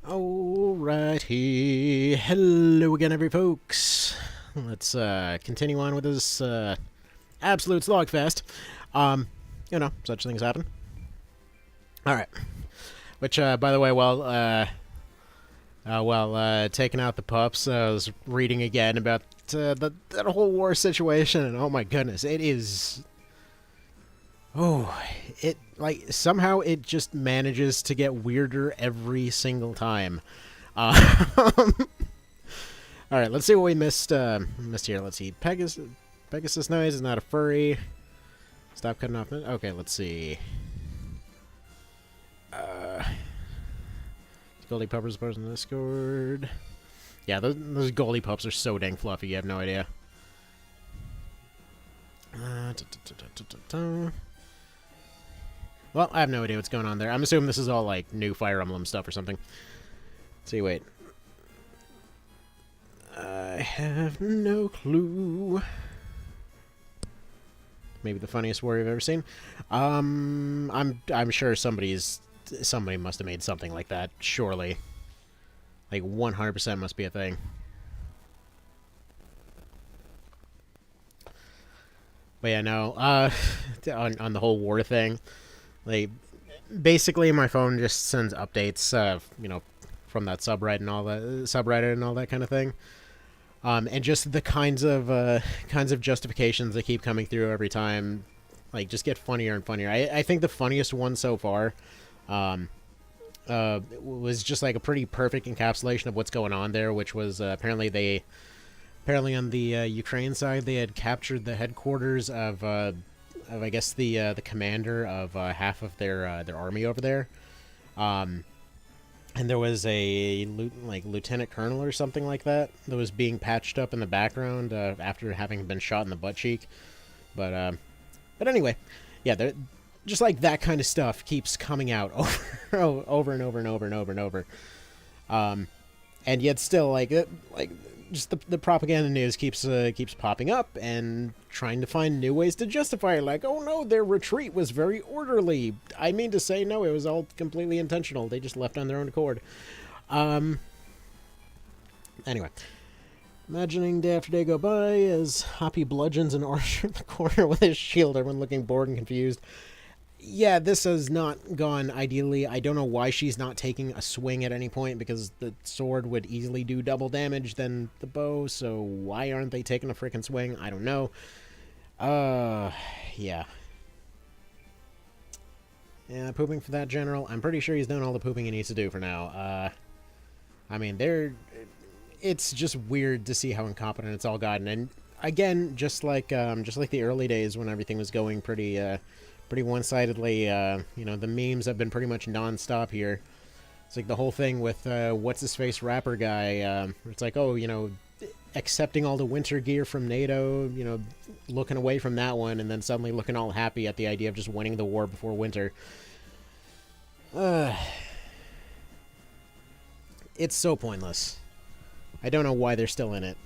Alrighty, hello again, every folks. Let's continue on with this absolute slogfest. You know, such things happen. All right. Which, by the way, while taking out the pups, I was reading again about that whole war situation, and oh my goodness, it is. Oh, it, like, somehow it just manages to get weirder every single time. Alright, let's see what we missed here. Let's see. Pegasus noise is not a furry. Stop cutting off. Okay, let's see. Goldie Puppers posted in Discord. Yeah, those Goldie Pups are so dang fluffy, you have no idea. Well, I have no idea what's going on there. I'm assuming this is all, like, new Fire Emblem stuff or something. Let's see, wait. I have no clue. Maybe the funniest warrior I've ever seen. I'm sure somebody must have made something like that, surely. Like, 100% must be a thing. But yeah, no, on the whole war thing, like, basically my phone just sends updates, you know, from that subreddit and all that kind of thing. And just the kinds of justifications that keep coming through every time, like, just get funnier and funnier. I think the funniest one so far, was just like a pretty perfect encapsulation of what's going on there, which was apparently on the Ukraine side they had captured the headquarters of I guess the commander of half of their army over there, and there was a lieutenant colonel or something like that was being patched up in the background after having been shot in the butt cheek, but anyway, yeah, just like that kind of stuff keeps coming out over and over and over and over and over, and yet still just the propaganda news keeps popping up and trying to find new ways to justify it. Like, oh no, their retreat was very orderly. I mean to say, no, it was all completely intentional. They just left on their own accord. Anyway, imagining day after day go by as Hoppy bludgeons an archer in the corner with his shield, everyone looking bored and confused. Yeah, this has not gone ideally. I don't know why she's not taking a swing at any point, because the sword would easily do double damage than the bow, so why aren't they taking a freaking swing? I don't know. Yeah. Yeah, pooping for that general. I'm pretty sure he's done all the pooping he needs to do for now. I mean, it's just weird to see how incompetent it's all gotten. And again, just like the early days when everything was going pretty one-sidedly, you know, the memes have been pretty much non-stop here. It's like the whole thing with what's-his-face rapper guy. It's like, oh, you know, accepting all the winter gear from NATO, you know, looking away from that one, and then suddenly looking all happy at the idea of just winning the war before winter. It's so pointless. I don't know why they're still in it.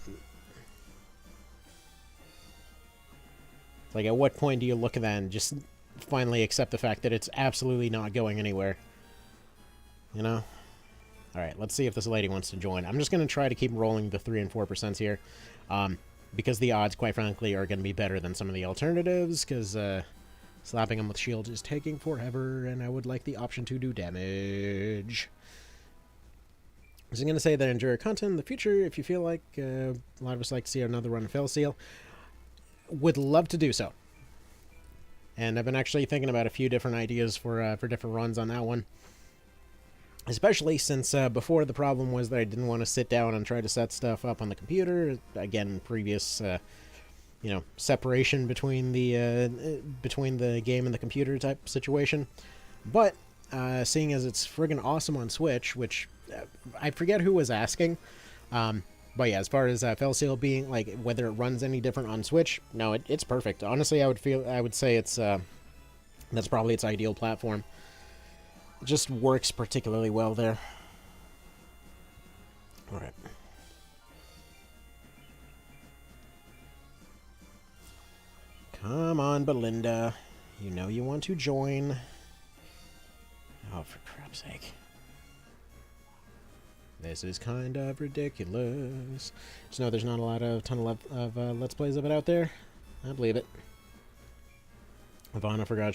Like, at what point do you look at that and just finally accept the fact that it's absolutely not going anywhere? You know? Alright, let's see if this lady wants to join. I'm just going to try to keep rolling the 3 and 4% here, because the odds, quite frankly, are going to be better than some of the alternatives, because slapping them with shield is taking forever, and I would like the option to do damage. I was going to say that I enjoy your content in the future. If you feel like a lot of us like to see another run of Felseal, would love to do so. And I've been actually thinking about a few different ideas for different runs on that one. Especially since before the problem was that I didn't want to sit down and try to set stuff up on the computer. Again, previous, you know, separation between the game and the computer type situation. But seeing as it's friggin' awesome on Switch, which I forget who was asking. But yeah, as far as Felseal being, like, whether it runs any different on Switch, no, it's perfect. Honestly, I would say it's that's probably its ideal platform. It just works particularly well there. All right. Come on, Belinda. You know you want to join. Oh, for crap's sake. This is kind of ridiculous. Just know there's not a ton of Let's Plays of it out there. I believe it. Ivana forgot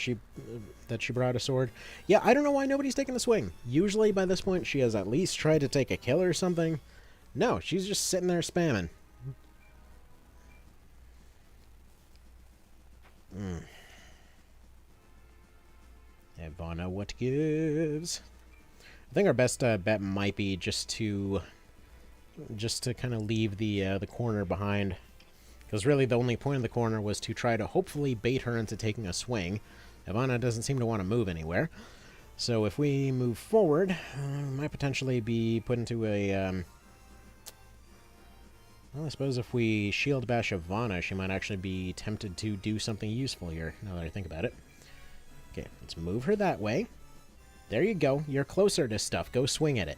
that she brought a sword. Yeah, I don't know why nobody's taking a swing. Usually by this point she has at least tried to take a kill or something. No, she's just sitting there spamming. Ivana, what gives? I think our best bet might be just to kind of leave the corner behind. Because really the only point of the corner was to try to hopefully bait her into taking a swing. Ivana doesn't seem to want to move anywhere. So if we move forward, we might potentially be put into a... well, I suppose if we shield bash Ivana, she might actually be tempted to do something useful here, now that I think about it. Okay, let's move her that way. There you go. You're closer to stuff. Go swing at it.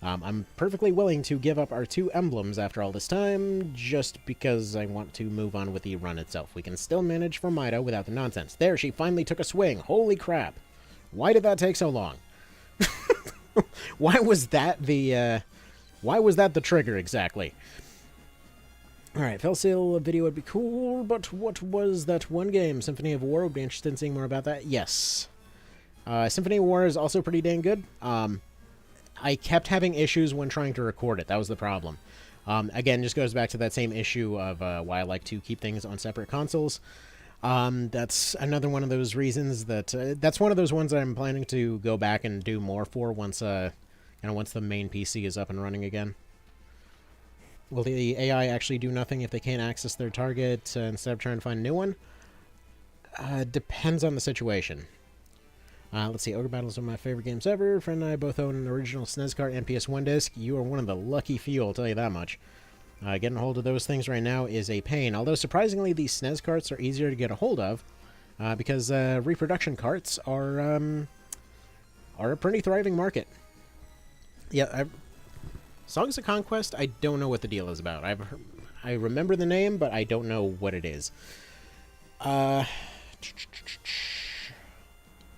I'm perfectly willing to give up our 2 emblems after all this time, just because I want to move on with the run itself. We can still manage for Vita without the nonsense. There, she finally took a swing. Holy crap. Why did that take so long? Why was that the trigger, exactly? Alright, Fell Sale video would be cool, but what was that one game? Symphony of War? Would be interested in seeing more about that. Yes. Symphony of War is also pretty dang good. I kept having issues when trying to record it. That was the problem. Again, just goes back to that same issue of why I like to keep things on separate consoles. That's another one of those reasons that... that's one of those ones that I'm planning to go back and do more for once once the main PC is up and running again. Will the AI actually do nothing if they can't access their target instead of trying to find a new one? Depends on the situation. Let's see, Ogre Battle is one of my favorite games ever. Friend and I both own an original SNES cart and PS1 disc. You are one of the lucky few, I'll tell you that much. Getting a hold of those things right now is a pain. Although, surprisingly, these SNES carts are easier to get a hold of because reproduction carts are a pretty thriving market. Yeah, Songs of Conquest, I don't know what the deal is about. I remember the name, but I don't know what it is.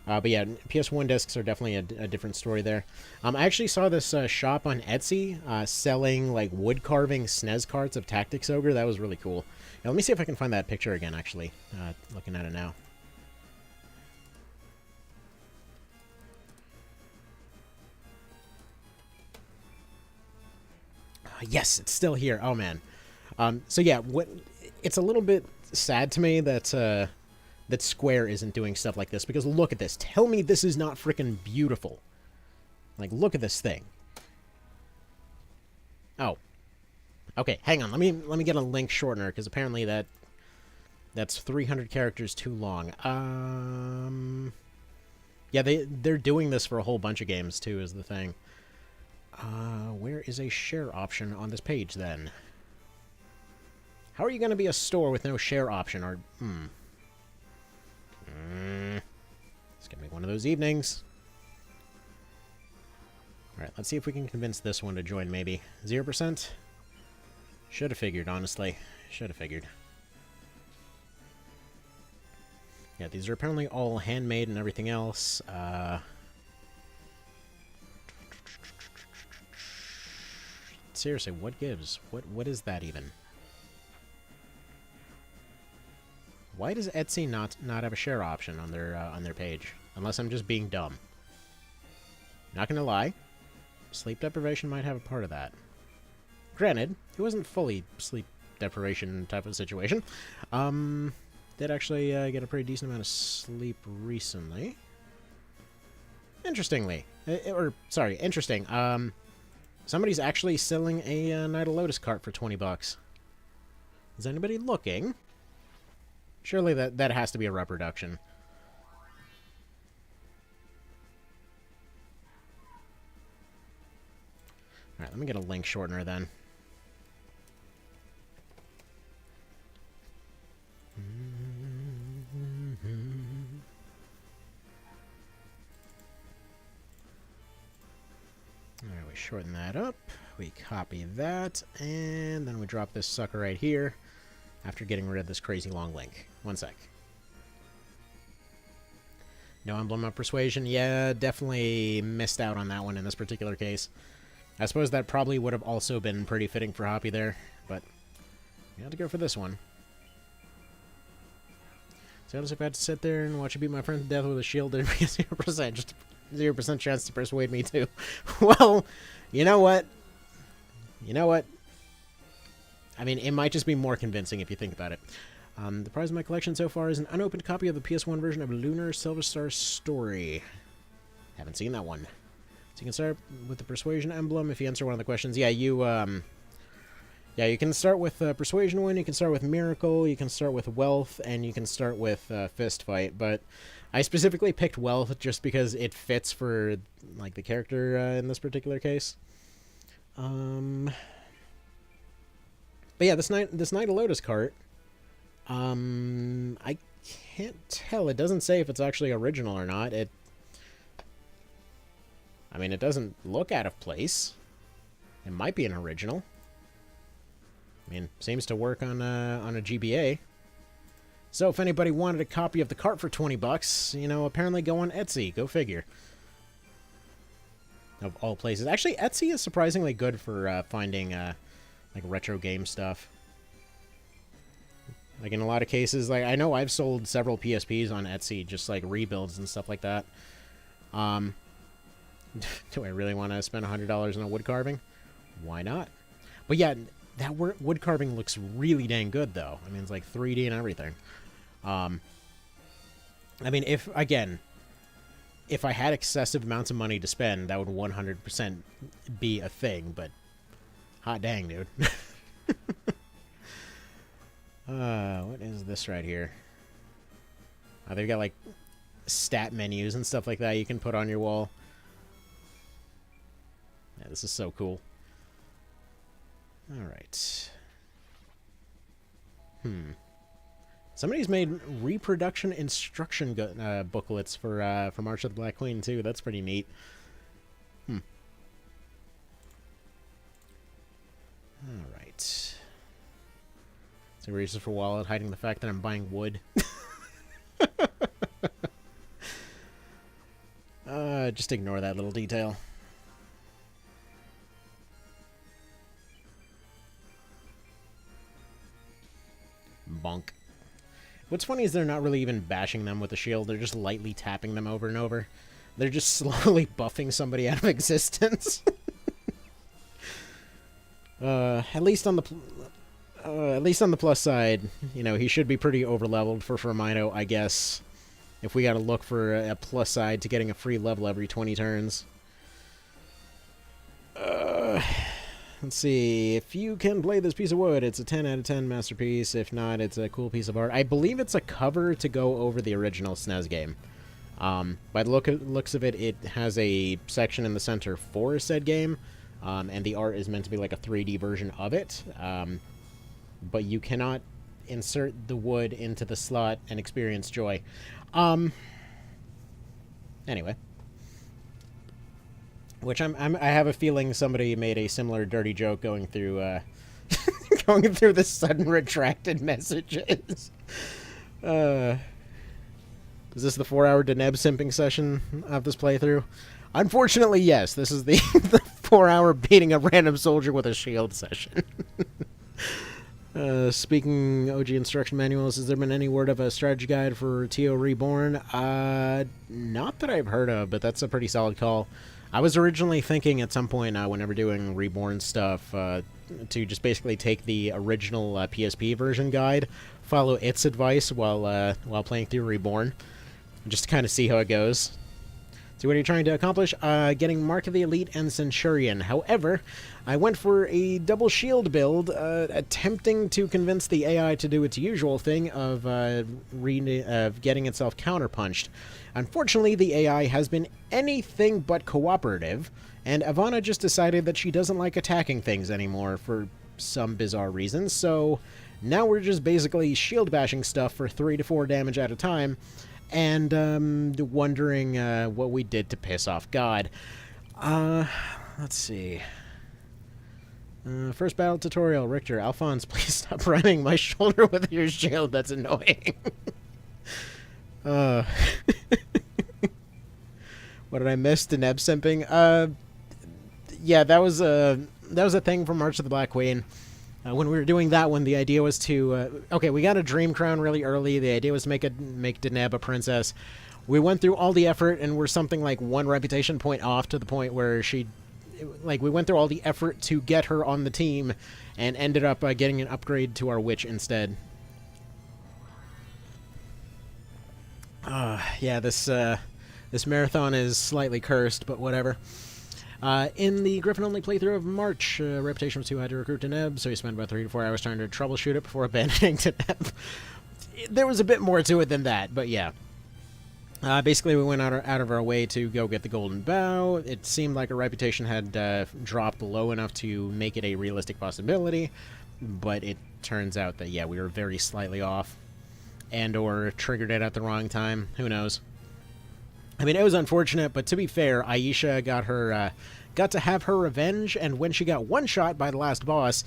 But yeah, PS1 discs are definitely a different story there. I actually saw this shop on Etsy selling like wood carving SNES carts of Tactics Ogre. That was really cool. Now, let me see if I can find that picture again, actually. Looking at it now. Yes, it's still here. Oh, man. So yeah, it's a little bit sad to me that... that Square isn't doing stuff like this, because look at this. Tell me this is not freaking beautiful. Like, look at this thing. Oh. Okay, hang on. Let me get a link shortener, because apparently that's 300 characters too long. Yeah, they're doing this for a whole bunch of games, too, is the thing. Where is a share option on this page, then? How are you going to be a store with no share option, or... It's gonna be one of those evenings. Alright, let's see if we can convince this one to join, maybe. 0%? Should have figured, honestly. Should have figured. Yeah, these are apparently all handmade and everything else. Seriously, what gives? What is that even? Why does Etsy not have a share option on their page? Unless I'm just being dumb. Not gonna lie, sleep deprivation might have a part of that. Granted, it wasn't fully sleep deprivation type of situation. Did actually get a pretty decent amount of sleep recently. Interesting. Somebody's actually selling a Night of Lotus cart for 20 bucks. Is anybody looking? Surely that has to be a reproduction. Alright, let me get a link shortener then. Alright, we shorten that up. We copy that, and then we drop this sucker right here after getting rid of this crazy long link. One sec. No emblem of persuasion. Yeah, definitely missed out on that one in this particular case. I suppose that probably would have also been pretty fitting for Hoppy there, but you have to go for this one. So if I had to sit there and watch you beat my friend to death with a shield, there'd be a 0%, just 0% chance to persuade me to. Well, you know what? You know what? I mean, it might just be more convincing if you think about it. The prize of my collection so far is an unopened copy of the PS1 version of Lunar Silver Star Story. Haven't seen that one. So you can start with the Persuasion emblem if you answer one of the questions. Yeah, you can start with Persuasion one, you can start with Miracle, you can start with Wealth, and you can start with Fist Fight, but I specifically picked Wealth just because it fits for, like, the character in this particular case. But yeah, this Knight of Lotus cart, I can't tell. It doesn't say if it's actually original or not. I mean, it doesn't look out of place. It might be an original. I mean, seems to work on a GBA. So if anybody wanted a copy of the cart for 20 bucks, you know, apparently go on Etsy. Go figure. Of all places. Actually, Etsy is surprisingly good for finding, like, retro game stuff. Like, in a lot of cases, like, I know I've sold several PSPs on Etsy, just, like, rebuilds and stuff like that. Do I really want to spend $100 on a wood carving? Why not? But yeah, that wood carving looks really dang good, though. I mean, it's like 3D and everything. I mean, if I had excessive amounts of money to spend, that would 100% be a thing, but hot dang, dude. What is this right here? Oh, they've got, like, stat menus and stuff like that you can put on your wall. Yeah, this is so cool. Alright. Somebody's made reproduction instruction booklets for March of the Black Queen, too. That's pretty neat. Alright. So reason for wallet, hiding the fact that I'm buying wood. Just ignore that little detail. Bonk. What's funny is they're not really even bashing them with a shield. They're just lightly tapping them over and over. They're just slowly buffing somebody out of existence. At least on the plus side, you know, he should be pretty overleveled for Firmino, I guess. If we gotta look for a plus side to getting a free level every 20 turns. Let's see. If you can play this piece of wood, it's a 10 out of 10 masterpiece. If not, it's a cool piece of art. I believe it's a cover to go over the original SNES game. By the looks of it, it has a section in the center for said game, and the art is meant to be like a 3D version of it. But you cannot insert the wood into the slot and experience joy. Anyway. Which I have a feeling somebody made a similar dirty joke going through going through the sudden retracted messages. Is this the 4-hour Deneb simping session of this playthrough? Unfortunately, yes. This is the 4-hour beating a random soldier with a shield session. Speaking OG instruction manuals, has there been any word of a strategy guide for TO Reborn? Not that I've heard of, but that's a pretty solid call. I was originally thinking at some point, whenever doing Reborn stuff, to just basically take the original PSP version guide, follow its advice while playing through Reborn, just to kind of see how it goes. So what are you trying to accomplish? Getting Mark of the Elite and Centurion. However, I went for a double shield build, attempting to convince the AI to do its usual thing of getting itself counterpunched. Unfortunately, the AI has been anything but cooperative, and Ivana just decided that she doesn't like attacking things anymore for some bizarre reason, so now we're just basically shield bashing stuff for 3 to 4 damage at a time, and wondering what we did to piss off God. Let's see. First battle tutorial, Richter. Alphonse, please stop ramming my shoulder with your shield. That's annoying. What did I miss? Deneb simping? yeah, that was a thing from March of the Black Queen. When we were doing that one, the idea was to okay, we got a dream crown really early. The idea was to make Deneb a princess. We went through all the effort, and we're something like 1 reputation point off to the point where we went through all the effort to get her on the team, and ended up getting an upgrade to our witch instead. Yeah, this marathon is slightly cursed, but whatever. In the Gryphon-only playthrough of March, reputation was too high to recruit Deneb, so he spent about 3 to 4 hours trying to troubleshoot it before abandoning Deneb. There was a bit more to it than that, but yeah. Basically, we went out of our way to go get the Golden Bow. It seemed like our reputation had dropped low enough to make it a realistic possibility, but it turns out that, yeah, we were very slightly off, and/or triggered it at the wrong time. Who knows? I mean, it was unfortunate, but to be fair, Aisha got to have her revenge, and when she got one-shot by the last boss,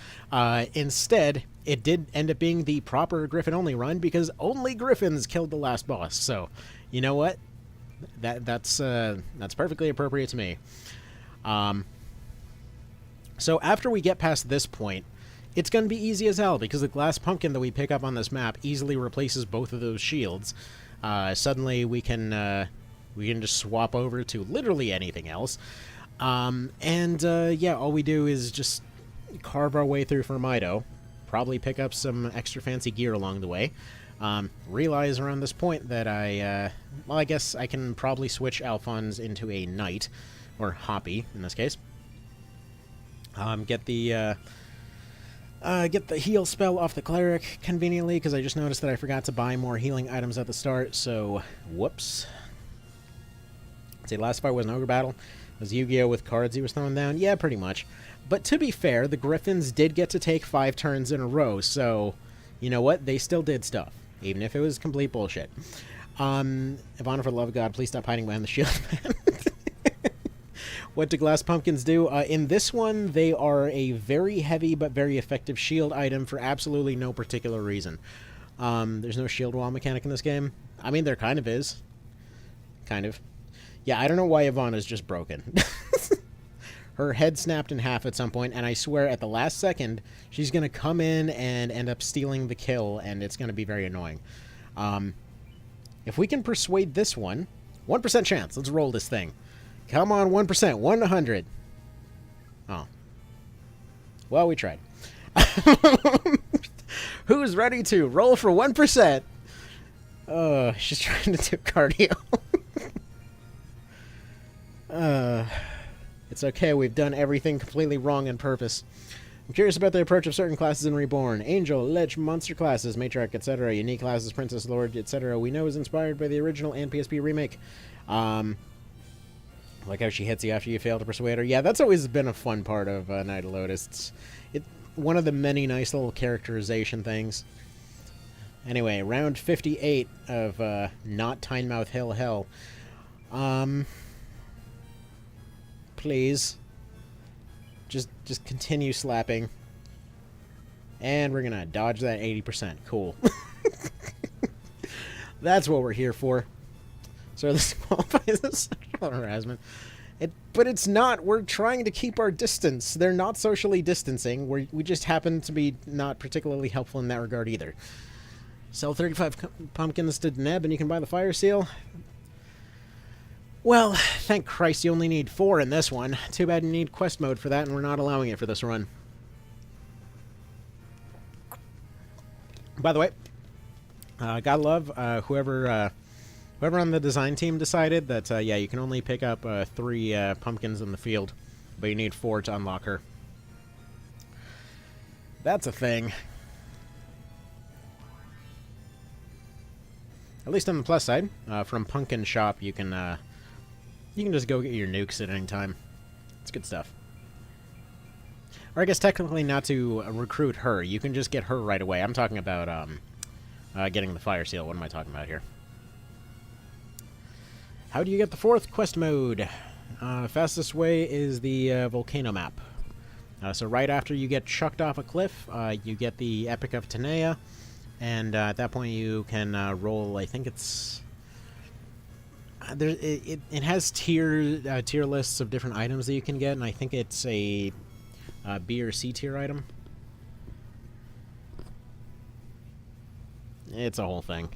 instead, it did end up being the proper Gryphon-only run, because only Gryphons killed the last boss, so, you know what? That's perfectly appropriate to me. So after we get past this point, it's going to be easy as hell, because the glass pumpkin that we pick up on this map easily replaces both of those shields. Suddenly, we can just swap over to literally anything else. Yeah, all we do is just carve our way through Firmido, probably pick up some extra fancy gear along the way. Realize around this point that well, I guess I can probably switch Alphonse into a knight, or Hoppy in this case. Get the heal spell off the cleric conveniently, because I just noticed that I forgot to buy more healing items at the start, so whoops. Say last fight was an ogre battle. Was Yu-Gi-Oh! With cards he was throwing down? Yeah, pretty much. But to be fair, the Gryphons did get to take 5 turns in a row, so you know what? They still did stuff, even if it was complete bullshit. Ivana, for the love of God, please stop hiding behind the shield, man. What do glass pumpkins do? In this one, they are a very heavy but very effective shield item for absolutely no particular reason. There's no shield wall mechanic in this game. I mean, there kind of is. Kind of. Yeah, I don't know why Ivana's just broken. Her head snapped in half at some point, and I swear at the last second, she's going to come in and end up stealing the kill, and it's going to be very annoying. If we can persuade this one, 1% chance, let's roll this thing. Come on, 1%, 1 in 100. Oh. Well, we tried. Who's ready to roll for 1%? Oh, she's trying to do cardio. It's okay, we've done everything completely wrong on purpose. I'm curious about the approach of certain classes in Reborn. Angel, Lich, Monster classes, Matriarch, etc. Unique classes, Princess, Lord, etc. We know is inspired by the original and PSP remake. Like how she hits you after you fail to persuade her. Yeah, that's always been a fun part of Night of Lotus. It's one of the many nice little characterization things. Anyway, round 58 of not Tynemouth Hill Hell. Please. Just continue slapping. And we're gonna dodge that 80%. Cool. That's what we're here for. So this qualifies as sexual harassment. But it's not. We're trying to keep our distance. They're not socially distancing. We just happen to be not particularly helpful in that regard either. Sell 35 pumpkins to Deneb and you can buy the fire seal. Well, thank Christ you only need 4 in this one. Too bad you need quest mode for that, and we're not allowing it for this run. By the way, gotta love whoever on the design team decided that, yeah, you can only pick up 3 pumpkins in the field, but you need 4 to unlock her. That's a thing. At least on the plus side, from Pumpkin Shop, you can just go get your nukes at any time. It's good stuff. Or I guess technically not to recruit her. You can just get her right away. I'm talking about getting the fire seal. What am I talking about here? How do you get the 4th quest mode? Fastest way is the volcano map. So right after you get chucked off a cliff, you get the Epic of Tanea, and at that point you can roll, I think it's... it has tier lists of different items that you can get, and I think it's a B or C tier item. It's a whole thing.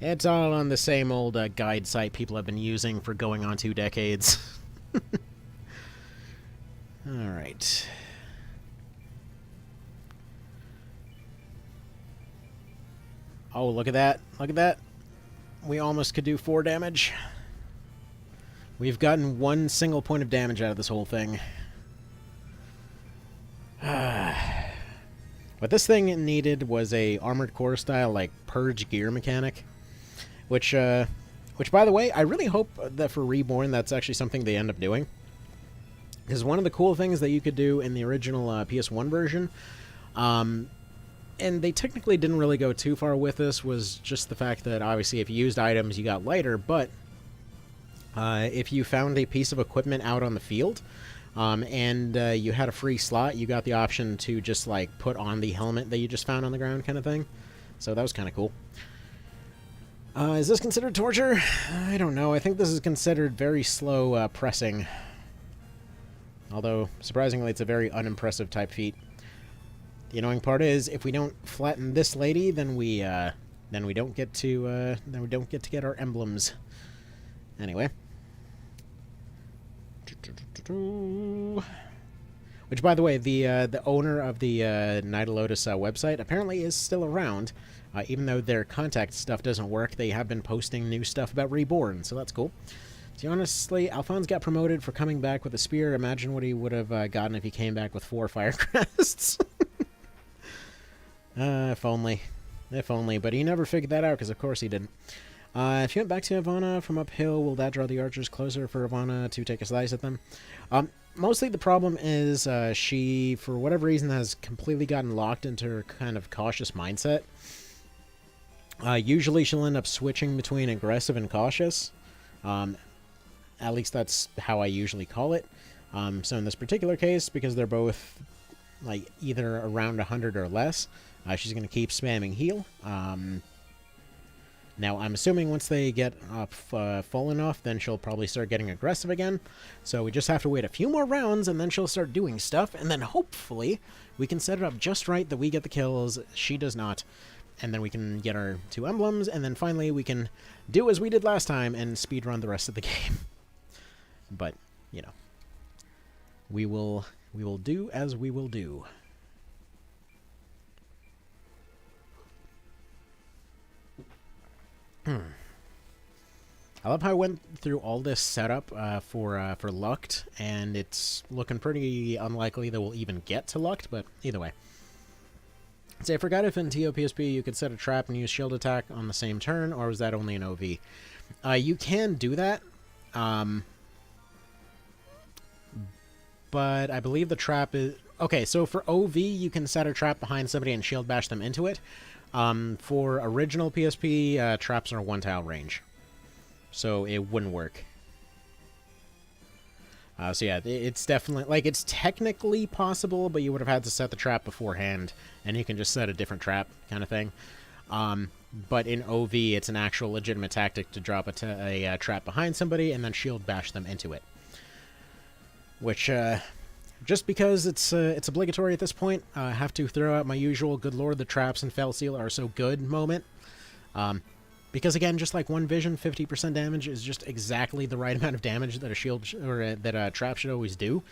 It's all on the same old guide site people have been using for going on 2 decades. Alright. Oh, look at that. Look at that. We almost could do 4 damage. We've gotten 1 single point of damage out of this whole thing. What this thing needed was a Armored Core style, like, purge gear mechanic. Which, by the way, I really hope that for Reborn that's actually something they end up doing. Because one of the cool things that you could do in the original PS1 version, and they technically didn't really go too far with this, was just the fact that obviously if you used items you got lighter, but if you found a piece of equipment out on the field, and you had a free slot, you got the option to just like put on the helmet that you just found on the ground kind of thing. So that was kind of cool. Is this considered torture? I don't know. I think this is considered very slow pressing. Although, surprisingly, it's a very unimpressive type feat. The annoying part is, if we don't flatten this lady, then we don't get to get our emblems. Anyway. Which, by the way, the owner of the Night of Lotus website apparently is still around. Even though their contact stuff doesn't work, they have been posting new stuff about Reborn, so that's cool. See, honestly, Alphonse got promoted for coming back with a spear. Imagine what he would have gotten if he came back with 4 fire crests. If only. If only, but he never figured that out, because of course he didn't. If you went back to Ivana from uphill, will that draw the archers closer for Ivana to take a slice at them? Mostly the problem is she, for whatever reason, has completely gotten locked into her kind of cautious mindset. Usually she'll end up switching between aggressive and cautious. At least that's how I usually call it. So in this particular case, because they're both like either around 100 or less, she's going to keep spamming heal. Now, I'm assuming once they get up full enough, then she'll probably start getting aggressive again. So we just have to wait a few more rounds, and then she'll start doing stuff, and then hopefully we can set it up just right that we get the kills, she does not. And then we can get our 2 emblems, and then finally we can do as we did last time and speedrun the rest of the game. But, you know, we will do as we will do. I love how I went through all this setup for Lucked, and it's looking pretty unlikely that we'll even get to Lucked, but either way. See, I forgot if in TOPSP you could set a trap and use shield attack on the same turn, or was that only in OV? You can do that, but I believe the trap is... Okay, so for OV, you can set a trap behind somebody and shield bash them into it. For original PSP, traps are 1-tile range, so it wouldn't work. So yeah, it's definitely, like, it's technically possible, but you would have had to set the trap beforehand, and you can just set a different trap, kind of thing. But in OV, it's an actual legitimate tactic to drop a trap behind somebody and then shield bash them into it. Which, just because it's obligatory at this point, I have to throw out my usual "good lord, the traps and Fel Seal are so good" moment. Because again, just like one vision, 50% damage is just exactly the right amount of damage that a shield or that a trap should always do.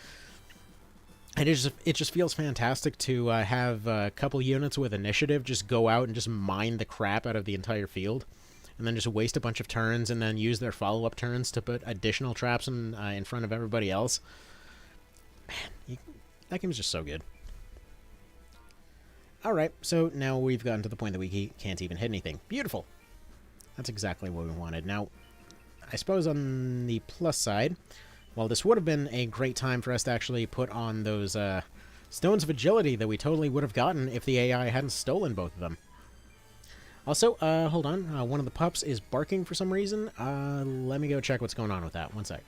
And it just feels fantastic to have a couple units with initiative just go out and just mine the crap out of the entire field, and then just waste a bunch of turns and then use their follow-up turns to put additional traps in front of everybody else. Man, that game is just so good. Alright, so now we've gotten to the point that we can't even hit anything. Beautiful! That's exactly what we wanted. Now, I suppose on the plus side, well, this would have been a great time for us to actually put on those Stones of Agility that we totally would have gotten if the AI hadn't stolen both of them. Also, hold on. One of the pups is barking for some reason. Let me go check what's going on with that. One sec.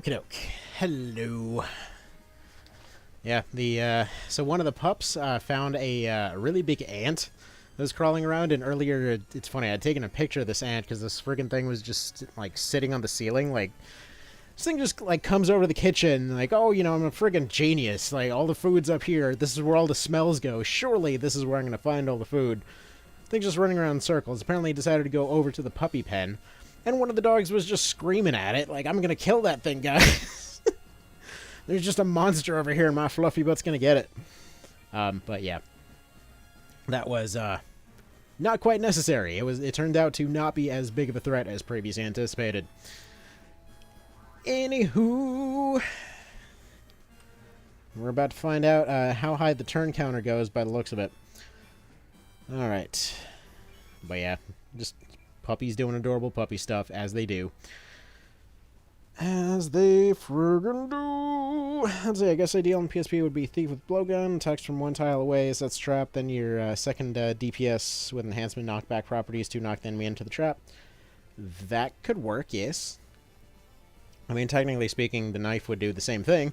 Okie doke. Hello. Yeah, so one of the pups found a really big ant that was crawling around, and earlier, it's funny, I'd taken a picture of this ant because this friggin' thing was just, like, sitting on the ceiling, like, this thing just, like, comes over the kitchen, like, oh, you know, I'm a friggin' genius, like, all the food's up here, this is where all the smells go, surely this is where I'm gonna find all the food. The thing's just running around in circles. Apparently it decided to go over to the puppy pen, and one of the dogs was just screaming at it, like, I'm gonna kill that thing, guys. There's just a monster over here, and my fluffy butt's gonna get it. But yeah, that was not quite necessary. It turned out to not be as big of a threat as previously anticipated. Anywho, we're about to find out how high the turn counter goes by the looks of it. All right, but yeah, just puppies doing adorable puppy stuff as they do. As they friggin' do. Let's see, I guess ideal on PSP would be Thief with Blowgun, attacks from one tile away, sets trap, then your second DPS with enhancement knockback properties to knock the enemy into the trap. That could work, yes. I mean, technically speaking, the knife would do the same thing.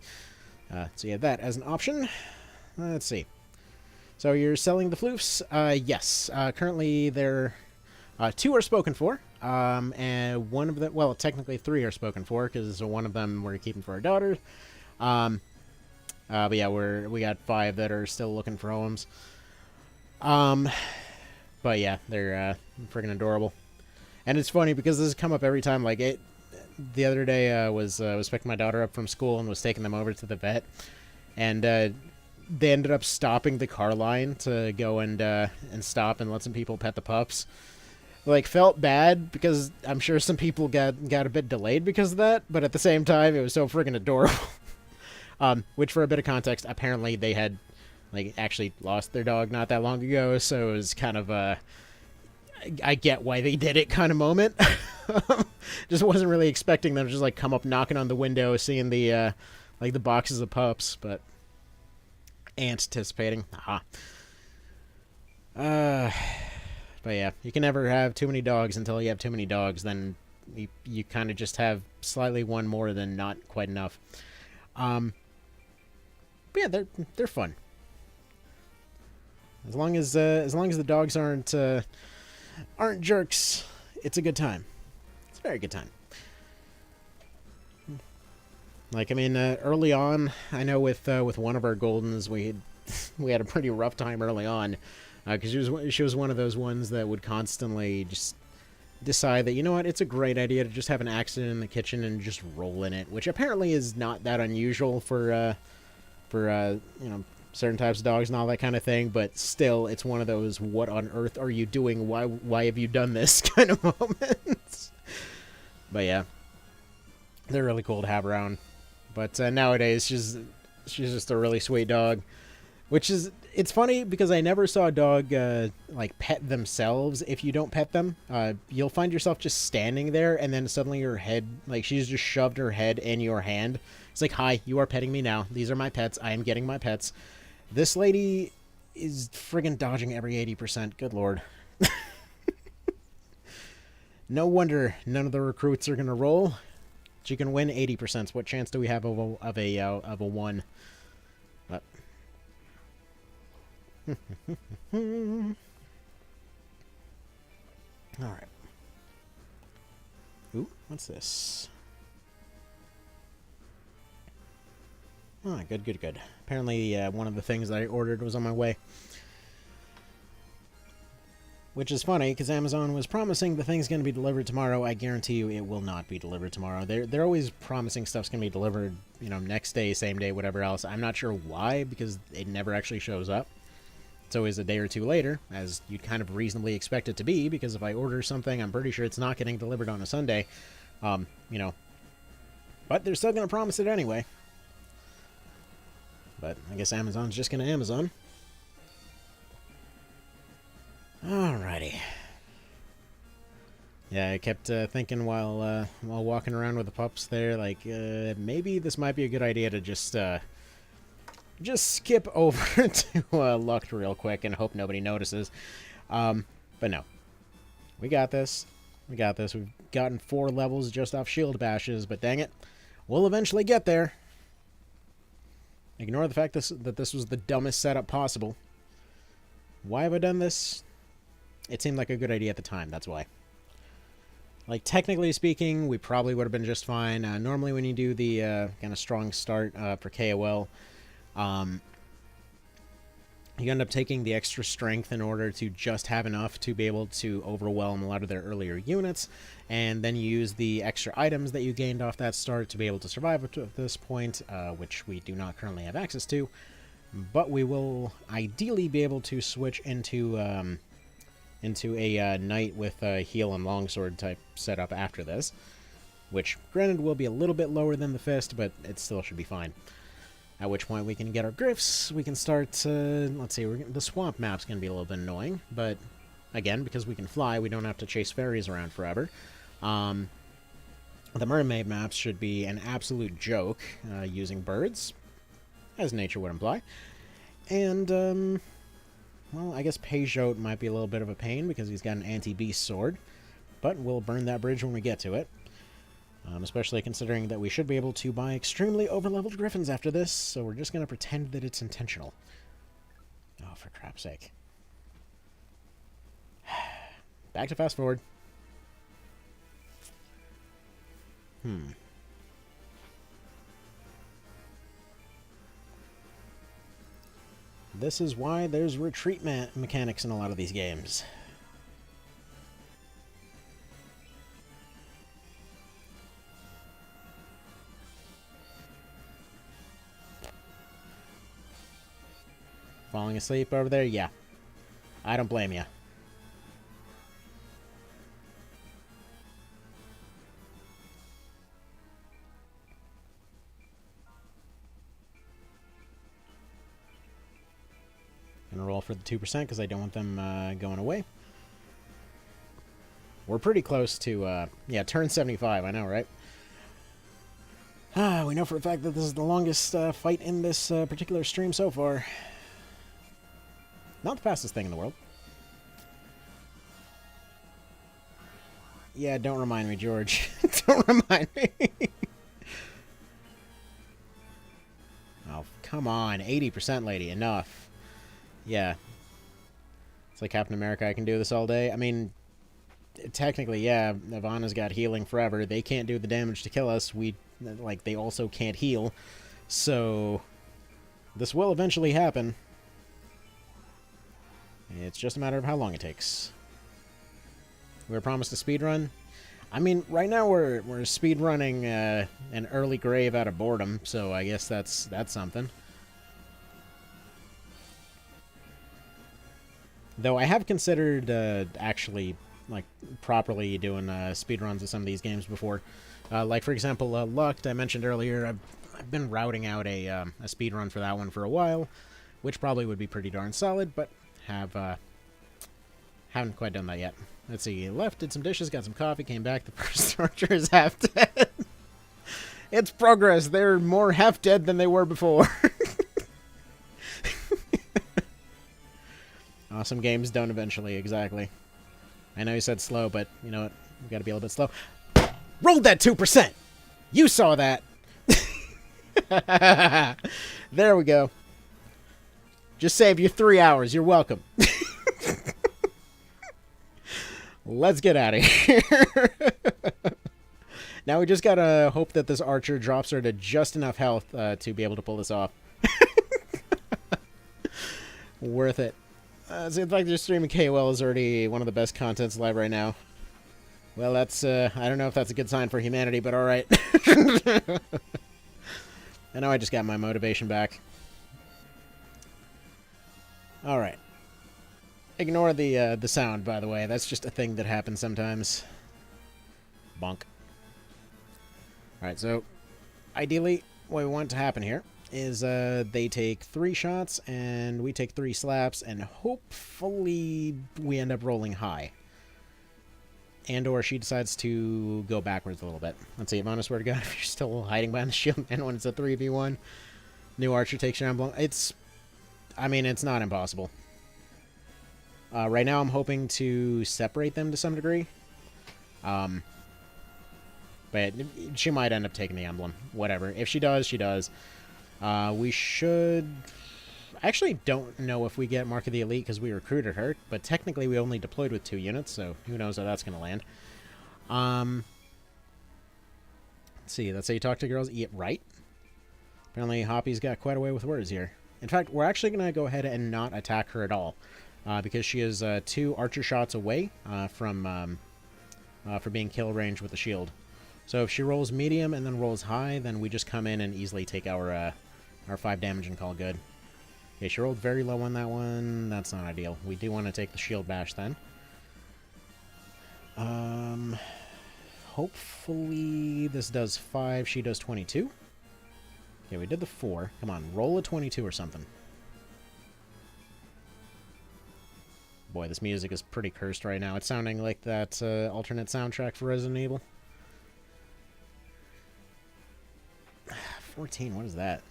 So you have that as an option. Let's see. So you're selling the floofs? Yes. Currently, there two are spoken for. And one of them, well, technically 3 are spoken for, because one of them we're keeping for our daughter. But yeah, we got 5 that are still looking for homes. But yeah, they're freaking adorable. And it's funny because this has come up every time. Like the other day, I was picking my daughter up from school and was taking them over to the vet, and they ended up stopping the car line to go and stop and let some people pet the pups. Like, felt bad because I'm sure some people got a bit delayed because of that, but at the same time, it was so friggin' adorable. Which, for a bit of context, apparently they had, like, actually lost their dog not that long ago, so it was kind of a I get why they did it kind of moment. Just wasn't really expecting them to just, like, come up knocking on the window, seeing the, like, the boxes of pups, but anticipating. Aha. But yeah, you can never have too many dogs until you have too many dogs. Then you kind of just have slightly one more than not quite enough. But yeah, they're fun. As long as the dogs aren't jerks, it's a good time. It's a very good time. Like, I mean, early on, I know with one of our Goldens, we had a pretty rough time early on. Because she was one of those ones that would constantly just decide that, you know what, it's a great idea to just have an accident in the kitchen and just roll in it, which apparently is not that unusual for you know, certain types of dogs and all that kind of thing, but still, it's one of those, what on earth are you doing? Why have you done this kind of moments? But yeah, they're really cool to have around. But nowadays, she's just a really sweet dog. Which is, it's funny because I never saw a dog, like, pet themselves. If you don't pet them, you'll find yourself just standing there, and then suddenly your head, like, she's just shoved her head in your hand. It's like, hi, you are petting me now. These are my pets. I am getting my pets. This lady is friggin' dodging every 80%. Good lord. No wonder none of the recruits are gonna roll. She can win 80%. What chance do we have of a 1? But... Alright. Ooh, what's this? Oh, good. Apparently, one of the things that I ordered was on my way. Which is funny, because Amazon was promising the thing's going to be delivered tomorrow. I guarantee you it will not be delivered tomorrow. They're always promising stuff's going to be delivered, you know, next day, same day, whatever else. I'm not sure why, because it never actually shows up. It's always a day or two later, as you'd kind of reasonably expect it to be, because if I order something, I'm pretty sure it's not getting delivered on a Sunday. You know. But they're still going to promise it anyway. But I guess Amazon's just going to Amazon. Alrighty. Yeah, I kept thinking while walking around with the pups there, like, maybe this might be a good idea to just skip over to Lucked real quick and hope nobody notices. But no. We got this. We've gotten 4 levels just off shield bashes, but dang it. We'll eventually get there. Ignore the fact that this was the dumbest setup possible. Why have I done this? It seemed like a good idea at the time, that's why. Like, technically speaking, we probably would have been just fine. Normally when you do the kind of strong start for KOL, you end up taking the extra strength in order to just have enough to be able to overwhelm a lot of their earlier units, and then you use the extra items that you gained off that start to be able to survive up to this point, which we do not currently have access to, but we will ideally be able to switch into a knight with a heal and longsword type setup after this, which granted will be a little bit lower than the fist, but it still should be fine. At which point we can get our Gryphs, we can start, let's see, the swamp map's going to be a little bit annoying, but again, because we can fly, we don't have to chase fairies around forever. The mermaid maps should be an absolute joke, using birds, as nature would imply. And, well, I guess Peugeot might be a little bit of a pain because he's got an anti-beast sword, but we'll burn that bridge when we get to it. Especially considering that we should be able to buy extremely overleveled Gryphons after this, so we're just going to pretend that it's intentional. Oh, for crap's sake. Back to fast forward. This is why there's retreat mechanics in a lot of these games. Falling asleep over there? Yeah. I don't blame you. Gonna roll for the 2% because I don't want them going away. We're pretty close to, yeah, turn 75, I know, right? We know for a fact that this is the longest fight in this particular stream so far. Not the fastest thing in the world. Yeah, don't remind me, George. Don't remind me. Oh, come on. 80%, lady. Enough. Yeah. It's like Captain America. I can do this all day. I mean, technically, yeah, Ivana's got healing forever. They can't do the damage to kill us. They also can't heal. So, this will eventually happen. It's just a matter of how long it takes. We were promised a speedrun. I mean, right now we're speedrunning an early grave out of boredom, so I guess that's something. Though I have considered actually like properly doing speedruns of some of these games before. Like for example, Lucked, I mentioned earlier. I've been routing out a speedrun for that one for a while, which probably would be pretty darn solid, but haven't quite done that yet. Let's see, left, did some dishes, got some coffee, came back, the first archer is half dead. It's progress, they're more half dead than they were before. Some games don't eventually, exactly. I know you said slow, but you know what, we gotta be a little bit slow. Rolled that 2%! You saw that! There we go. Just saved you 3 hours. You're welcome. Let's get out of here. Now we just gotta hope that this archer drops her to just enough health to be able to pull this off. Worth it. Seems like your streaming KOL is already one of the best contents live right now. Well, that's, I don't know if that's a good sign for humanity, but alright. I know I just got my motivation back. Alright. Ignore the sound, by the way. That's just a thing that happens sometimes. Bonk. Alright, so ideally, what we want to happen here is they take 3 shots, and we take 3 slaps, and hopefully we end up rolling high. And or she decides to go backwards a little bit. Let's see, Ivana, swear to God, if you're still hiding behind the shield, and when it's a 3v1, new archer takes your emblem. I mean, it's not impossible. Right now, I'm hoping to separate them to some degree. But But she might end up taking the emblem. Whatever. If she does, she does. We should... I actually don't know if we get Mark of the Elite because we recruited her, but technically we only deployed with 2 units, so who knows how that's going to land. Let's see, that's how you talk to girls. Yeah, right? Apparently Hoppy's got quite a way with words here. In fact, we're actually going to go ahead and not attack her at all, because she is 2 archer shots away from for being kill range with the shield. So if she rolls medium and then rolls high, then we just come in and easily take our 5 damage and call good. Okay, she rolled very low on that one. That's not ideal. We do want to take the shield bash then. Hopefully this does 5. She does 22. Okay, we did the 4. Come on, roll a 22 or something. Boy, this music is pretty cursed right now. It's sounding like that alternate soundtrack for Resident Evil. 14, what is that?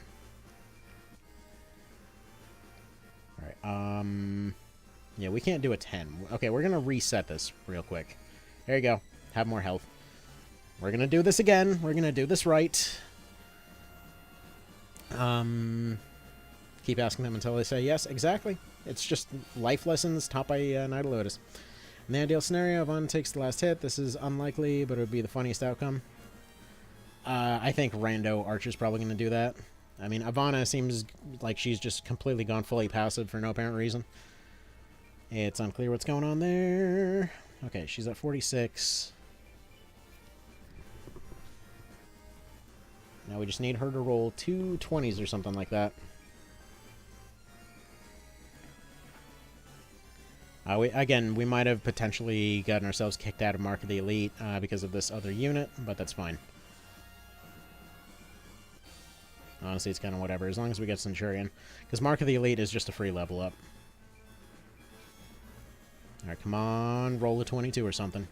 Alright, yeah, we can't do a 10. Okay, we're gonna reset this real quick. There you go. Have more health. We're gonna do this again. We're gonna do this right. Keep asking them until they say yes. Exactly. It's just life lessons taught by Knight of Lotus. In the ideal scenario, Ivana takes the last hit. This is unlikely, but it would be the funniest outcome. I think Rando Archer's probably going to do that. I mean, Ivana seems like she's just completely gone fully passive for no apparent reason. It's unclear what's going on there. Okay, she's at 46. Now we just need her to roll 2 20s or something like that. We might have potentially gotten ourselves kicked out of Mark of the Elite because of this other unit, but that's fine. Honestly, it's kind of whatever, as long as we get Centurion. Because Mark of the Elite is just a free level up. Alright, come on, roll a 22 or something.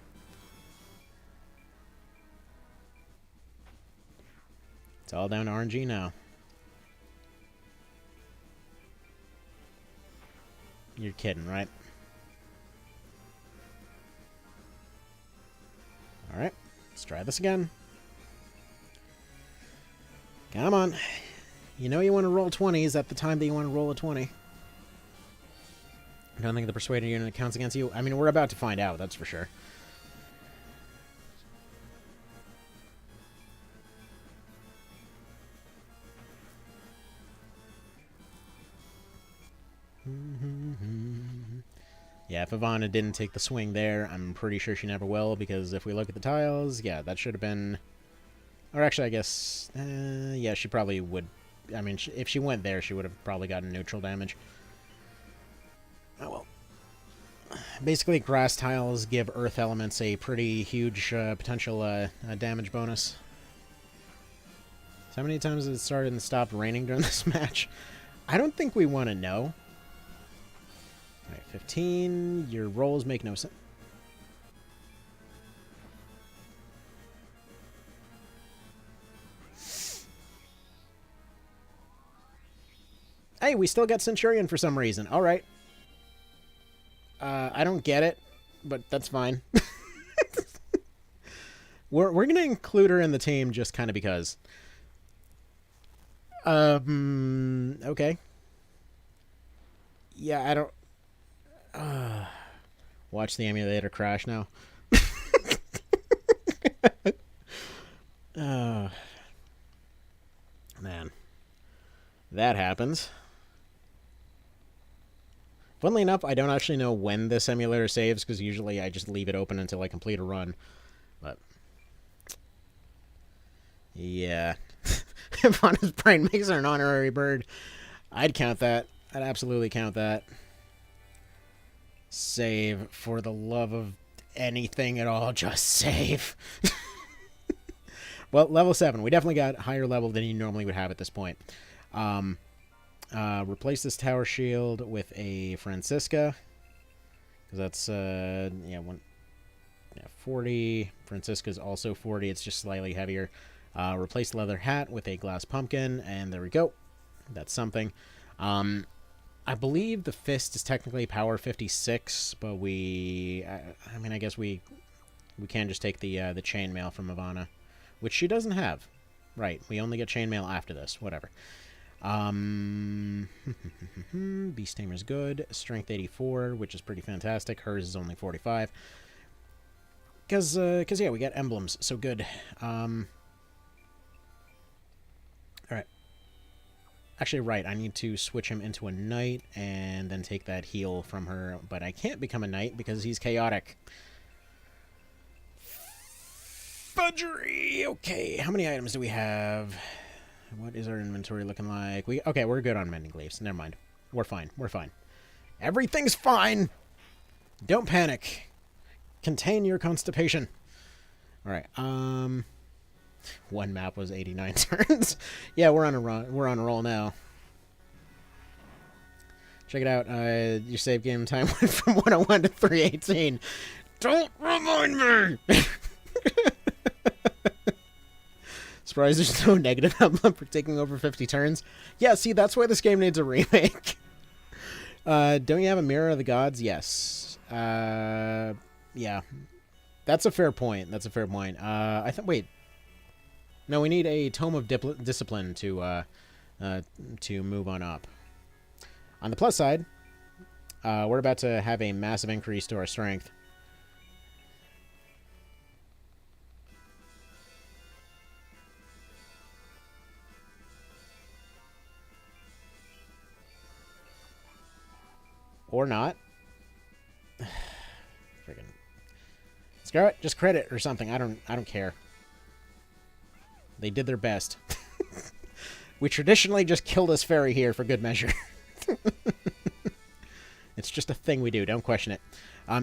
It's all down to RNG now. You're kidding, right? Alright, let's try this again. Come on. You know you want to roll 20s at the time that you want to roll a 20. I don't think the Persuader unit counts against you. I mean, we're about to find out, that's for sure. Yeah, if Ivana didn't take the swing there, I'm pretty sure she never will, because if we look at the tiles, yeah, that should have been... Or actually, I guess... yeah, she probably would... I mean, if she went there, she would have probably gotten neutral damage. Oh, well. Basically, grass tiles give earth elements a pretty huge potential damage bonus. So how many times has it started and stopped raining during this match? I don't think we want to know. Alright, 15. Your rolls make no sense. Hey, we still got Centurion for some reason. Alright. I don't get it, but that's fine. We're going to include her in the team just kind of because. Okay. Yeah, I don't... watch the emulator crash now. Man. That happens. Funnily enough, I don't actually know when this emulator saves, because usually I just leave it open until I complete a run. But... yeah. If Honest Brain makes her an honorary bird, I'd count that. I'd absolutely count that. Save. For the love of anything at all, just save. Well, level 7. We definitely got higher level than you normally would have at this point. Replace this tower shield with a Francisca. Because that's, yeah, 40. Francisca's also 40. It's just slightly heavier. Replace leather hat with a glass pumpkin. And there we go. That's something. I believe the fist is technically power 56, but I mean, I guess we can just take the chainmail from Ivana. which she doesn't have. Right, we only get chainmail after this. Whatever. Beast Tamer's good. Strength 84, which is pretty fantastic. Hers is only 45. Because yeah, we get emblems, so good. Alright. Actually, right, I need to switch him into a knight and then take that heal from her, but I can't become a knight because he's chaotic. Fudgery! Okay, how many items do we have? What is our inventory looking like? Okay, we're good on mending leaves. Never mind. We're fine. We're fine. Everything's fine! Don't panic. Contain your constipation. Alright, one map was 89 turns. Yeah, we're on a roll now. Check it out. Your save game time went from 101 to 318. Don't remind me! Surprised there's no negative emblem for taking over 50 turns. Yeah, see, that's why this game needs a remake. Don't you have a Mirror of the Gods? Yes. Yeah. That's a fair point. That's a fair point. I think... Wait. No, we need a Tome of Discipline to move on up. On the plus side, we're about to have a massive increase to our strength. Or not. Friggin'. Screw it, just credit or something. I don't care. They did their best. We traditionally just kill this fairy here for good measure. It's just a thing we do. Don't question it.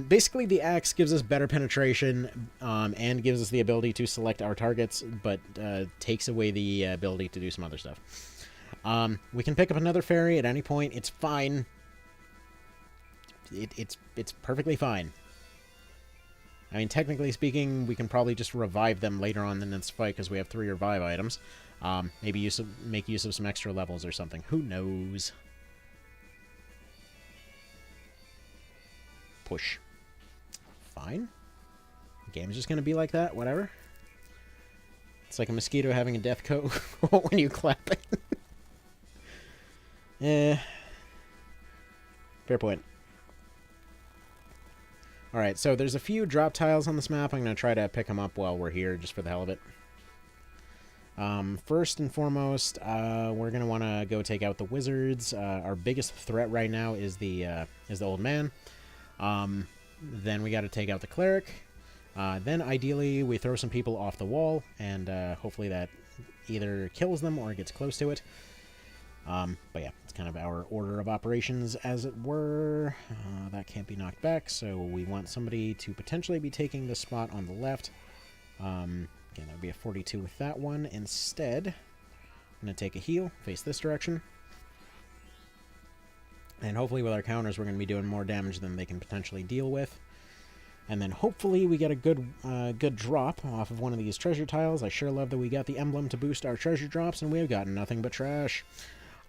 Basically, the axe gives us better penetration and gives us the ability to select our targets, but takes away the ability to do some other stuff. We can pick up another fairy at any point. It's fine. It's perfectly fine. I mean, technically speaking, we can probably just revive them later on in this fight because we have 3 revive items. Maybe make use of some extra levels or something. Who knows? Push. Fine. The game's just gonna be like that. Whatever. It's like a mosquito having a death coat when you clap it. Fair point. Alright, so there's a few drop tiles on this map. I'm going to try to pick them up while we're here, just for the hell of it. First and foremost, we're going to want to go take out the wizards. Our biggest threat right now is the old man. Then we got to take out the cleric. Then, ideally, we throw some people off the wall, and hopefully that either kills them or gets close to it. But yeah, it's kind of our order of operations, as it were. That can't be knocked back, so we want somebody to potentially be taking the spot on the left. Again, that would be a 42 with that one. Instead, I'm going to take a heal, face this direction. And hopefully with our counters, we're going to be doing more damage than they can potentially deal with. And then hopefully we get a good drop off of one of these treasure tiles. I sure love that we got the emblem to boost our treasure drops, and we have gotten nothing but trash.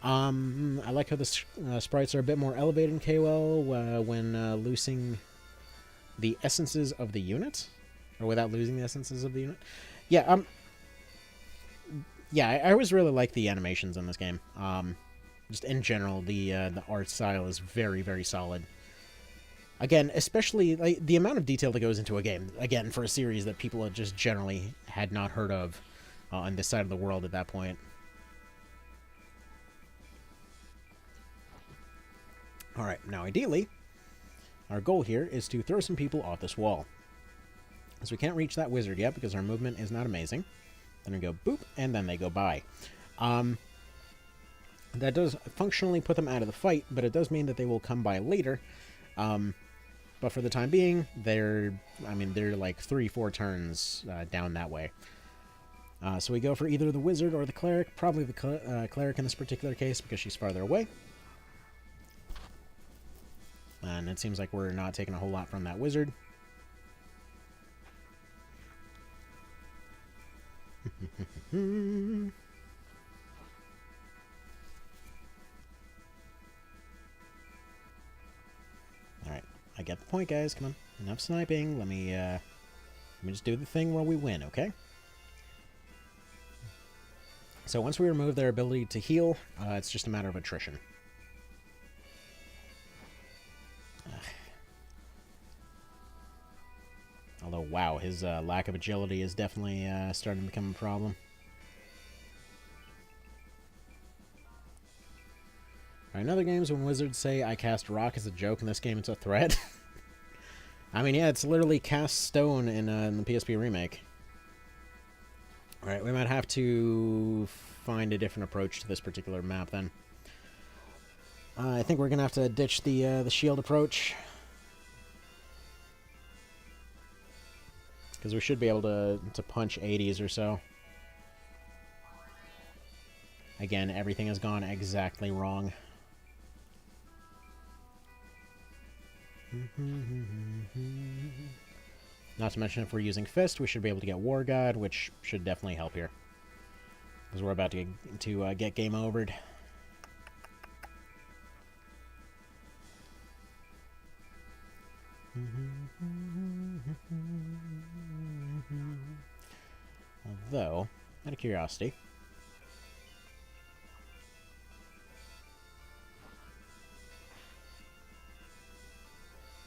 I like how the sprites are a bit more elevated in KOL when losing the essences of the unit, or without losing the essences of the unit. Yeah, yeah, I always really like the animations in this game. Just in general, the art style is very, very solid. Again, especially like the amount of detail that goes into a game. Again, for a series that people just generally had not heard of on this side of the world at that point. Alright, now ideally, our goal here is to throw some people off this wall. So we can't reach that wizard yet because our movement is not amazing. Then we go boop, and then they go by. That does functionally put them out of the fight, but it does mean that they will come by later. But for the time being, they're like 3-4 turns down that way. So we go for either the wizard or the cleric. Probably the cleric in this particular case because she's farther away. And it seems like we're not taking a whole lot from that wizard. Alright, I get the point, guys. Come on. Enough sniping. Let me just do the thing where we win, okay? So once we remove their ability to heal, it's just a matter of attrition. Although, wow, his lack of agility is definitely starting to become a problem. Alright, in other games, when wizards say, I cast rock as a joke, in this game it's a threat. I mean, yeah, it's literally cast stone in the PSP remake. Alright, we might have to find a different approach to this particular map, then. I think we're going to have to ditch the shield approach. Because we should be able to punch 80s or so. Again, everything has gone exactly wrong. Not to mention, if we're using Fist, we should be able to get War God, which should definitely help here. Because we're about to get game overed. Although, out of curiosity,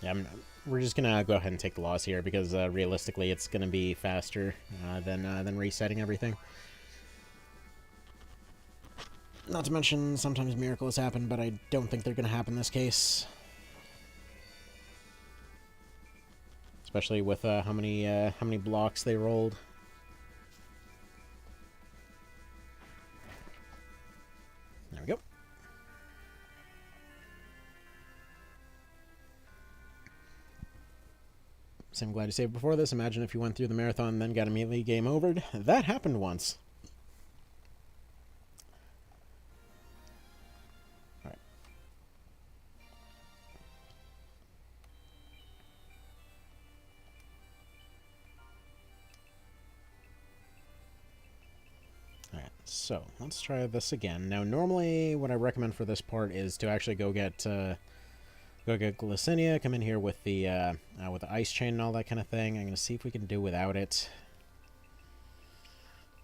yeah, we're just gonna go ahead and take the loss here because realistically, it's gonna be faster than resetting everything. Not to mention, sometimes miracles happen, but I don't think they're gonna happen in this case. Especially with how many blocks they rolled. There we go. So I'm glad you saved before this. Imagine if you went through the marathon and then got immediately game overed. That happened once. Alright. Alright, so let's try this again. Now, normally what I recommend for this part is to actually go get Glycinia, come in here with the ice chain and all that kind of thing. I'm going to see if we can do without it.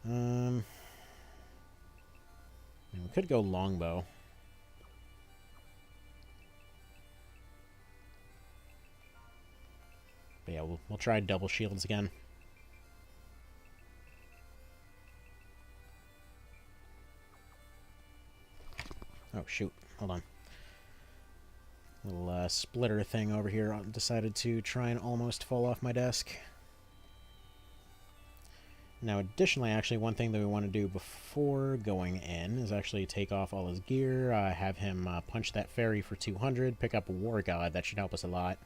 We could go longbow. But yeah, we'll try double shields again. Oh, shoot. Hold on. Little splitter thing over here decided to try and almost fall off my desk. Now, additionally, actually, one thing that we want to do before going in is actually take off all his gear, have him punch that fairy for 200, pick up a War God. That should help us a lot.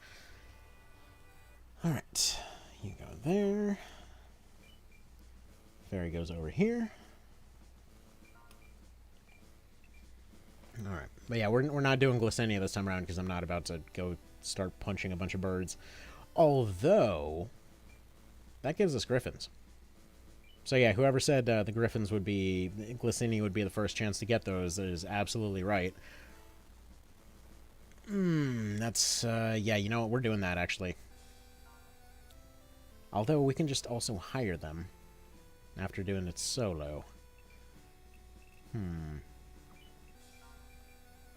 Alright, you go there. Fairy goes over here. Alright, but yeah, we're not doing Glycinia this time around because I'm not about to go start punching a bunch of birds. Although, that gives us Gryphons. So yeah, whoever said the Gryphons would be, Glycinia would be the first chance to get those is absolutely right. That's, yeah, you know what, we're doing that actually. Although we can just also hire them after doing it solo.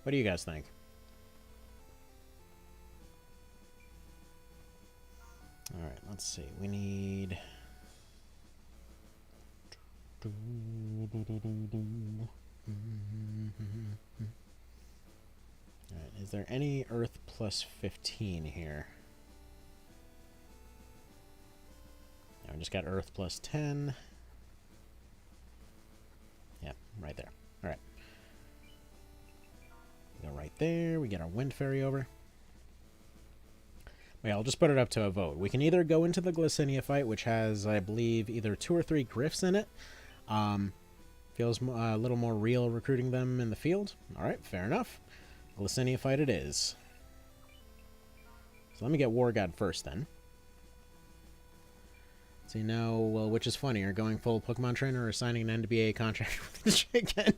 What do you guys think? Alright, let's see. We need... Alright, is there any Earth plus 15 here? No, we just got Earth plus 10. Yeah, right there. Alright. Go right there. We get our Wind Fairy over. Wait, I'll just put it up to a vote. We can either go into the Glycinia fight, which has, I believe, either 2 or 3 Gryphs in it. Feels a little more real recruiting them in the field. Alright, fair enough. Glycinia fight it is. So let me get War God first, then. So you know, well, which is funnier, going full Pokemon trainer or signing an NBA contract with the chicken?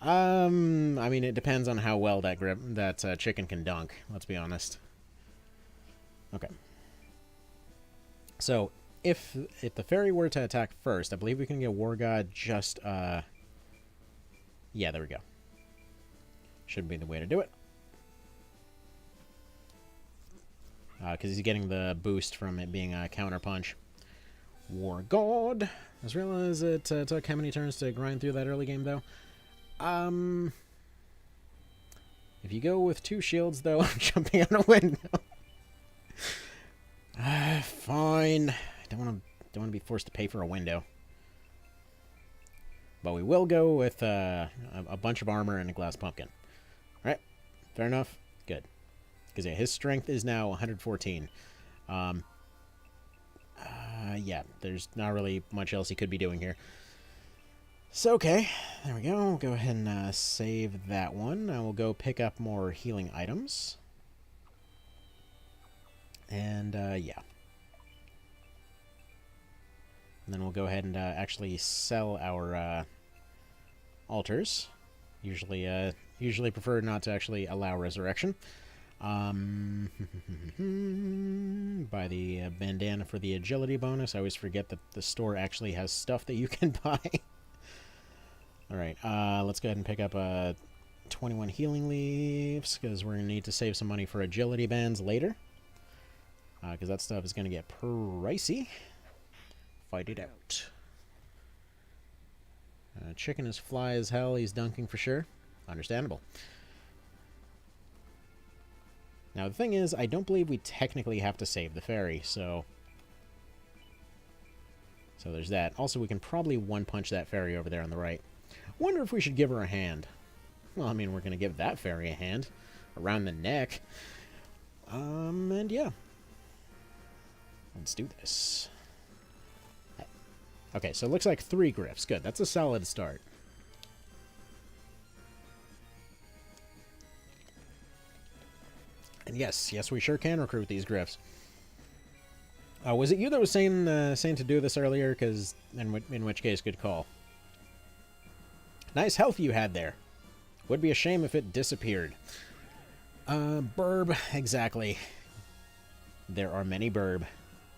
I mean, it depends on how well that chicken can dunk, let's be honest. Okay. So, if the fairy were to attack first, I believe we can get War God just, yeah, there we go. Should be the way to do it. Because he's getting the boost from it being a counter punch. War God. I just realized it took how many turns to grind through that early game, though. If you go with 2 shields, though, I'm jumping out a window. Fine. I don't want to be forced to pay for a window. But we will go with a bunch of armor and a glass pumpkin. All right. Fair enough. Good. Because yeah, his strength is now 114. Yeah, there's not really much else he could be doing here. So, okay. There we go. We'll go ahead and save that one. I will go pick up more healing items. And, yeah. And then we'll go ahead and actually sell our altars. Usually prefer not to actually allow resurrection. Buy the bandana for the agility bonus. I always forget that the store actually has stuff that you can buy. Alright, let's go ahead and pick up 21 healing leaves, because we're going to need to save some money for agility bands later. Because that stuff is going to get pricey. Fight it out. Chicken is fly as hell. He's dunking for sure. Understandable. Now, the thing is, I don't believe we technically have to save the fairy, so there's that. Also, we can probably one-punch that fairy over there on the right. Wonder if we should give her a hand. Well, I mean, we're going to give that fairy a hand. Around the neck. And yeah. Let's do this. Okay, so it looks like 3 Gryphs. Good, that's a solid start. And yes, we sure can recruit these Gryphs. Was it you that was saying to do this earlier? Because in which case, good call. Nice health you had there. Would be a shame if it disappeared. Burb, exactly. There are many burb.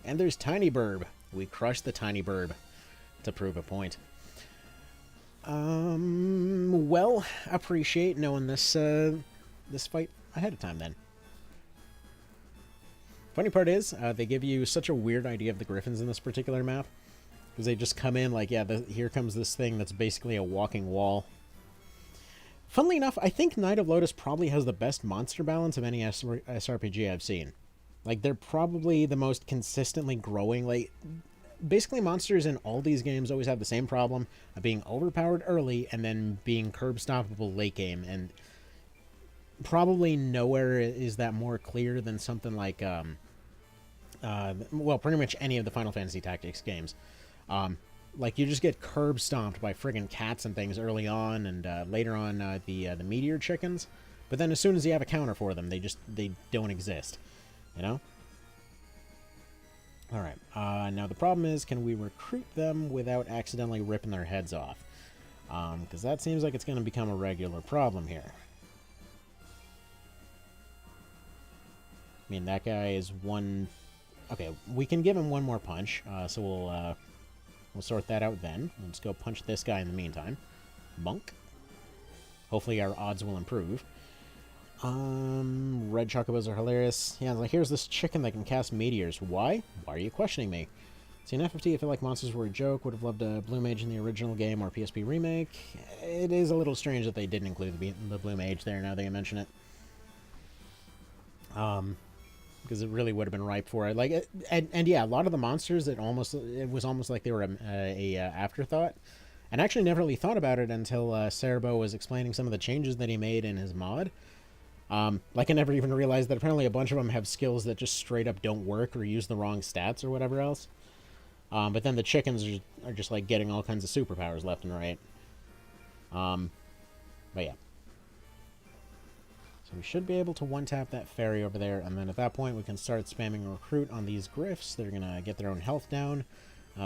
And there's tiny burb. We crushed the tiny burb to prove a point. Well, appreciate knowing this fight ahead of time then. Funny part is, they give you such a weird idea of the Gryphons in this particular map. Because they just come in like, yeah, here comes this thing that's basically a walking wall. Funnily enough, I think Knight of Lotus probably has the best monster balance of any SRPG I've seen. Like, they're probably the most consistently growing. Like, basically monsters in all these games always have the same problem of being overpowered early and then being curb-stoppable late game. And probably nowhere is that more clear than something like, well, pretty much any of the Final Fantasy Tactics games. Like, you just get curb-stomped by friggin' cats and things early on, and later on the meteor chickens. But then as soon as you have a counter for them, they don't exist. You know? Alright, now the problem is, can we recruit them without accidentally ripping their heads off? Because that seems like it's going to become a regular problem here. I mean, that guy is one... Okay, we can give him one more punch, so we'll sort that out then. Let's go punch this guy in the meantime. Bunk. Hopefully our odds will improve. Red chocobos are hilarious. Yeah, like, here's this chicken that can cast meteors. Why? Why are you questioning me? See, in FFT, I feel like monsters were a joke. Would have loved a Blue Mage in the original game or PSP remake. It is a little strange that they didn't include the Blue Mage there, now that you mention it. Because it really would have been ripe for it. Like, and yeah, a lot of the monsters, it was almost like they were a afterthought. And I actually never really thought about it until Cerebro was explaining some of the changes that he made in his mod. Like, I never even realized that apparently a bunch of them have skills that just straight up don't work or use the wrong stats or whatever else. But then the chickens are just like getting all kinds of superpowers left and right. But yeah. So we should be able to one-tap that fairy over there, and then at that point we can start spamming recruit on these Gryphs. They're going to get their own health down.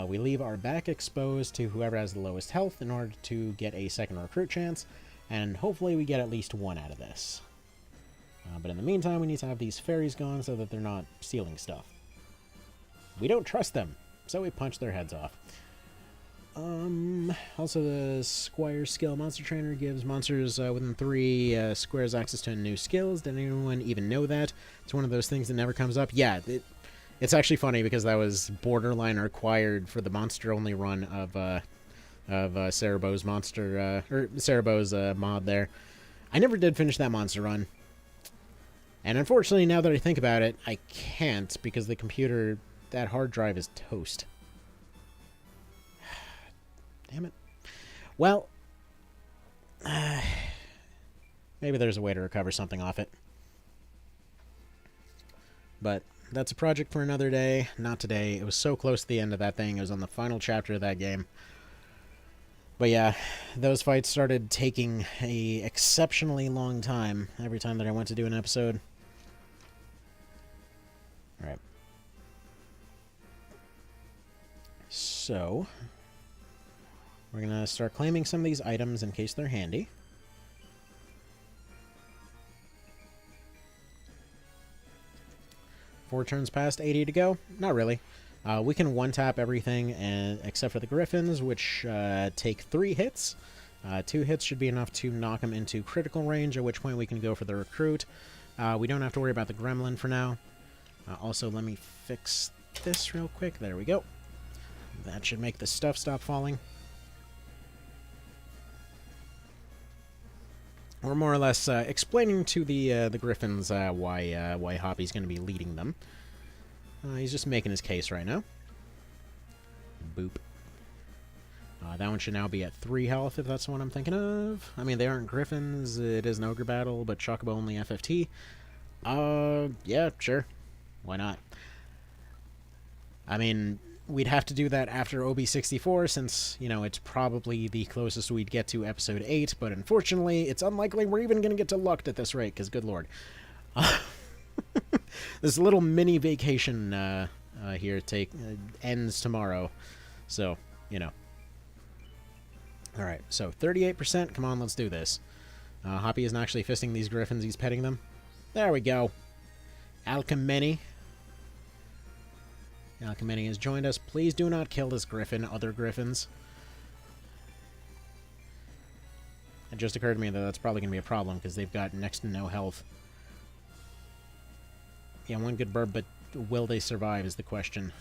We leave our back exposed to whoever has the lowest health in order to get a second recruit chance, and hopefully we get at least one out of this. But in the meantime, we need to have these fairies gone so that they're not stealing stuff. We don't trust them. So we punch their heads off. Also, the Squire skill Monster Trainer gives monsters within 3 squares access to new skills. Did anyone even know that? It's one of those things that never comes up. Yeah, it's actually funny because that was borderline required for the monster-only run of Cerebro's monster, or Cerebro's mod there. I never did finish that monster run. And unfortunately, now that I think about it, I can't because the computer, that hard drive is toast. Damn it. Well, maybe there's a way to recover something off it. But that's a project for another day, not today. It was so close to the end of that thing. It was on the final chapter of that game. But yeah, those fights started taking a exceptionally long time every time that I went to do an episode. Alright. So, we're going to start claiming some of these items in case they're handy. Four turns past, 80 to go? Not really. We can one-tap everything except for the Gryphons, which take 3 hits. 2 hits should be enough to knock them into critical range, at which point we can go for the Recruit. We don't have to worry about the Gremlin for now. Also, let me fix this real quick. There we go. That should make the stuff stop falling. We're more or less explaining to the Gryphons why Hoppy's going to be leading them. He's just making his case right now. Boop. That one should now be at 3 health, if that's the one I'm thinking of. I mean, they aren't Gryphons. It is an Ogre battle, but Chocobo only FFT. Yeah, sure. Why not? I mean, we'd have to do that after OB64, since, you know, it's probably the closest we'd get to Episode 8, but unfortunately, it's unlikely we're even going to get to Lucked at this rate, because good lord. This little mini vacation here ends tomorrow, so, you know. Alright, so 38%, come on, let's do this. Hoppy isn't actually fisting these Gryphons, he's petting them. There we go. Alchemeni. Alchemeni has joined us. Please do not kill this Gryphon, other Gryphons. It just occurred to me that that's probably going to be a problem, because they've got next to no health. Yeah, one good burb, but will they survive is the question.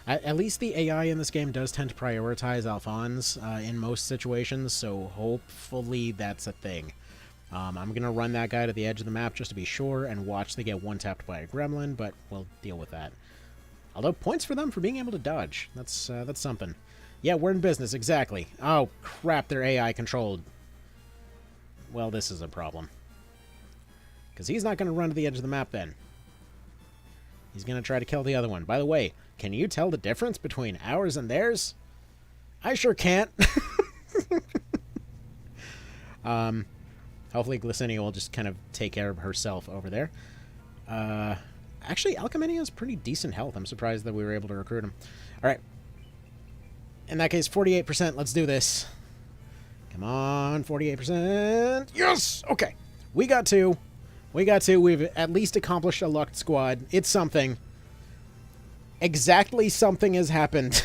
At least the AI in this game does tend to prioritize Alphonse in most situations, so hopefully that's a thing. I'm going to run that guy to the edge of the map just to be sure and watch they get one-tapped by a gremlin, but we'll deal with that. Although, points for them for being able to dodge. That's something. Yeah, we're in business, exactly. Oh, crap, they're AI controlled. Well, this is a problem. Because he's not going to run to the edge of the map then. He's going to try to kill the other one. By the way, can you tell the difference between ours and theirs? I sure can't. Hopefully Glycinia will just kind of take care of herself over there. Actually, Alchemeni has pretty decent health. I'm surprised that we were able to recruit him. Alright. In that case, 48%. Let's do this. Come on, 48%. Yes! Okay. We got 2. We got 2. We've at least accomplished a lucked squad. It's something. Exactly something has happened.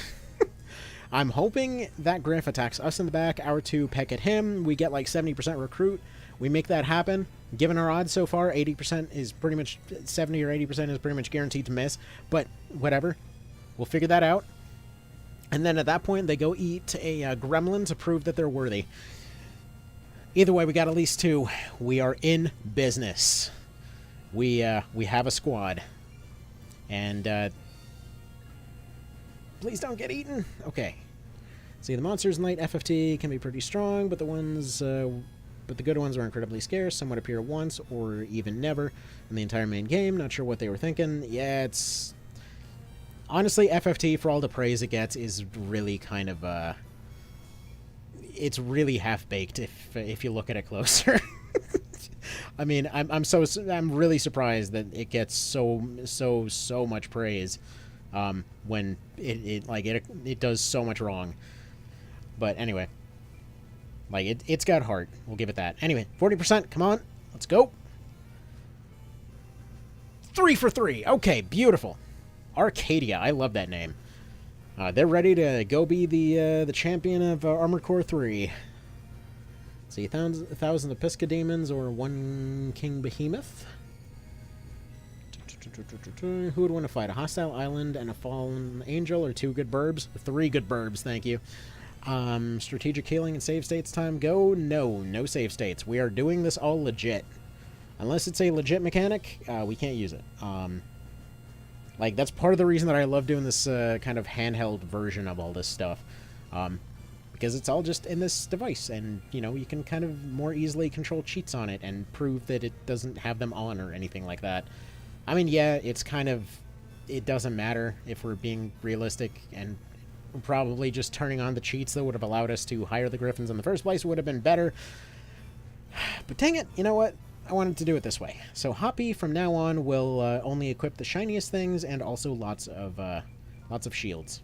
I'm hoping that Gryph attacks us in the back, our 2 peck at him. We get like 70% recruit. We make that happen. Given our odds so far, 80% is pretty much, 70 or 80% is pretty much guaranteed to miss. But whatever. We'll figure that out. And then at that point, they go eat a gremlin to prove that they're worthy. Either way, we got at least 2. We are in business. We have a squad. And, please don't get eaten. Okay. See, the monsters in late FFT can be pretty strong, but the good ones are incredibly scarce. Some would appear once or even never in the entire main game. Not sure what they were thinking. Yeah, it's... Honestly, FFT, for all the praise it gets, is really kind of, it's really half-baked if you look at it closer. I mean, I'm really surprised that it gets so much praise, when it does so much wrong. But anyway, like, it's got heart. We'll give it that. Anyway, 40%, come on. Let's go. 3 for 3. Okay, beautiful. Arcadia. I love that name. They're ready to go be the champion of Armored Core 3. Let's see, 1,000 Pisca Demons or 1 King Behemoth. Who would want to fight? A hostile island and a fallen angel, or 2 good burbs? 3 good burbs, thank you. Strategic healing and save states time go? No save states. We are doing this all legit. Unless it's a legit mechanic, we can't use it. Like, that's part of the reason that I love doing this kind of handheld version of all this stuff. Because it's all just in this device, and, you know, you can kind of more easily control cheats on it and prove that it doesn't have them on or anything like that. I mean, yeah, it's kind of... It doesn't matter if we're being realistic, and probably just turning on the cheats that would have allowed us to hire the Gryphons in the first place would have been better. But dang it, you know what? I wanted to do it this way. So Hoppy, from now on, will only equip the shiniest things and also lots of shields.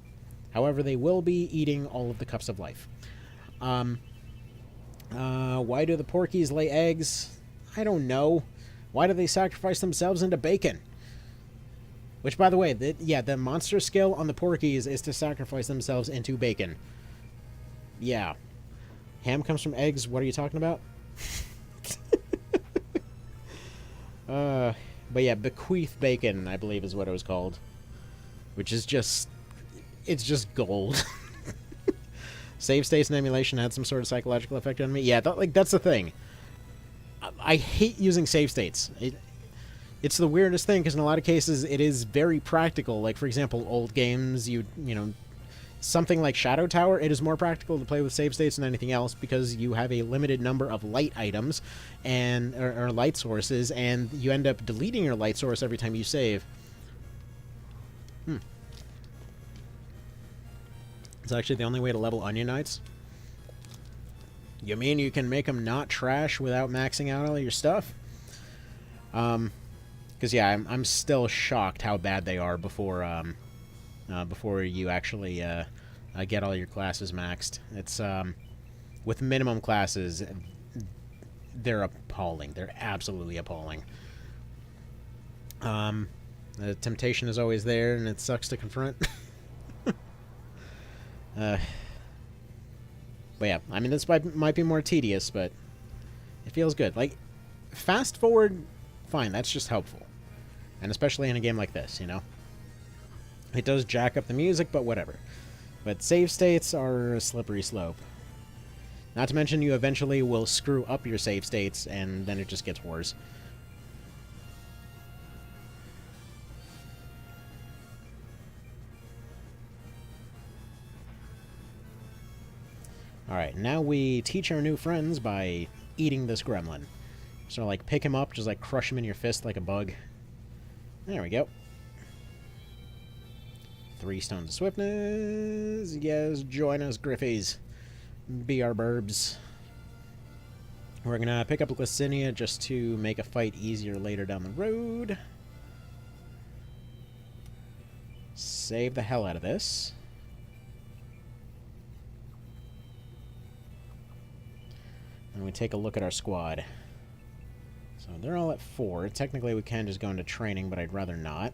However, they will be eating all of the Cups of Life. Why do the Porkies lay eggs? I don't know. Why do they sacrifice themselves into bacon? Which, by the way, the monster skill on the Porkies is to sacrifice themselves into bacon. Yeah. Ham comes from eggs. What are you talking about? But yeah, bequeath bacon, I believe, is what it was called. Which is just... It's just gold. Save states and emulation had some sort of psychological effect on me. Yeah, that's the thing. I hate using save states. It's the weirdest thing, because in a lot of cases, it is very practical. Like, for example, old games, you know... Something like Shadow Tower, it is more practical to play with save states than anything else because you have a limited number of light items or light sources, and you end up deleting your light source every time you save. It's actually the only way to level Onion Knights. You mean you can make them not trash without maxing out all your stuff? Because yeah, I'm still shocked how bad they are before you actually get all your classes maxed. It's with minimum classes, they're appalling. They're absolutely appalling. The temptation is always there, and it sucks to confront. But yeah, I mean, this might be more tedious, but it feels good. Like, fast forward, fine, that's just helpful. And especially in a game like this, you know? It does jack up the music, but whatever. But save states are a slippery slope. Not to mention you eventually will screw up your save states, and then it just gets worse. Alright, now we teach our new friends by eating this gremlin. So, like, pick him up, just, like, crush him in your fist like a bug. There we go. 3 stones of swiftness. Yes, join us, Griffies. Be our burbs. We're gonna pick up Glycinia just to make a fight easier later down the road. Save the hell out of this. And we take a look at our squad. So they're all at 4. Technically we can just go into training, but I'd rather not.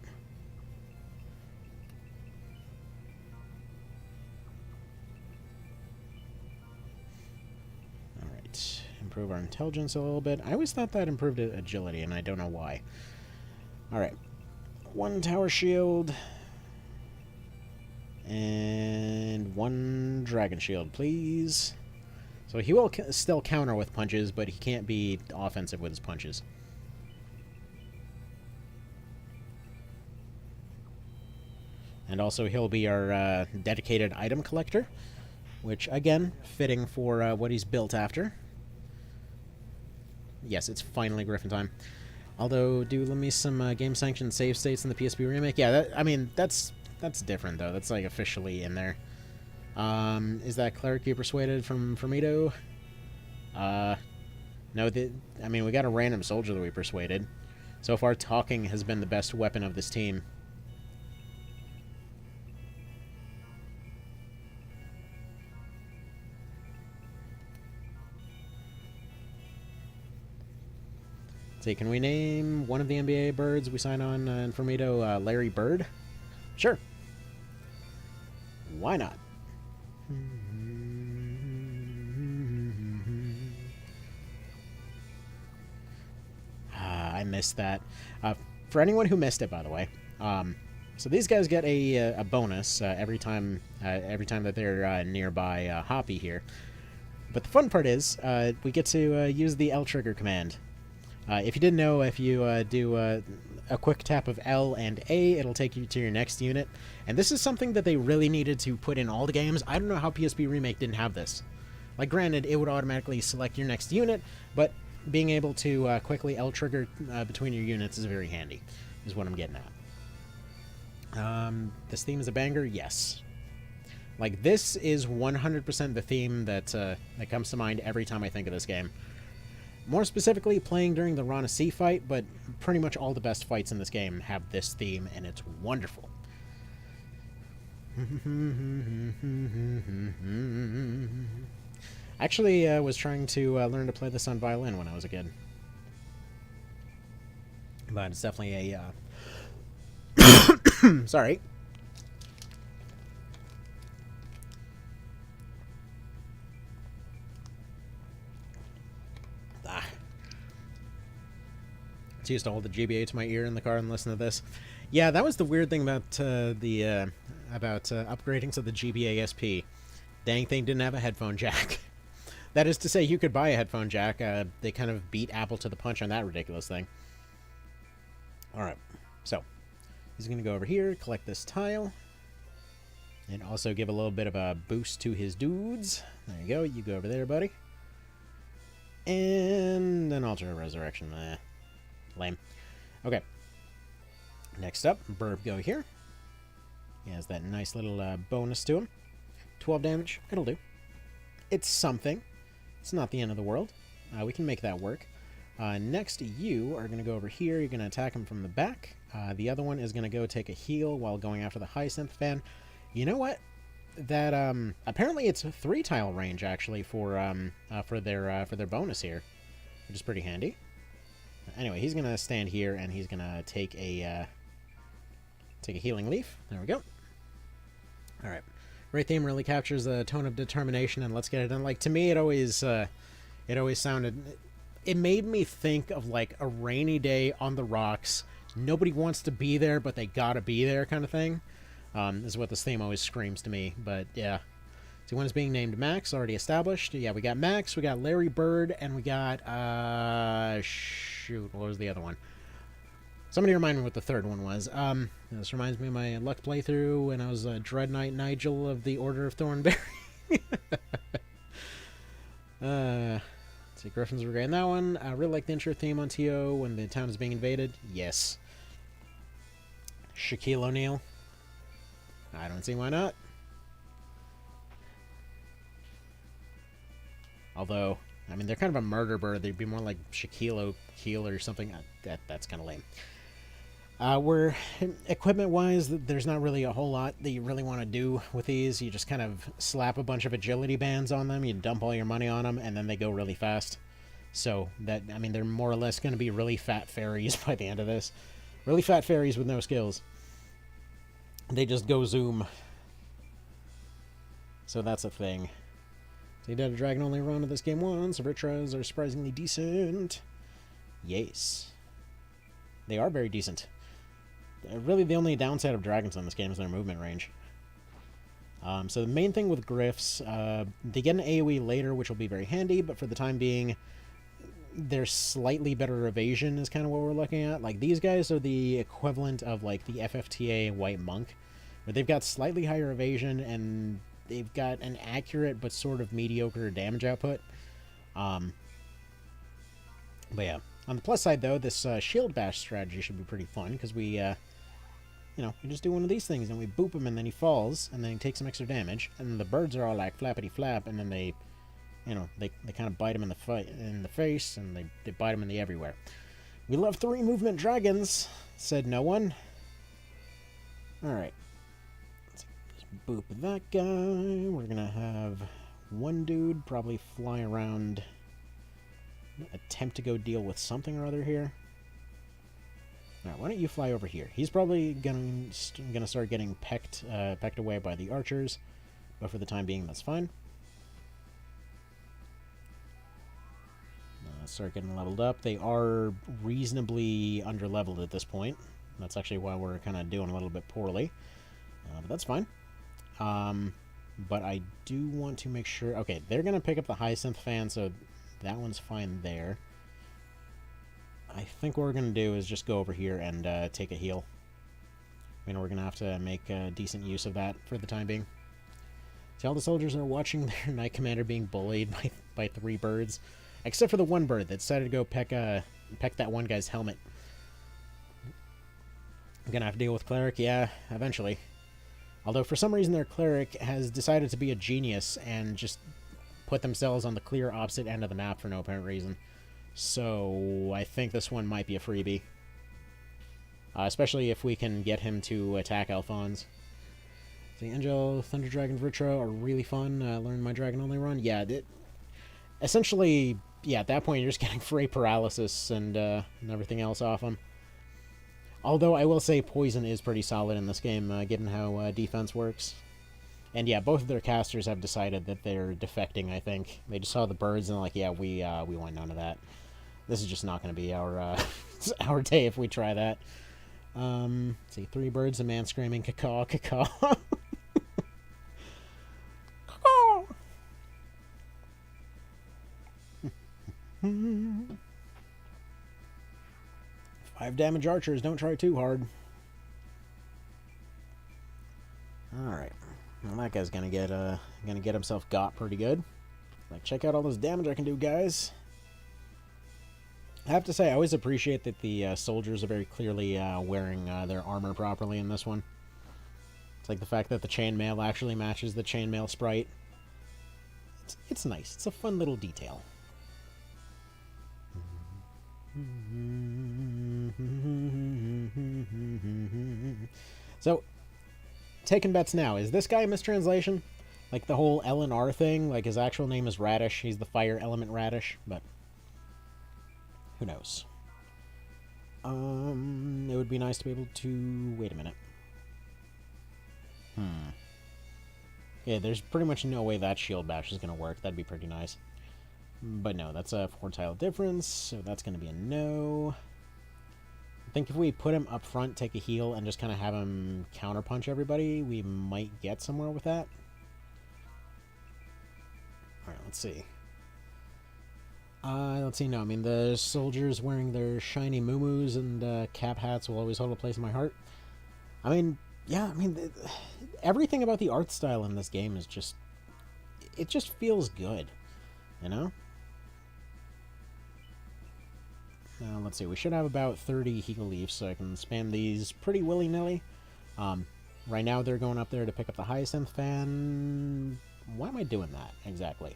Alright. Improve our intelligence a little bit. I always thought that improved agility, and I don't know why. Alright. 1 tower shield. And 1 dragon shield, please. So he will still counter with punches, but he can't be offensive with his punches. And also he'll be our dedicated item collector, which, again, fitting for what he's built after. Yes, it's finally Gryphon time. Although, let me some game-sanctioned save states in the PSP remake. Yeah, I mean, that's different, though. That's, like, officially in there. Is that cleric you persuaded from Mito? No, I mean, we got a random soldier that we persuaded. So far, talking has been the best weapon of this team. Let's see, can we name one of the NBA birds we sign on in Mito, Larry Bird? Sure. Why not? I missed that. For anyone who missed it, by the way, so these guys get a bonus every time that they're nearby Hoppy here. But the fun part is we get to use the L trigger command. If you didn't know, if you do a quick tap of L and A, it'll take you to your next unit. And this is something that they really needed to put in all the games. I don't know how PSP Remake didn't have this. Like, granted, it would automatically select your next unit, but being able to quickly L trigger between your units is very handy, is what I'm getting at. This theme is a banger? Yes. Like, this is 100% the theme that comes to mind every time I think of this game. More specifically, playing during the Rana C fight, but pretty much all the best fights in this game have this theme, and it's wonderful. Actually, I was trying to learn to play this on violin when I was a kid. But it's definitely a... Sorry. It's used to hold the GBA to my ear in the car and listen to this. Yeah, that was the weird thing about upgrading to the GBA SP. Dang thing didn't have a headphone jack. That is to say, you could buy a headphone jack. They kind of beat Apple to the punch on that ridiculous thing. Alright, so he's going to go over here, collect this tile, and also give a little bit of a boost to his dudes. There you go. You go over there, buddy. And an Altar of Resurrection. Lame. Okay. Next up, Burb go here. He has that nice little bonus to him. 12 damage. It'll do. It's something. It's not the end of the world. We can make that work. Next, you are going to go over here. You're going to attack him from the back. The other one is going to go take a heal while going after the Hyacinth fan. You know what? That apparently it's a 3-tile range actually for their bonus here, which is pretty handy. Anyway, he's gonna stand here and he's gonna take a healing leaf. There we go. All right, great theme, really captures the tone of determination and let's get it done. Like, to me, it always sounded. It made me think of like a rainy day on the rocks. Nobody wants to be there, but they gotta be there, kind of thing. Is what this theme always screams to me. But yeah. So one is being named Max, already established. Yeah, we got Max, we got Larry Bird, and we got, shoot, what was the other one? Somebody remind me what the third one was. This reminds me of my Luck playthrough when I was Dread Knight Nigel of the Order of Thornberry. Let's see, Griffins were great in that one. I really like the intro theme on TO when the town is being invaded. Yes. Shaquille O'Neal. I don't see why not. Although, I mean, they're kind of a murder bird. They'd be more like Shaquille O'Neal or something. That's kind of lame. Where equipment-wise, there's not really a whole lot that you really want to do with these. You just kind of slap a bunch of agility bands on them. You dump all your money on them, and then they go really fast. So, that, I mean, they're more or less going to be really fat fairies by the end of this. Really fat fairies with no skills. They just go zoom. So that's a thing. So you did a dragon-only run of this game once. The retros are surprisingly decent. Yes. They are very decent. Really, the only downside of dragons on this game is their movement range. So the main thing with Gryphs, they get an AoE later, which will be very handy, but for the time being, their slightly better evasion is kind of what we're looking at. Like, these guys are the equivalent of, like, the FFTA White Monk, where they've got slightly higher evasion, and they've got an accurate but sort of mediocre damage output. But yeah. On the plus side, though, this shield bash strategy should be pretty fun, because we, you know, we just do one of these things, and we boop him, and then he falls, and then he takes some extra damage, and the birds are all like flappity-flap, and then they, you know, they kind of bite him in the face, and they bite him in the everywhere. We love 3-movement dragons, said no one. Alright. Let's just boop that guy. We're gonna have one dude probably fly around, attempt to go deal with something or other here. Alright, why don't you fly over here? He's probably gonna start getting pecked away by the archers, but for the time being, that's fine. Start getting leveled up. They are reasonably under-leveled at this point. That's actually why we're kind of doing a little bit poorly. But that's fine. But I do want to make sure... Okay, they're going to pick up the Hyacinth fan, so that one's fine there. I think what we're going to do is just go over here and take a heal. I mean, we're going to have to make decent use of that for the time being. See, all the soldiers are watching their Knight Commander being bullied by 3 birds. Except for the one bird that decided to go peck that one guy's helmet. I'm gonna have to deal with Cleric, yeah, eventually. Although for some reason their Cleric has decided to be a genius and just put themselves on the clear opposite end of the map for no apparent reason. So I think this one might be a freebie. Especially if we can get him to attack Alphonse. The Angel, Thunder Dragon, Virtro are really fun. Learn my Dragon Only run. Yeah, essentially... Yeah, at that point, you're just getting fray paralysis and everything else off them. Although, I will say Poison is pretty solid in this game, given how defense works. And yeah, both of their casters have decided that they're defecting, I think. They just saw the birds and they're like, yeah, we want none of that. This is just not going to be our our day if we try that. Let's see, 3 birds, a man screaming, caw, caw, caw. 5 damage archers, don't try too hard. Alright. Well, that guy's gonna get himself got pretty good. Like, check out all this damage I can do, guys. I have to say, I always appreciate that the soldiers are very clearly wearing their armor properly in this one. It's like the fact that the chainmail actually matches the chainmail sprite. It's nice. It's a fun little detail. So, taking bets now. Is this guy a mistranslation? Like the whole L and R thing? Like his actual name is Radish. He's the fire element Radish, but who knows? It would be nice to be able to... Wait a minute. Yeah, there's pretty much no way that shield bash is going to work. That'd be pretty nice. But no, that's a 4-tile difference, so that's going to be a no. I think if we put him up front, take a heal, and just kind of have him counterpunch everybody, we might get somewhere with that. Alright, let's see. Let's see, no, I mean, the soldiers wearing their shiny muumuus and cap hats will always hold a place in my heart. I mean, yeah, I mean, everything about the art style in this game is just... It just feels good, you know? Let's see, we should have about 30 heal leaves, so I can spam these pretty willy-nilly. Right now they're going up there to pick up the Hyacinth fan. Why am I doing that, exactly?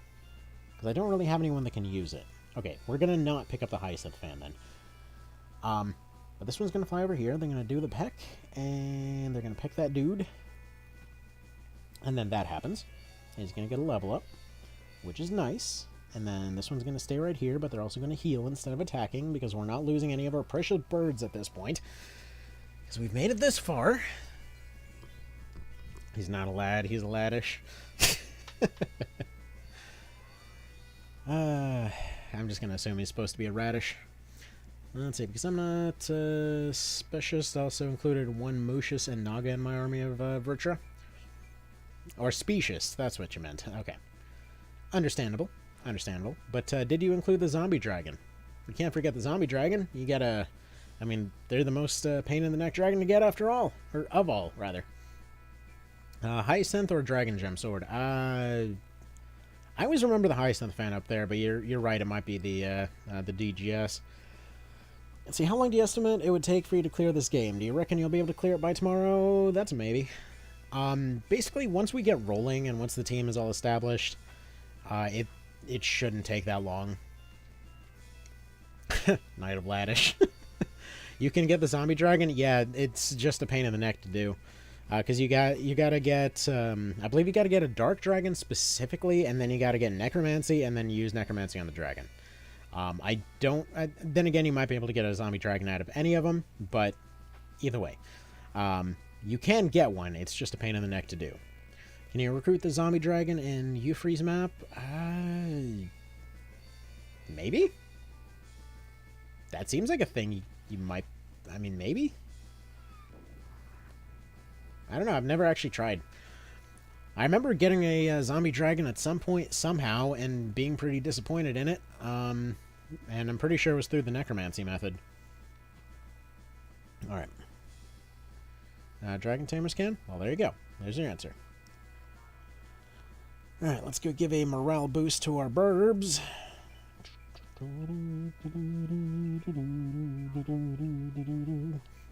Because I don't really have anyone that can use it. Okay, we're going to not pick up the Hyacinth fan, then. But this one's going to fly over here. They're going to do the peck, and they're going to pick that dude. And then that happens. He's going to get a level up, which is nice. And then this one's going to stay right here, but they're also going to heal instead of attacking, because we're not losing any of our precious birds at this point. Because we've made it this far. He's not a lad, he's a laddish. I'm just going to assume he's supposed to be a radish. Let's see, because I'm not specialist, I also included 1 Moocius and Naga in my army of Virtra. Or specious, that's what you meant. Okay. Understandable. Understandable. But did you include the zombie dragon? You can't forget the zombie dragon. You gotta... I mean, they're the most pain in the neck dragon to get after all. Or of all, rather. Hyacinth or Dragon Gem Sword? I always remember the Hyacinth fan up there, but you're right, it might be the DGS. Let's see, how long do you estimate it would take for you to clear this game? Do you reckon you'll be able to clear it by tomorrow? That's a maybe. Basically, once we get rolling and once the team is all established, it shouldn't take that long. Knight of Laddish. You can get the zombie dragon. Yeah, it's just a pain in the neck to do. Because you gotta get, I believe you gotta get a dark dragon specifically, and then you gotta get necromancy, and then use necromancy on the dragon. I don't... then again, you might be able to get a zombie dragon out of any of them, but either way. You can get one, it's just a pain in the neck to do. Can you recruit the zombie dragon in Euphrates map? Maybe? That seems like a thing you might... I mean, maybe? I don't know, I've never actually tried. I remember getting a zombie dragon at some point, somehow, and being pretty disappointed in it. And I'm pretty sure it was through the necromancy method. Alright. Dragon Tamers can? Well, there you go. There's your answer. Alright, let's go give a morale boost to our burbs.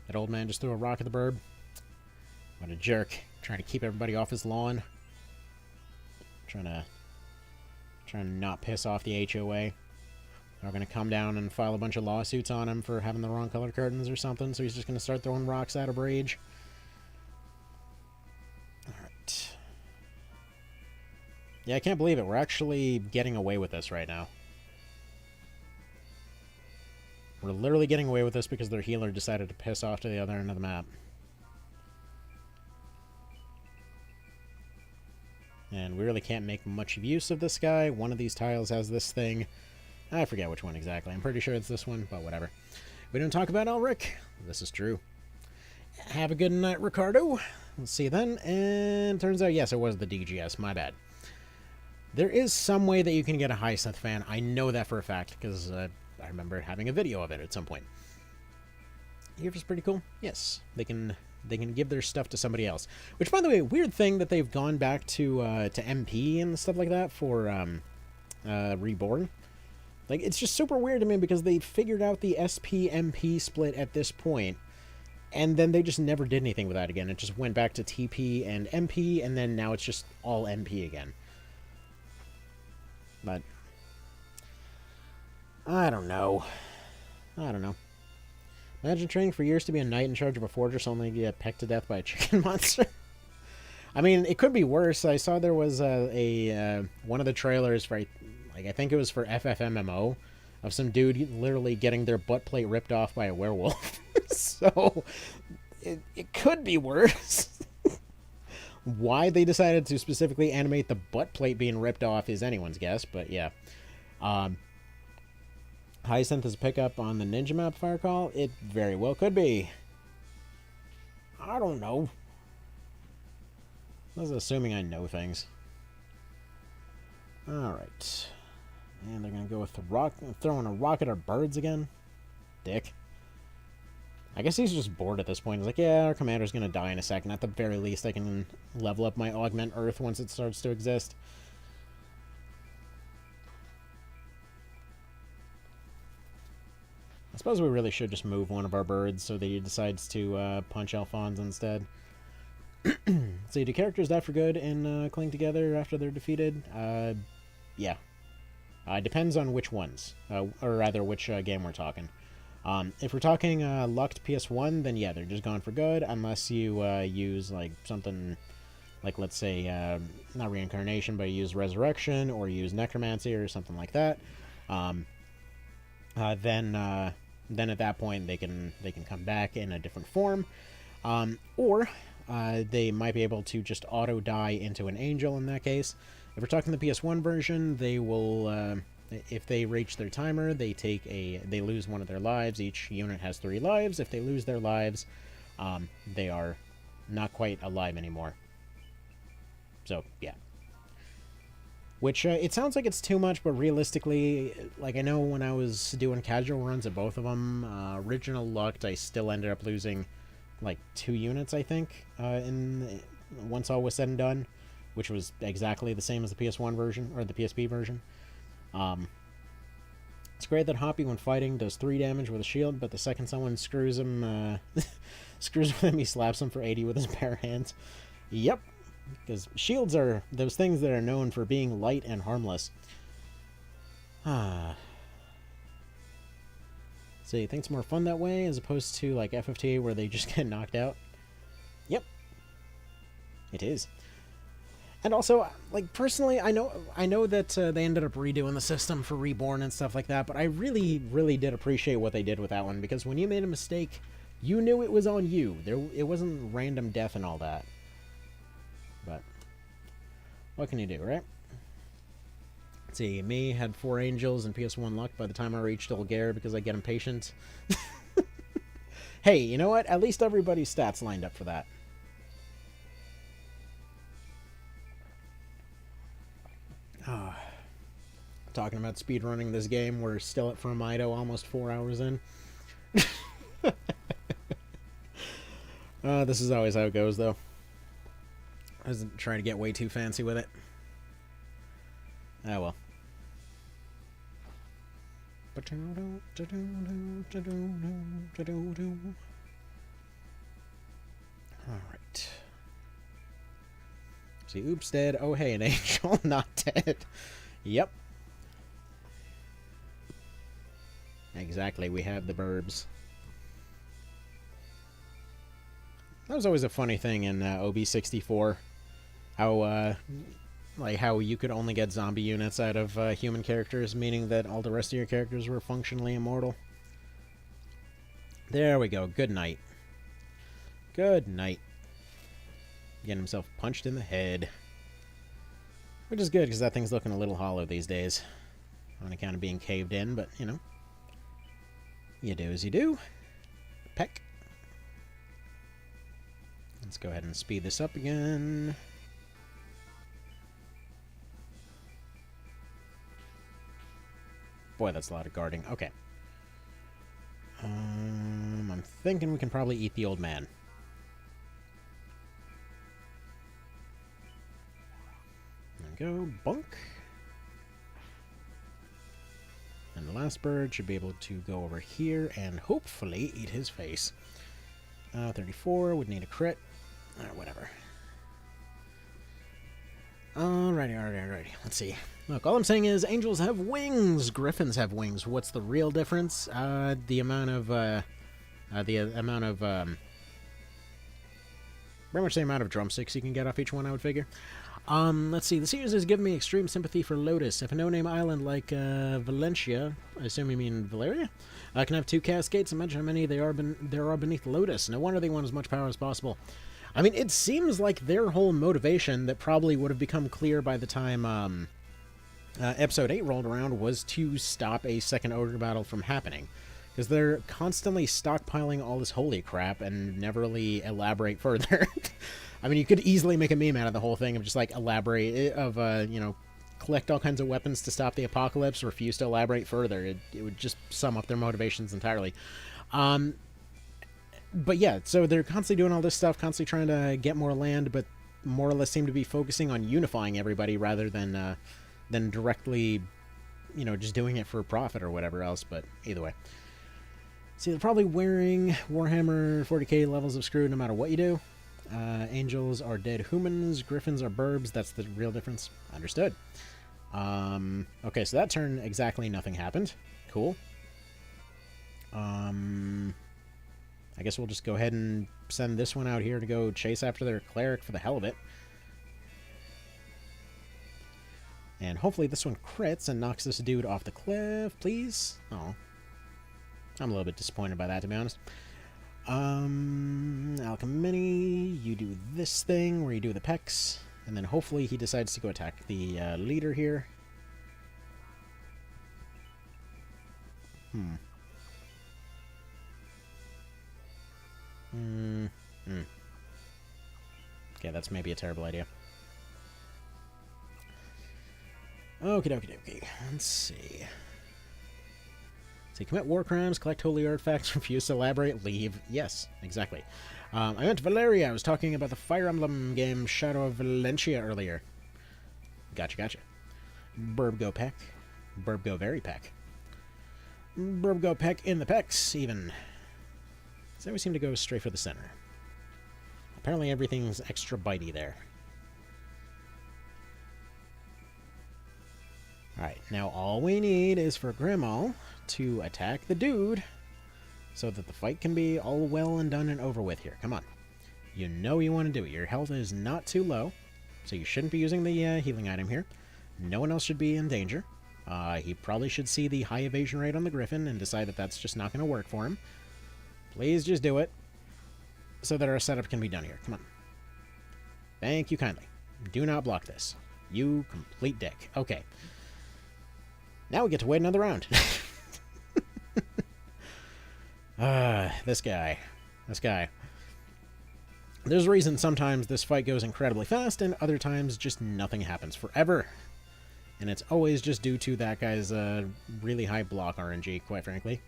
That old man just threw a rock at the burb. What a jerk. Trying to keep everybody off his lawn. Trying to not piss off the HOA. They're going to come down and file a bunch of lawsuits on him for having the wrong color curtains or something, so he's just going to start throwing rocks out of rage. Alright. Yeah, I can't believe it. We're actually getting away with this right now. We're literally getting away with this because their healer decided to piss off to the other end of the map. And we really can't make much use of this guy. One of these tiles has this thing. I forget which one exactly. I'm pretty sure it's this one, but whatever. We don't talk about Elric. This is true. Have a good night, Ricardo. We'll see you then. And turns out, yes, it was the DGS. My bad. There is some way that you can get a Hyacinth fan. I know that for a fact, because I remember having a video of it at some point. Here's pretty cool. Yes, they can give their stuff to somebody else. Which, by the way, weird thing that they've gone back to MP and stuff like that for Reborn. Like, it's just super weird to me because they figured out the SP-MP split at this point, and then they just never did anything with that again. It just went back to TP and MP, and then now it's just all MP again. But I don't know. Imagine training for years to be a knight in charge of a fortress only to get pecked to death by a chicken monster. I mean, it could be worse. I saw there was one of the trailers for, I think it was for FFMMO, of some dude literally getting their butt plate ripped off by a werewolf. So, it could be worse. Why they decided to specifically animate the butt plate being ripped off is anyone's guess, but yeah. Hyacinth is a pickup on the ninja map fire call? It very well could be. I don't know. I was assuming I know things. Alright. And they're going to go with throwing a rock at our birds again. Dick. I guess he's just bored at this point. He's like, yeah, our commander's going to die in a second. At the very least, I can level up my Augment Earth once it starts to exist. I suppose we really should just move one of our birds so that he decides to punch Alphonse instead. So, do characters die for good and cling together after they're defeated? Yeah. It depends on which ones, or rather which game we're talking. If we're talking Lucked PS1, then yeah, they're just gone for good, unless you use like something like, let's say, not Reincarnation, but you use Resurrection or use Necromancy or something like that. Then at that point they can come back in a different form, or they might be able to just auto die into an angel in that case. If we're talking the PS1 version, they will, if they reach their timer, they lose one of their lives. Each unit has 3 lives. If they lose their lives, they are not quite alive anymore. So, yeah. Which, it sounds like it's too much, but realistically, like, I know when I was doing casual runs at both of them, original Lucked, I still ended up losing, like, 2 units, I think, once all was said and done, which was exactly the same as the PS1 version, or the PSP version. It's great that Hoppy, when fighting, does 3 damage with a shield, but the second someone screws him, with him, he slaps him for 80 with his bare hands. Yep. Because shields are those things that are known for being light and harmless. So you think it's more fun that way, as opposed to, like, FFT, where they just get knocked out? Yep. It is. And also, like, personally, I know that they ended up redoing the system for Reborn and stuff like that, but I really, really did appreciate what they did with that one, because when you made a mistake, you knew it was on you. It wasn't random death and all that. But what can you do, right? Let's see, me had 4 angels and PS1 luck by the time I reached Olgare because I get impatient. Hey, you know what? At least everybody's stats lined up for that. Talking about speedrunning this game, we're still at Firmito, almost 4 hours in. This is always how it goes, though. I was trying to get way too fancy with it. Ah, well. Alright. See, oops, dead. Oh, hey, an angel, not dead. Yep. Exactly, we have the burbs. That was always a funny thing in OB64. How, like, how you could only get zombie units out of human characters, meaning that all the rest of your characters were functionally immortal. There we go. Good night. Good night. Getting himself punched in the head. Which is good, because that thing's looking a little hollow these days. On account of being caved in, but, you know. You do as you do. Peck. Let's go ahead and speed this up again. Boy, that's a lot of guarding. Okay. I'm thinking we can probably eat the old man. There we go. Bunk. And the last bird should be able to go over here and hopefully eat his face. 34 would need a crit. Whatever. Alrighty. Let's see. Look, all I'm saying is angels have wings. Griffins have wings. What's the real difference? The amount of pretty much the amount of drumsticks you can get off each one, I would figure. Let's see. The series has given me extreme sympathy for Lotus. If a no-name island like Valencia, I assume you mean Valeria, can have 2 cascades, imagine how many there are beneath Lotus. No wonder they want as much power as possible. I mean, it seems like their whole motivation, that probably would have become clear by the time Episode 8 rolled around, was to stop a second Ogre battle from happening. Because they're constantly stockpiling all this holy crap and never really elaborate further. I mean, you could easily make a meme out of the whole thing of just, like, you know, collect all kinds of weapons to stop the apocalypse, refuse to elaborate further. It would just sum up their motivations entirely. But yeah, so they're constantly doing all this stuff, constantly trying to get more land, but more or less seem to be focusing on unifying everybody rather than directly, you know, just doing it for profit or whatever else, but either way. See, they're probably wearing Warhammer 40k levels of screw no matter what you do. Angels are dead humans, Griffins are burbs, that's the real difference. Understood. Okay, so that turn, exactly nothing happened. Cool. I guess we'll just go ahead and send this one out here to go chase after their cleric for the hell of it. And hopefully this one crits and knocks this dude off the cliff, please. Oh. I'm a little bit disappointed by that, to be honest. Alchemy, you do this thing where you do the pecs, and then hopefully he decides to go attack the leader here. Okay, that's maybe a terrible idea. Okie dokie. Let's see. So commit war crimes, collect holy artifacts, refuse to elaborate, leave. Yes, exactly. I meant Valeria. I was talking about the Fire Emblem game Shadow of Valencia earlier. Gotcha. Burb go peck. Burb go very peck. Burb go peck in the pecs, even. So we seem to go straight for the center. Apparently everything's extra bitey there. Alright, now all we need is for Grimal to attack the dude so that the fight can be all well and done and over with here. Come on. You know you want to do it. Your health is not too low. so you shouldn't be using the healing item here. No one else should be in danger. He probably should see the high evasion rate on the Gryphon and decide that that's just not going to work for him. Please just do it so that our setup can be done here. Come on. Thank you kindly. Do not block this. You complete dick. Okay. Now we get to wait another round. This guy. This guy. There's a reason sometimes this fight goes incredibly fast, and other times just nothing happens forever. And it's always just due to that guy's really high block RNG, quite frankly.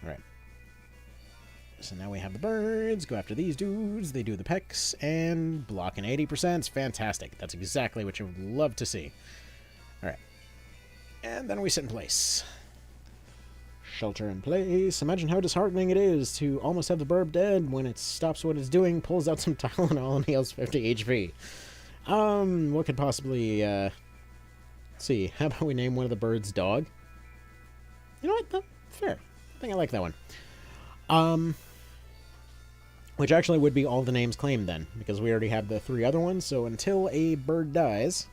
Alright. So now we have the birds, go after these dudes, they do the pecs, and block an 80%. It's fantastic. That's exactly what you would love to see. Alright. And then we sit in place. Shelter in place. Imagine how disheartening it is to almost have the burb dead when it stops what it's doing, pulls out some Tylenol, and heals 50 HP. What could possibly, let's see. How about we name one of the birds Dog? You know what? No, fair. I think I like that one. Which actually would be all the names claimed then, because we already have the 3 other ones, so until a bird dies,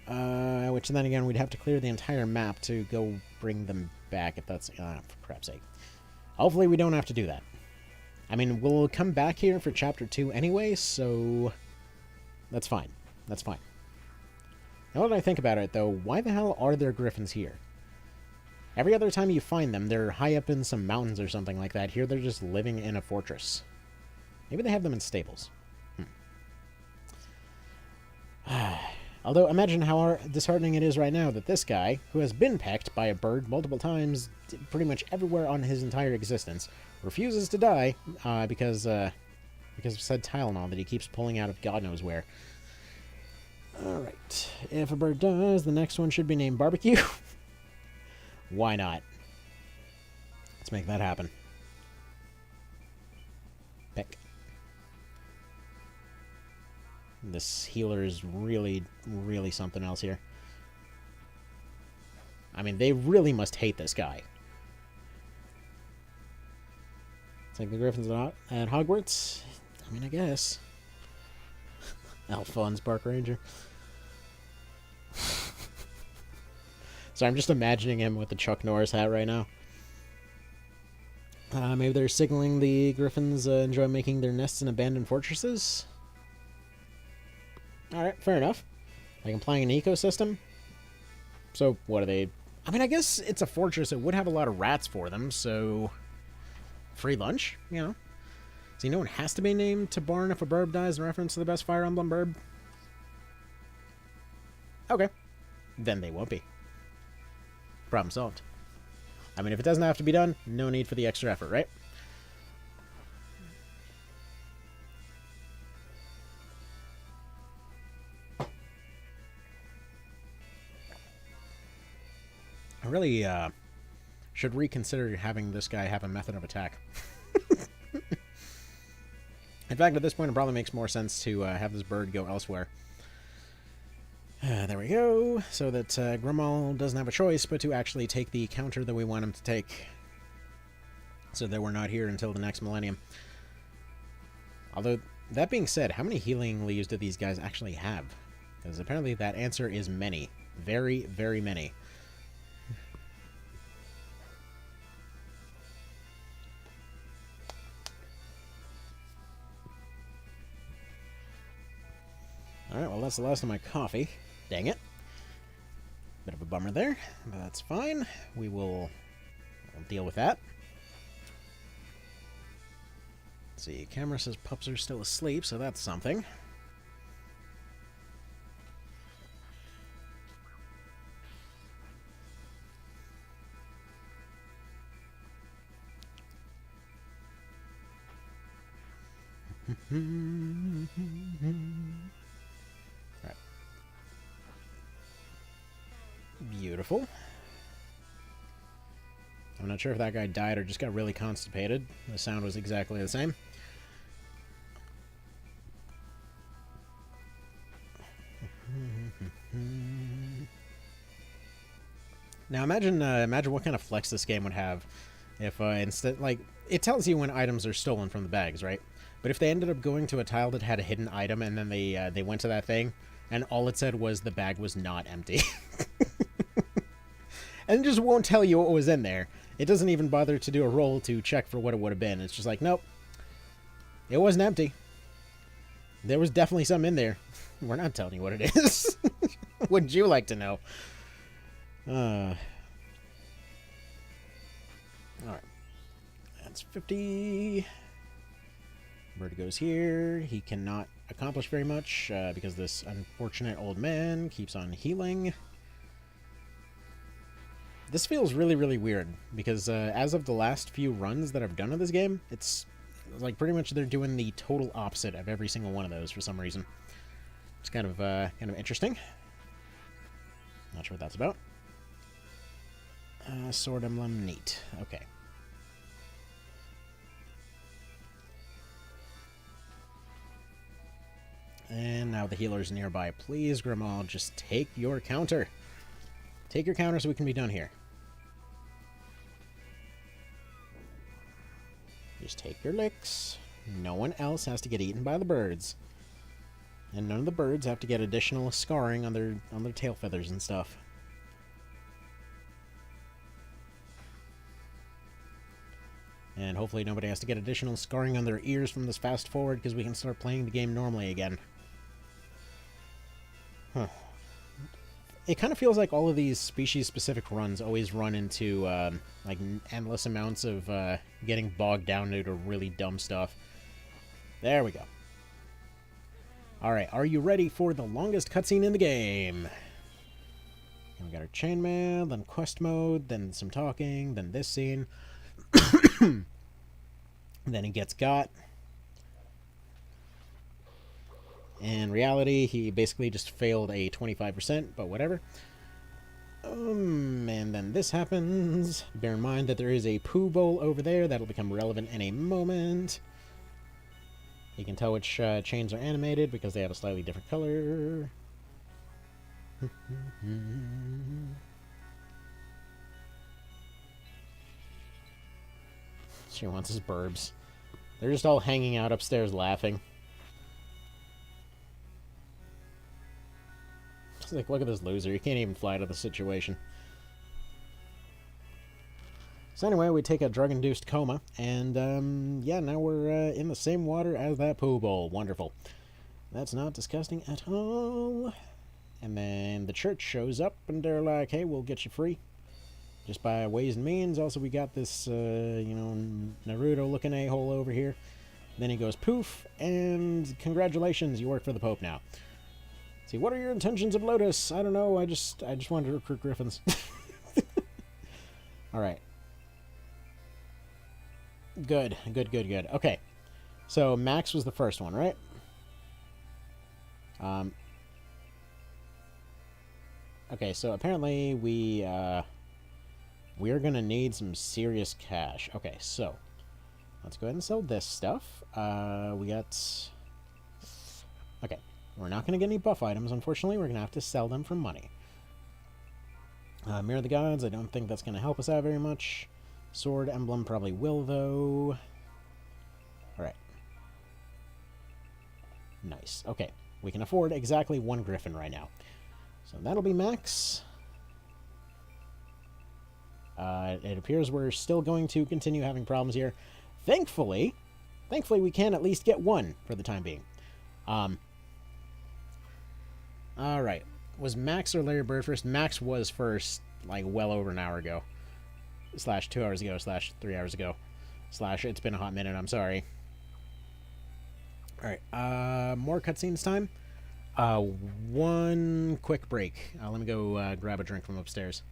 which then again we'd have to clear the entire map to go bring them back, if that's, for crap's sake. Hopefully we don't have to do that. I mean, we'll come back here for Chapter 2 anyway, so that's fine. That's fine. Now that I think about it, though, why the hell are there Gryphons here? Every other time you find them, they're high up in some mountains or something like that. Here they're just living in a fortress. Maybe they have them in stables. Although, imagine how disheartening it is right now that this guy, who has been pecked by a bird multiple times, pretty much everywhere on his entire existence, refuses to die because of said Tylenol that he keeps pulling out of God knows where. Alright. If a bird dies, the next one should be named Barbecue. Why not? Let's make that happen. Peck. This healer is really, really something else here. I mean, they really must hate this guy. It's like the Gryphons at Hogwarts. I mean, I guess. Alphonse Park Ranger. So I'm just imagining him with the Chuck Norris hat right now. Maybe they're signaling the Gryphons enjoy making their nests in abandoned fortresses? Alright, fair enough. Like implying an ecosystem? So, what are they... I mean, I guess it's a fortress. It would have a lot of rats for them, so... Free lunch, you know? See, no one has to be named to Barn if a burb dies in reference to the best Fire Emblem burb? Okay. Then they won't be. Problem solved. I mean, if it doesn't have to be done, no need for the extra effort, right? I really should reconsider having this guy have a method of attack. In fact, at this point, it probably makes more sense to have this bird go elsewhere. There we go, so that Grimal doesn't have a choice but to actually take the counter that we want him to take, so that we're not here until the next millennium. Although, that being said, how many healing leaves do these guys actually have? Because apparently that answer is many. Very, very many. Alright, well that's the last of my coffee. Dang it. Bit of a bummer there, but that's fine. We'll deal with that. Let's see, camera says pups are still asleep, so that's something. Right. Beautiful. I'm not sure if that guy died or just got really constipated. The sound was exactly the same. Now imagine what kind of flex this game would have if instead, like, it tells you when items are stolen from the bags, right? But if they ended up going to a tile that had a hidden item and then they went to that thing and all it said was the bag was not empty. And it just won't tell you what was in there. It doesn't even bother to do a roll to check for what it would have been. It's just like, nope. It wasn't empty. There was definitely some in there. We're not telling you what it is. Wouldn't you like to know? Alright. That's 50. Bird goes here. He cannot accomplish very much because this unfortunate old man keeps on healing. This feels really, really weird because as of the last few runs that I've done of this game, it's like pretty much they're doing the total opposite of every single one of those for some reason. It's kind of interesting. Not sure what that's about. Sword emblem, neat. Okay. And now the healer's nearby. Please, Gryphon, just take your counter. Take your counter so we can be done here. Just take your licks. No one else has to get eaten by the birds. And none of the birds have to get additional scarring on their tail feathers and stuff. And hopefully nobody has to get additional scarring on their ears from this fast forward because we can start playing the game normally again. Huh. It kind of feels like all of these species-specific runs always run into, like, endless amounts of, getting bogged down due to really dumb stuff. There we go. Alright, are you ready for the longest cutscene in the game? And we got our chainmail, then quest mode, then some talking, then this scene. Then he gets got. In reality, he basically just failed a 25%, but whatever. And then this happens. Bear in mind that there is a poo bowl over there. That'll become relevant in a moment. You can tell which chains are animated because they have a slightly different color. She wants his burbs. They're just all hanging out upstairs laughing. It's like, look at this loser. He can't even fly out of the situation. So anyway, we take a drug-induced coma, and yeah, now we're in the same water as that poo bowl. Wonderful. That's not disgusting at all. And then the church shows up, and they're like, hey, we'll get you free. Just by ways and means. Also, we got this, you know, Naruto-looking a-hole over here. Then he goes poof, and congratulations, you work for the Pope now. See, what are your intentions of Lotus? I don't know, I just wanted to recruit Gryphons. Alright. Good. Okay. So, Max was the first one, right? Okay, so apparently we're gonna need some serious cash. Okay, so let's go ahead and sell this stuff. We got... Okay, we're not gonna get any buff items, unfortunately. We're gonna have to sell them for money. Mirror the Gods, I don't think that's gonna help us out very much. Sword Emblem probably will, though. Alright. Nice. Okay, we can afford exactly one Gryphon right now. So that'll be max. It appears we're still going to continue having problems here. Thankfully we can at least get one for the time being. Alright. Was Max or Larry Bird first? Max was first, like, well over an hour ago. / 2 hours ago, / 3 hours ago. / it's been a hot minute, I'm sorry. Alright, more cutscenes time. One quick break. Let me go grab a drink from upstairs.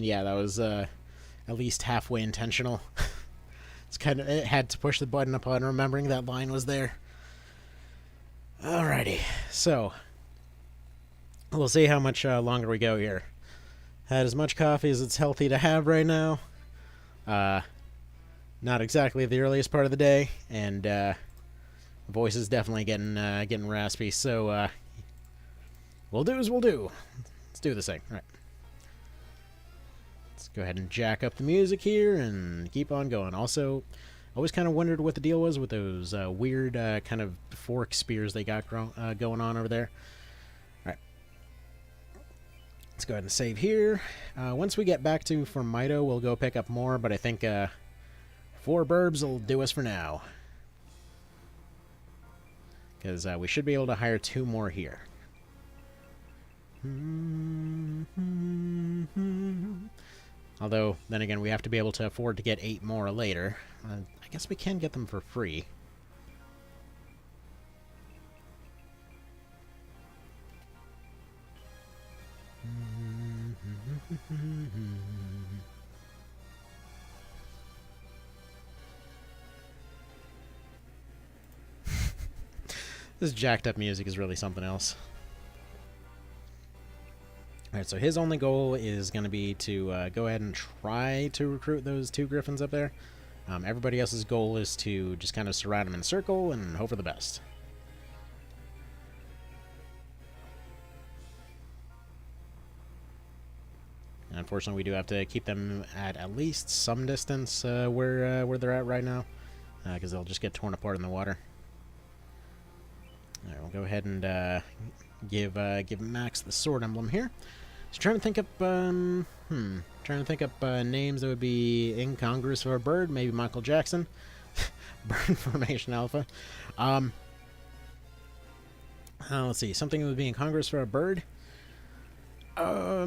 Yeah, that was at least halfway intentional. It had to push the button upon remembering that line was there. Alrighty, so we'll see how much longer we go here. Had as much coffee as it's healthy to have right now. Not exactly the earliest part of the day, and voice is definitely getting raspy. So we'll do as we'll do. Let's do this thing. All right. Let's go ahead and jack up the music here and keep on going. Also, I always kind of wondered what the deal was with those weird kind of fork spears they got going on over there. All right. Let's go ahead and save here. Once we get back to Formito, we'll go pick up more, but I think 4 burbs will do us for now. Because we should be able to hire 2 more here. Although, then again, we have to be able to afford to get 8 more later. I guess we can get them for free. This jacked up music is really something else. Alright, so his only goal is going to be to go ahead and try to recruit those 2 Gryphons up there. Everybody else's goal is to just kind of surround them in a circle and hope for the best. And unfortunately, we do have to keep them at least some distance where they're at right now, because they'll just get torn apart in the water. Alright, we'll go ahead and give Max the sword emblem here. So trying to think up names that would be incongruous for a bird. Maybe Michael Jackson. Bird Formation Alpha. Let's see, something that would be incongruous for a bird. I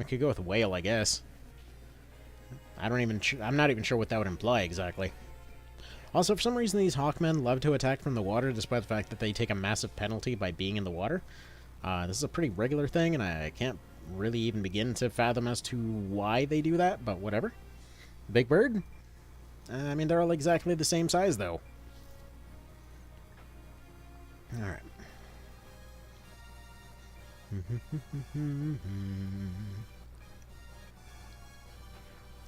could go with a whale, I guess. I'm not even sure what that would imply exactly. Also, for some reason, these Hawkmen love to attack from the water, despite the fact that they take a massive penalty by being in the water. This is a pretty regular thing, and I can't really even begin to fathom as to why they do that, but whatever. Big Bird? I mean, they're all exactly the same size, though. Alright.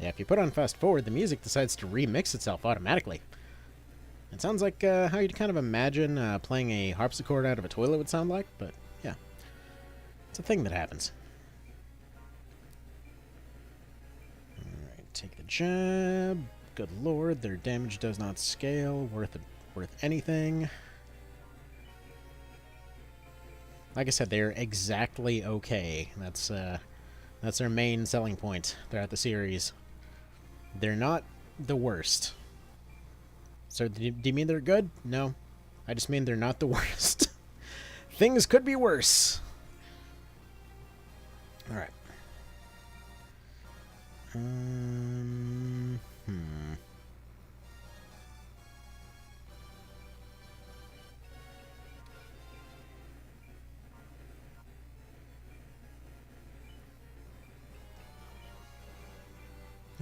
Yeah, if you put on fast forward, the music decides to remix itself automatically. It sounds like how you'd kind of imagine playing a harpsichord out of a toilet would sound like, but yeah. It's a thing that happens. Alright, take the jab. Good lord, their damage does not scale. Worth anything. Like I said, they're exactly okay. That's their main selling point throughout the series. They're not the worst. So, do you mean they're good? No. I just mean they're not the worst. Things could be worse. Alright.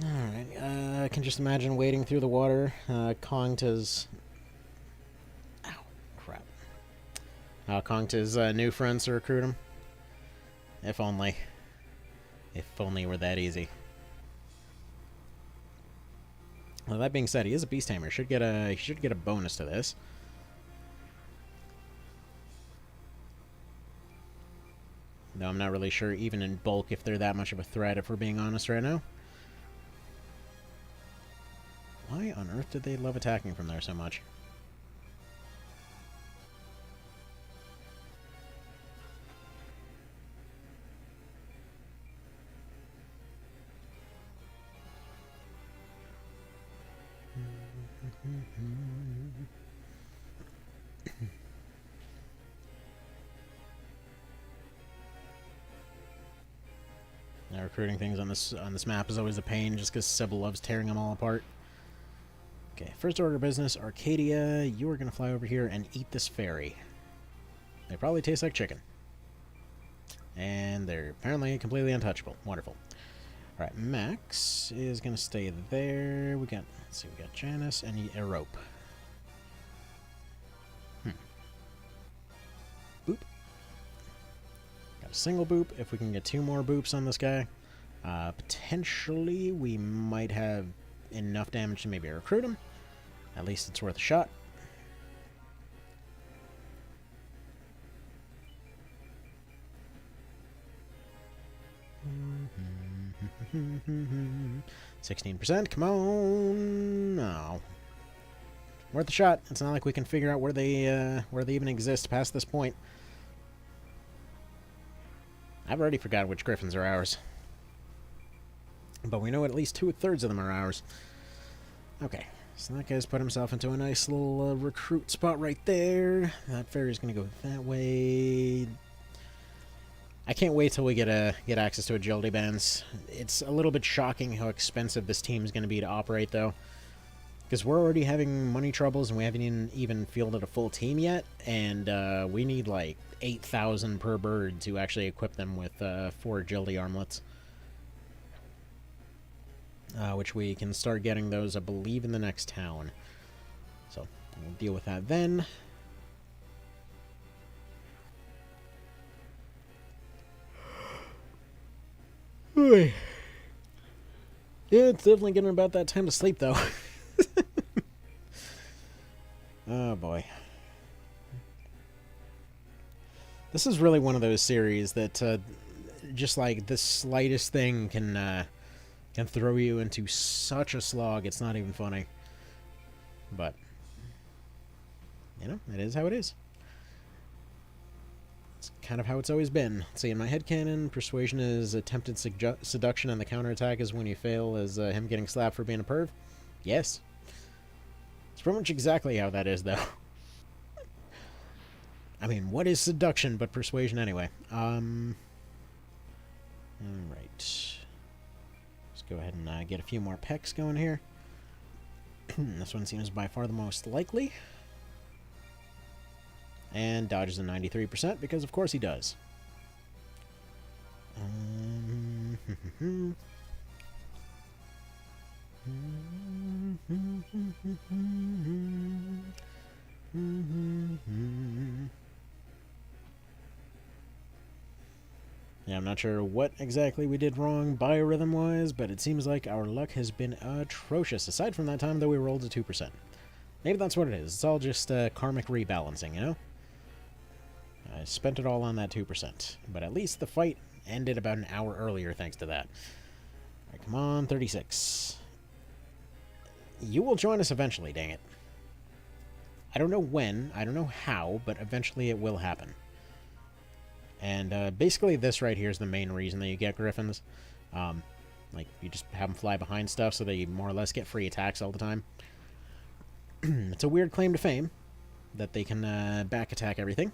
Alright, I can just imagine wading through the water. Kongta's... Ow, crap. Kongta's new friends to recruit him. If only. If only it were that easy. Well, that being said, he is a beast tamer. He should get a bonus to this. Though I'm not really sure, even in bulk, if they're that much of a threat, if we're being honest right now. Why on earth did they love attacking from there so much? Now, recruiting things on this map is always a pain, just because Sybil loves tearing them all apart. Okay, first order of business, Arcadia. You are going to fly over here and eat this fairy. They probably taste like chicken. And they're apparently completely untouchable. Wonderful. Alright, Max is going to stay there. We got, let's see, we got Janice and a rope. Boop. Got a single boop. If we can get 2 more boops on this guy, potentially we might have enough damage to maybe recruit him. At least it's worth a shot. Mm-hmm. 16%, come on! No. Worth a shot. It's not like we can figure out where they even exist past this point. I've already forgot which Gryphons are ours. But we know at least 2/3 of them are ours. Okay, so that guy's put himself into a nice little recruit spot right there. That fairy's gonna go that way. I can't wait till we get access to agility bands. It's a little bit shocking how expensive this team's going to be to operate, though. Because we're already having money troubles, and we haven't even fielded a full team yet. And we need, like, 8,000 per bird to actually equip them with 4 agility armlets. Which we can start getting those, I believe, in the next town. So, we'll deal with that then. Yeah, it's definitely getting about that time to sleep, though. Oh, boy. This is really one of those series that just, like, the slightest thing can throw you into such a slog, it's not even funny. But, you know, it is how it is. It's kind of how it's always been. Let's see, in my headcanon, persuasion is attempted seduction, and the counterattack is when you fail as him getting slapped for being a perv. Yes. It's pretty much exactly how that is, though. I mean, what is seduction but persuasion anyway? Alright. Let's go ahead and get a few more pecs going here. This one seems by far the most likely. And dodges a 93%, because of course he does. Yeah, I'm not sure what exactly we did wrong biorhythm-wise, but it seems like our luck has been atrocious, aside from that time that we rolled a 2%. Maybe that's what it is. It's all just karmic rebalancing, you know? I spent it all on that 2%. But at least the fight ended about an hour earlier thanks to that. Alright, come on, 36. You will join us eventually, dang it. I don't know when, I don't know how, but eventually it will happen. And basically this right here is the main reason that you get Gryphons. Like, you just have them fly behind stuff so they more or less get free attacks all the time. It's a weird claim to fame that they can back attack everything.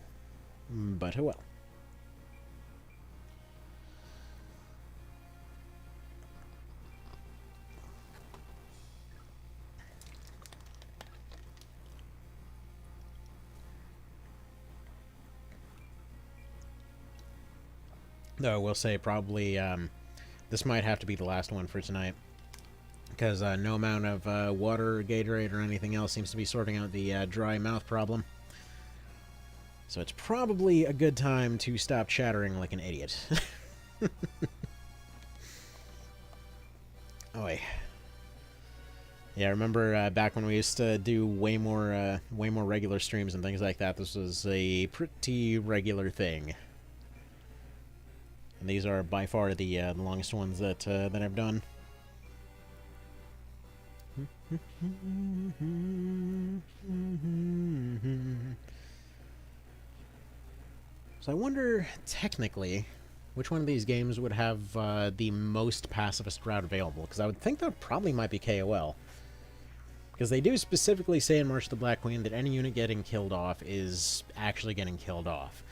But oh well. Though I will say probably this might have to be the last one for tonight. Because no amount of water, Gatorade, or anything else seems to be sorting out the dry mouth problem. So it's probably a good time to stop chattering like an idiot. Oy. Yeah, I remember back when we used to do way more regular streams and things like that. This was a pretty regular thing. And these are by far the longest ones that that I've done. So I wonder, technically, which one of these games would have the most pacifist route available? Because I would think that probably might be KOL. Because they do specifically say in March of the Black Queen that any unit getting killed off is actually getting killed off.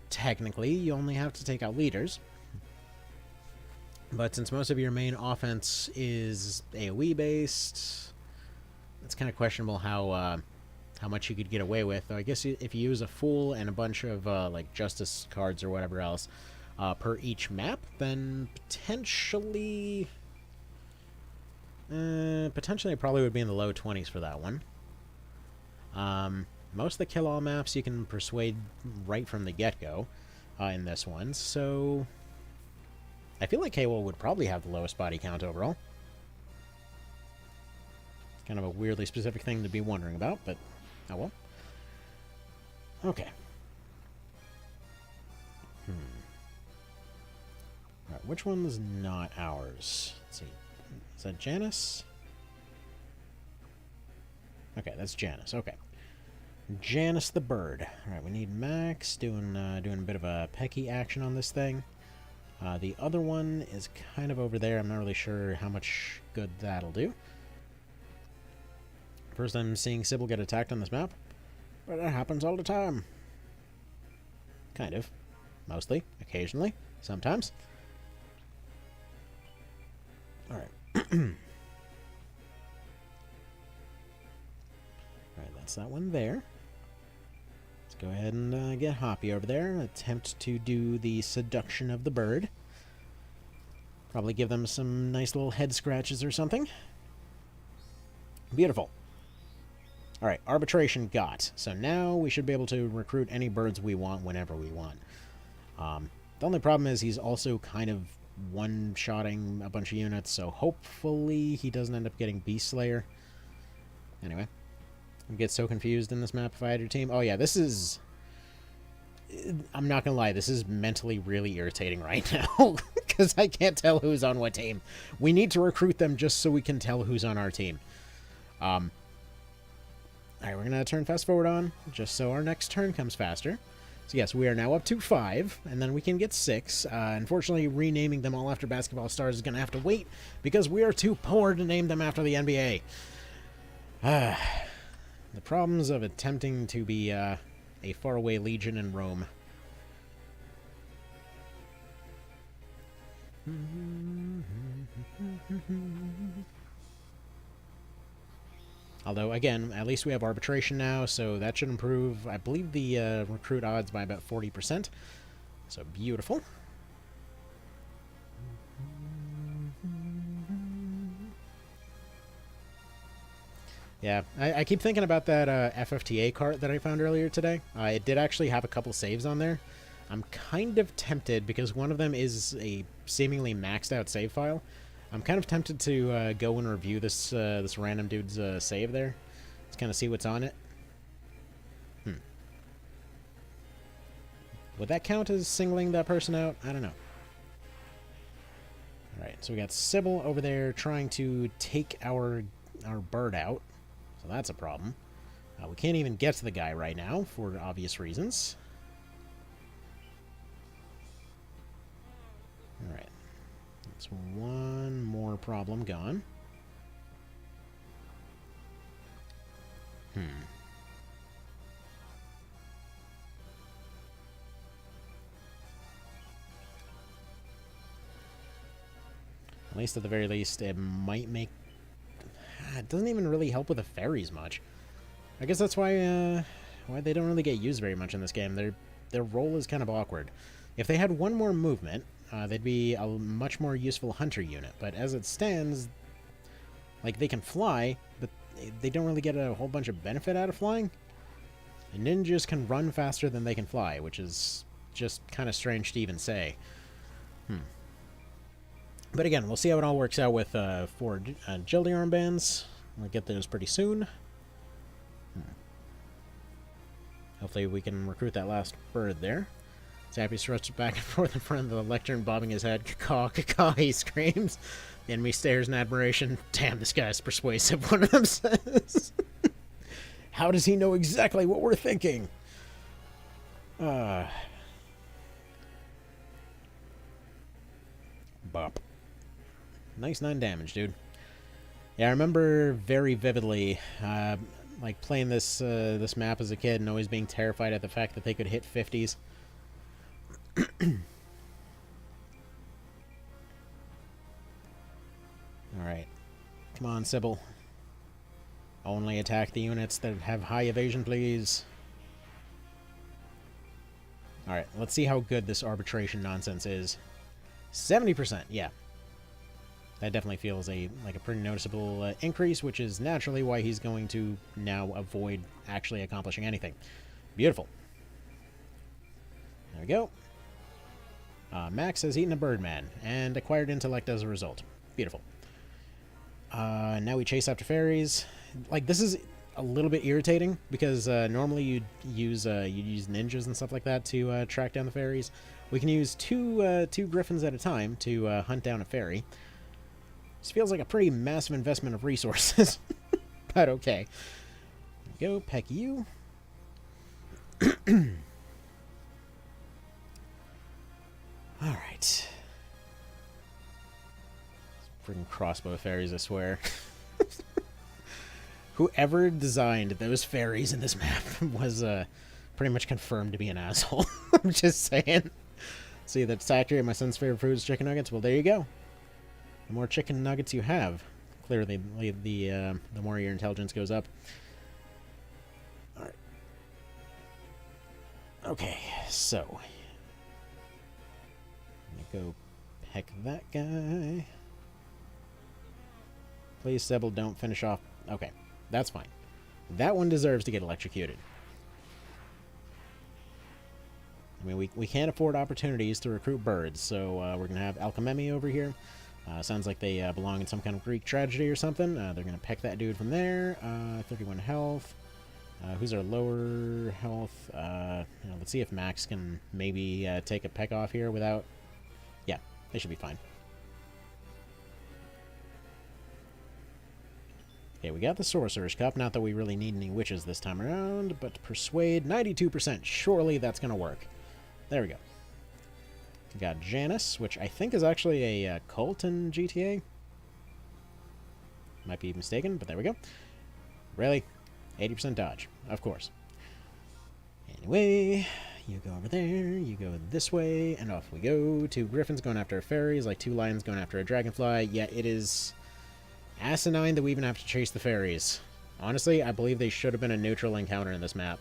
Technically, you only have to take out leaders. But since most of your main offense is AoE based, it's kind of questionable how how much you could get away with. Though I guess if you use a Fool and a bunch of like Justice cards or whatever else per each map, then potentially it probably would be in the low 20s for that one. Most of the kill-all maps you can persuade right from the get-go in this one, so I feel like K-Will would probably have the lowest body count overall. Kind of a weirdly specific thing to be wondering about, but oh well. Okay. Alright, which one's not ours? Let's see. Is that Janice? Okay, that's Janice. Okay. Janice the bird. Alright, we need Max doing a bit of a pecky action on this thing. The other one is kind of over there. I'm not really sure how much good that'll do. First time seeing Sybil get attacked on this map, but that happens all the time. Kind of. Mostly. Occasionally. Sometimes. Alright. Alright, that's that one there. Let's go ahead and get Hoppy over there. Attempt to do the seduction of the bird. Probably give them some nice little head scratches or something. Beautiful. Alright, arbitration got. So now we should be able to recruit any birds we want whenever we want. The only problem is he's also kind of one-shotting a bunch of units, so hopefully he doesn't end up getting Beast Slayer. Anyway. I get so confused in this map if I had your team. Oh yeah, this is... I'm not gonna lie, this is mentally really irritating right now. Because I can't tell who's on what team. We need to recruit them just so we can tell who's on our team. Alright, we're going to turn fast forward on, just so our next turn comes faster. So yes, we are now up to 5, and then we can get 6. Unfortunately, renaming them all after Basketball Stars is going to have to wait, because we are too poor to name them after the NBA. The problems of attempting to be a faraway legion in Rome. Although, again, at least we have arbitration now, so that should improve, I believe, the recruit odds by about 40%. So, beautiful. Yeah, I keep thinking about that FFTA cart that I found earlier today. It did actually have a couple saves on there. I'm kind of tempted, because one of them is a seemingly maxed out save file. I'm kind of tempted to go and review this this random dude's save there. Let's kind of see what's on it. Would that count as singling that person out? I don't know. Alright, so we got Sybil over there trying to take our bird out. So that's a problem. We can't even get to the guy right now, for obvious reasons. Alright. That's one more problem gone. At least at the very least, it might make... It doesn't even really help with the fairies much. I guess that's why they don't really get used very much in this game. Their role is kind of awkward. If they had one more movement, they'd be a much more useful hunter unit. But as it stands, like, they can fly, but they don't really get a whole bunch of benefit out of flying. And ninjas can run faster than they can fly, which is just kind of strange to even say. But again, we'll see how it all works out with 4 agility armbands. We'll get those pretty soon. Hopefully we can recruit that last bird there. Zappy stretches back and forth in front of the lectern, bobbing his head. Caw, caw, he screams. The enemy stares in admiration. Damn, this guy's persuasive, one of them says. How does he know exactly what we're thinking? Bop. Nice 9 damage, dude. Yeah, I remember very vividly, like, playing this this map as a kid and always being terrified at the fact that they could hit 50s. Alright. Come on, Sybil. Only attack the units that have high evasion, please. Alright, let's see how good this arbitration nonsense is. 70%, yeah. That definitely feels like a pretty noticeable increase, which is naturally why he's going to now avoid actually accomplishing anything. Beautiful. There we go. Max has eaten a Birdman, and acquired intellect as a result. Beautiful. Now we chase after fairies. Like, this is a little bit irritating, because normally you'd use ninjas and stuff like that to track down the fairies. We can use two Gryphons at a time to hunt down a fairy. This feels like a pretty massive investment of resources, but okay. There we go, peck you. Alright. Freaking crossbow fairies, I swear. Whoever designed those fairies in this map was pretty much confirmed to be an asshole. I'm just saying. See, that's accurate. My son's favorite food is chicken nuggets. Well, there you go. The more chicken nuggets you have, clearly the more your intelligence goes up. Alright. Okay, so go peck that guy. Please, Sybil, don't finish off. Okay, that's fine. That one deserves to get electrocuted. I mean, we can't afford opportunities to recruit birds, so we're going to have Alchememi over here. Sounds like they belong in some kind of Greek tragedy or something. They're going to peck that dude from there. 31 health. Who's our lower health? Let's see if Max can maybe take a peck off here without... Yeah, they should be fine. Okay, we got the Sorcerer's Cup. Not that we really need any witches this time around, but Persuade, 92%. Surely that's going to work. There we go. We got Janus, which I think is actually a cult in GTA. Might be mistaken, but there we go. Really? 80% dodge, of course. Anyway, you go over there, you go this way, and off we go. 2 Gryphons going after a fairies, like 2 lions going after a dragonfly. Yeah, it is asinine that we even have to chase the fairies. Honestly, I believe they should have been a neutral encounter in this map.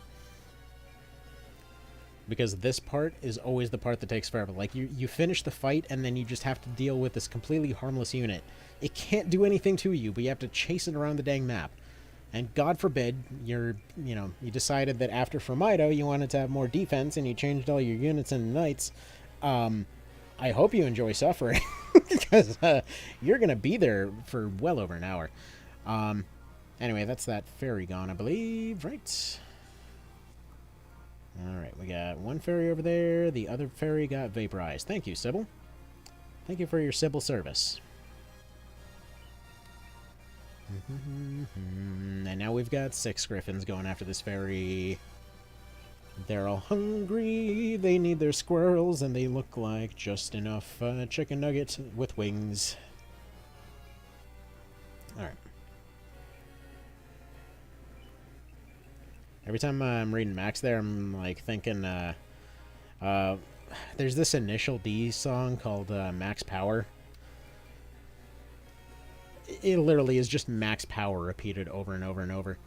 Because this part is always the part that takes forever. Like, you finish the fight, and then you just have to deal with this completely harmless unit. It can't do anything to you, but you have to chase it around the dang map. And God forbid, you decided that after Firmito, you wanted to have more defense, and you changed all your units into knights. I hope you enjoy suffering, because you're going to be there for well over an hour. Anyway, that's that fairy gone, I believe, right? Alright, we got one fairy over there. The other fairy got vaporized. Thank you, Sybil. Thank you for your Sybil service. And now we've got 6 Gryphons going after this fairy. They're all hungry, they need their squirrels, and they look like just enough chicken nuggets with wings. Alright. Every time I'm reading Max there, I'm like thinking, there's this Initial D song called Max Power. It literally is just Max Power repeated over and over and over.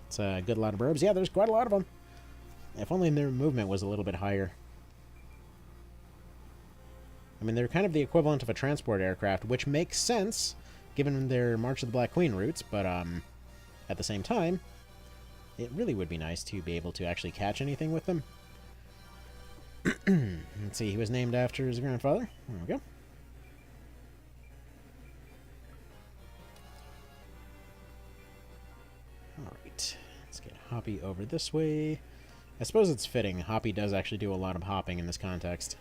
It's a good lot of burbs. Yeah, there's quite a lot of them. If only their movement was a little bit higher. I mean, they're kind of the equivalent of a transport aircraft, which makes sense, given their March of the Black Queen routes, but at the same time, it really would be nice to be able to actually catch anything with them. Let's see, he was named after his grandfather. There we go. Alright, let's get Hoppy over this way. I suppose it's fitting. Hoppy does actually do a lot of hopping in this context.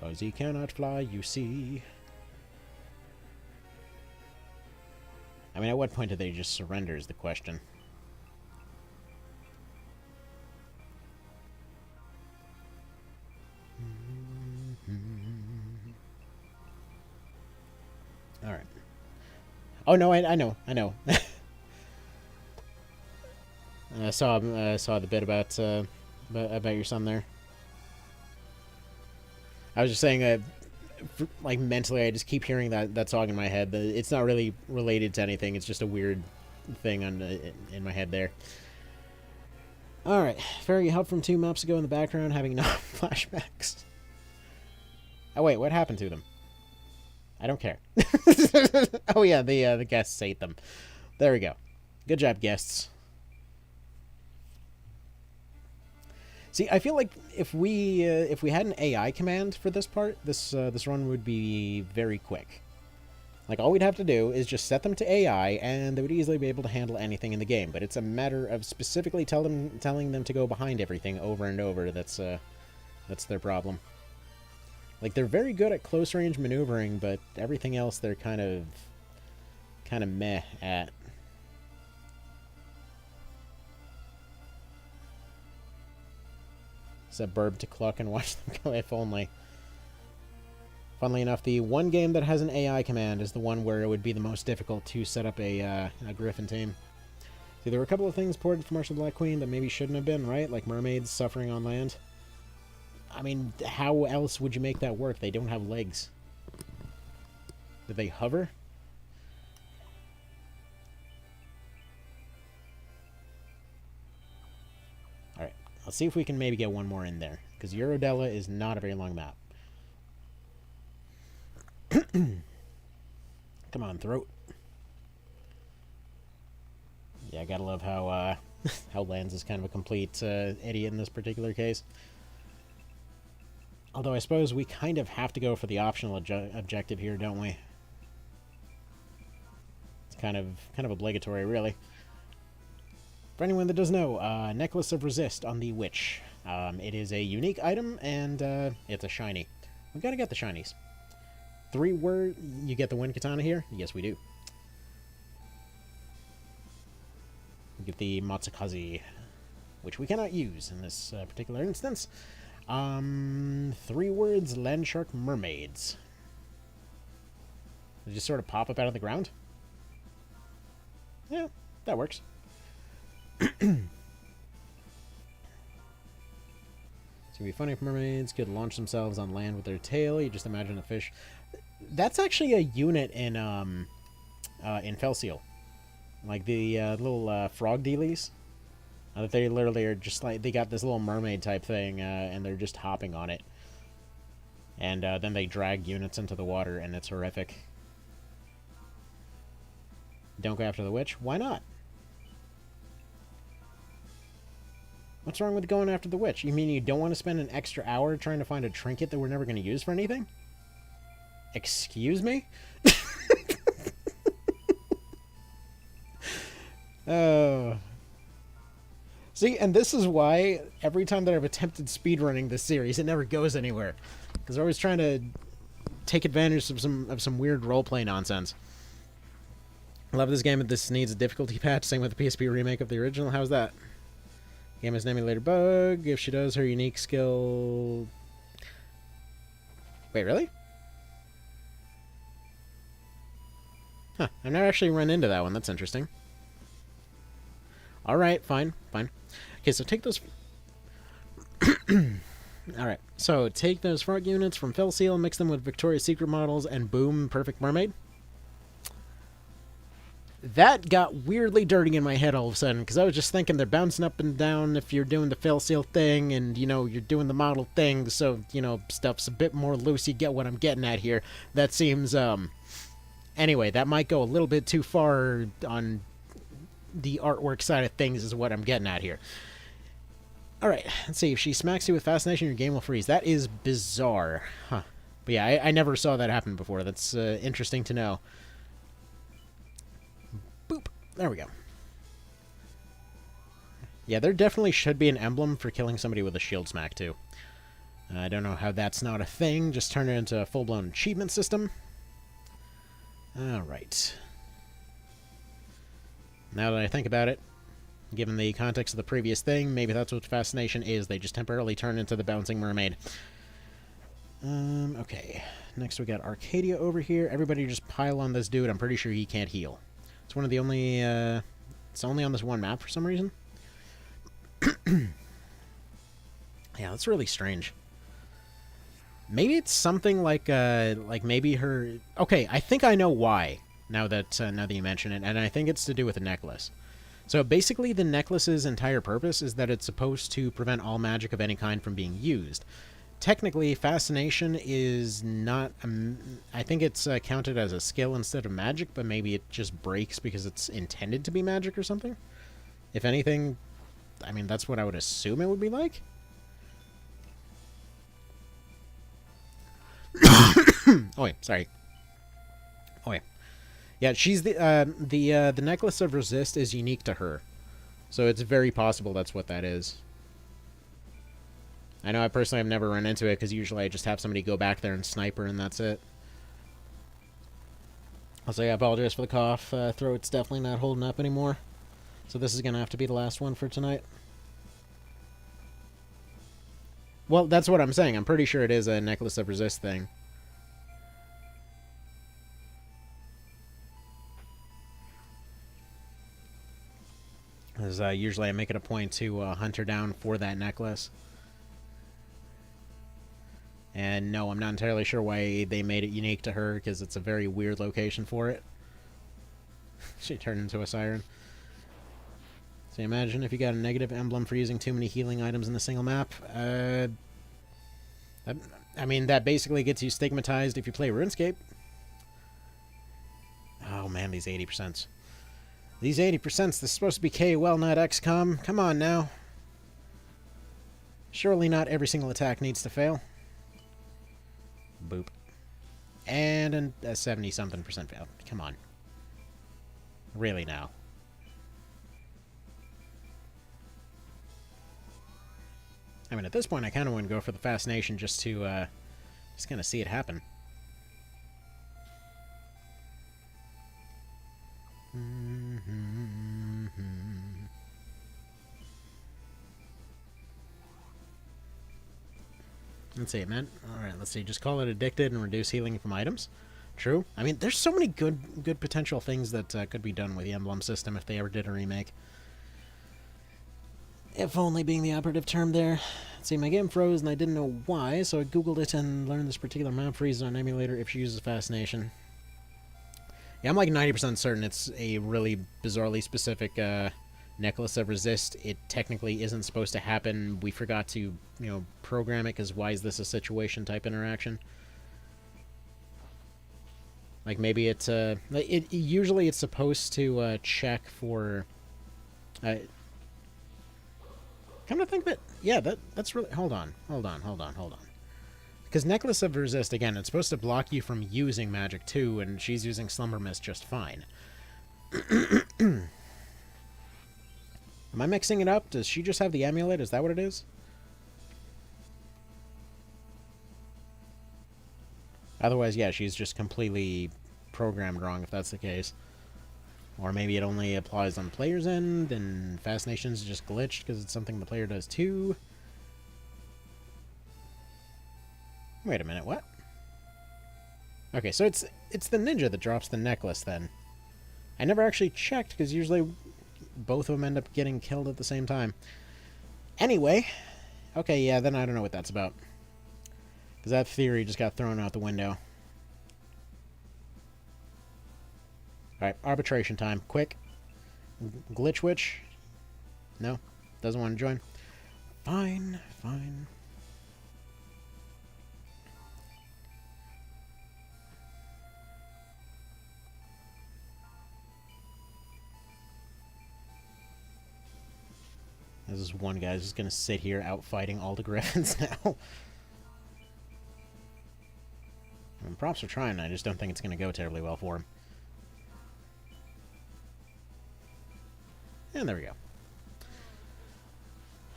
Because he cannot fly, you see. I mean, at what point do they just surrender is the question. Alright. Oh, no, I know. I saw the bit about your son there. I was just saying, like, mentally, I just keep hearing that song in my head. It's not really related to anything. It's just a weird thing in my head there. Alright, Fairy help from 2 maps ago in the background, having no flashbacks. Oh wait, what happened to them? I don't care. Oh yeah, the guests ate them. There we go. Good job, guests. See, I feel like if we had an AI command for this part, this run would be very quick. Like, all we'd have to do is just set them to AI, and they would easily be able to handle anything in the game. But it's a matter of specifically telling them to go behind everything over and over. That's their problem. Like, they're very good at close-range maneuvering, but everything else they're kind of meh at. Set Burb to cluck and watch them go if only. Funnily enough, the one game that has an AI command is the one where it would be the most difficult to set up a Gryphon team. See, there were a couple of things ported from Marshall Black Queen that maybe shouldn't have been, right? Like mermaids suffering on land. I mean, how else would you make that work? They don't have legs. Do they hover? Alright, let's see if we can maybe get one more in there. Because Eurodella is not a very long map. Come on, throat. Yeah, I gotta love how how Lance is kind of a complete idiot in this particular case. Although I suppose we kind of have to go for the optional objective here, don't we? It's kind of obligatory, really. For anyone that doesn't know, Necklace of Resist on the Witch. It is a unique item, and it's a shiny. We've got to get the shinies. 3 word... You get the Wind Katana here? Yes, we do. We get the Matsukaze, which we cannot use in this particular instance. 3 words, Landshark Mermaids. They just sort of pop up out of the ground? Yeah, that works. It's gonna be funny if mermaids could launch themselves on land with their tail. You just imagine a fish. That's actually a unit in Felseal. Like the little frog dealies. They literally are just like, they got this little mermaid type thing, and they're just hopping on it. And then they drag units into the water, and it's horrific. Don't go after the witch? Why not? What's wrong with going after the witch? You mean you don't want to spend an extra hour trying to find a trinket that we're never going to use for anything? Excuse me? Oh. See, and this is why every time that I've attempted speedrunning this series, it never goes anywhere. Because they're always trying to take advantage of some weird roleplay nonsense. Love this game, but this needs a difficulty patch. Same with the PSP remake of the original. How's that? Game has an emulator bug. If she does her unique skill... Wait, really? Huh, I've never actually run into that one. That's interesting. Alright, fine, fine. Okay, so take those... Alright, so take those frog units from Felseal, mix them with Victoria's Secret models, and boom, perfect mermaid. That got weirdly dirty in my head all of a sudden, because I was just thinking they're bouncing up and down if you're doing the Felseal thing, and, you know, you're doing the model thing, so, you know, stuff's a bit more loose. You get what I'm getting at here. That seems, Anyway, that might go a little bit too far on the artwork side of things is what I'm getting at here. Alright, let's see. If she smacks you with Fascination, your game will freeze. That is bizarre. Huh. But yeah, I never saw that happen before. That's interesting to know. Boop. There we go. Yeah, there definitely should be an emblem for killing somebody with a shield smack, too. I don't know how that's not a thing. Just turn it into a full-blown achievement system. Alright. Now that I think about it, given the context of the previous thing, maybe that's what Fascination is. They just temporarily turn into the bouncing mermaid. Okay. Next we got Arcadia over here. Everybody just pile on this dude. I'm pretty sure he can't heal. It's one of the only, it's only on this one map for some reason. Yeah, that's really strange. Maybe it's something like maybe her... Okay, I think I know why, now that you mention it, and I think it's to do with the necklace. So basically the necklace's entire purpose is that it's supposed to prevent all magic of any kind from being used. Technically, Fascination is not... I think it's counted as a skill instead of magic, but maybe it just breaks because it's intended to be magic or something. If anything, I mean, that's what I would assume it would be like. Oi, sorry. Oi. Yeah, she's the necklace of resist is unique to her. So it's very possible that's what that is. I know I personally have never run into it because usually I just have somebody go back there and snipe her and that's it. Also, I apologize for the cough. Throat's definitely not holding up anymore. So this is going to have to be the last one for tonight. Well, that's what I'm saying. I'm pretty sure it is a necklace of resist thing. Because usually I make it a point to hunt her down for that necklace. And no, I'm not entirely sure why they made it unique to her, because it's a very weird location for it. She turned into a siren. So imagine if you got a negative emblem for using too many healing items in a single map. I mean, that basically gets you stigmatized if you play RuneScape. Oh man, these 80%. These 80%, this is supposed to be KOL, not XCOM. Come on now. Surely not every single attack needs to fail. Boop. And a 70-something% fail. Come on. Really now. I mean, at this point, I kind of want to go for the Fascination just to, just kind of see it happen. Let's see, man. Alright, let's see. Just call it addicted and reduce healing from items. True. I mean, there's so many good potential things that could be done with the emblem system if they ever did a remake. If only being the operative term there. Let's see, my game froze and I didn't know why, so I googled it and learned this particular map freezes on emulator if she uses Fascination. Yeah, I'm like 90% certain it's a really bizarrely specific necklace of resist. It technically isn't supposed to happen. We forgot to, program it because why is this a situation type interaction? Like maybe it's usually it's supposed to check for. Come to think of it, yeah, that's really... Hold on. Because Necklace of Resist, again, it's supposed to block you from using magic too, and she's using Slumber Mist just fine. Am I mixing it up? Does she just have the amulet? Is that what it is? Otherwise, yeah, she's just completely programmed wrong if that's the case. Or maybe it only applies on the player's end, and Fascination's just glitched because it's something the player does too. Wait a minute, what? Okay, so it's the ninja that drops the necklace then. I never actually checked because usually both of them end up getting killed at the same time. Anyway, okay, yeah, then I don't know what that's about. Because that theory just got thrown out the window. Alright, arbitration time. Quick. Glitch Witch? No? Doesn't want to join? Fine, fine. This is one guy who's just going to sit here out fighting all the Gryphons now. I mean, props for trying, I just don't think it's going to go terribly well for him. And there we go.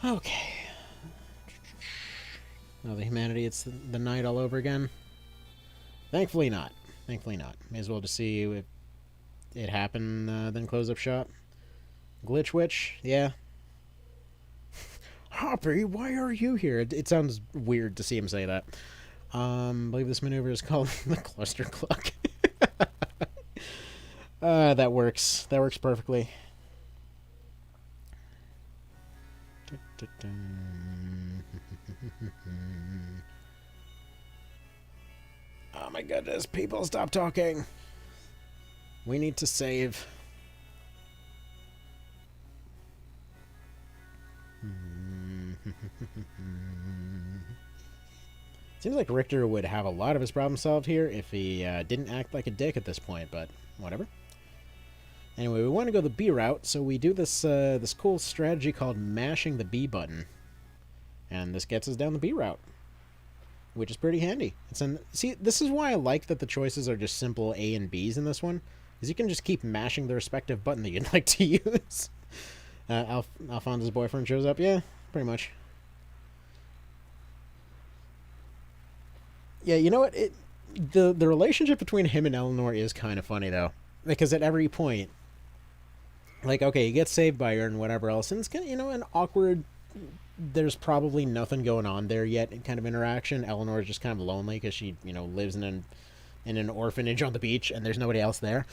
Okay. Now the humanity, it's the night all over again. Thankfully not. Thankfully not. May as well just see if it happened, then close up shop. Glitch Witch, yeah. Hoppy, why are you here? It sounds weird to see him say that. I believe this maneuver is called the Cluster Cluck. That works. That works perfectly. my goodness, people, stop talking. We need to save. Seems like Richter would have a lot of his problems solved here if he didn't act like a dick at this point, but whatever. Anyway, we want to go the B route, so we do this this cool strategy called mashing the B button. And this gets us down the B route, which is pretty handy. See, this is why I like that the choices are just simple A and Bs in this one, is you can just keep mashing the respective button that you'd like to use. Alphonse's boyfriend shows up. Yeah, pretty much. Yeah, you know what? The relationship between him and Eleanor is kind of funny, though. Because at every point, like, okay, he gets saved by her and whatever else, and it's kind of, you know, an awkward, there's probably nothing going on there yet kind of interaction. Eleanor is just kind of lonely because she, you know, lives in an orphanage on the beach, and there's nobody else there,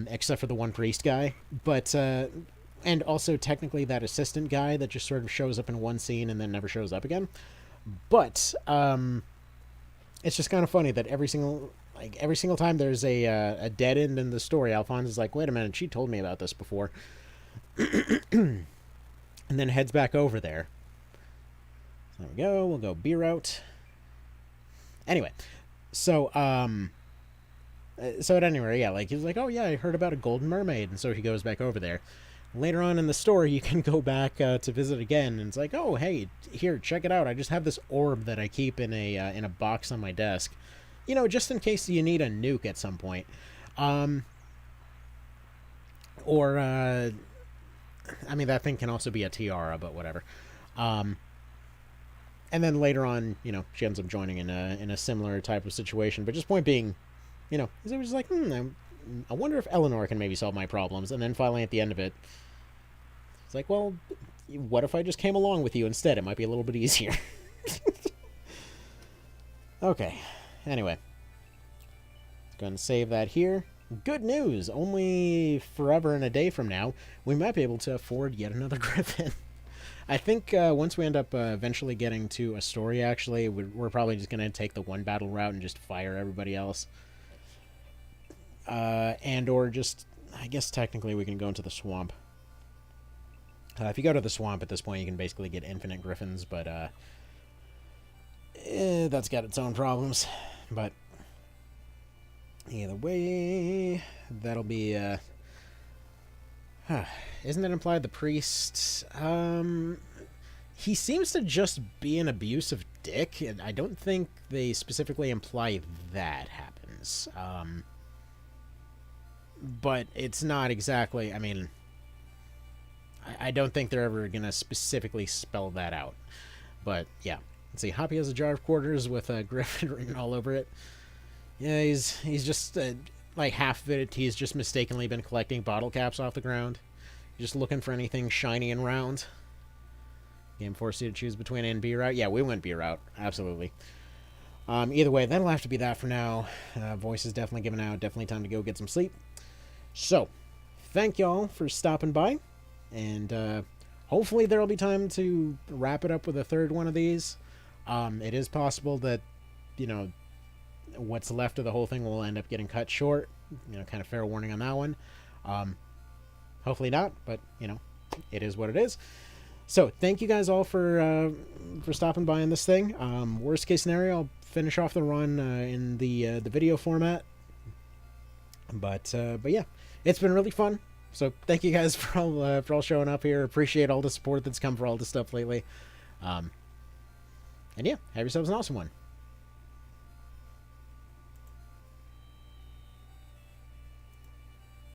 except for the one priest guy. But, and also technically that assistant guy that just sort of shows up in one scene and then never shows up again. But, it's just kind of funny that every single time there's a dead end in the story, Alphonse is like, wait a minute, she told me about this before. And then heads back over there. So there we go. We'll go B route. Anyway, so at any rate, yeah, like, he's like, oh yeah, I heard about a golden mermaid, and so he goes back over there. Later on in the story, you can go back to visit again, and it's like, oh, hey, here, check it out. I just have this orb that I keep in a box on my desk. You know, just in case you need a nuke at some point. I mean, that thing can also be a tiara, but whatever. And then later on, you know, she ends up joining in a similar type of situation. But just point being, you know, it was like, I wonder if Eleanor can maybe solve my problems. And then finally at the end of it, it's like, well, what if I just came along with you instead? It might be a little bit easier. Okay. Anyway. Let's go ahead and save that here. Good news! Only forever and a day from now, we might be able to afford yet another Gryphon. I think once we end up eventually getting to a story, actually, we're probably just going to take the one battle route and just fire everybody else. And or just, I guess technically we can go into the swamp. If you go to the swamp at this point, you can basically get infinite Gryphons, but that's got its own problems. But either way, that'll be, isn't it implied the priest, he seems to just be an abusive dick, and I don't think they specifically imply that happens. But it's not exactly, I mean, I don't think they're ever going to specifically spell that out. But, yeah. Let's see, Hoppy has a jar of quarters with a Gryphon written all over it. Yeah, he's just, like, half of it, he's just mistakenly been collecting bottle caps off the ground. Just looking for anything shiny and round. Game forced you to choose between A and B route. Yeah, we went B route. Absolutely. Either way, that'll have to be that for now. Voice is definitely giving out. Definitely time to go get some sleep. So, thank y'all for stopping by. And hopefully there'll be time to wrap it up with a third one of these. It is possible that, you know, what's left of the whole thing will end up getting cut short. You know, kind of fair warning on that one. Hopefully not, but, you know, it is what it is. So, thank you guys all for stopping by on this thing. Worst case scenario, I'll finish off the run in the video format. But yeah, it's been really fun. So thank you guys for all showing up here. Appreciate all the support that's come for all this stuff lately. And yeah, have yourselves an awesome one.